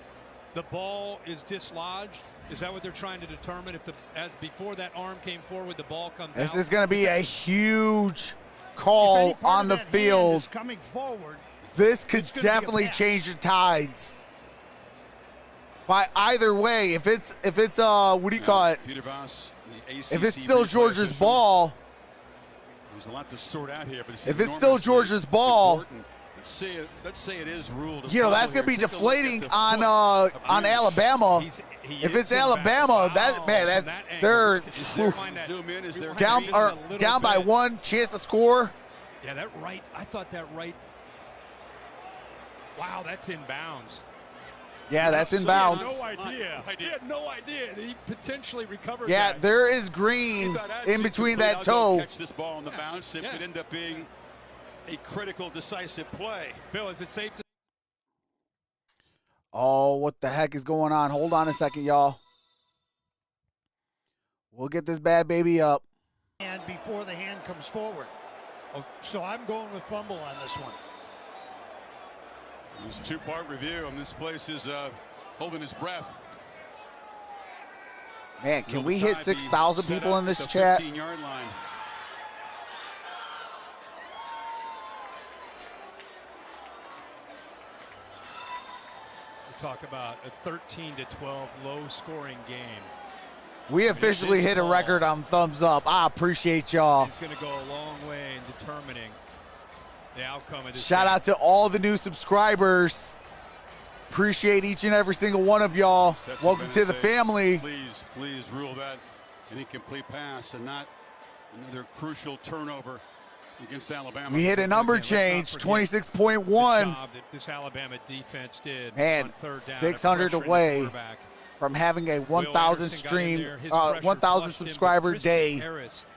the ball is dislodged? Is that what they're trying to determine? As before that arm came forward, the ball comes out? This is going to be a huge call on the field. Coming forward, this could definitely change the tides. By either way, if it's what do you call it? Peter Voss, the ACC if it's still Georgia's ball, there's a lot to sort out here. But if it's still Georgia's ball, let's say it is ruled. That's going to be deflating on Alabama. If it's Alabama, they're down by 1, chance to score. Yeah, that right. I thought that right. Wow, that's in bounds. Yeah, that's in bounds. No idea. He had no idea that he potentially recovered. Yeah, that. there is green in between that toe. Catch this ball on the bounce. It could end up being a critical, decisive play. Bill, is it safe to? Oh, what the heck is going on? Hold on a second, y'all. We'll get this bad baby up. And before the hand comes forward. So I'm going with fumble on this one. This 2-part review, and this place is holding his breath. Man, can we hit 6,000 people in this chat? 15-yard line. We talk about a 13-12 low-scoring game. We officially hit a record on thumbs up. I appreciate y'all. It's going to go a long way in determining the outcome of this Shout game. out to all the new subscribers. Appreciate each and every single one of y'all. Welcome to the family. Please rule that an incomplete pass and not another crucial turnover against Alabama. We hit a number change, 26.1. This Alabama defense did. Man, on 3rd down, 600 away from having a 1,000 subscriber day.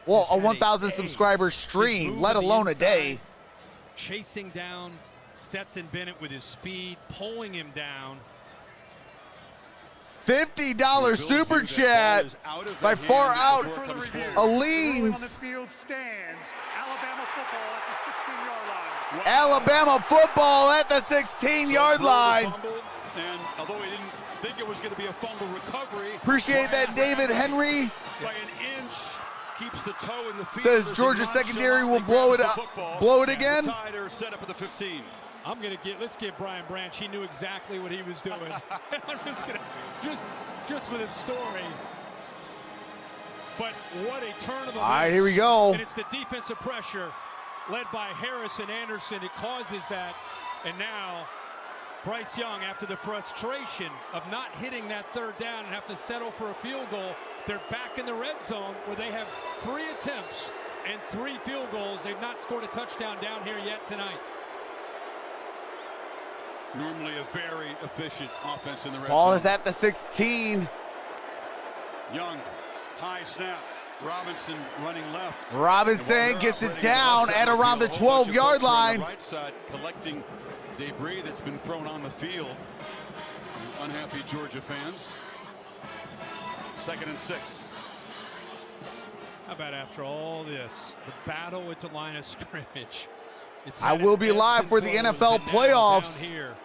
Well, a 1,000 subscriber stream, let alone a day. Chasing down Stetson Bennett with his speed, pulling him down. $50 super chat by far out. Aleen's. On the field stands Alabama football at the 16-yard line. Alabama football at the 16-yard line. And although he didn't think it was going to be a fumble recovery, Appreciate that, David Henry. By an inch, keeps the toe in the field. Says Georgia secondary will blow it up. Blow it again. Set up at the 15. Let's give Brian Branch. He knew exactly what he was doing. I'm just for the story. But what a turn of the All right, here we go. And it's the defensive pressure led by Harris and Anderson. It causes that. And now Bryce Young, after the frustration of not hitting that third down and have to settle for a field goal, they're back in the red zone where they have 3 attempts and 3 field goals. They've not scored a touchdown down here yet tonight. Normally a very efficient offense in the red Ball zone. is at the 16. Young, high snap. Robinson running left. Robinson gets it down at around the 12-yard line. Right side collecting debris that's been thrown on the field. Unhappy Georgia fans. 2nd and 6. How about after all this, the battle with the line of scrimmage? I will be live for the NFL playoffs here.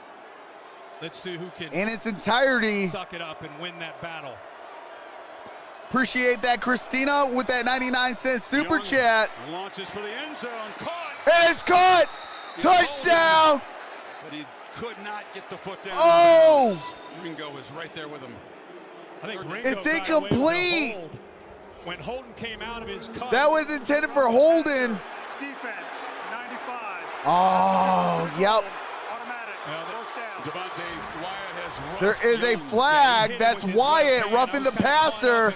Let's see who can in its entirety. Suck it up and win that battle. Appreciate that, Christina, with that 99-cent super chat. Launches for the end zone. Caught. It's caught. Touchdown. But he could not get the foot down. Oh. Ringo was right there with him. I think Ringo it's incomplete. When Holden came out of his cut. That was intended for Holden. Defense, 95. Oh, yep. There is a flag. That's Wyatt roughing the passer.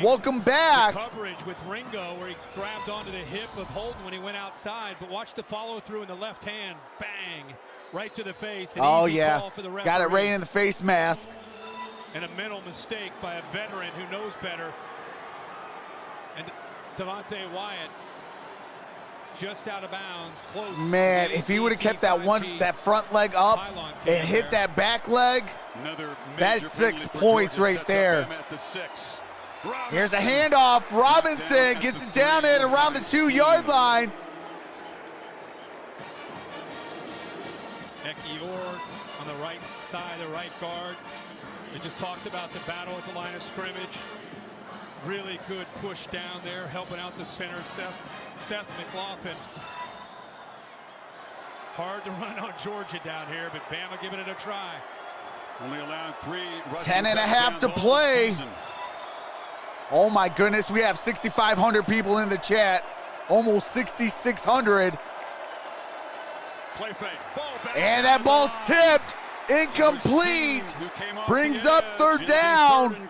Welcome back. Coverage with Ringo where he grabbed onto the hip of Holden when he went outside, but watch the follow through in the left hand. Bang. Right to the face. Oh, yeah. Got it right in the face mask. And a mental mistake by a veteran who knows better. And Devontae Wyatt just out of bounds, close. Man, if he would have kept that front leg up and hit that back leg, that's 6 points right there. Here's a handoff. Robinson gets it down at around the 2-yard line. Ekior on the right side, the right guard. We just talked about the battle at the line of scrimmage. Really good push down there, helping out the center, Seth McLaughlin. Hard to run on Georgia down here, but Bama giving it a try. Only allowed 3. 10.5 to play. Oh my goodness, we have 6,500 people in the chat. Almost 6,600. Play fake. And that ball's tipped. Incomplete. Brings up 3rd down.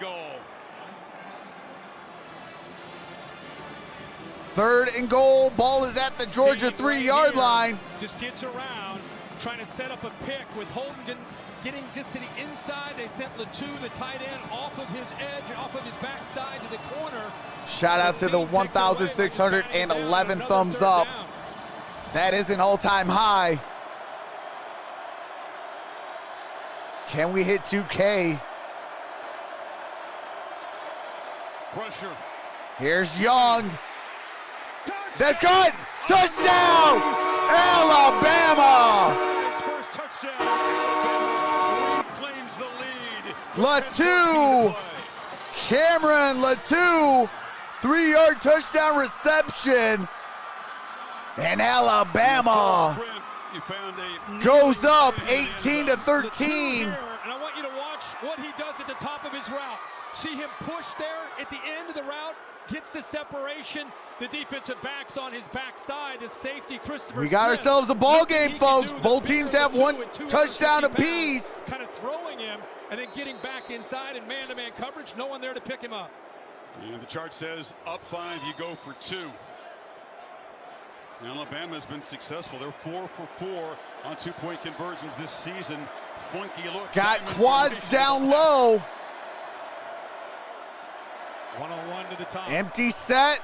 3rd and goal. Ball is at the Georgia 3-yard line. Just gets around, trying to set up a pick with Holden getting just to the inside. They sent Latu, the tight end, off of his edge, off of his backside to the corner. Shout out to the 1,611 thumbs up. That is an all-time high. Can we hit 2K? Pressure. Here's Young. That's good. Touchdown, Alabama. First touchdown. Alabama claims the lead. Latu. Cameron Latu. 3-yard touchdown reception. And Alabama goes up 18-13. And I want you to watch what he does at the top of his route. See him push there at the end of the route. Gets the separation. The defensive back's on his backside. The safety, Christopher. We got ourselves a ball game, folks. Both teams have 1 touchdown apiece. Kind of throwing him and then getting back inside in man-to-man coverage. No one there to pick him up. And the chart says up 5, you go for 2. Alabama's been successful. They're 4 for 4 on 2-point conversions this season. Funky look. Got quads down low. 1-on-1 to the top. Empty set.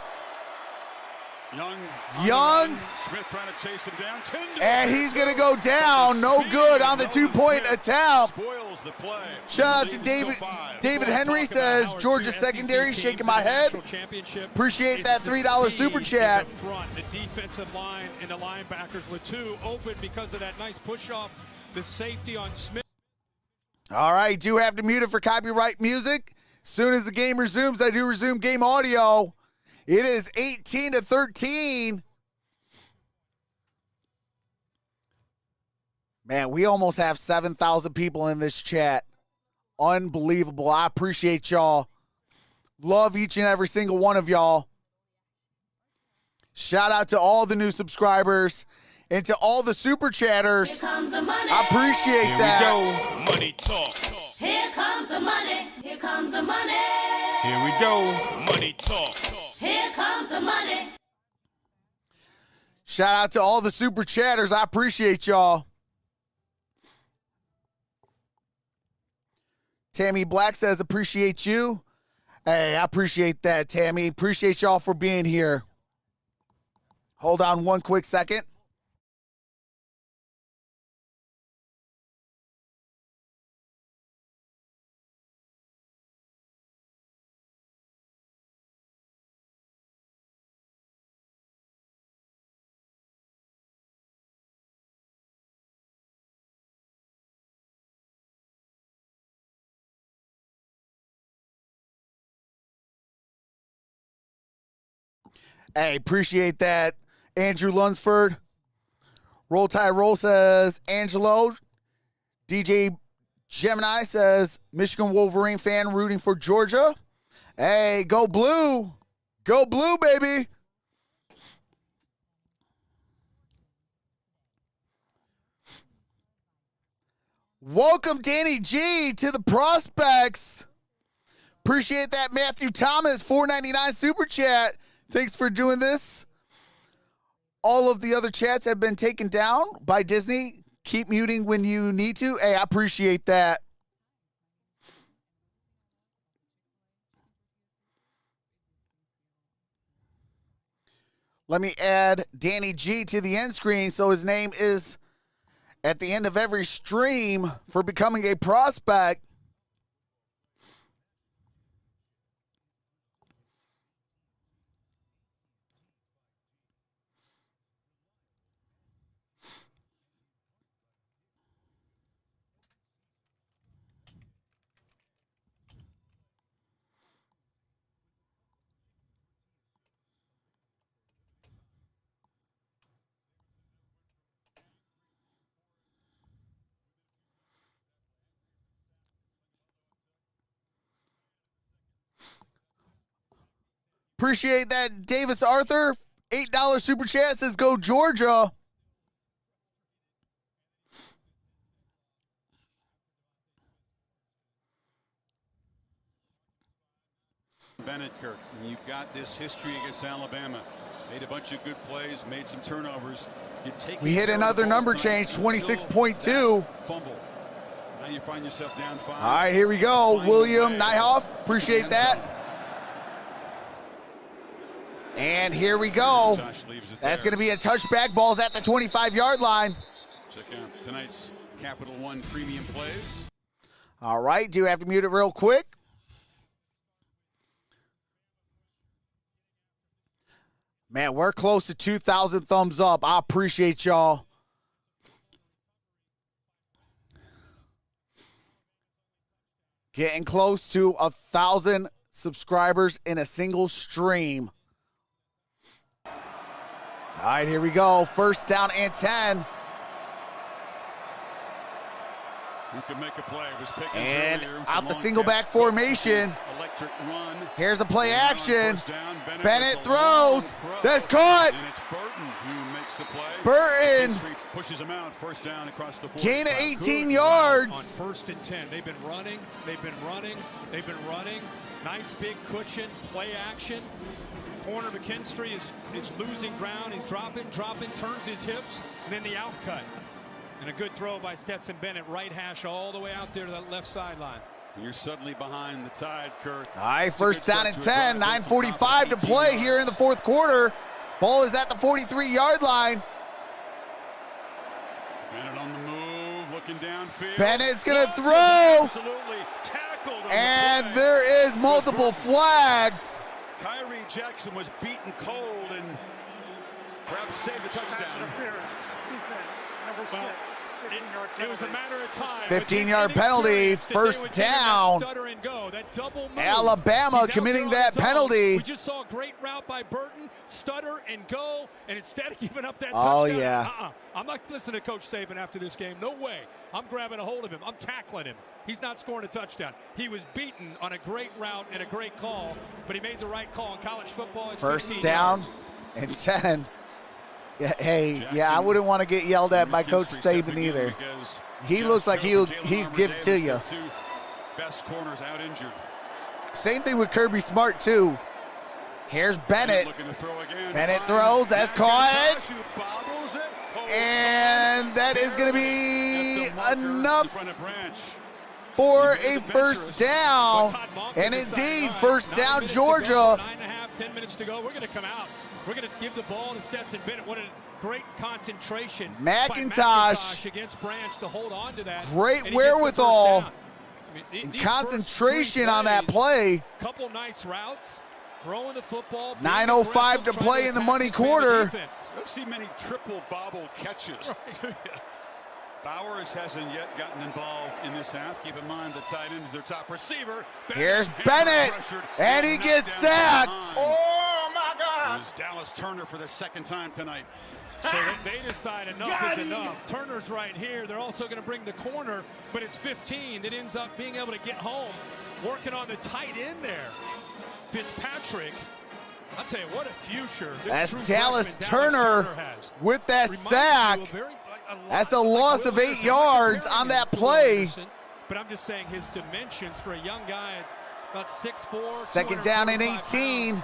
Young. Smith trying to chase him down. And he's going to go down. No good on the two-point attempt. Spoils the play. Shout out to David Henry says, Georgia secondary, shaking my head. Appreciate that $3 super chat. The defensive line and the linebackers were too open because of that nice push-off, the safety on Smith. All right, do have to mute it for copyright music. As soon as the game resumes, I do resume game audio. It is 18-13. Man, we almost have 7,000 people in this chat. Unbelievable. I appreciate y'all. Love each and every single one of y'all. Shout out to all the new subscribers and to all the super chatters. Here comes the money. I appreciate that. Here we go. Money talk. Here comes the money. Here comes the money. Here we go. Money talk. Here comes the money. Shout out to all the super chatters. I appreciate y'all. Tammy Black says, appreciate you. Hey, I appreciate that, Tammy. Appreciate y'all for being here. Hold on one quick second. Hey, appreciate that, Andrew Lunsford. Roll Tide Roll says, Angelo. DJ Gemini says, Michigan Wolverine fan rooting for Georgia. Hey, go blue. Go blue, baby. Welcome, Danny G, to the Prospects. Appreciate that, Matthew Thomas, $4.99 super chat. Thanks for doing this. All of the other chats have been taken down by Disney. Keep muting when you need to. Hey, I appreciate that. Let me add Danny G to the end screen so his name is at the end of every stream for becoming a prospect. Appreciate that, Davis Arthur. $8 super chat says, go Georgia. Bennett, Kirk, you've got this history against Alabama. Made a bunch of good plays, made some turnovers. We hit another number change, 26.2. Fumble. Now you find yourself down 5. All right, here we go. William Nyhoff, appreciate that. And here we go. That's going to be a touchback. Ball's at the 25-yard line. Check out tonight's Capital One premium plays. All right, do have to mute it real quick. Man, we're close to 2,000 thumbs up. I appreciate y'all. Getting close to 1,000 subscribers in a single stream. All right, here we go. First down and 10. Who can make a play? It was Pickens and earlier. out the single back formation. Electric run. Here's a play action. Bennett throws. That's caught. And it's Burton who makes the play. Burton pushes him out. First down across the 40. Gain of 18 yards. On 1st and 10. They've been running. They've been running. They've been running. Nice big cushion. Play action. Corner McKinstry is losing ground. He's dropping, turns his hips, and then the out cut. And a good throw by Stetson Bennett, right hash all the way out there to that left sideline. You're suddenly behind the Tide, Kirk. All right, first down and 10, 9:45 to play here in the fourth quarter. Ball is at the 43-yard line. Bennett on the move, looking downfield. Bennett's going to throw. Absolutely tackled on And the play. there is multiple flags. Kyrie Jackson was beaten cold and perhaps saved the touchdown. Pass interference. Defense. Number 6. 15-yard penalty. It was a matter of time. 15-yard penalty, first down. Alabama committing that penalty. We just saw a great route by Burton, stutter and go, and instead of giving up that Oh, touchdown, yeah. I'm not listening to Coach Saban after this game. No way. I'm grabbing a hold of him. I'm tackling him. He's not scoring a touchdown. He was beaten on a great route and a great call, but he made the right call in college football. It's First 15 down yards. and 10. Hey, yeah, I wouldn't want to get yelled at by Coach Saban either. He looks like he'd give it to you. Best corners out injured. Same thing with Kirby Smart, too. Here's Bennett. Bennett throws. That's caught. And that is going to be enough for a first down. And indeed, first down, Georgia. 9.5, 10 minutes to go. We're going to come out. We're going to give the ball to Stetson Bennett. What a great concentration by McIntosh against Branch to hold on to that. Great wherewithal and concentration on that play. Couple nice routes. Throwing the football. 9:05 to play in the money quarter. Don't see many triple bobble catches. Bowers hasn't yet gotten involved in this half. Keep in mind the tight end is their top receiver. Here's Bennett, and he gets sacked. Oh, my God. It was Dallas Turner for the second time tonight. So they decide enough is enough. Turner's right here. They're also going to bring the corner, but it's 15 that ends up being able to get home. Working on the tight end there. Fitzpatrick. I'll tell you, what a future. That's Dallas Turner with that sack. That's a loss of 8 yards on that play. But I'm just saying his dimensions for a young guy at about 6'4". Second down and 18.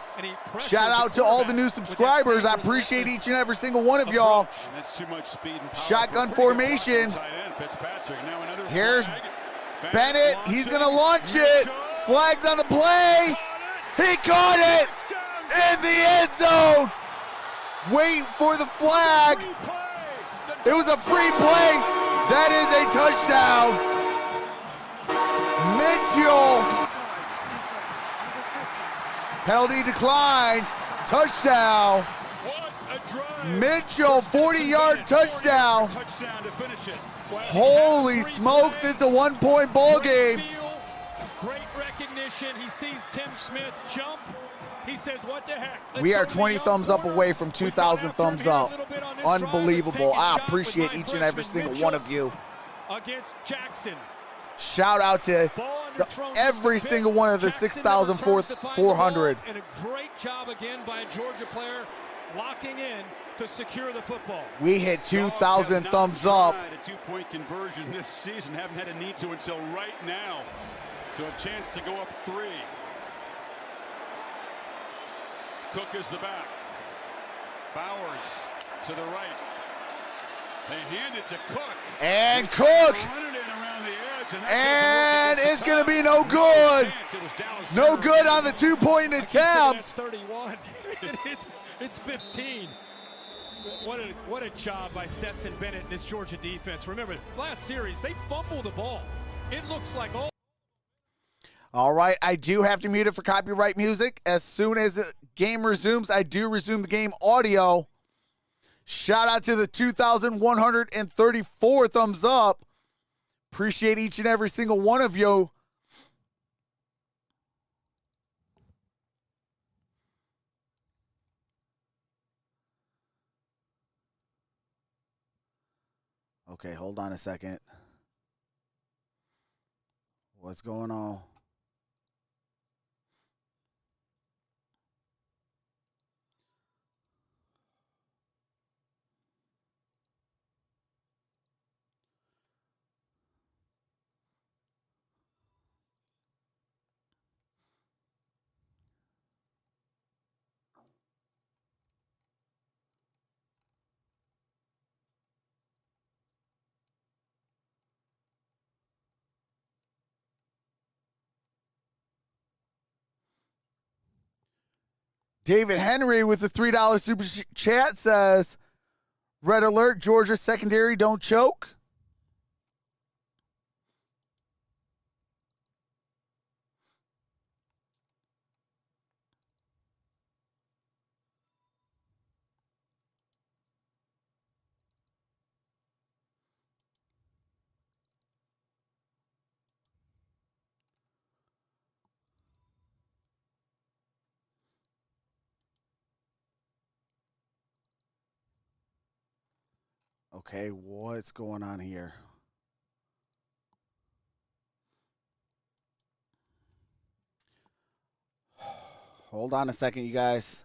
Shout out to all the new subscribers. I appreciate each and every single one of y'all. That's too much speed and power. Shotgun formation. Here's Bennett. He's going to launch it. Flags on the play. He caught it in the end zone. Wait for the flag. It was a free play. That is a touchdown. Mitchell. Penalty decline. Touchdown. Mitchell, 40-yard touchdown. Holy smokes, it's a one-point ball game. Great recognition. He sees Tim Smith jump. He says, what the heck? We are 20 thumbs up away from 2,000 thumbs up. Unbelievable. I appreciate each and every single one of you. Against Jackson. Shout out to every single one of the 6,400. And a great job again by a Georgia player locking in to secure the football. We hit 2,000 thumbs up. A two-point conversion this season. Haven't had a need to until right now. So a chance to go up 3. Cook is the back. Bowers to the right. They hand it to Cook. And Cook. And it's going to be no good. No good on the two-point attempt. That's 31. It's 15. What a job by Stetson Bennett and this Georgia defense. Remember, last series, they fumbled the ball. It looks like All right, I do have to mute it for copyright music. As soon as the game resumes, I do resume the game audio. Shout out to the 2,134 thumbs up. Appreciate each and every single one of you. Okay, hold on a second. What's going on? David Henry with the $3 super chat says, red alert, Georgia secondary, don't choke. Okay, what's going on here? Hold on a second, you guys.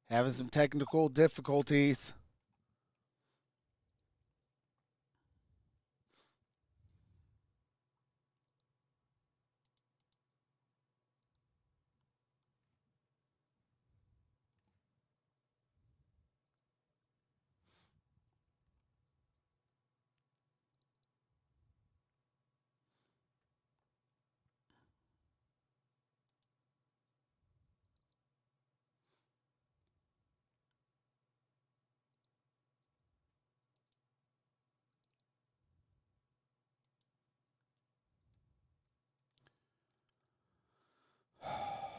Having some technical difficulties.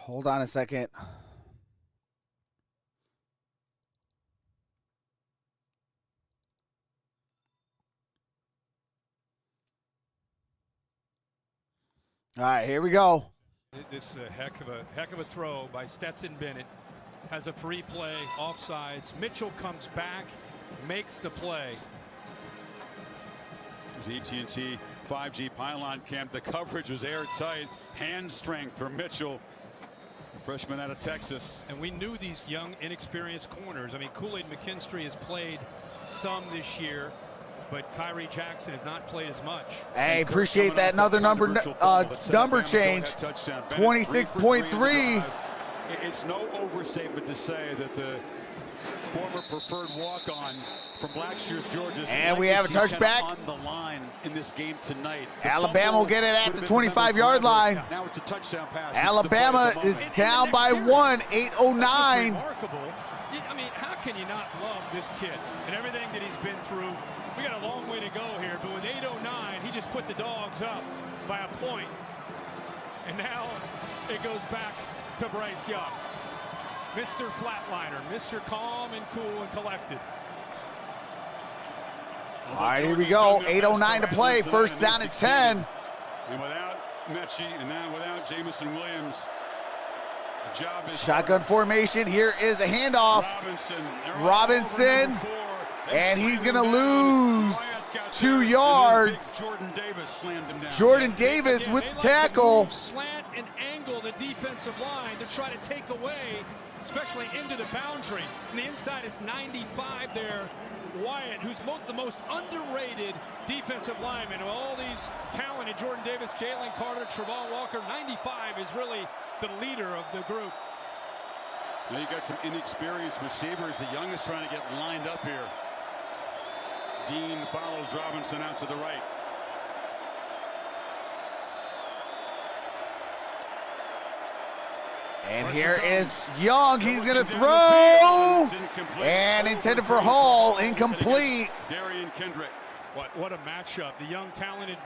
Hold on a second. All right, here we go. This is a heck of a throw by Stetson Bennett. Has a free play, offsides. Mitchell comes back, makes the play. The AT&T 5G pylon camp. The coverage was airtight. Hand strength for Mitchell, the freshman out of Texas. And we knew these young, inexperienced corners. I mean, Kool-Aid McKinstry has played some this year, but Kyrie Jackson has not played as much. Hey, appreciate that. Another number change. 26.3. It's no overstatement to say that the former preferred walk-on from Blackshears, Georgia. And we have a touchback on the line in this game tonight. Alabama will get it at the 25-yard line. Now it's a touchdown pass. Alabama is down by 1, 8:09. Remarkable. I mean, how can you not love this kid and everything that he's been through? We got a long way to go here, but with 8:09, he just put the Dogs up by a point. And now it goes back to Bryce Young. Mr. Flatliner, Mr. Calm and cool and collected. All right, here we go. 8:09 to play. First down at 10. And without Mechie and now without Jamison Williams, the job is shotgun formation. Here is a handoff. Robinson. And he's going to lose 2 yards. Jordan Davis with the tackle. Slant and angle the defensive line to try to take away, especially into the boundary. On the inside, it's 95 there. Wyatt, who's the most underrated defensive lineman of all these talented, Jordan Davis, Jalen Carter, Travon Walker. 95 is really the leader of the group. Now you got some inexperienced receivers. The youngest trying to get lined up here. Dean follows Robinson out to the right. And here is Young. He's going to throw. And intended for Hall. Incomplete. Darian Kendrick. What a matchup. The young, talented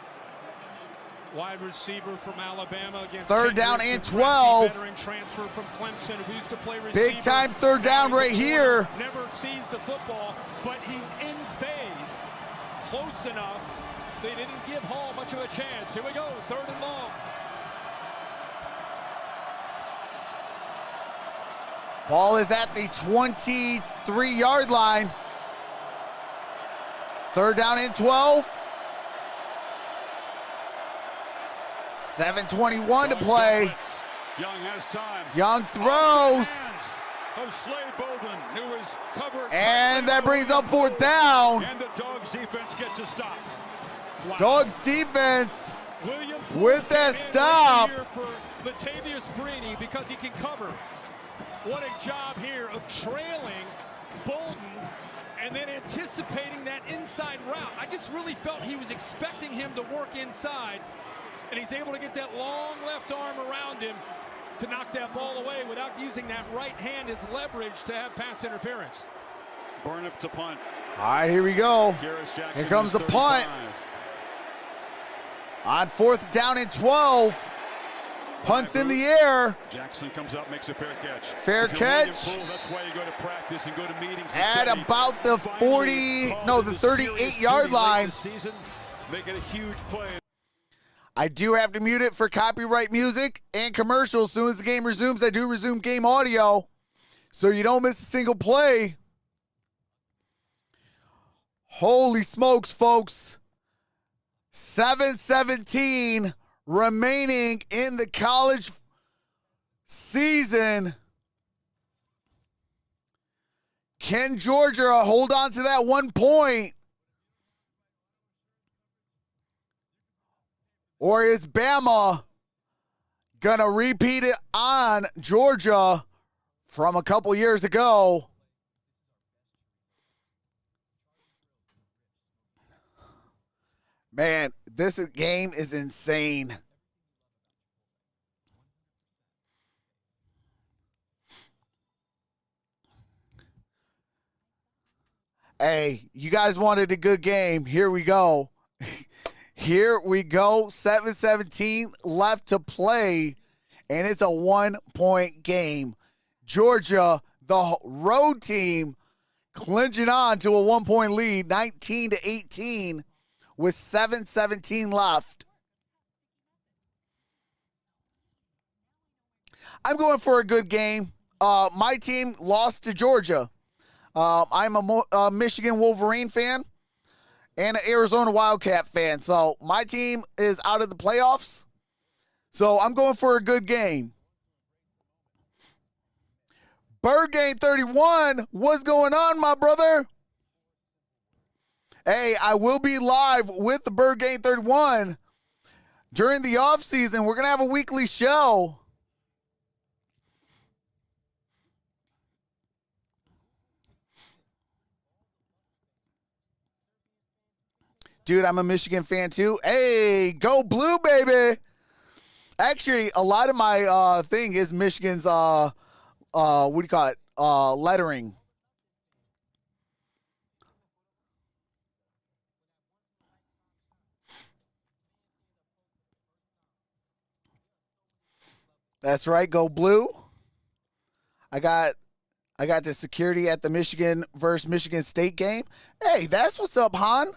wide receiver from Alabama against third down and 12. Veteran transfer from Clemson who used to play receiver. Big time third down right here. Never sees the football, but he's in phase. Close enough. They didn't give Hall much of a chance. Here we go. Third and long. Ball is at the 23-yard line. Third down and 12. 7:21 to play. Young has time. Young throws. Of Slade Bolden, who is covered. And that brings up fourth down. And the Dogs defense gets a stop. Wow. Dogs defense with that stop. For Latavius Brini because he can cover. What a job here of trailing Bolden and then anticipating that inside route. I just really felt he was expecting him to work inside, and he's able to get that long left arm around him to knock that ball away without using that right hand as leverage to have pass interference. Burnip to punt. All right, here we go. Here comes the punt. On 4th down and 12. Punts in the air. Jackson comes up, makes a fair catch. Fair catch. That's why you go to practice and go to meetings. At about the 38-yard line. Making a huge play. I do have to mute it for copyright music and commercials. As soon as the game resumes, I do resume game audio, so you don't miss a single play. Holy smokes, folks. 7:17 remaining in the college season. Can Georgia hold on to that 1 point? Or is Bama going to repeat it on Georgia from a couple years ago? Man, this game is insane. Hey, you guys wanted a good game. Here we go. Here we go. 7:17 left to play, and it's a 1-point game. Georgia, the road team, clinching on to a 1-point lead, 19-18, with 7:17 left. I'm going for a good game. My team lost to Georgia. I'm a Michigan Wolverine fan and an Arizona Wildcat fan. So my team is out of the playoffs. So I'm going for a good game. Pregame 31, what's going on, my brother? Hey, I will be live with the Pregame 31 during the offseason. We're going to have a weekly show. Dude, I'm a Michigan fan too. Hey, go blue, baby. Actually, a lot of my thing is Michigan's, what do you call it, lettering. That's right, go blue. I got the security at the Michigan versus Michigan State game. Hey, that's what's up, Han.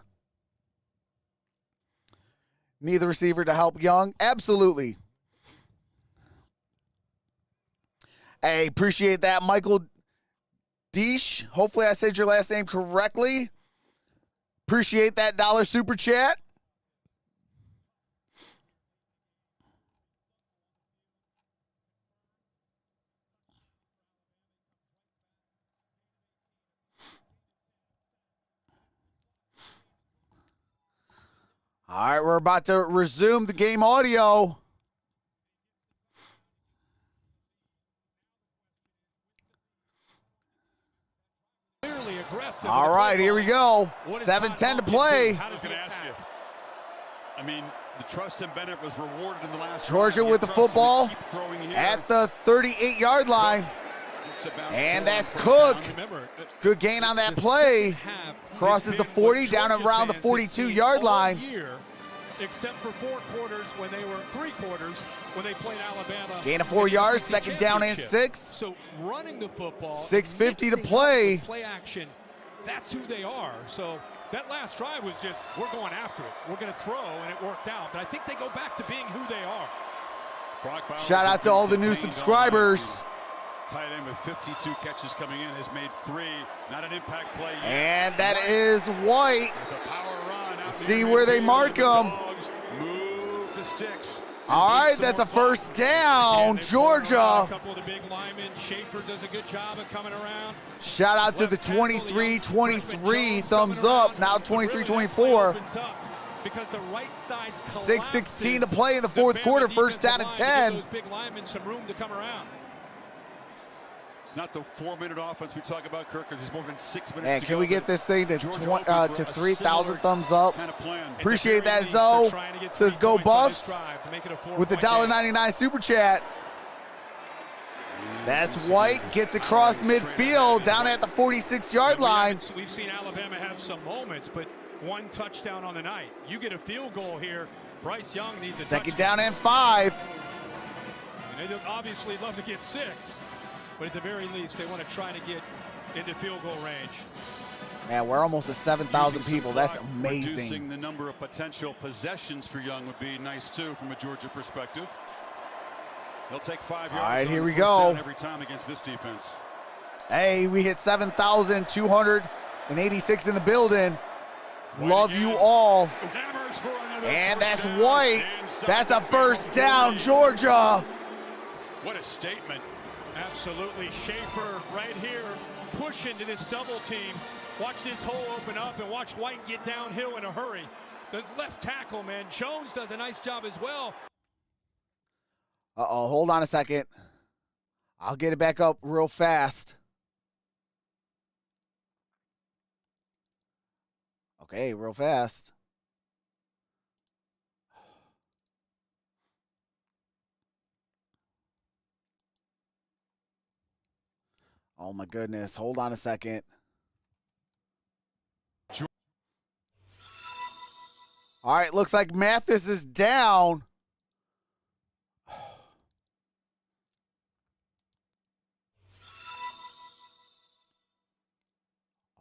Need the receiver to help Young? Absolutely. Hey, appreciate that, Michael Deesh. Hopefully I said your last name correctly. Appreciate that $1 super chat. All right, we're about to resume the game audio. All right, here we go. 7:10 to play. I was going to ask you. I mean, the trust in Bennett was rewarded in the last Georgia with the football at the 38-yard line. And that's Cook. Good gain on that play. Crosses the 40, down around the 42-yard line. Except for 4 quarters when they were 3 quarters when they played Alabama. Gain of 4 yards, 2nd down and 6. So running the football, 6:50 to play. Play action. That's who they are. So that last drive was just, we're going after it. We're going to throw, and it worked out. But I think they go back to being who they are. Shout out to all the new subscribers. Tight end with 52 catches coming in has made 3. Not an impact play yet. And that is White. See where they mark him. Move the sticks. All right, that's a first down, Georgia. A couple of the big linemen. Schaefer does a good job of coming around. Shout out to the 23-23, thumbs up. Now 23-24. Because the right side 6:16 to play in the 4th quarter, first down and 10. Those big linemen some room to come around. It's not the 4-minute offense we talk about, Kirk, because there's more than 6 minutes Man, to can go, we get but this thing to Georgia hoping for a 3,000 similar thumbs up? kind of plan. Appreciate that, Zoe. Says go Buffs with the $1.99 $1.99 super chat. That's White, gets across midfield down at the 46-yard line. We've seen Alabama have some moments, but one touchdown on the night. You get a field goal here. Bryce Young needs a Second touchdown. down and 5. And they'd obviously love to get 6, but at the very least, they want to try to get into field goal range. Man, we're almost at 7,000 people. That's amazing. Reducing the number of potential possessions for Young would be nice, too, from a Georgia perspective. They'll take 5 yards. All right, here we first go. down every time against this defense. Hey, we hit 7,286 in the building. Love you all. And that's White. That's a first down, Georgia. What a statement. Absolutely. Schaefer right here, push into this double team. Watch this hole open up and watch White get downhill in a hurry. The left tackle, man. Jones does a nice job as well. Uh-oh, hold on a second. I'll get it back up real fast. Okay, real fast. Oh my goodness, hold on a second. All right, looks like Mathis is down.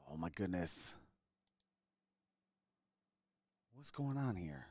Oh my goodness. What's going on here?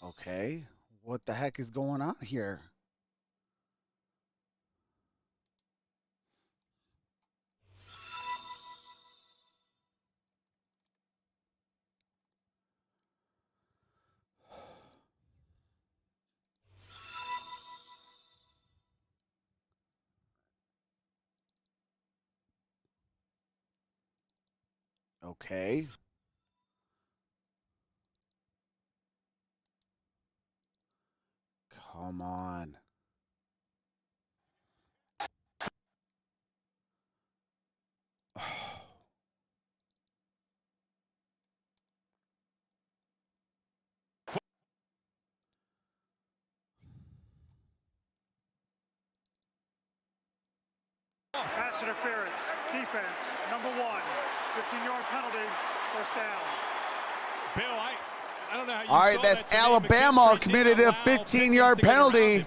Okay, what the heck is going on here? Okay. Come on. Pass interference, defense, number 1. 15-yard penalty, first down. Bill, I don't know how you All right, saw that's that today, Alabama but committed a 15-yard penalty.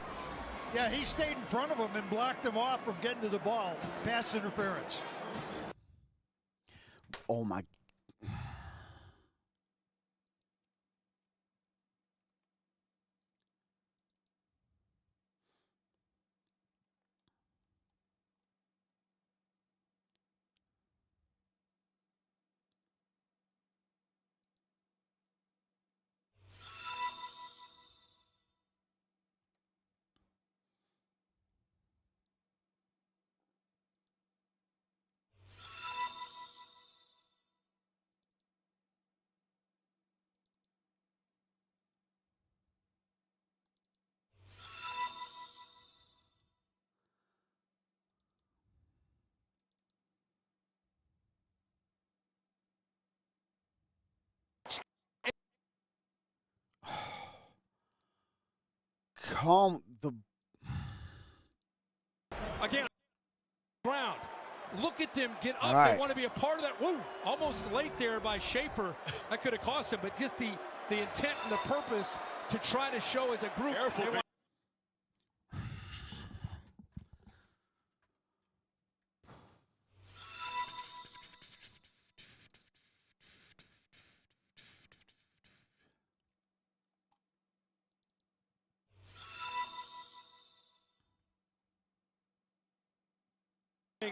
Yeah, he stayed in front of him and blocked him off from getting to the ball. Pass interference. Oh my. Calm the. Again, ground. Look at them get up. All right. They want to be a part of that. Woo! Almost late there by Schaefer. That could have cost him, but just the intent and the purpose to try to show as a group. The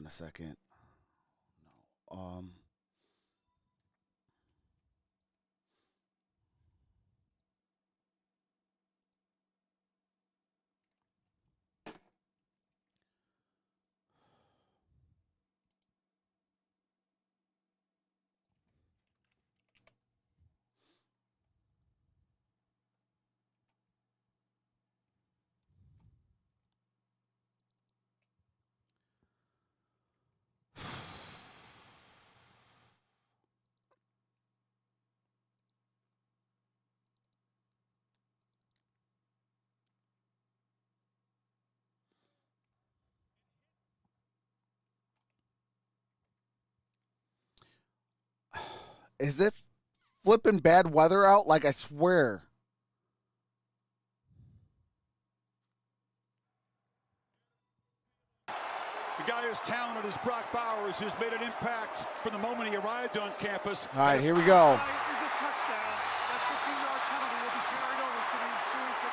on a second. No. Is it flipping bad weather out? Like, I swear. The guy as talented as Brock Bowers, who's made an impact from the moment he arrived on campus. All right, here we go.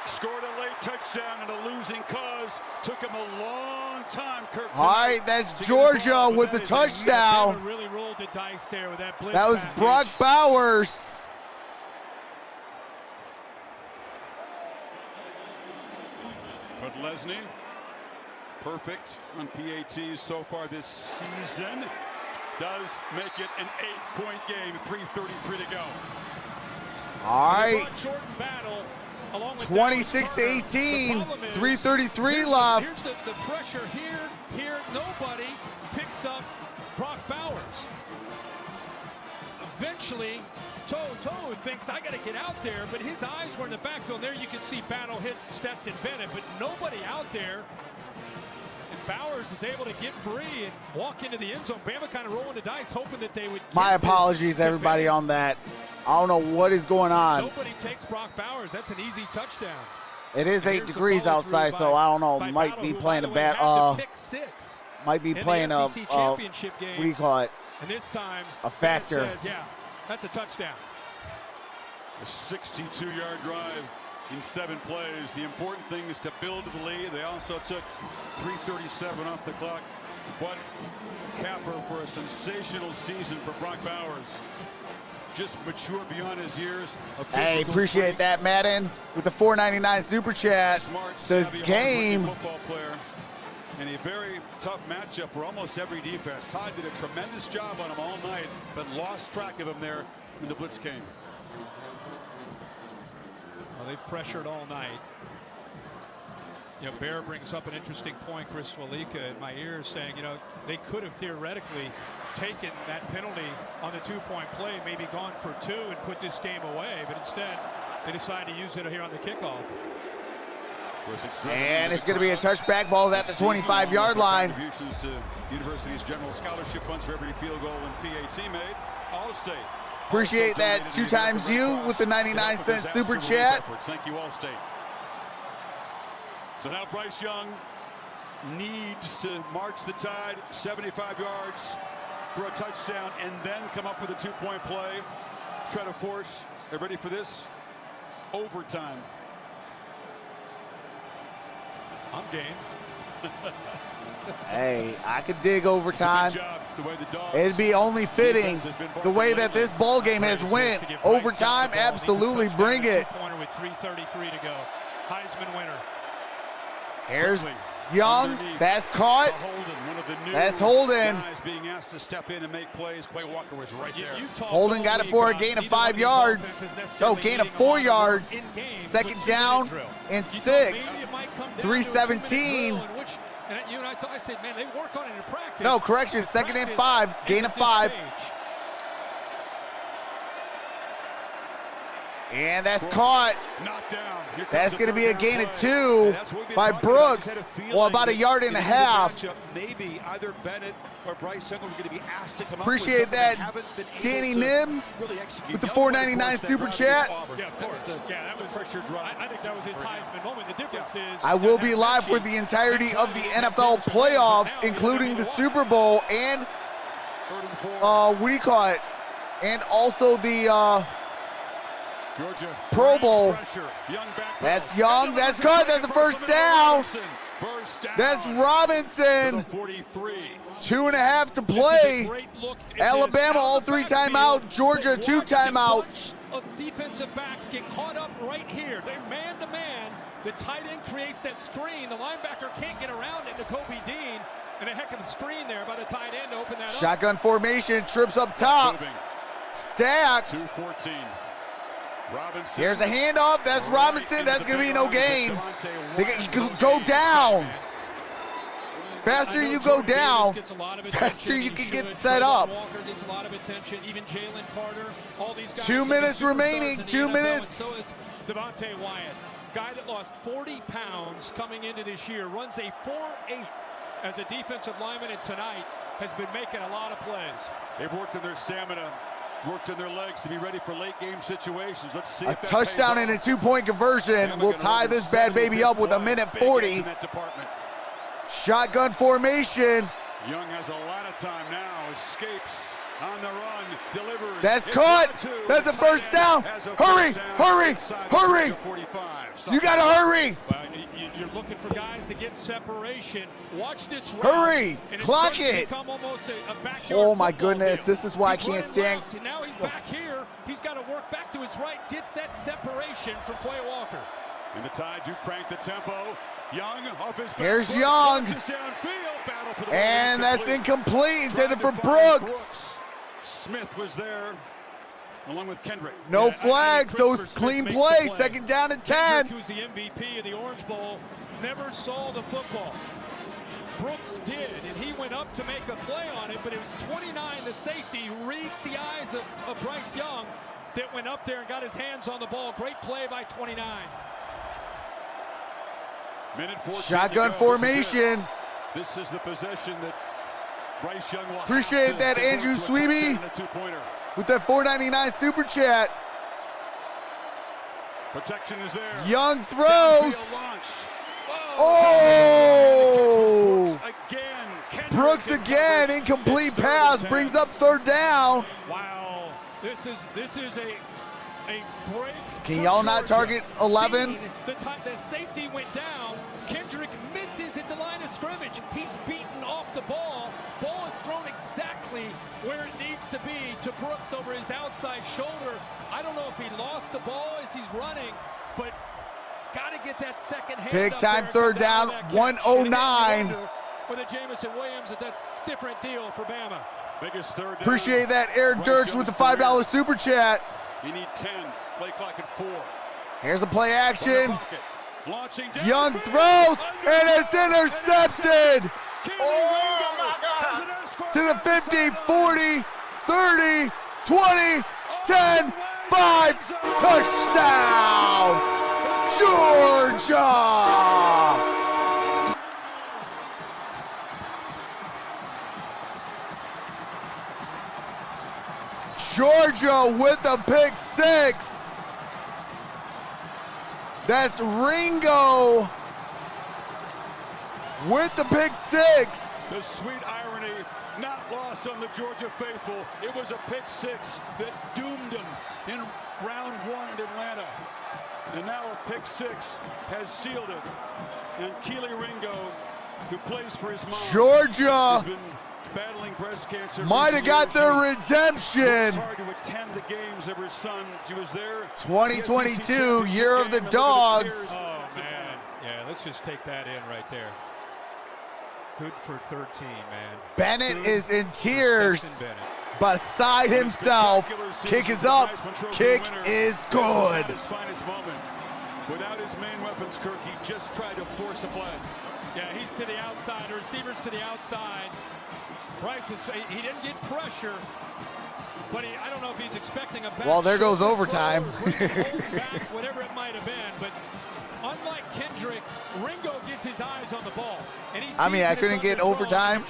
Scored a late touchdown in a losing cause. Took him a long time, Kirk. All right, that's Georgia with the touchdown. Really rolled the dice there with that blitz That was package. Brock Bowers. But Lesney, perfect on PATs so far this season. Does make it an 8-point game, 3:33 to go. All right. 26-18, 3:33 left. Here's the pressure here. Nobody picks up Brock Bowers. Eventually, Toe thinks, I got to get out there, but his eyes were in the backfield. There you can see Battle hit Stetson Bennett, but nobody out there. And Bowers is able to get free and walk into the end zone. Bama kind of rolling the dice, hoping that they would. My apologies, everybody, on that. I don't know what is going on. Nobody takes Brock Bowers. That's an easy touchdown. It is 8 degrees outside, so I don't know. Might be playing a bad. Might be playing a. What do you call it? And this time, a factor. Says, yeah, that's a touchdown. A 62-yard drive in 7 plays. The important thing is to build to the lead. They also took 3:37 off the clock. What capper for a sensational season for Brock Bowers. Just mature beyond his years. Hey, appreciate that, Madden, with the $4.99 super chat. Smart, says game. Football player. And a very tough matchup for almost every defense. Todd did a tremendous job on him all night, but lost track of him there when the blitz came. Well, they've pressured all night. You know, Bear brings up an interesting point, Chris Walika, in my ear, saying, you know, they could have theoretically taken that penalty on the 2-point play, maybe gone for 2 and put this game away, but instead they decided to use it here on the kickoff. And it's going to be a touchback ball at the 25-yard line. Contributions to University's general scholarship funds for every field goal and PAT made. All-State. Appreciate that 2xU with the 99-cent super chat. Thank you, All-State. So now Bryce Young needs to march the tide 75 yards for a touchdown and then come up with a 2-point play. Try to force. Are you ready for this? Overtime. I'm game. Hey, I could dig overtime. It'd be only fitting the way that this ball game has went. Overtime, absolutely bring it. With 3:33 to go. Heisman winner. Here's Young. That's caught. That's Holden. Guys being asked to step in and make plays. Quay Walker was right there. Holden got it for a gain of 5 yards. No, gain of 4 yards. Second down and 6. 3:17. I said, man, they work on it in practice. No, correction. Second and 5. Gain of 5. And that's caught. That's going to be a gain of 2 by Brooks. Well, about a yard and a half. Maybe either Bennett or Bryce Young are going to be asked to come Appreciate up that, Danny Nims, with the $4.99 super chat. Yeah, of course. Yeah, that was pressure drive. I think that was his Heisman moment. The difference is I will be live for the entirety of the NFL playoffs, including the Super Bowl and what do you call it? And also the Georgia Pro Bowl. That's Young. That's caught. That's a first down. That's Robinson. 43. 2.5 to play. Alabama all 3 timeouts. Georgia 2 timeouts. Of defensive backs get caught up right here. They're man-to-man. The tight end creates that screen. The linebacker can't get around it to Kobe Dean. And a heck of a screen there by the tight end to open that up. Shotgun formation, trips up top. Stacked. 2-14. Robinson. Here's a handoff. That's Robinson. That's going to be no gain. They go down. Faster you go down, faster you can get set up. 2 minutes remaining. 2 minutes. So is Devontae Wyatt, guy that lost 40 pounds coming into this year, runs a 4.8 as a defensive lineman, and tonight has been making a lot of plays. They've worked on their stamina, worked on their legs to be ready for late game situations. Let's see. A touchdown and a 2-point conversion will tie this bad baby up with 1:40. Shotgun formation. Young has a lot of time now. Escapes on the run. Delivers. That's caught. That's a first down. Hurry, hurry, hurry. You got to hurry. Well, you're looking for guys to get separation. Watch this. Hurry. Clock it. Oh, my goodness. This is why I can't stand. And now he's back here. He's got to work back to his right. Gets that separation from Quay Walker. And the Tide do crank the tempo. Young off his back. Here's Young. And that's incomplete. Intended for Brooks. Smith was there along with Kendrick. No flag, so it's clean play. Second down and 10. Kendrick, who's the MVP of the Orange Bowl, never saw the football. Brooks did, and he went up to make a play on it, but it was 29, the safety, who reads the eyes of Bryce Young, that went up there and got his hands on the ball. Great play by 29. Shotgun formation. This is the possession that Bryce Young will. Appreciate that, Andrew Sweeby, with that $4.99 super chat. Protection is there. Young throws. Oh! Brooks again. Incomplete pass brings up third down. Wow, this is a break. Can y'all not target 11? The safety went down. Kendrick misses at the line of scrimmage. He's beaten off the ball. Ball is thrown exactly where it needs to be to Brooks over his outside shoulder. I don't know if he lost the ball as he's running, but got to get that second hand. Big time third down, 109. For the Jamison Williams, that's a different deal for Bama. Biggest third down. Appreciate that, Eric Dirks with the $5 super chat. You need 10. Play clock at 4. Here's the play action. Launching down. Young throws, and it's intercepted. To the 50, 40, 30, 20, 10, 5. Touchdown, Georgia. Georgia with the pick 6. That's Ringo with the pick 6. The sweet irony not lost on the Georgia faithful. It was a pick 6 that doomed them in round 1 in Atlanta. And now a pick 6 has sealed it. And Keely Ringo, who plays for his mom, Georgia has been battling breast cancer. Might have got their redemption. It's hard to attend the games of her son. She was there. 2022, year of the Dogs. Oh, man. Yeah, let's just take that in right there. Good for 13, man. Bennett is in tears, beside himself. Kick is up. Kick is good. His finest moment. Without his main weapons, Kirk, he just tried to force a play. Yeah, he's to the outside. The receiver's to the outside. Bryce, he didn't get pressure, but I don't know if he's expecting a back. Well, there goes overtime. Back, whatever it might have been, but unlike Kendrick, Ringo gets his eyes on the ball. And I mean, I couldn't get overtime.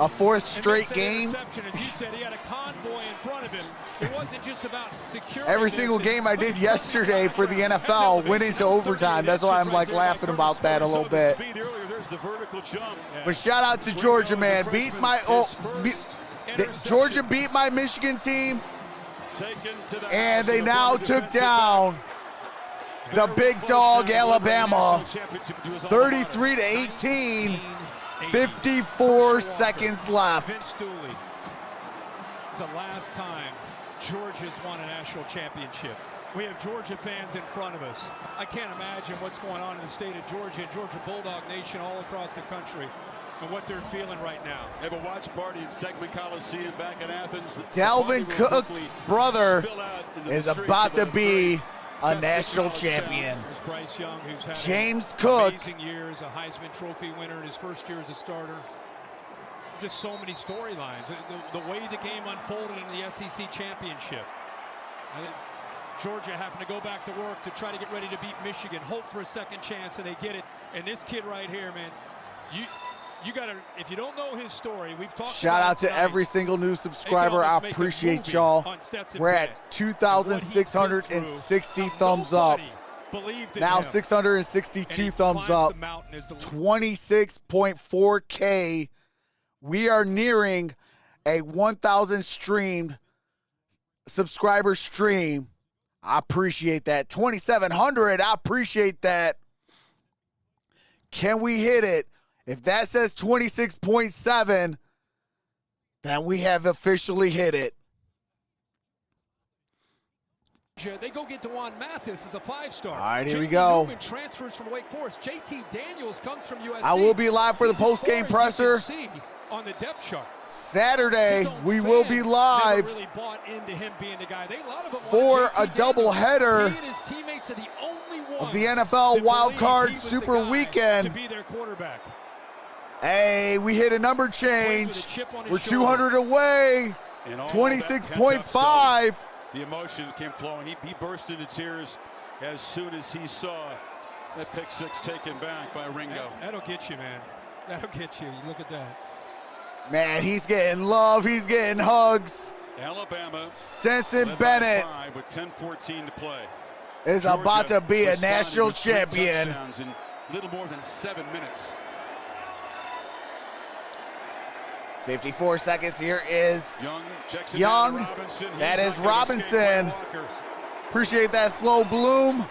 A fourth straight game. As you said, he had a convoy in front of him. It wasn't just about security. Every single game I did yesterday for the NFL went into overtime. That's why I'm like laughing about that a little bit. But shout out to Georgia, man. Georgia beat my Michigan team, and they now took down the big dog Alabama, 33-18, 54 seconds left. Vince Dooley. It's the last time Georgia's won a national championship. We have Georgia fans in front of us. I can't imagine what's going on in the state of Georgia and Georgia Bulldog Nation all across the country and what they're feeling right now. They have a watch party in Segment Coliseum back in Athens. Dalvin Cook's brother is about to be a national champion. Bryce Young, who's had James Cook. amazing years, a Heisman Trophy winner in his first year as a starter. Just so many storylines. The way the game unfolded in the SEC championship. Georgia having to go back to work to try to get ready to beat Michigan, hope for a second chance, and they get it. And this kid right here, man, you got to, if you don't know his story, we've talked Shout out to tonight. every single new subscriber. I appreciate y'all. We're at 2,660 thumbs up. Now 662 thumbs up. 26.4K. We are nearing a 1,000 streamed subscriber stream. I appreciate that. 2,700. I appreciate that. Can we hit it? If that says 26.7, then we have officially hit it. They go get DeJuan Mathis as a 5-star. All right, here we JT go. Newman transfers from Wake Forest. JT Daniels comes from USC. I will be live for the post-game presser. On the depth chart. Saturday, we will be live really bought into him being the guy. for a doubleheader of the NFL Wild Card Super Weekend. To be their quarterback. Hey, we hit a number change. We're 200 away. 26.5. The emotion came flowing. He burst into tears as soon as he saw that pick six taken back by Ringo. That'll get you, man. That'll get you. Look at that. Man, he's getting love. He's getting hugs. Alabama. Stetson Bennett with 10:14 to play. Is Georgia about to be a responded national with 3 champion. touchdowns in little more than 7 minutes. 54 seconds. Here is Young. That is Robinson. Appreciate that slow bloom.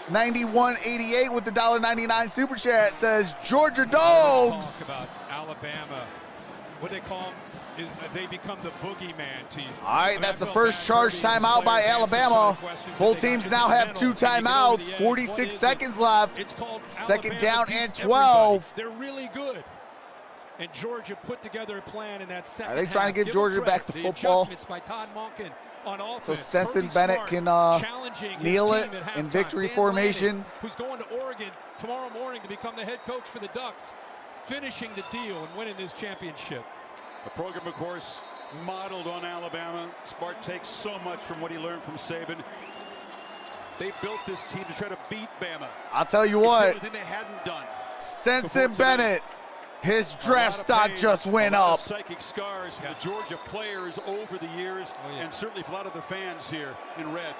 9188 with the $1.99 super chat says Georgia Dogs. Talk about Alabama. What they call them is they become the boogeyman team. All right, that's the first charge timeout by Alabama. Both teams now have 2 timeouts. 46 seconds left. Second down and 12. They're really good. And Georgia put together a plan in that second Are they trying to give Georgia back to football? By Todd Monken on offense. So Stetson Bennett can kneel it in victory formation. Who's going to Oregon tomorrow morning to become the head coach for the Ducks, finishing the deal and winning this championship. The program, of course, modeled on Alabama. Smart takes so much from what he learned from Saban. They built this team to try to beat Bama. I'll tell you what. It's the only thing they hadn't done. Stetson Bennett, his draft stock just went up. Psychic scars for the Georgia players over the years, and certainly for a lot of the fans here in red.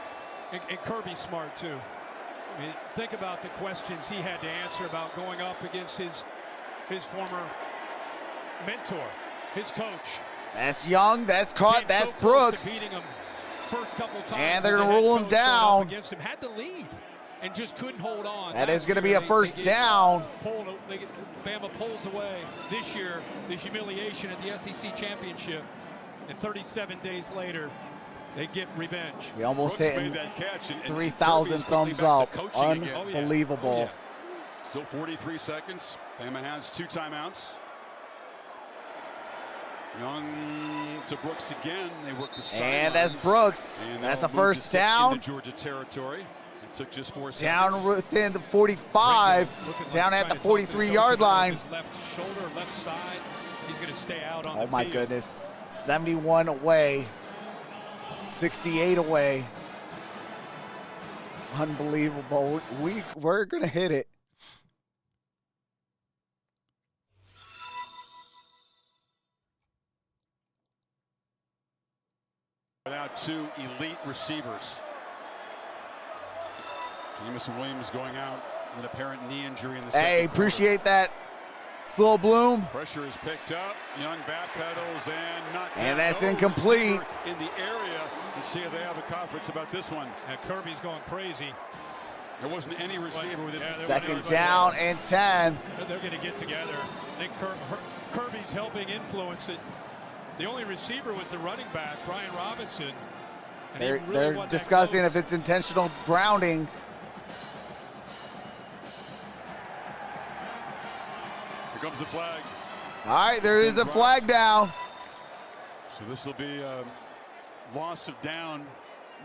And Kirby's smart too. I mean, think about the questions he had to answer about going up against his former mentor, his coach. That's Young. That's caught. That's Brooks. And they're going to rule him down. Had the lead and just couldn't hold on. That is going to be a first down. Bama pulls away this year the humiliation at the SEC championship, and 37 days later they get revenge. We almost hit 3,000 thumbs up. Unbelievable. Still 43 seconds. Bama has 2 timeouts. Young to Brooks again. They work the sidelines. And that's Brooks. And that's a first down. Into Georgia territory. It took just 4 seconds. Down within the 45. Down at the 43-yard line. Left shoulder, left side. He's going to stay out on Oh my goodness. 71 away. 68 away. Unbelievable. We're going to hit it. Without 2 elite receivers. Jameson Williams going out with an apparent knee injury in the second Hey, appreciate that. Slow bloom. Pressure is picked up. Young backpedals and knocked And down. that's No incomplete. receiver in the area. Let's see if they have a conference about this one. And Kirby's going crazy. There wasn't any receiver within Second down and 10. They're going to get together. I think Kirby's helping influence it. The only receiver was the running back, Brian Robinson. And They're discussing if it's intentional grounding. Here comes the flag. All right, there is a flag down. So this will be a loss of down.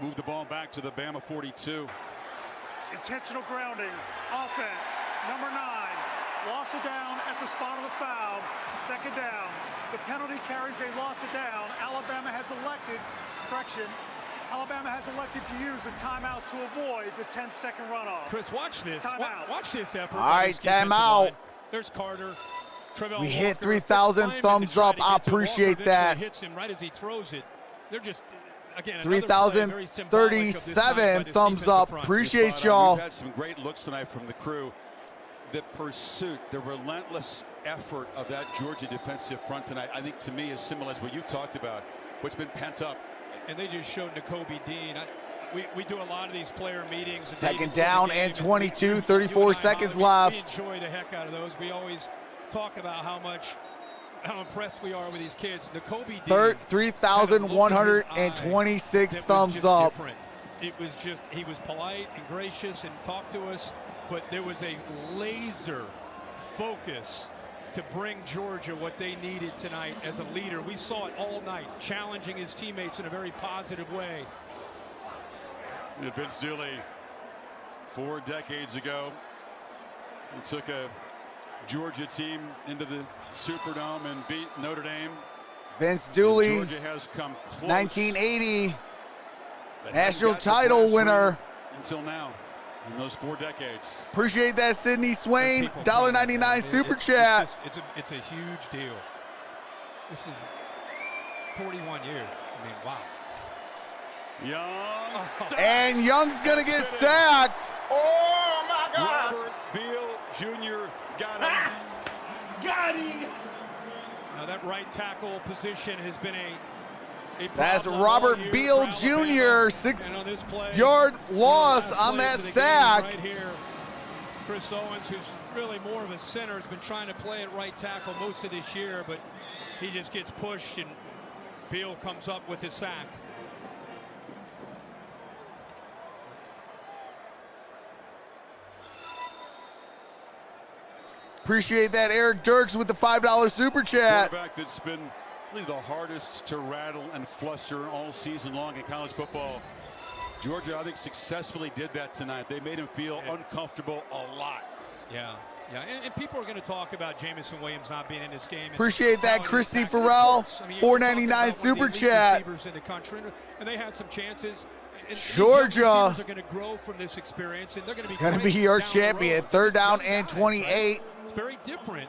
Move the ball back to the Bama 42. Intentional grounding, offense, number 9. Loss of down at the spot of the foul. Second down. The penalty carries a loss of down. Alabama has elected to use a timeout to avoid the 10-second runoff. Chris, watch this. Watch this effort. All right, timeout. There's Carter. We hit 3,000 thumbs up. I appreciate that. Hits him right as he throws it. They're just, again, 3,037 thumbs up. Appreciate y'all. We've had some great looks tonight from the crew. The pursuit, the relentless effort of that Georgia defensive front tonight, I think to me is similar to what you talked about, what's been pent up. And they just showed Nakobe Dean. We do a lot of these player meetings. Second down and 22, 34 seconds left. We enjoy the heck out of those. We always talk about how impressed we are with these kids. Nakobe Dean, 3,126 thumbs up. Different. It was just, he was polite and gracious and talked to us, but there was a laser focus to bring Georgia what they needed tonight as a leader. We saw it all night, challenging his teammates in a very positive way. Vince Dooley, 4 decades ago, he took a Georgia team into the Superdome and beat Notre Dame. Vince Dooley, Georgia has come close. 1980 national title winner. Until now, in those 4 decades. Appreciate that, Sydney Swain. $1.99 super chat. It's a huge deal. This is 41 years. I mean, wow. Young. And Young's going to get sacked. Oh, my God. Robert Beal Jr. got him. Got him. Now, that right tackle position has been a That's Robert Beal Jr. 6-yard loss on that sack. Right here. Chris Owens, who's really more of a center, has been trying to play at right tackle most of this year, but he just gets pushed, and Beal comes up with his sack. Appreciate that, Eric Dirks with the $5 super chat. Quarterback that's been really the hardest to rattle and fluster all season long in college football. Georgia, I think, successfully did that tonight. They made him feel uncomfortable a lot. Yeah, and people are going to talk about Jamison Williams not being in this game. Appreciate that, Christy Farrell, $4.99 super chat. In the country, and they had some chances. Georgia are going to grow from this experience, and they're going to be your champion. 3rd down and 28. It's very different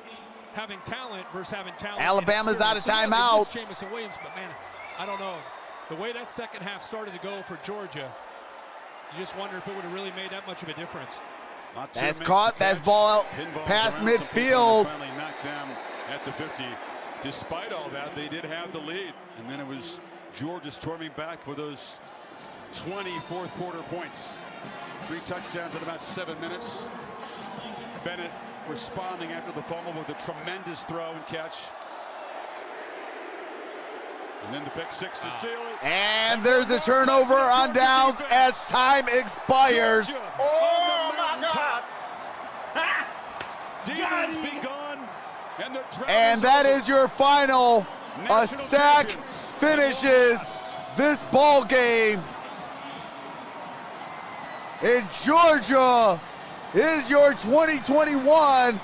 having talent versus having talent. Alabama's out of timeouts. Jamison Williams, but man, I don't know. The way that second half started to go for Georgia, you just wonder if it would have really made that much of a difference. That's caught. That's ball out past midfield. Finally knocked down at the 50. Despite all that, they did have the lead, and then it was Georgia storming back for those 20 fourth quarter points. 3 touchdowns in about 7 minutes. Bennett responding after the fumble with a tremendous throw and catch. And then the pick 6 to seal it. And there's a turnover on downs as time expires. Georgia, oh my God! Demons be gone, and that is your final. A sack finishes this ball game. And Georgia is your 2021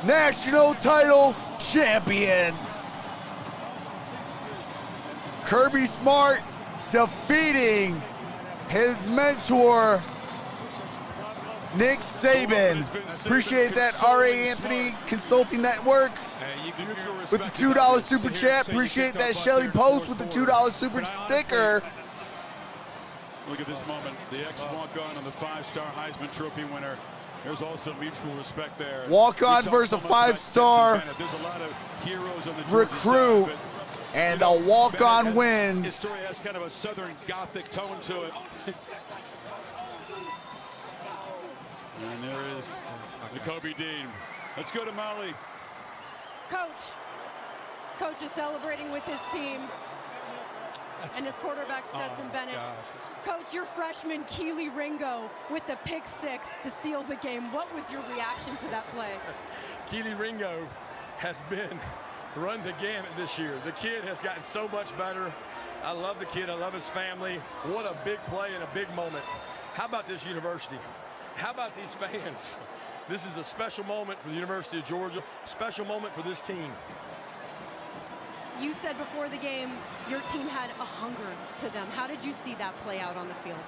national title champions. Kirby Smart defeating his mentor, Nick Saban. Appreciate that, R.A. Anthony Consulting Network with the $2 super chat. Appreciate that, Shelly Post with the $2 super sticker. Look at this moment. The ex-walk-on and the 5-star Heisman Trophy winner. There's also mutual respect there. Walk-on versus a 5-star There's a lot of heroes on the recruit, and the walk-on wins. His story has kind of a Southern Gothic tone to it. And there is Kobe Dean. Let's go to Molly. Coach is celebrating with his team and his quarterback Stetson Bennett. Coach, your freshman Keely Ringo with the pick six to seal the game. What was your reaction to that play? Keely Ringo has been run the gamut this year. The kid has gotten so much better. I love the kid. I love his family. What a big play and a big moment. How about this university? How about these fans? This is a special moment for the University of Georgia, special moment for this team. You said before the game your team had a hunger to them. How did you see that play out on the field?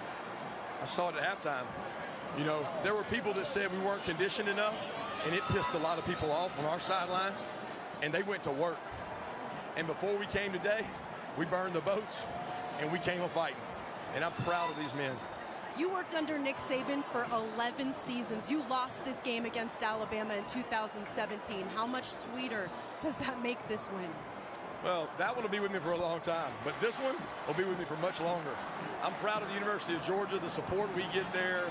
I saw it at halftime. You know, there were people that said we weren't conditioned enough, and it pissed a lot of people off on our sideline, and they went to work. And before we came today, we burned the boats, and we came a fighting. And I'm proud of these men. You worked under Nick Saban for 11 seasons. You lost this game against Alabama in 2017. How much sweeter does that make this win? Well, that one will be with me for a long time, but this one will be with me for much longer. I'm proud of the University of Georgia, the support we get there.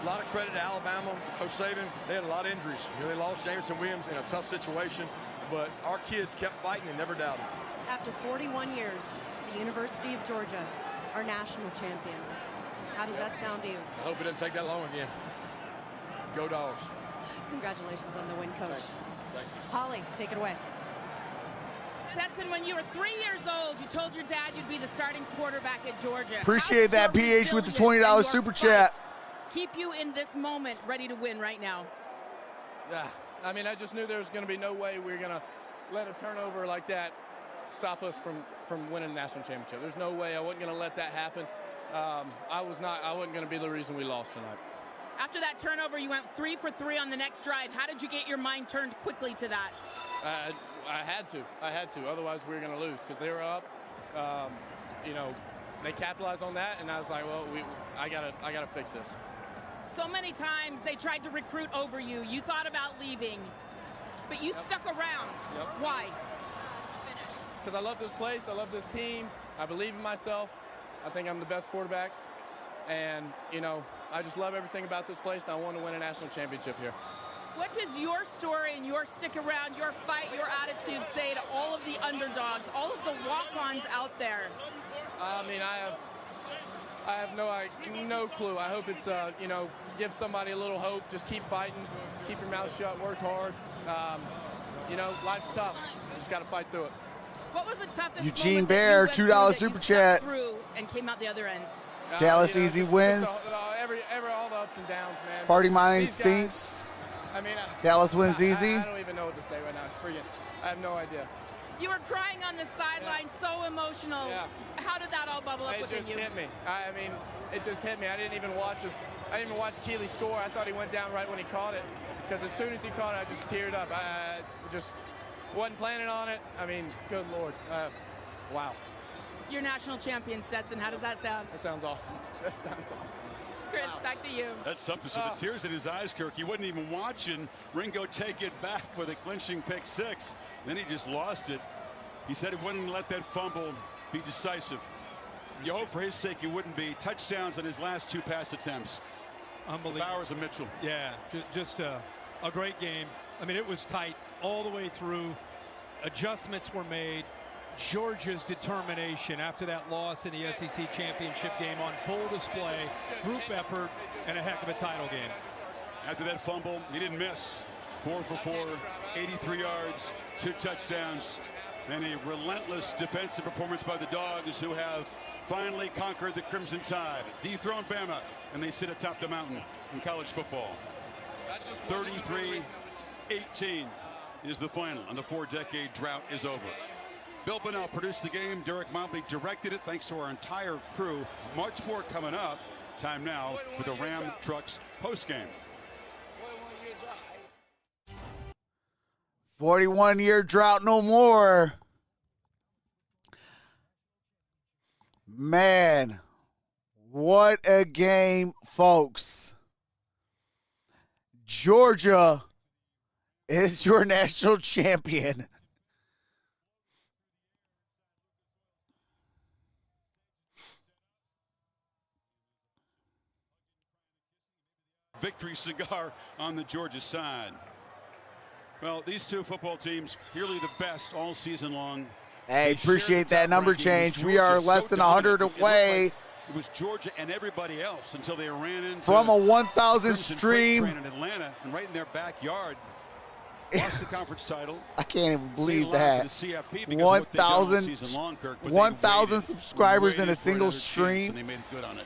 A lot of credit to Alabama, Coach Saban. They had a lot of injuries. You know, they lost Jameson Williams in a tough situation, but our kids kept fighting and never doubted. After 41 years, the University of Georgia are national champions. How does that sound to you? I hope it doesn't take that long again. Go Dogs. Congratulations on the win, Coach. Thank you. Holly, take it away. Stetson, when you were 3 years old, you told your dad you'd be the starting quarterback at Georgia. Appreciate that, PH, with the $20 super chat. Keep you in this moment ready to win right now. Yeah, I mean, I just knew there was going to be no way we were going to let a turnover like that stop us from winning a national championship. There's no way. I wasn't going to let that happen. I wasn't going to be the reason we lost tonight. After that turnover, you went 3 for 3 on the next drive. How did you get your mind turned quickly to that? I had to. Otherwise, we were going to lose because they were up. You know, they capitalized on that, and I was like, well, I gotta fix this. So many times they tried to recruit over you. You thought about leaving, but you stuck around. Yep. Why? Because I love this place. I love this team. I believe in myself. I think I'm the best quarterback. And, you know, I just love everything about this place, and I want to win a national championship here. What does your story and your stick around, your fight, your attitude say to all of the underdogs, all of the walk-ons out there? I mean, I have no clue. I hope it's, you know, give somebody a little hope. Just keep fighting, keep your mouth shut, work hard. You know, life's tough. You just got to fight through it. What was the toughest Eugene moment Bear, that you $2 went super through that chat. you stuck through and came out the other end? Dallas you know, easy just wins. all the ups and downs, man. 40 mine These stinks. guys, I mean, Dallas wins easy. I don't even know what to say right now. I have no idea. You were crying on the sideline, so emotional. Yeah. How did that all bubble up It within just you? hit me. I mean, it just hit me. I didn't even watch Keely score. I thought he went down right when he caught it. Because as soon as he caught it, I just teared up. I just wasn't planning on it. I mean, good Lord. Wow. You're national champion, Stetson. How does that sound? That sounds awesome. That sounds awesome. Chris, back to you. That's something. So the tears in his eyes, Kirk. He wasn't even watching Ringo take it back for the clinching pick six. Then he just lost it. He said he wouldn't let that fumble be decisive. You hope for his sake he wouldn't be. Touchdowns on his last 2 pass attempts. Unbelievable. Bowers and Mitchell. Yeah, just a great game. I mean, it was tight all the way through. Adjustments were made. Georgia's determination after that loss in the SEC championship game on full display, group effort, and a heck of a title game. After that fumble, he didn't miss. 4 for 4, 83 yards, 2 touchdowns, and a relentless defensive performance by the Dogs, who have finally conquered the Crimson Tide, dethroned Bama, and they sit atop the mountain in college football. 33-18 is the final, and the 4-decade drought is over. Bill Bunnell produced the game. Derek Mobley directed it. Thanks to our entire crew. Much more coming up. Time now for the Ram Trucks postgame. 41-year drought no more. Man, what a game, folks. Georgia is your national champion. victory cigar on the Georgia side. Well, these two football teams, clearly the best all season long. Hey, appreciate that number change. We are less than 100 away. It was Georgia and everybody else until they ran into from a 1,000 stream in Atlanta and right in their backyard. Lost the conference title. I can't even believe that. 1,000 subscribers in a single stream. And they made it good on it.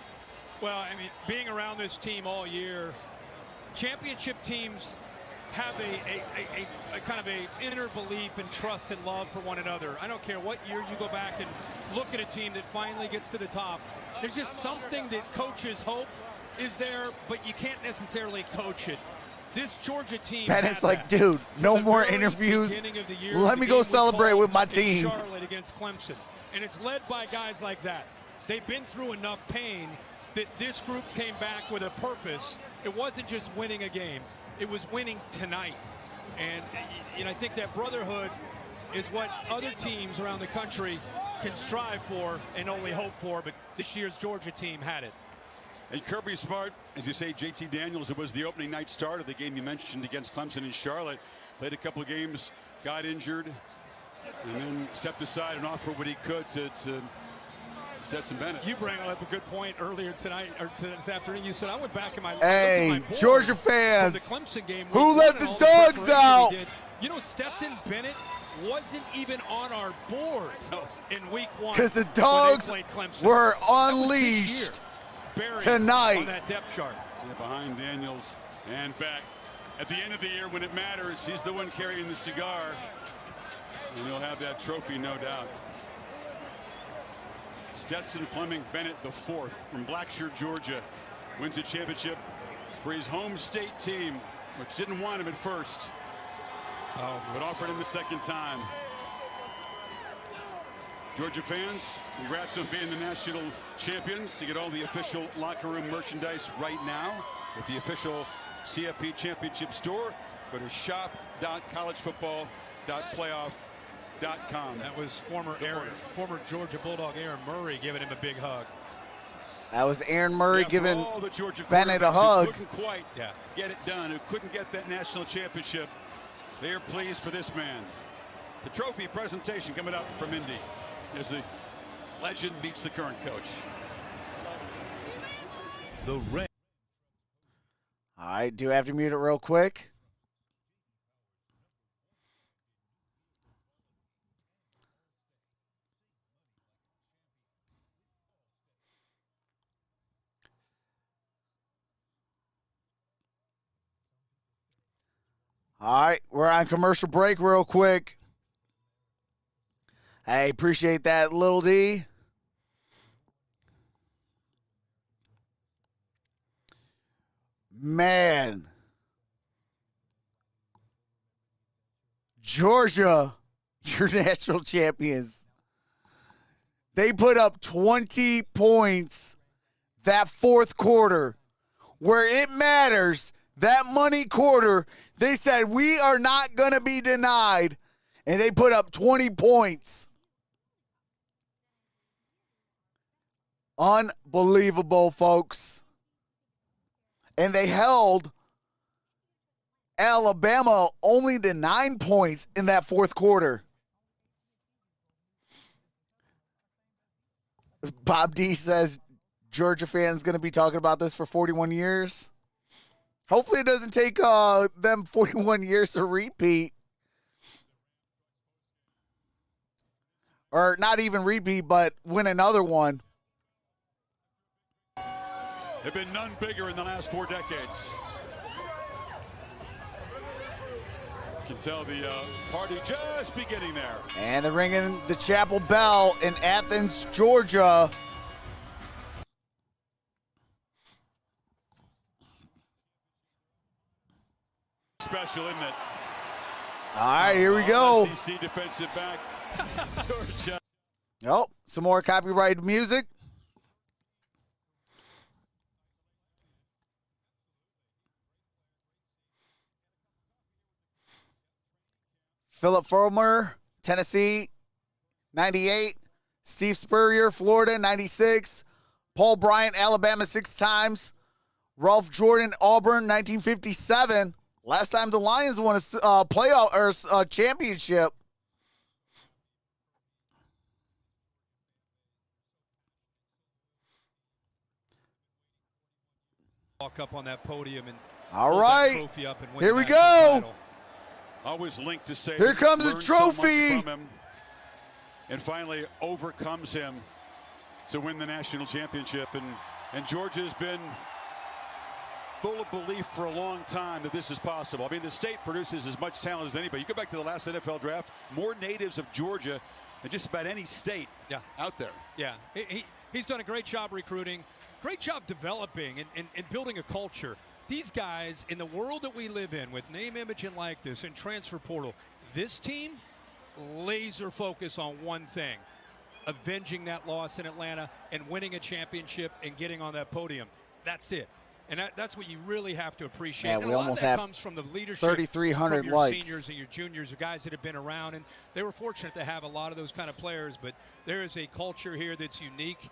Well, I mean, being around this team all year, championship teams have a kind of a inner belief and trust and love for one another. I don't care what year you go back and look at a team that finally gets to the top. There's just something that coaches hope is there, but you can't necessarily coach it. This Georgia team. Bennett's like, dude, no more interviews. Let me go celebrate with my team. Charlotte against Clemson, and it's led by guys like that. They've been through enough pain that this group came back with a purpose. It wasn't just winning a game. It was winning tonight. And I think that brotherhood is what other teams around the country can strive for and only hope for. But this year's Georgia team had it. And Kirby Smart, as you say, JT Daniels, it was the opening night start of the game you mentioned against Clemson in Charlotte. Played a couple of games, got injured, and then stepped aside and offered what he could to Stetson Bennett. You bring up a good point earlier tonight, or this afternoon. You said, I went back in my Hey, Georgia fans, the Clemson game, who let the dogs out? You know, Stetson Bennett wasn't even on our board in week 1. Because the dogs were unleashed tonight. On that depth chart. Yeah, behind Daniels and back. At the end of the year, when it matters, he's the one carrying the cigar. And he'll have that trophy, no doubt. Stetson Fleming Bennett, the fourth from Blackshear, Georgia, wins a championship for his home state team, which didn't want him at first, but offered him the second time. Georgia fans, congrats on being the national champions. You get all the official locker room merchandise right now with the official CFP championship store. Go to shop.collegefootball.playoff.com. That was former Georgia Bulldog Aaron Murray giving him a big hug. That was Aaron Murray giving Bennett a hug. Who couldn't quite get it done, who couldn't get that national championship. They are pleased for this man. The trophy presentation coming up from Indy as the legend meets the current coach. All right, do have to mute it real quick. All right, we're on commercial break real quick. Hey, appreciate that, Lil D. Man. Georgia, your national champions. They put up 20 points that fourth quarter where it matters. That money quarter, they said, we are not going to be denied. And they put up 20 points. Unbelievable, folks. And they held Alabama only to 9 points in that fourth quarter. Bob D says Georgia fans going to be talking about this for 41 years. Hopefully it doesn't take them 41 years to repeat. Or not even repeat, but win another one. There have been none bigger in the last 4 decades. You can tell the party just beginning there. And they're ringing the chapel bell in Athens, Georgia. Special, isn't it? All right, here we go. SEC defensive back, Georgia. Oh, some more copyrighted music. Philip Fulmer, Tennessee, 98. Steve Spurrier, Florida, 96. Paul Bryant, Alabama, 6 times. Ralph Jordan, Auburn, 1957. Last time the Lions won a playoff or a championship. Walk up on that podium and all hold right, that trophy up and win here the we national go. title. Always linked to say Here comes the learned so much trophy. from him, and finally overcomes him to win the national championship. And Georgia's been full of belief for a long time that this is possible. I mean, the state produces as much talent as anybody. You go back to the last NFL draft, more natives of Georgia than just about any state out there. Yeah, he's done a great job recruiting, great job developing and building a culture. These guys, in the world that we live in, with name, image, and likeness, and transfer portal, this team, laser focus on one thing: avenging that loss in Atlanta and winning a championship and getting on that podium. That's it. And that's what you really have to appreciate. Man, and we a lot almost of that have comes from the leadership 3,300 from your likes. seniors and your juniors, the guys that have been around, and they were fortunate to have a lot of those kind of players. But there is a culture here that's unique.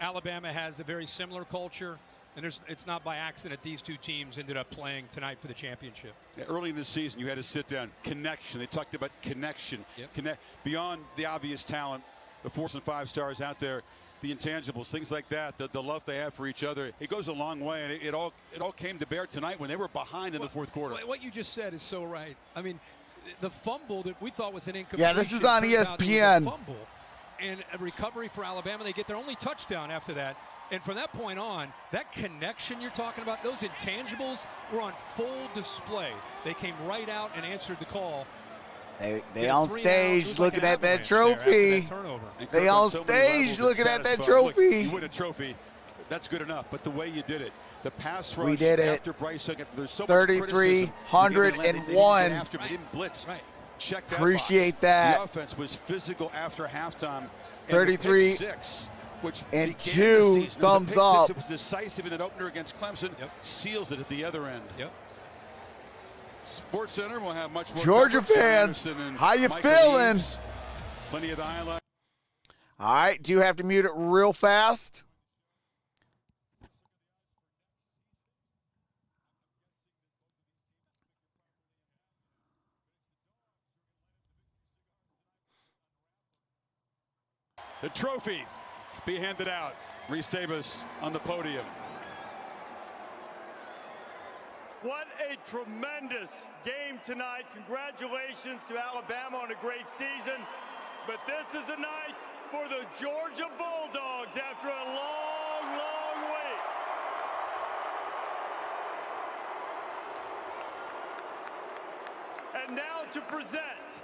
Alabama has a very similar culture, and it's not by accident these two teams ended up playing tonight for the championship. Early in the season, you had to sit down. Connection. They talked about connection. Connect beyond the obvious talent, the 4 and 5 stars out there, the intangibles, things like that, the love they have for each other. It goes a long way, and it all came to bear tonight when they were behind in the fourth quarter. What you just said is so right. I mean, the fumble that we thought was an incompletion. Yeah, this is on turns out it was a ESPN. fumble and a recovery for Alabama. They get their only touchdown after that. And from that point on, that connection you're talking about, those intangibles were on full display. They came right out and answered the call. They on stage looking at that trophy. They on stage looking at that trophy. Look, you win a trophy, that's good enough. But the way you did it, the pass rush We did it. after Bryce Young, there's so much 3,301. after, they didn't blitz. Right. Check that Appreciate box. that. The offense was physical after halftime. 33 6, which and began 2 the season. thumbs It was a up. pick 6. It was decisive in an opener against Clemson. Seals it at the other end. Sports Center will have much more. Georgia fans, how you feeling? Reeves, plenty of the highlights. All right, do you have to mute it real fast? The trophy be handed out. Reese Davis on the podium. What a tremendous game tonight. Congratulations to Alabama on a great season. But this is a night for the Georgia Bulldogs after a long, long wait. And now to present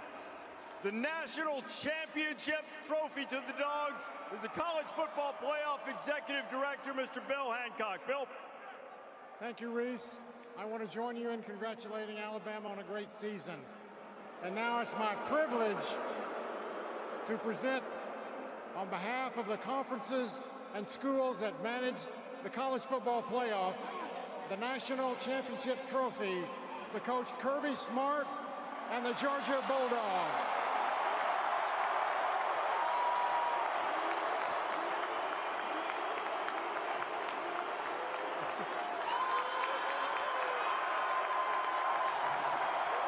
the national championship trophy to the Dogs is the College Football Playoff Executive Director, Mr. Bill Hancock. Bill. Thank you, Reese. I want to join you in congratulating Alabama on a great season. And now it's my privilege to present, on behalf of the conferences and schools that manage the College Football Playoff, the National Championship Trophy to Coach Kirby Smart and the Georgia Bulldogs.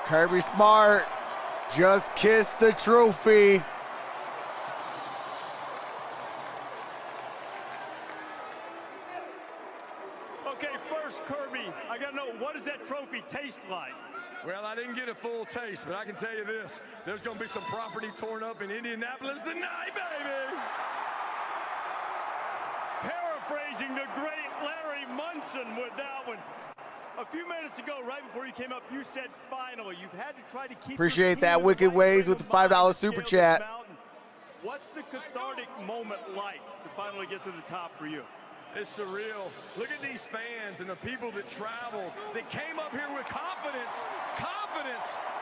Kirby Smart just kissed the trophy. Okay, first, Kirby, I got to know, what does that trophy taste like? Well, I didn't get a full taste, but I can tell you this. There's going to be some property torn up in Indianapolis tonight, baby. Paraphrasing the great Larry Munson with that one. A few minutes ago, right before you came up, you said finally. You've had to try to keep. Appreciate that, Wicked Ways, with the $5 super chat. What's the cathartic moment like to finally get to the top for you? It's surreal. Look at these fans and the people that traveled, that came up here with confidence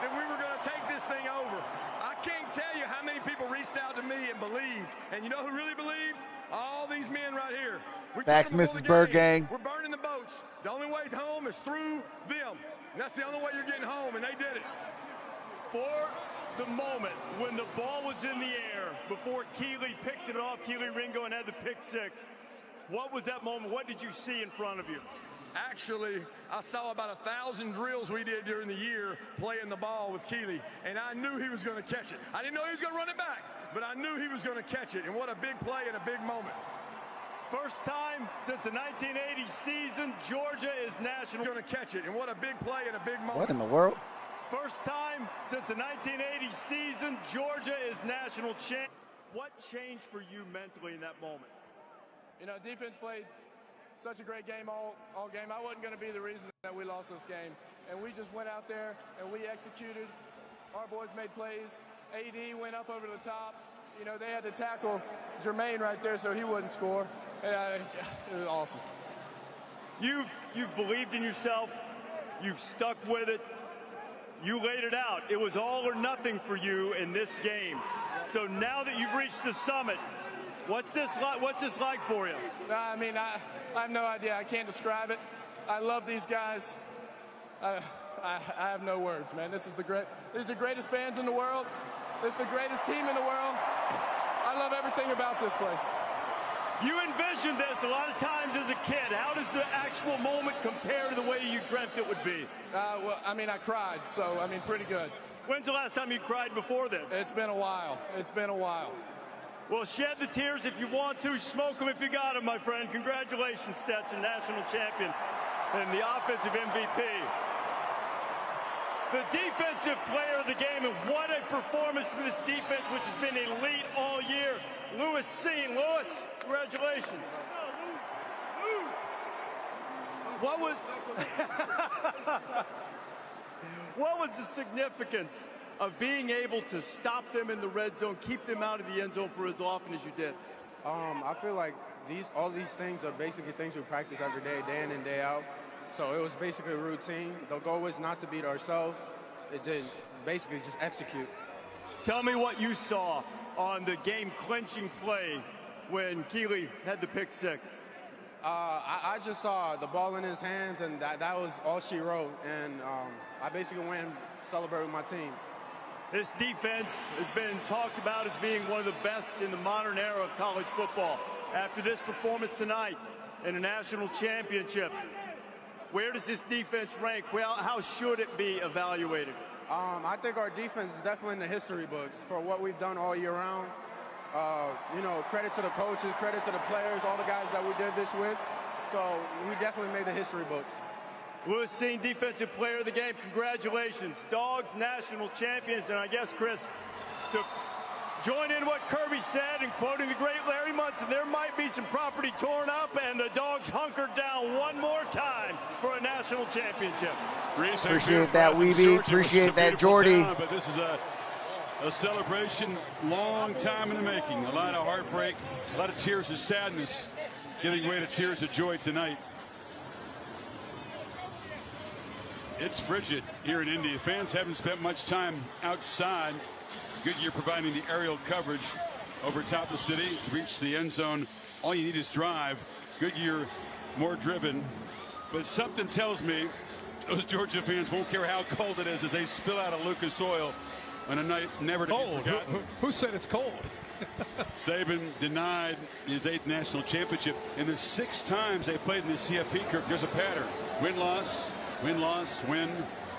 that we were going to take this thing over. I can't tell you how many people reached out to me and believed. And you know who really believed? All these men right here. Thanks, Mrs. Burgang. We're burning the boats. The only way home is through them. And that's the only way you're getting home, and they did it. For the moment when the ball was in the air, before Keely picked it off, Keely Ringo, and had the pick six, what was that moment? What did you see in front of you? Actually, I saw about 1,000 drills we did during the year playing the ball with Keeley, and I knew he was going to catch it. I didn't know he was going to run it back, but I knew he was going to catch it, and what a big play and a big moment. First time since the 1980 season, Georgia is national. Going to catch it, and what a big play and a big moment. What in the world? First time since the 1980 season, Georgia is national champ. What changed for you mentally in that moment? You know, defense played such a great game all game. I wasn't going to be the reason that we lost this game. And we just went out there and we executed. Our boys made plays. AD went up over the top. You know, they had to tackle Jermaine right there so he wouldn't score. It was awesome. You've believed in yourself. You've stuck with it. You laid it out. It was all or nothing for you in this game. So now that you've reached the summit, what's this like for you? I mean, I have no idea. I can't describe it. I love these guys. I have no words, man. These are the greatest fans in the world. This is the greatest team in the world. I love everything about this place. You envisioned this a lot of times as a kid. How does the actual moment compare to the way you dreamt it would be? Well, I mean, I cried, so, I mean, pretty good. When's the last time you cried before then? It's been a while. It's been a while. Well, shed the tears if you want to. Smoke them if you got them, my friend. Congratulations, Stetson, national champion and the offensive MVP. The defensive player of the game, and what a performance for this defense, which has been elite all year. Lewis Seen. Lewis, congratulations. What was the significance of being able to stop them in the red zone, keep them out of the end zone for as often as you did? I feel like all these things are basically things we practice every day, day in and day out. So it was basically a routine. The goal was not to beat ourselves. It did basically just execute. Tell me what you saw on the game-clinching play when Keeley had the pick six. I just saw the ball in his hands, and that was all she wrote. And I basically went and celebrated with my team. This defense has been talked about as being one of the best in the modern era of college football. After this performance tonight in the national championship, where does this defense rank? Well, how should it be evaluated? I think our defense is definitely in the history books for what we've done all year round. You know, credit to the coaches, credit to the players, all the guys that we did this with. So we definitely made the history books. Lewis Seen, defensive player of the game. Congratulations. Dogs national champions. And I guess, Chris, to join in what Kirby said and quoting the great Larry Munson, there might be some property torn up and the Dogs hunkered down one more time for a national championship. Appreciate that, Weeby. Appreciate that, Jordy. But this is a celebration long time in the making. A lot of heartbreak, a lot of tears of sadness, giving way to tears of joy tonight. It's frigid here in Indy. Fans haven't spent much time outside. Goodyear providing the aerial coverage over top of the city to reach the end zone. All you need is drive. Goodyear more driven. But something tells me those Georgia fans won't care how cold it is as they spill out of Lucas Oil on a night never to be forgotten. Who said it's cold? Saban denied his 8th national championship. In the 6 times they played in the CFP, Kirk, there's a pattern. Win-loss, win-loss, win,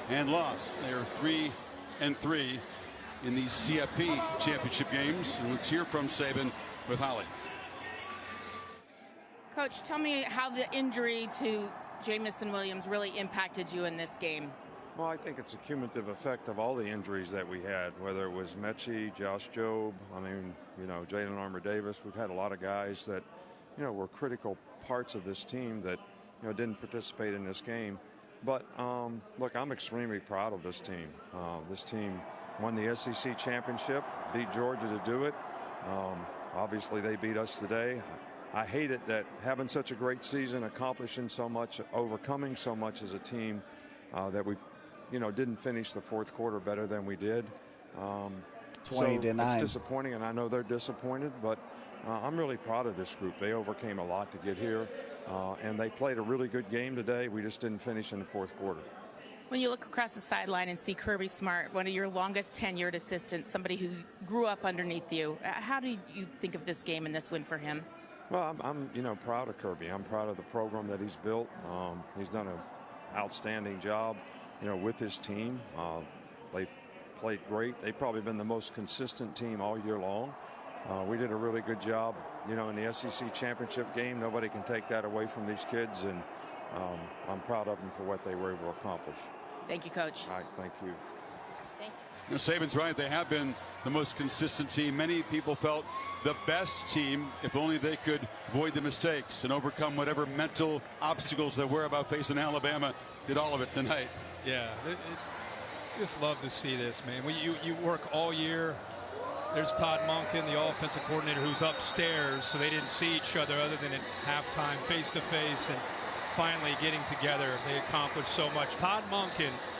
and loss. They are 3-3 in these CFP championship games. And let's hear from Saban with Holly. Coach, tell me how the injury to Jamison Williams really impacted you in this game. Well, I think it's a cumulative effect of all the injuries that we had, whether it was Mechie, Josh Jobe, I mean, you know, Jalen Armour-Davis. We've had a lot of guys that, you know, were critical parts of this team that, you know, didn't participate in this game. But, look, I'm extremely proud of this team. This team won the SEC championship, beat Georgia to do it. Obviously, they beat us today. I hate it that having such a great season, accomplishing so much, overcoming so much as a team, that we, you know, didn't finish the fourth quarter better than we did. 20 to 9. It's disappointing, and I know they're disappointed, but I'm really proud of this group. They overcame a lot to get here, and they played a really good game today. We just didn't finish in the fourth quarter. When you look across the sideline and see Kirby Smart, one of your longest tenured assistants, somebody who grew up underneath you, how do you think of this game and this win for him? Well, I'm proud of Kirby. I'm proud of the program that he's built. He's done an outstanding job, with his team. They played great. They've probably been the most consistent team all year long. We did a really good job, in the SEC championship game. Nobody can take that away from these kids, and I'm proud of them for what they were able to accomplish. Thank you, Coach. All right, thank you. Saban's right. They have been the most consistent team. Many people felt the best team if only they could avoid the mistakes and overcome whatever mental obstacles there were about facing Alabama. Did all of it tonight. Yeah, just love to see this, man. You work all year. There's Todd Monken, the offensive coordinator, who's upstairs, so they didn't see each other other than at halftime, face-to-face, and finally getting together. They accomplished so much. Todd Monken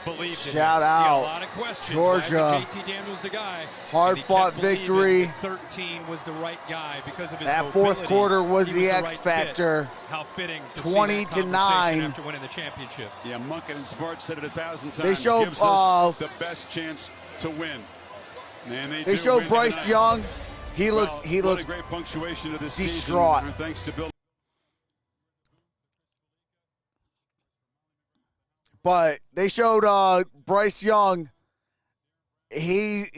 believed in Shout it. out. He had a lot of questions. Georgia. JT Daniels the guy. Hard-fought victory. 13 was the right guy because of his That mobility. fourth quarter was He the the X right factor. fit. How fitting to 20 see that to 9. after winning the championship. Yeah, Monken and Smart said it 1,000 times. They showed gives us the best chance to win. And they showed Bryce Young. He looks what a great punctuation to this distraught. season. Thanks to Bill. But they showed Bryce Young. It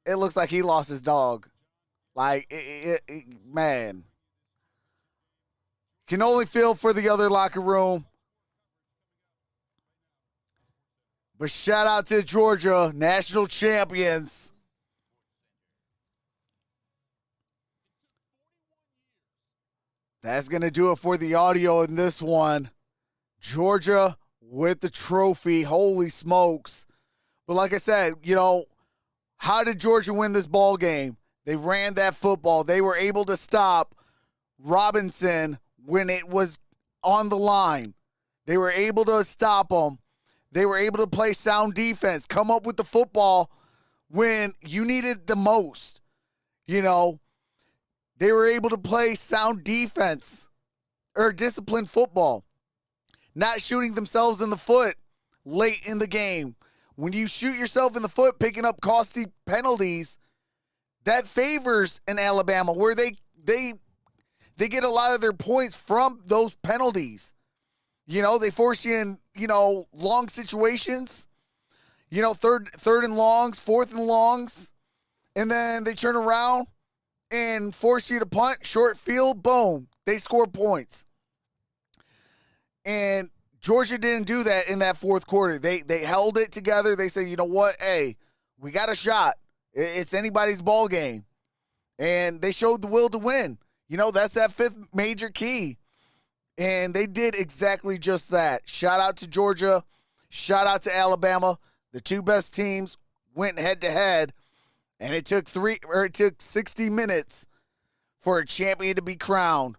looks like he lost his dog. Like, man. Can only feel for the other locker room. But shout out to Georgia, national champions. That's going to do it for the audio in this one. Georgia with the trophy. Holy smokes. But like I said, how did Georgia win this ball game? They ran that football. They were able to stop Robinson when it was on the line. They were able to stop him. They were able to play sound defense, come up with the football when you needed the most. They were able to play sound defense or disciplined football, not shooting themselves in the foot late in the game. When you shoot yourself in the foot, picking up costly penalties, that favors an Alabama where they get a lot of their points from those penalties. They force you in, long situations, third and longs, fourth and longs, and then they turn around and force you to punt, short field, boom, they score points. And Georgia didn't do that in that fourth quarter. They held it together. They said, you know what, hey, we got a shot. It's anybody's ball game. And they showed the will to win. That's that fifth major key. And they did exactly just that. Shout out to Georgia. Shout out to Alabama. The two best teams went head-to-head. And it took 60 minutes for a champion to be crowned.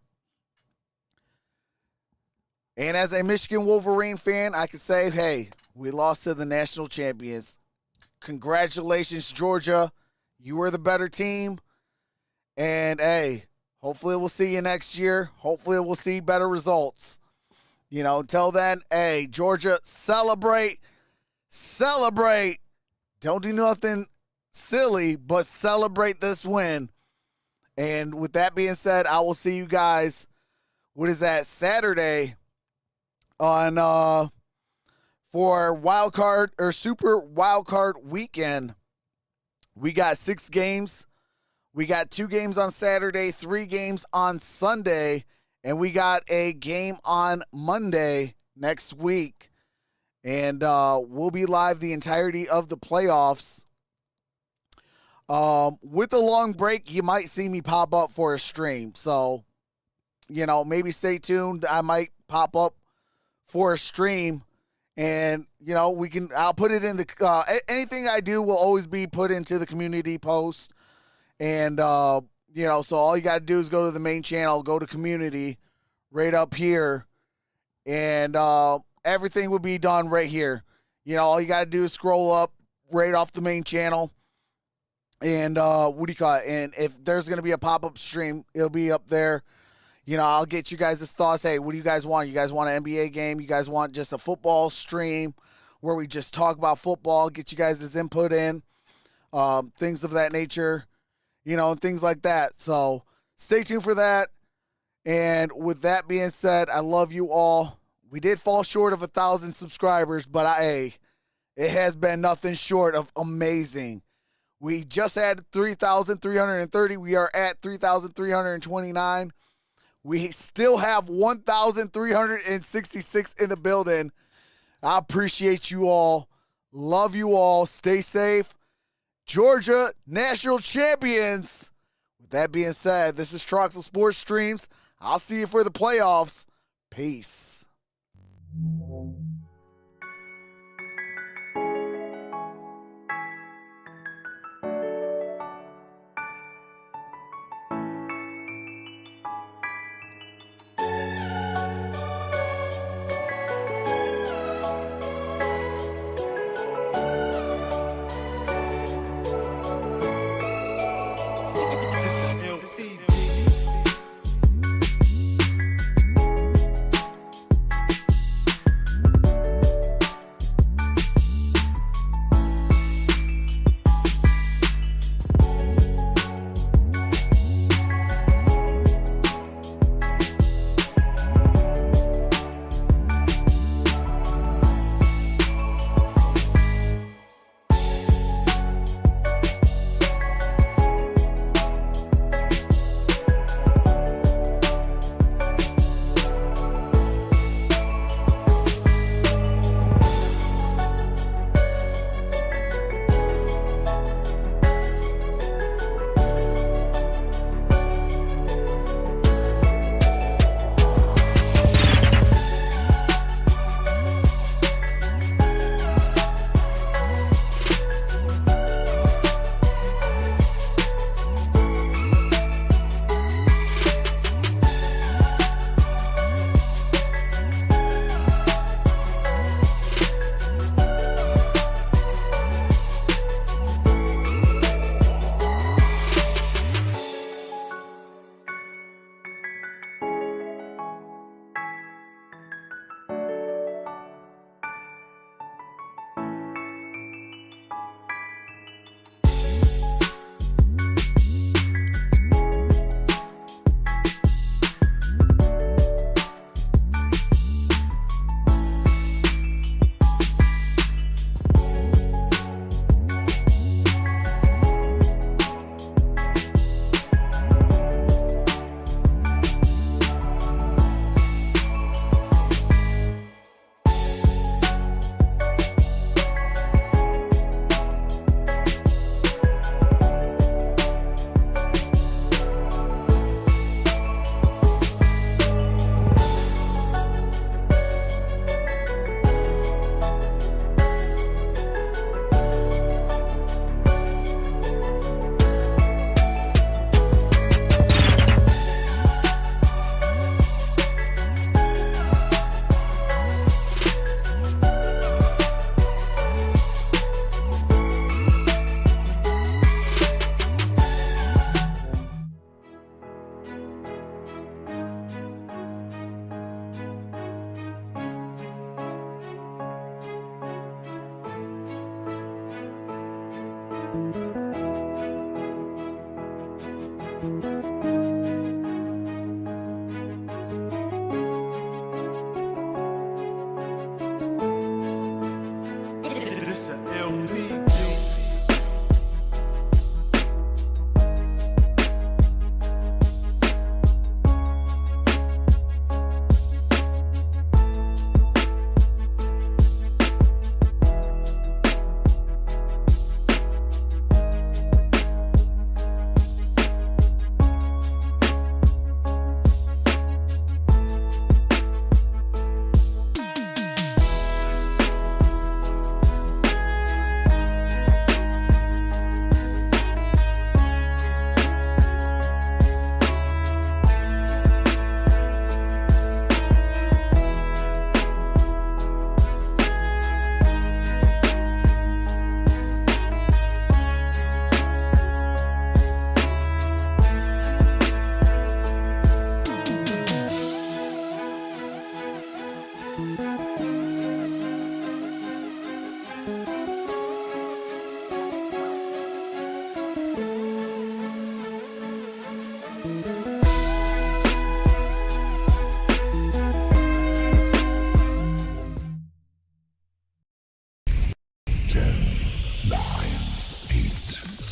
And as a Michigan Wolverine fan, I can say, hey, we lost to the national champions. Congratulations, Georgia. You were the better team. And, hey, hopefully we'll see you next year. Hopefully we'll see better results. Until then, hey, Georgia, celebrate. Celebrate. Don't do nothing silly, but celebrate this win. And with that being said, I will see you guys, Saturday on for wild card or super wild card weekend. We got 6 games. We got 2 games on Saturday, 3 games on Sunday, and we got a game on Monday next week. And we'll be live the entirety of the playoffs. With a long break, you might see me pop up for a stream. So, maybe stay tuned. I might pop up for a stream. And, I'll put it in the, anything I do will always be put into the community post. And, so all you got to do is go to the main channel, go to community right up here. And everything will be done right here. All you got to do is scroll up right off the main channel. And and if there's going to be a pop-up stream, it'll be up there. I'll get you guys' thoughts. Hey, what do you guys want? You guys want an NBA game? You guys want just a football stream where we just talk about football, get you guys' input in, things of that nature, and things like that. So stay tuned for that. And with that being said, I love you all. We did fall short of 1,000 subscribers, but it has been nothing short of amazing. We just had 3,330. We are at 3,329. We still have 1,366 in the building. I appreciate you all. Love you all. Stay safe. Georgia national champions. With that being said, this is Troxel Sports Streams. I'll see you for the playoffs. Peace.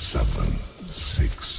7, 6,